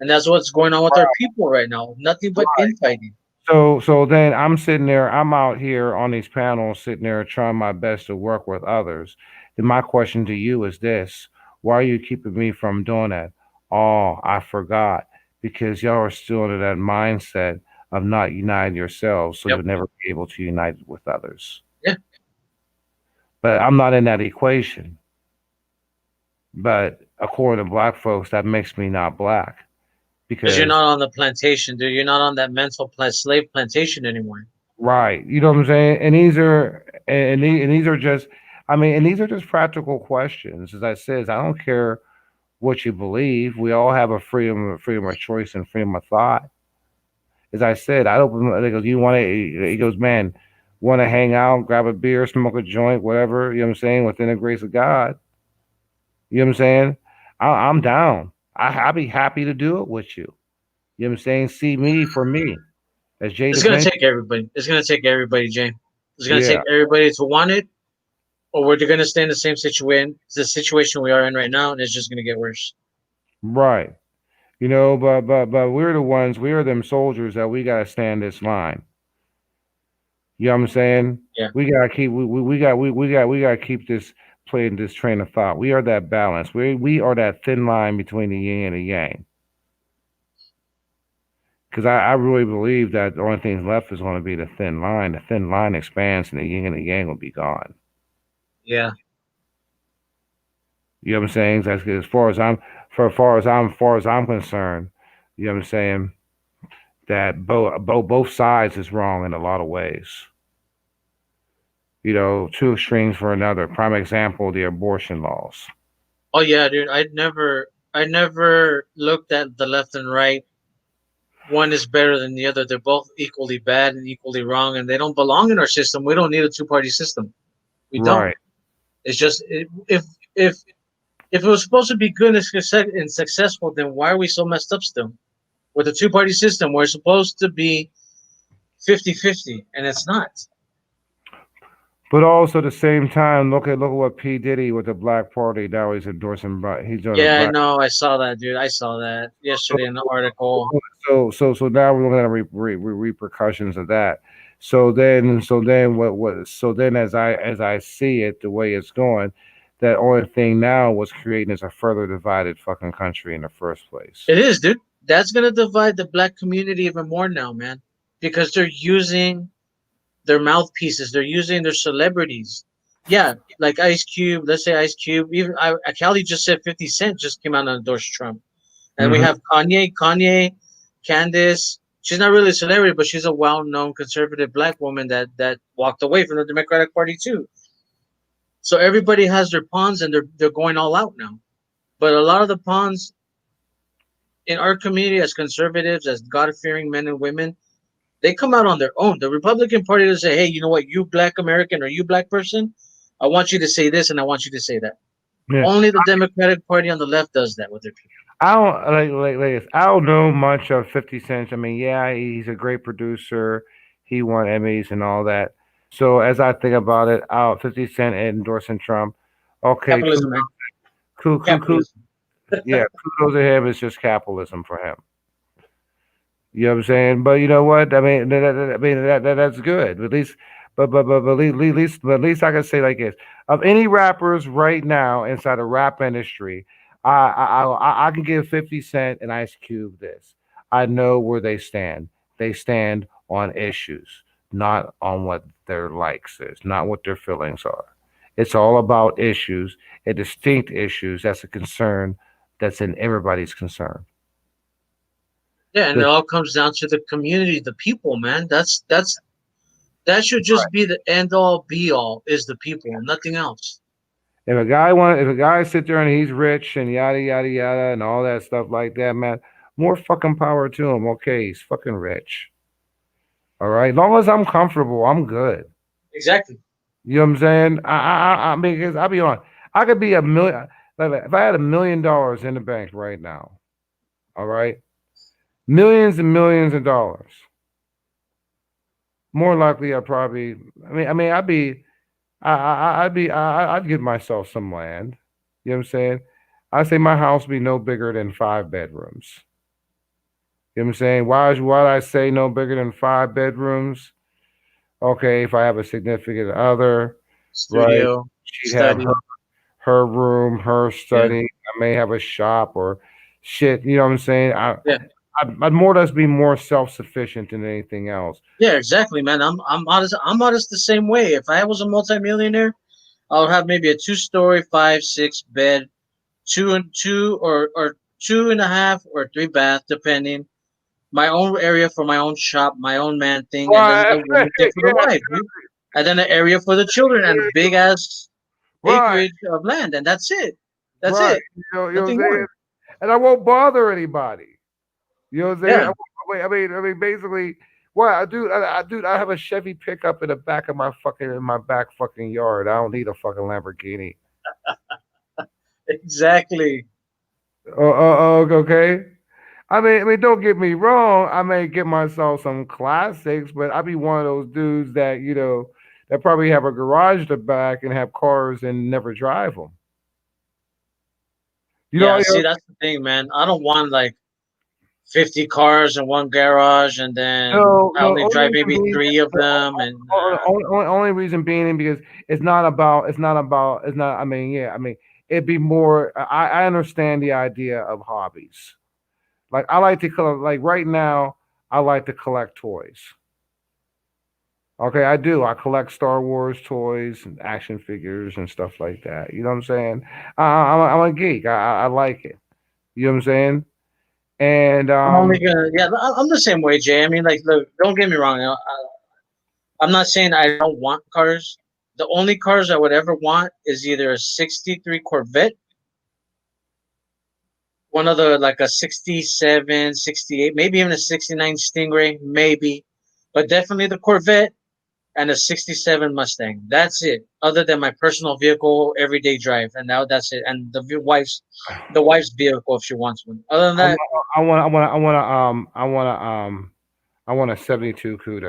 Speaker 19: and that's what's going on with our people right now. Nothing but infighting.
Speaker 3: so then I'm sitting there, I'm out here on these panels, sitting there trying my best to work with others. Then my question to you is this: why are you keeping me from doing that? Oh, I forgot. Because y'all are still in that mindset of not uniting yourselves, so
Speaker 19: Yep.
Speaker 3: you'll never be able to unite with others.
Speaker 19: Yeah.
Speaker 3: But I'm not in that equation. But according to black folks, that makes me not black
Speaker 19: Because you're
Speaker 3: because
Speaker 19: not on the plantation, dude. You're not on that mental slave plantation anymore.
Speaker 3: right, you know what I'm saying? And these are just, I mean, and these are just practical questions. As I says, I don't care what you believe. We all have a freedom of choice and freedom of thought. As I said, I open. He goes, you want to? He goes, man, want to hang out, grab a beer, smoke a joint, whatever. You know what I'm saying? Within the grace of God. You know what I'm saying? I'm down. I'd be happy to do it with you. You know what I'm saying? See me for me, as Jay
Speaker 19: It's gonna
Speaker 3: mentioned.
Speaker 19: take everybody. It's gonna take everybody, Jay. It's gonna
Speaker 3: Yeah,
Speaker 19: take everybody to want it, or we're gonna stay in the same situation, the situation we are in right now, and it's just gonna get worse.
Speaker 3: right. You know, but we're the ones. We are them soldiers that we gotta stand this line. You know what I'm saying?
Speaker 19: Yeah.
Speaker 3: We gotta keep. We gotta keep this playing this train of thought. We are that balance. We are that thin line between the yin and the yang. Because I really believe that the only thing left is going to be the thin line. The thin line expands, and the yin and the yang will be gone.
Speaker 19: Yeah.
Speaker 3: You know what I'm saying? That's as far as I'm concerned. You know what I'm saying? That both sides is wrong in a lot of ways. You know, two extremes for another. Prime example: the abortion laws.
Speaker 19: Oh yeah, dude. I never looked at the left and right. One is better than the other. They're both equally bad and equally wrong, and they don't belong in our system. We don't need a two-party system. We don't.
Speaker 3: Right.
Speaker 19: It's just if if it was supposed to be good and successful, then why are we so messed up still? With a two-party system, we're supposed to be 50-50, and it's not.
Speaker 3: But also at the same time, look at what P Diddy with the Black Party now he's endorsing. He's doing a
Speaker 19: Yeah, I
Speaker 3: black.
Speaker 19: know. I saw that, dude. I saw that yesterday in the article.
Speaker 3: So now we're looking at repercussions of that. So then as I see it, the way it's going, that only thing now what's creating is a further divided fucking country in the first place.
Speaker 19: It is, dude. That's gonna divide the black community even more now, man, because they're using their mouthpieces. They're using their celebrities. Yeah, like Ice Cube. Let's say Ice Cube. Even Cali just said 50 Cent just came out and endorsed Trump, and we
Speaker 3: Hmm.
Speaker 19: have Kanye. Candace. She's not really a celebrity, but she's a well-known conservative black woman that walked away from the Democratic Party too. So everybody has their pawns, and they're going all out now. But a lot of the pawns in our community, as conservatives, as God-fearing men and women, they come out on their own. The Republican Party doesn't say, "Hey, you know what? You black American or you black person, I want you to say this and I want you to say that."
Speaker 3: Yeah.
Speaker 19: Only the Democratic Party on the left does that with their people.
Speaker 3: I don't like this. I don't know much of 50 Cent. I mean, yeah, he's a great producer. He won Emmys and all that. So as I think about it, 50 Cent endorsing Trump. Okay,
Speaker 19: Capitalism, man.
Speaker 3: kudos,
Speaker 19: Capitalism.
Speaker 3: yeah, kudos to him. It's just capitalism for him. You know what I'm saying? But you know what? I mean, that's good. At least, at least I can say like this: of any rappers right now inside the rap industry, I can give 50 Cent and Ice Cube this. I know where they stand. They stand on issues, not on what their likes is, not what their feelings are. It's all about issues and distinct issues. That's a concern that's in everybody's concern.
Speaker 19: Yeah, and it
Speaker 3: The-
Speaker 19: all comes down to the community, the people, man. That should just be the end all be all is the people, nothing else.
Speaker 3: if a guy sit there and he's rich and yada yada yada and all that stuff like that, man, more fucking power to him. Okay, he's fucking rich. All right, as long as I'm comfortable, I'm good.
Speaker 19: Exactly.
Speaker 3: You know what I'm saying? I mean, because I'll be honest, I could be a million. Like, if I had $1 million in the bank right now, all right, millions and millions of dollars. More likely, I'd probably. I'd be. I'd give myself some land. You know what I'm saying? I say my house be no bigger than 5 bedrooms. You know what I'm saying? Why do I say no bigger than 5 bedrooms? Okay, if I have a significant other, right?
Speaker 19: Studio,
Speaker 3: She'd have
Speaker 19: study.
Speaker 3: her room, her
Speaker 19: Yeah.
Speaker 3: study. I may have a shop or shit. You know what I'm saying?
Speaker 19: Yeah.
Speaker 3: I'd more or less be more self sufficient than anything else.
Speaker 19: Yeah, exactly, man. I'm modest the same way. If I was a multimillionaire, I would have maybe a 2-story, 5, 6 bed, or 2.5 or 3 bath, depending. My own area for my own shop, my own man thing, and then
Speaker 3: Right,
Speaker 19: the woman thing for the
Speaker 3: yeah,
Speaker 19: wife, right? And then an area for the children and a big ass
Speaker 3: right,
Speaker 19: acreage of land, and that's it. That's
Speaker 3: right.
Speaker 19: it.
Speaker 3: You know what I'm
Speaker 19: Nothing
Speaker 3: saying?
Speaker 19: more.
Speaker 3: And I won't bother anybody. You know what I'm saying?
Speaker 19: Yeah.
Speaker 3: Basically, well, I have a Chevy pickup in the back of my back fucking yard. I don't need a fucking Lamborghini.
Speaker 19: Exactly.
Speaker 3: Okay. Don't get me wrong. I may get myself some classics, but I'd be one of those dudes that that probably have a garage at the back and have cars and never drive them.
Speaker 19: Yeah, see, that's the thing, man. I don't want like 50 cars in one garage, and then
Speaker 3: No,
Speaker 19: I
Speaker 3: no.
Speaker 19: only drive maybe 3 of them, and
Speaker 3: Only reason being because it's not about. It's not. It'd be more. I understand the idea of hobbies. Like I like to collect. Like right now, I like to collect toys. Okay, I do. I collect Star Wars toys and action figures and stuff like that. You know what I'm saying? I'm a geek. I like it. You know what I'm saying? And
Speaker 19: I'm only gonna. Yeah, I'm the same way, Jay. I mean, like, look, don't get me wrong. I'm not saying I don't want cars. The only cars I would ever want is either a '63 Corvette, one of the like a '67, '68, maybe even a '69 Stingray, maybe, but definitely the Corvette and a '67 Mustang. That's it. Other than my personal vehicle, everyday drive, and now that's it. And the wife's vehicle if she wants one. Other than that,
Speaker 3: I want a 72 CUDA.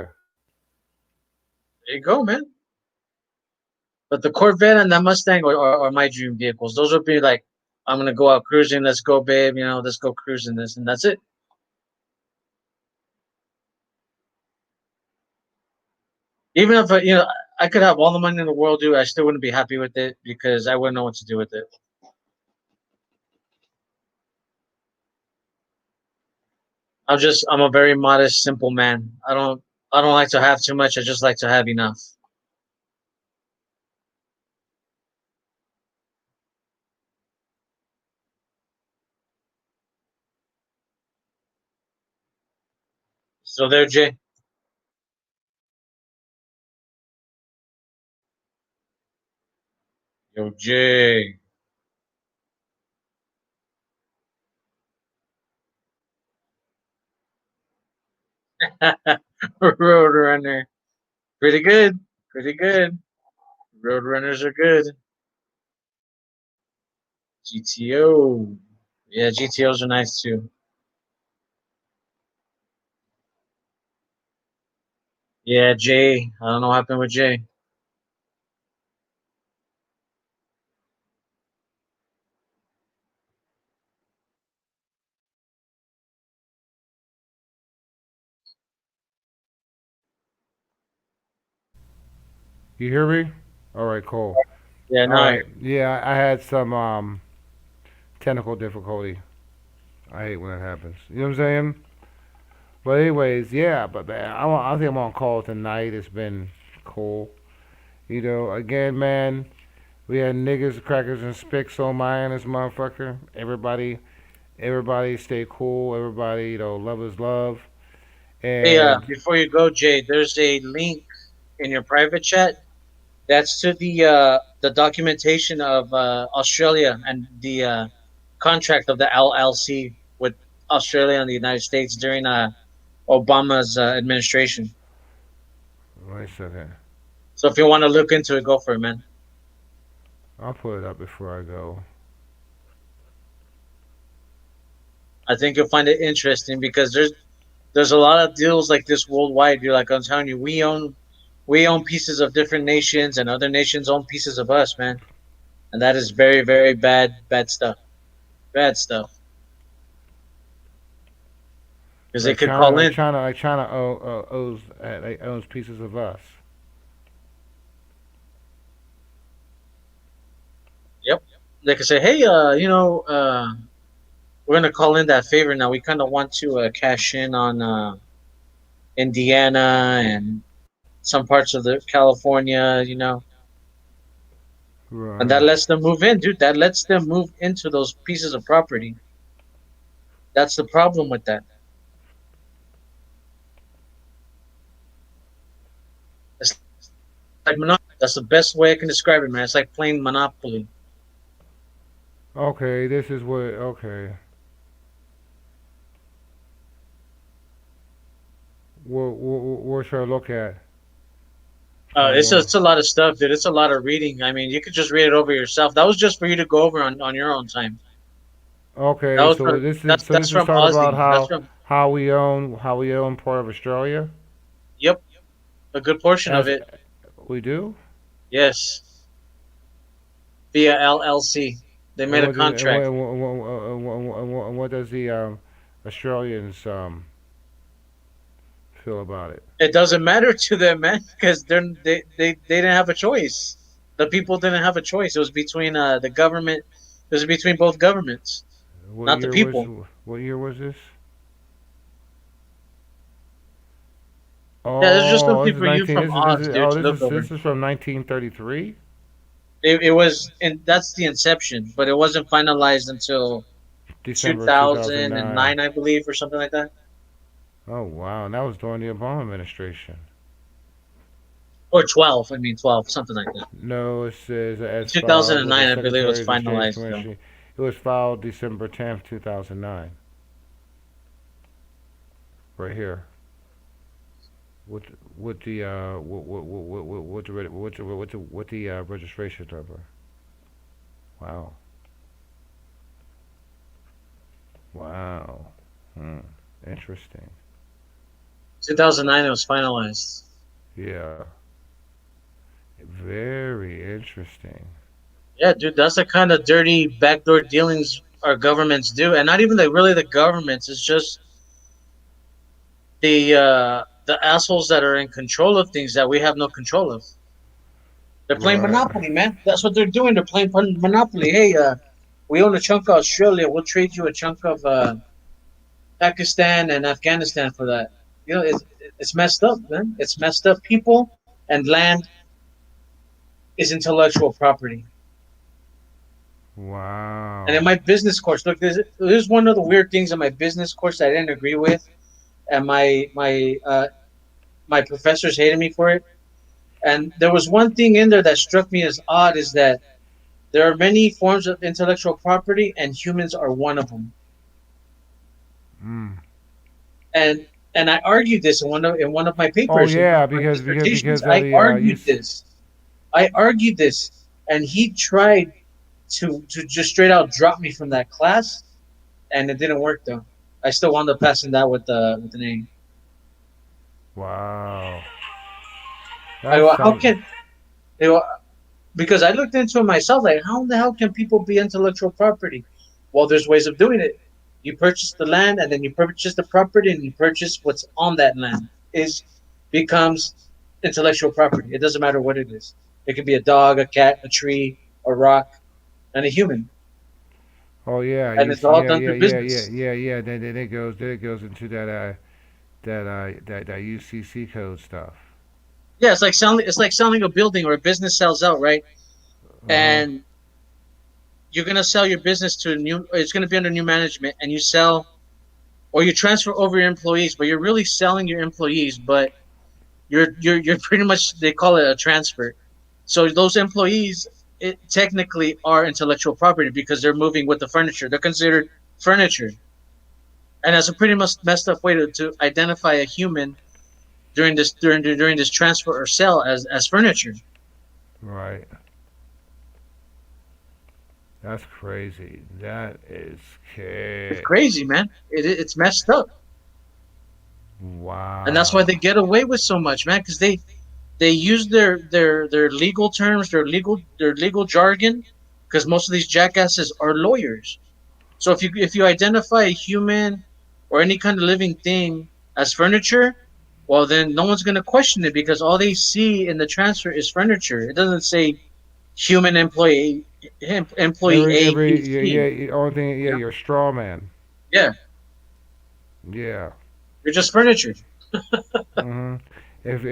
Speaker 19: there you go, man. But the Corvette and the Mustang are my dream vehicles. Those would be like, I'm gonna go out cruising. Let's go, babe. Let's go cruising this, and that's it. Even if I could have all the money in the world, dude, I still wouldn't be happy with it because I wouldn't know what to do with it. I'm a very modest, simple man. I don't like to have too much. I just like to have enough. So there, Jay. Yo, Jay. Roadrunner. Pretty good. Pretty good. Roadrunners are good. GTO. Yeah, GTOs are nice too. Yeah, Jay. I don't know what happened with Jay.
Speaker 3: You hear me? All right, cool.
Speaker 19: Yeah,
Speaker 3: All
Speaker 19: no.
Speaker 3: right. Yeah, I had some technical difficulty. I hate when that happens. You know what I'm saying? But anyways, yeah. But man, I think I'm on call tonight. It's been cool. Again, man. We had niggas, crackers, and spicks on my in this motherfucker. Everybody stay cool. Everybody, love is love.
Speaker 19: Hey,
Speaker 3: And
Speaker 19: before you go, Jay, there's a link in your private chat. That's to the documentation of Australia and the contract of the LLC with Australia and the United States during Obama's administration.
Speaker 3: wait a second.
Speaker 19: So if you want to look into it, go for it, man.
Speaker 3: I'll put it up before I go.
Speaker 19: I think you'll find it interesting because there's a lot of deals like this worldwide. You're like I'm telling you, we own pieces of different nations, and other nations own pieces of us, man. And that is very, very bad stuff. Bad stuff. Because they
Speaker 3: Like
Speaker 19: could
Speaker 3: China,
Speaker 19: call
Speaker 3: like
Speaker 19: in.
Speaker 3: China, like China owns pieces of us.
Speaker 19: Yep. They could say, hey, we're gonna call in that favor now. We kind of want to cash in on Indiana and some parts of the California, and that
Speaker 3: Right.
Speaker 19: lets them move in, dude. That lets them move into those pieces of property. That's the problem with that. It's like monopoly. That's the best way I can describe it, man. It's like playing Monopoly.
Speaker 3: Okay, this is what. Okay. What should I look at?
Speaker 19: It's a lot of stuff, dude. It's a lot of reading. I mean, you could just read it over yourself. That was just for you to go over on your own time. That
Speaker 3: Okay,
Speaker 19: was
Speaker 3: so
Speaker 19: from
Speaker 3: this is
Speaker 19: that's
Speaker 3: so
Speaker 19: that's
Speaker 3: this is
Speaker 19: from
Speaker 3: talking about
Speaker 19: Aussie. That's from
Speaker 3: how we own part of Australia.
Speaker 19: Yep, a good portion of
Speaker 3: As
Speaker 19: it.
Speaker 3: we do.
Speaker 19: Yes, via LLC. They
Speaker 3: And
Speaker 19: made a
Speaker 3: what does and
Speaker 19: contract.
Speaker 3: what does the Australians feel about it?
Speaker 19: It doesn't matter to them, man, because they didn't have a choice. The people didn't have a choice. It was between the government. It was between both governments,
Speaker 3: What
Speaker 19: not the
Speaker 3: year was
Speaker 19: people.
Speaker 3: what year was this?
Speaker 19: Yeah, there's just
Speaker 3: Oh,
Speaker 19: something
Speaker 3: this is
Speaker 19: for you
Speaker 3: 19.
Speaker 19: from
Speaker 3: This
Speaker 19: Oz,
Speaker 3: is
Speaker 19: dude,
Speaker 3: oh
Speaker 19: to
Speaker 3: this
Speaker 19: look
Speaker 3: is
Speaker 19: over.
Speaker 3: this is from 1933.
Speaker 19: It was, and that's the inception, but it wasn't finalized until
Speaker 3: December 2009.
Speaker 19: 2009, I believe, or something like that,
Speaker 3: Oh wow, and that was during the Obama administration.
Speaker 19: or 12. I mean, 12, something like that.
Speaker 3: No, it says
Speaker 19: In
Speaker 3: as filed with the
Speaker 19: 2009, I believe, it was
Speaker 3: Secretary of the State's
Speaker 19: finalized, though.
Speaker 3: Commission. It was filed December 10th, 2009. Right here. With the what the registration number? Wow. Wow. Interesting.
Speaker 19: 2009, it was finalized.
Speaker 3: Yeah. Very interesting.
Speaker 19: Yeah, dude, that's the kind of dirty backdoor dealings our governments do, and not even really the governments. It's just the assholes that are in control of things that we have no control of. They're playing
Speaker 3: Right.
Speaker 19: Monopoly, man. That's what they're doing. They're playing Monopoly. Hey, we own a chunk of Australia. We'll trade you a chunk of Pakistan and Afghanistan for that. It's messed up, man. It's messed up. People and land is intellectual property. And in
Speaker 3: Wow.
Speaker 19: my business course, look, there's one of the weird things in my business course that I didn't agree with, and my professors hated me for it. And there was one thing in there that struck me as odd is that there are many forms of intellectual property, and humans are one of them.
Speaker 3: Mm.
Speaker 19: And I argued this in one of my
Speaker 3: Oh
Speaker 19: papers, in one
Speaker 3: yeah,
Speaker 19: of my dissertations.
Speaker 3: because of
Speaker 19: I
Speaker 3: the you.
Speaker 19: argued this. I argued this, and he tried to just straight out drop me from that class, and it didn't work though. I still wound up passing that with an A.
Speaker 3: Wow.
Speaker 19: I
Speaker 3: That's
Speaker 19: go, how
Speaker 3: something.
Speaker 19: can they go, because I looked into it myself, like how the hell can people be intellectual property? Well, there's ways of doing it. You purchase the land, and then you purchase the property, and you purchase what's on that land. Is becomes intellectual property. It doesn't matter what it is. It could be a dog, a cat, a tree, a rock, and a human,
Speaker 3: Oh yeah,
Speaker 19: and
Speaker 3: you
Speaker 19: it's
Speaker 3: see,
Speaker 19: all
Speaker 3: yeah,
Speaker 19: done
Speaker 3: yeah,
Speaker 19: through
Speaker 3: yeah, yeah,
Speaker 19: business.
Speaker 3: yeah, yeah. Then it goes into that UCC code stuff.
Speaker 19: Yeah, it's like selling a building or a business sells out, right? and you're gonna sell your business to a new. It's gonna be under new management, and you sell or you transfer over your employees, but you're really selling your employees, but you're pretty much, they call it a transfer. So those employees, it technically are intellectual property because they're moving with the furniture. They're considered furniture, and that's a pretty much messed up way to identify a human during this transfer or sale as furniture.
Speaker 3: Right. That's crazy. That is
Speaker 19: It's crazy, man. It's messed up,
Speaker 3: wow.
Speaker 19: and that's why they get away with so much, man. Because they use their legal terms, their legal jargon, because most of these jackasses are lawyers. So if you identify a human or any kind of living thing as furniture, well then no one's gonna question it because all they see in the transfer is furniture. It doesn't say human employee A B C.
Speaker 3: Only thing,
Speaker 19: You know?
Speaker 3: you're a straw man.
Speaker 19: Yeah,
Speaker 3: Yeah.
Speaker 19: you're just furniture.
Speaker 3: hmm if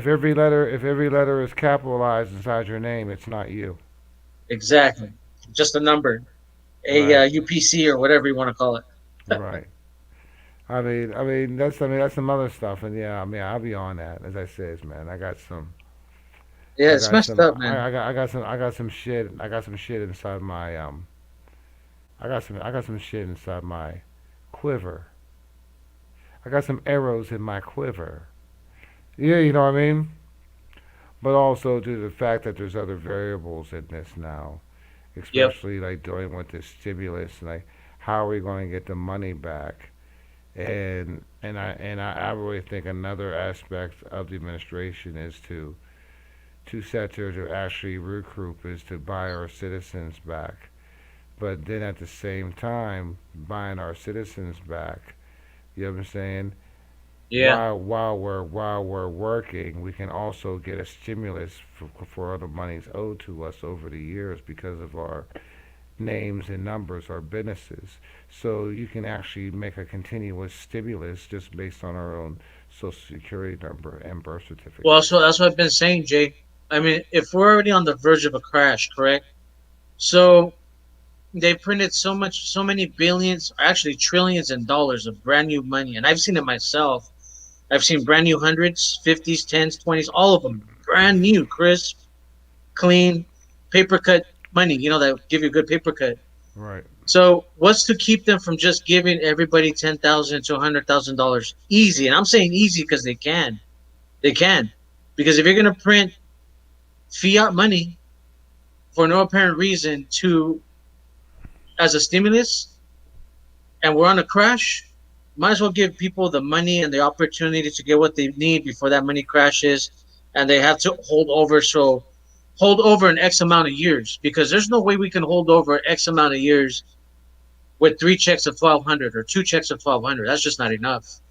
Speaker 3: every letter is capitalized inside your name, it's not you.
Speaker 19: Exactly, just a number, a
Speaker 3: Right.
Speaker 19: UPC or whatever you want to call it.
Speaker 3: Right. That's some other stuff, and yeah, I mean, I'll be on that. As I says, man,
Speaker 19: Yeah, it's messed up, man.
Speaker 3: I got some shit inside my I got some shit inside my quiver. I got some arrows in my quiver. Yeah, you know what I mean? But also due to the fact that there's other variables in this now,
Speaker 19: Yep.
Speaker 3: especially like dealing with this stimulus, like how are we going to get the money back? I really think another aspect of the administration is to set there to actually regroup is to buy our citizens back. But then at the same time, buying our citizens back, you know what I'm saying?
Speaker 19: Yeah.
Speaker 3: While we're working, we can also get a stimulus for other monies owed to us over the years because of our names and numbers, our businesses. So you can actually make a continuous stimulus just based on our own social security number and birth certificate.
Speaker 19: Well, so that's what I've been saying, Jay. I mean, if we're already on the verge of a crash, correct? So they printed so many billions, actually trillions in dollars of brand new money, and I've seen it myself. I've seen brand new hundreds, 50s, 10s, 20s, all of them brand new, crisp, clean, paper cut money. You know that give you a good paper cut.
Speaker 3: Right.
Speaker 19: So what's to keep them from just giving everybody $10,000 to $100,000 easy? And I'm saying easy because they can. They can, because if you're gonna print fiat money for no apparent reason to as a stimulus, and we're on a crash, might as well give people the money and the opportunity to get what they need before that money crashes, and they have to hold over. So hold over an X amount of years, because there's no way we can hold over X amount of years with 3 checks of 1,200 or 2 checks of 1,200. That's just not enough.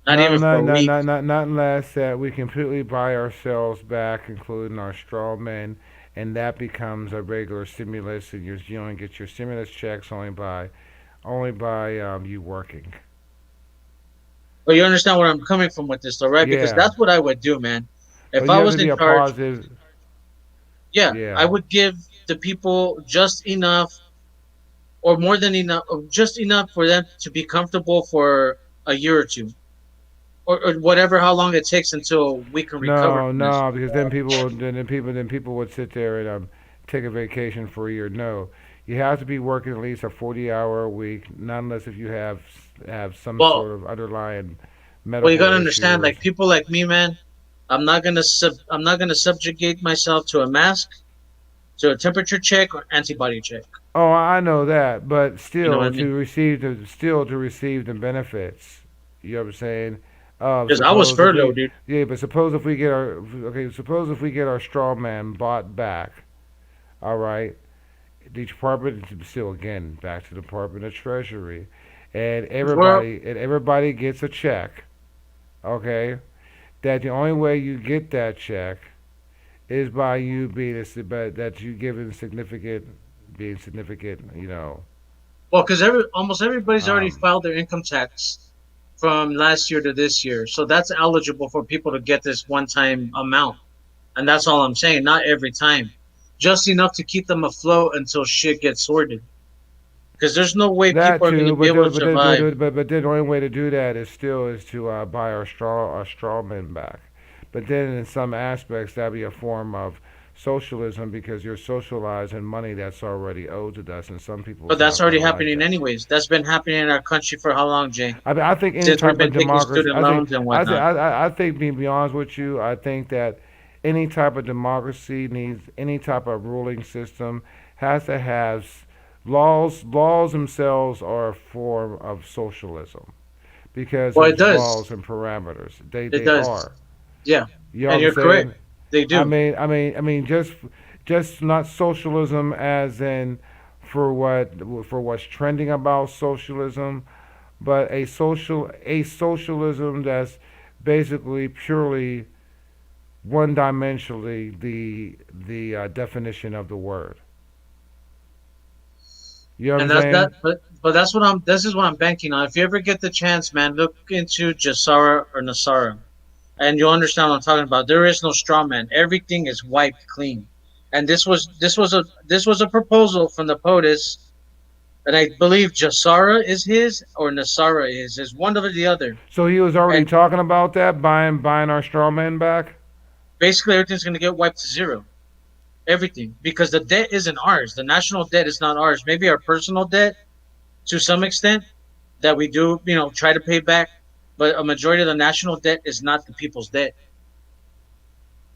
Speaker 19: Not even for a week.
Speaker 3: Not unless that we completely buy ourselves back, including our straw men, and that becomes a regular stimulus, and you only get your stimulus checks only by you working.
Speaker 19: But you understand where I'm coming from with this, though, right? Because
Speaker 3: Yeah.
Speaker 19: that's what I would do, man. If
Speaker 3: But
Speaker 19: I
Speaker 3: you have
Speaker 19: was
Speaker 3: to be
Speaker 19: in
Speaker 3: a
Speaker 19: charge,
Speaker 3: positive.
Speaker 19: yeah,
Speaker 3: Yeah.
Speaker 19: I would give the people just enough, or more than enough, or just enough for them to be comfortable for a year or two, or whatever, how long it takes until we can recover from this.
Speaker 3: No, because then people would sit there and take a vacation for a year. No, you have to be working at least a 40-hour a week, not unless if you have some
Speaker 19: Well,
Speaker 3: sort of underlying
Speaker 19: well, you
Speaker 3: medical
Speaker 19: gotta
Speaker 3: issue.
Speaker 19: understand, like people like me, man. I'm not gonna subjugate myself to a mask, to a temperature check, or antibody check.
Speaker 3: Oh, I know that, but
Speaker 19: You know what
Speaker 3: still
Speaker 19: I mean?
Speaker 3: to receive the benefits. You know what I'm saying?
Speaker 19: Because I was
Speaker 3: Suppose if
Speaker 19: furloughed,
Speaker 3: we
Speaker 19: dude.
Speaker 3: yeah, but suppose if we get our okay, suppose if we get our straw man bought back, all right. The department still again back to the Department of Treasury, and
Speaker 19: Well,
Speaker 3: everybody gets a check. Okay, that the only way you get that check is by you but that you giving being significant, you know.
Speaker 19: well, because almost everybody's already
Speaker 3: Um,
Speaker 19: filed their income tax from last year to this year, so that's eligible for people to get this one-time amount. And that's all I'm saying. Not every time, just enough to keep them afloat until shit gets sorted. Because there's no way
Speaker 3: That
Speaker 19: people are going to
Speaker 3: too,
Speaker 19: be
Speaker 3: but
Speaker 19: able
Speaker 3: the,
Speaker 19: to survive.
Speaker 3: but the only way to do that is still is to buy our straw men back. But then in some aspects that'd be a form of socialism because you're socializing money that's already owed to us, and some people
Speaker 19: But
Speaker 3: is
Speaker 19: that's
Speaker 3: not
Speaker 19: already
Speaker 3: gonna like
Speaker 19: happening
Speaker 3: that.
Speaker 19: anyways. That's been happening in our country for how long, Jay?
Speaker 3: I mean, I think any
Speaker 19: Since we've
Speaker 3: type of
Speaker 19: been taking
Speaker 3: democracy.
Speaker 19: student loans and whatnot.
Speaker 3: I think being be honest with you, I think that any type of democracy needs any type of ruling system has to have laws. Laws themselves are a form of socialism because
Speaker 19: Well, it
Speaker 3: there's
Speaker 19: does.
Speaker 3: laws and parameters.
Speaker 19: It
Speaker 3: They
Speaker 19: does.
Speaker 3: are.
Speaker 19: Yeah.
Speaker 3: You know what
Speaker 19: And
Speaker 3: I'm
Speaker 19: you're correct.
Speaker 3: saying?
Speaker 19: They do.
Speaker 3: I mean, just not socialism as in for what's trending about socialism, but a socialism that's basically purely one dimensionally the definition of the word. You know what I'm
Speaker 19: And that's that.
Speaker 3: saying?
Speaker 19: But that's what I'm. This is what I'm banking on. If you ever get the chance, man, look into Jasara or Nasara, and you'll understand what I'm talking about. There is no straw man. Everything is wiped clean. And this was a proposal from the POTUS, and I believe Jasara is his or Nasara is one of the other.
Speaker 3: So he was already
Speaker 19: And
Speaker 3: talking about that, buying our straw men back.
Speaker 19: basically, everything's going to get wiped to zero. Everything, because the debt isn't ours. The national debt is not ours. Maybe our personal debt to some extent that we do, try to pay back, but a majority of the national debt is not the people's debt.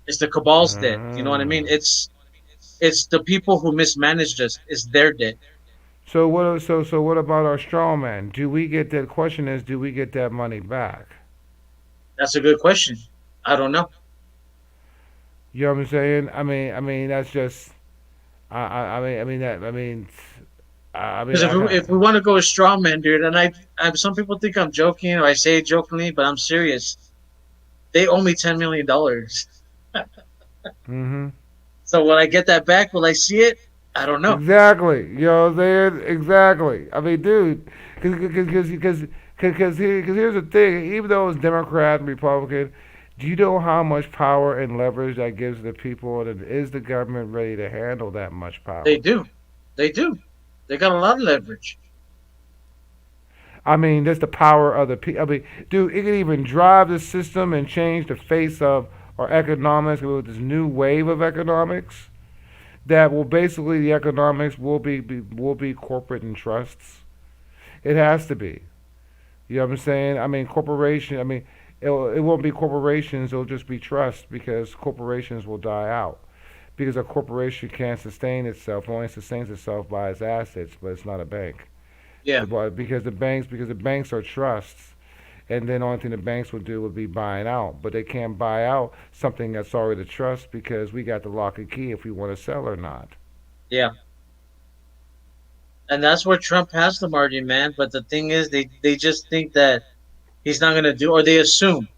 Speaker 19: It's the cabal's debt. You know what I mean?
Speaker 3: Ah.
Speaker 19: It's the people who mismanaged us. It's their debt.
Speaker 3: So what about our straw man? Do we get that? Question is, do we get that money back?
Speaker 19: That's a good question. I don't know.
Speaker 3: You know what I'm saying? I mean that's just I mean
Speaker 19: Because if
Speaker 3: I
Speaker 19: we,
Speaker 3: got
Speaker 19: if we want to go with straw man, dude, and some people think I'm joking or I say it jokingly, but I'm serious. They owe me $10 million.
Speaker 3: Mhm.
Speaker 19: So will I get that back? Will I see it? I don't know.
Speaker 3: Exactly. You know what I'm saying? Exactly. I mean, dude, because here's the thing. Even though it's Democrat and Republican, do you know how much power and leverage that gives the people? And is the government ready to handle that much
Speaker 19: They
Speaker 3: power?
Speaker 19: do. They do. They got a lot of leverage.
Speaker 3: I mean, just the power of the people. I mean, dude, it can even drive the system and change the face of our economics with this new wave of economics. That will basically the economics will be corporate and trusts. It has to be. You know what I'm saying? I mean, corporation. I mean, it won't be corporations. It'll just be trusts because corporations will die out. Because a corporation can't sustain itself. It only sustains itself by its assets, but it's not a bank.
Speaker 19: Yeah.
Speaker 3: Because the banks are trusts, and then the only thing the banks would do would be buying out. But they can't buy out something that's already a trust because we got the lock and key if we want to sell or not.
Speaker 19: Yeah. And that's where Trump has the margin, man. But the thing is, they just think that he's not gonna do, or they assume.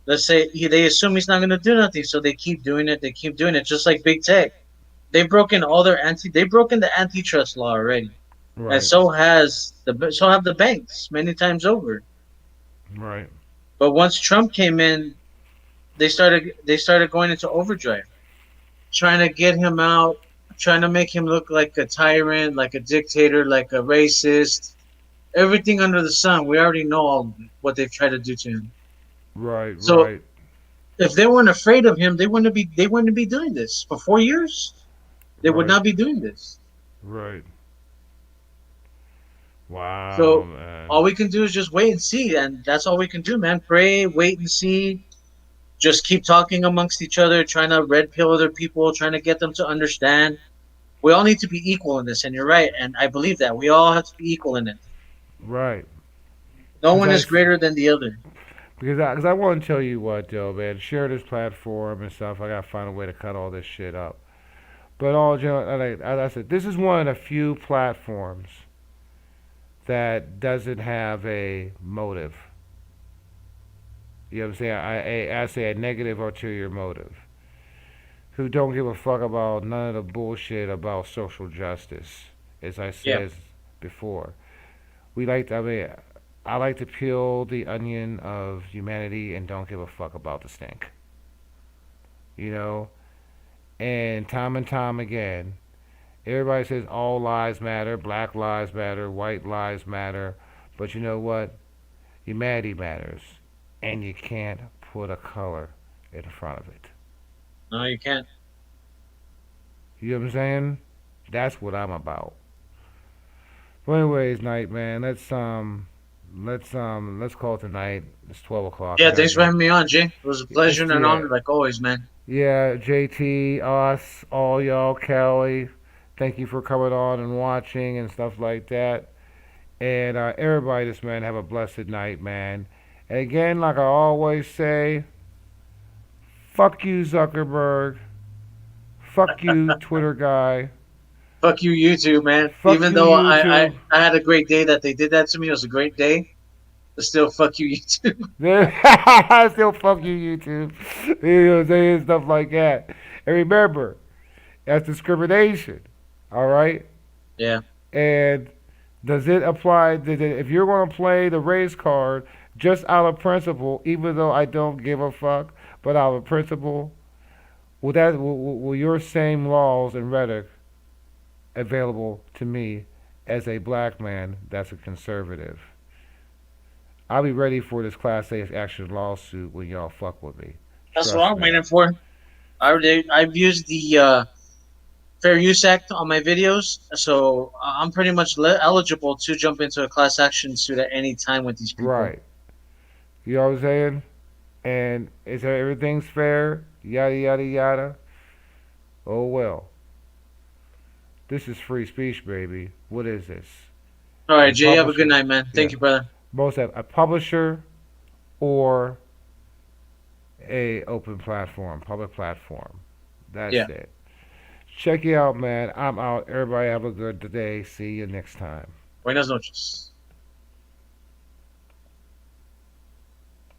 Speaker 19: Let's say they assume he's not gonna do nothing, so they keep doing it. They keep doing it, just like big tech. They've broken the antitrust law already, and
Speaker 3: Right.
Speaker 19: so have the banks many times over.
Speaker 3: Right.
Speaker 19: But once Trump came in, they started going into overdrive, trying to get him out, trying to make him look like a tyrant, like a dictator, like a racist. Everything under the sun. We already know all of it, what they've tried to do to him.
Speaker 3: Right.
Speaker 19: So
Speaker 3: Right.
Speaker 19: if they weren't afraid of him, they wouldn't be doing this for 4 years. They would
Speaker 3: Right.
Speaker 19: not be doing this.
Speaker 3: Right. Wow,
Speaker 19: So
Speaker 3: man.
Speaker 19: all we can do is just wait and see, and that's all we can do, man. Pray, wait and see. Just keep talking amongst each other, trying to red pill other people, trying to get them to understand. We all need to be equal in this, and you're right, and I believe that we all have to be equal in it.
Speaker 3: Right.
Speaker 19: No
Speaker 3: Because
Speaker 19: one is greater than the other.
Speaker 3: cause I want to tell you what, though, man. Share this platform and stuff. I gotta find a way to cut all this shit up. But like as I said, this is one of the few platforms that doesn't have a motive. You know what I'm saying? I say a negative ulterior motive. Who don't give a fuck about none of the bullshit about social justice, as I
Speaker 19: Yeah,
Speaker 3: said before. I mean, I like to peel the onion of humanity and don't give a fuck about the stink. you know, and time again, everybody says all lives matter, black lives matter, white lives matter, but you know what? Humanity matters, and you can't put a color in front of it.
Speaker 19: No, you can't.
Speaker 3: You know what I'm saying? That's what I'm about. But anyways, night man, let's call it tonight. It's 12 o'clock. I
Speaker 19: Yeah,
Speaker 3: gotta
Speaker 19: thanks for
Speaker 3: get.
Speaker 19: having me on, Jay. It was a pleasure
Speaker 3: It's
Speaker 19: and an
Speaker 3: yeah,
Speaker 19: honor, like always, man.
Speaker 3: yeah. JT, us, all y'all, Kelly. Thank you for coming on and watching and stuff like that. And everybody, this man, have a blessed night, man. And again, like I always say, fuck you, Zuckerberg. Fuck you, Twitter guy.
Speaker 19: Fuck you, YouTube, man.
Speaker 3: Fuck
Speaker 19: Even
Speaker 3: you,
Speaker 19: though I, I,
Speaker 3: YouTube.
Speaker 19: I had a great day that they did that to me, it was a great day. But still, fuck you, YouTube.
Speaker 3: Still fuck you, YouTube. You know what I'm saying? Stuff like that. And remember, that's discrimination. All right?
Speaker 19: Yeah.
Speaker 3: And does it apply? If you're going to play the race card just out of principle, even though I don't give a fuck, but out of principle, will your same laws and rhetoric available to me as a black man that's a conservative? I'll be ready for this Class A action lawsuit when y'all fuck with me.
Speaker 19: That's what
Speaker 3: Trust
Speaker 19: I'm
Speaker 3: me.
Speaker 19: waiting for. I've used the Fair Use Act on my videos, so I'm pretty much eligible to jump into a class action suit at any time with these people.
Speaker 3: Right. You know what I'm saying? And is everything's fair? Yada yada yada. Oh well. This is free speech, baby. What is this?
Speaker 19: All right,
Speaker 3: A
Speaker 19: Jay, have a
Speaker 3: publisher.
Speaker 19: good night, man. Thank
Speaker 3: Yeah.
Speaker 19: you, brother.
Speaker 3: Most have a publisher or a open platform, public platform. That's
Speaker 19: Yeah.
Speaker 3: it. Check you out, man. I'm out. Everybody have a good day. See you next time.
Speaker 19: Buenas noches.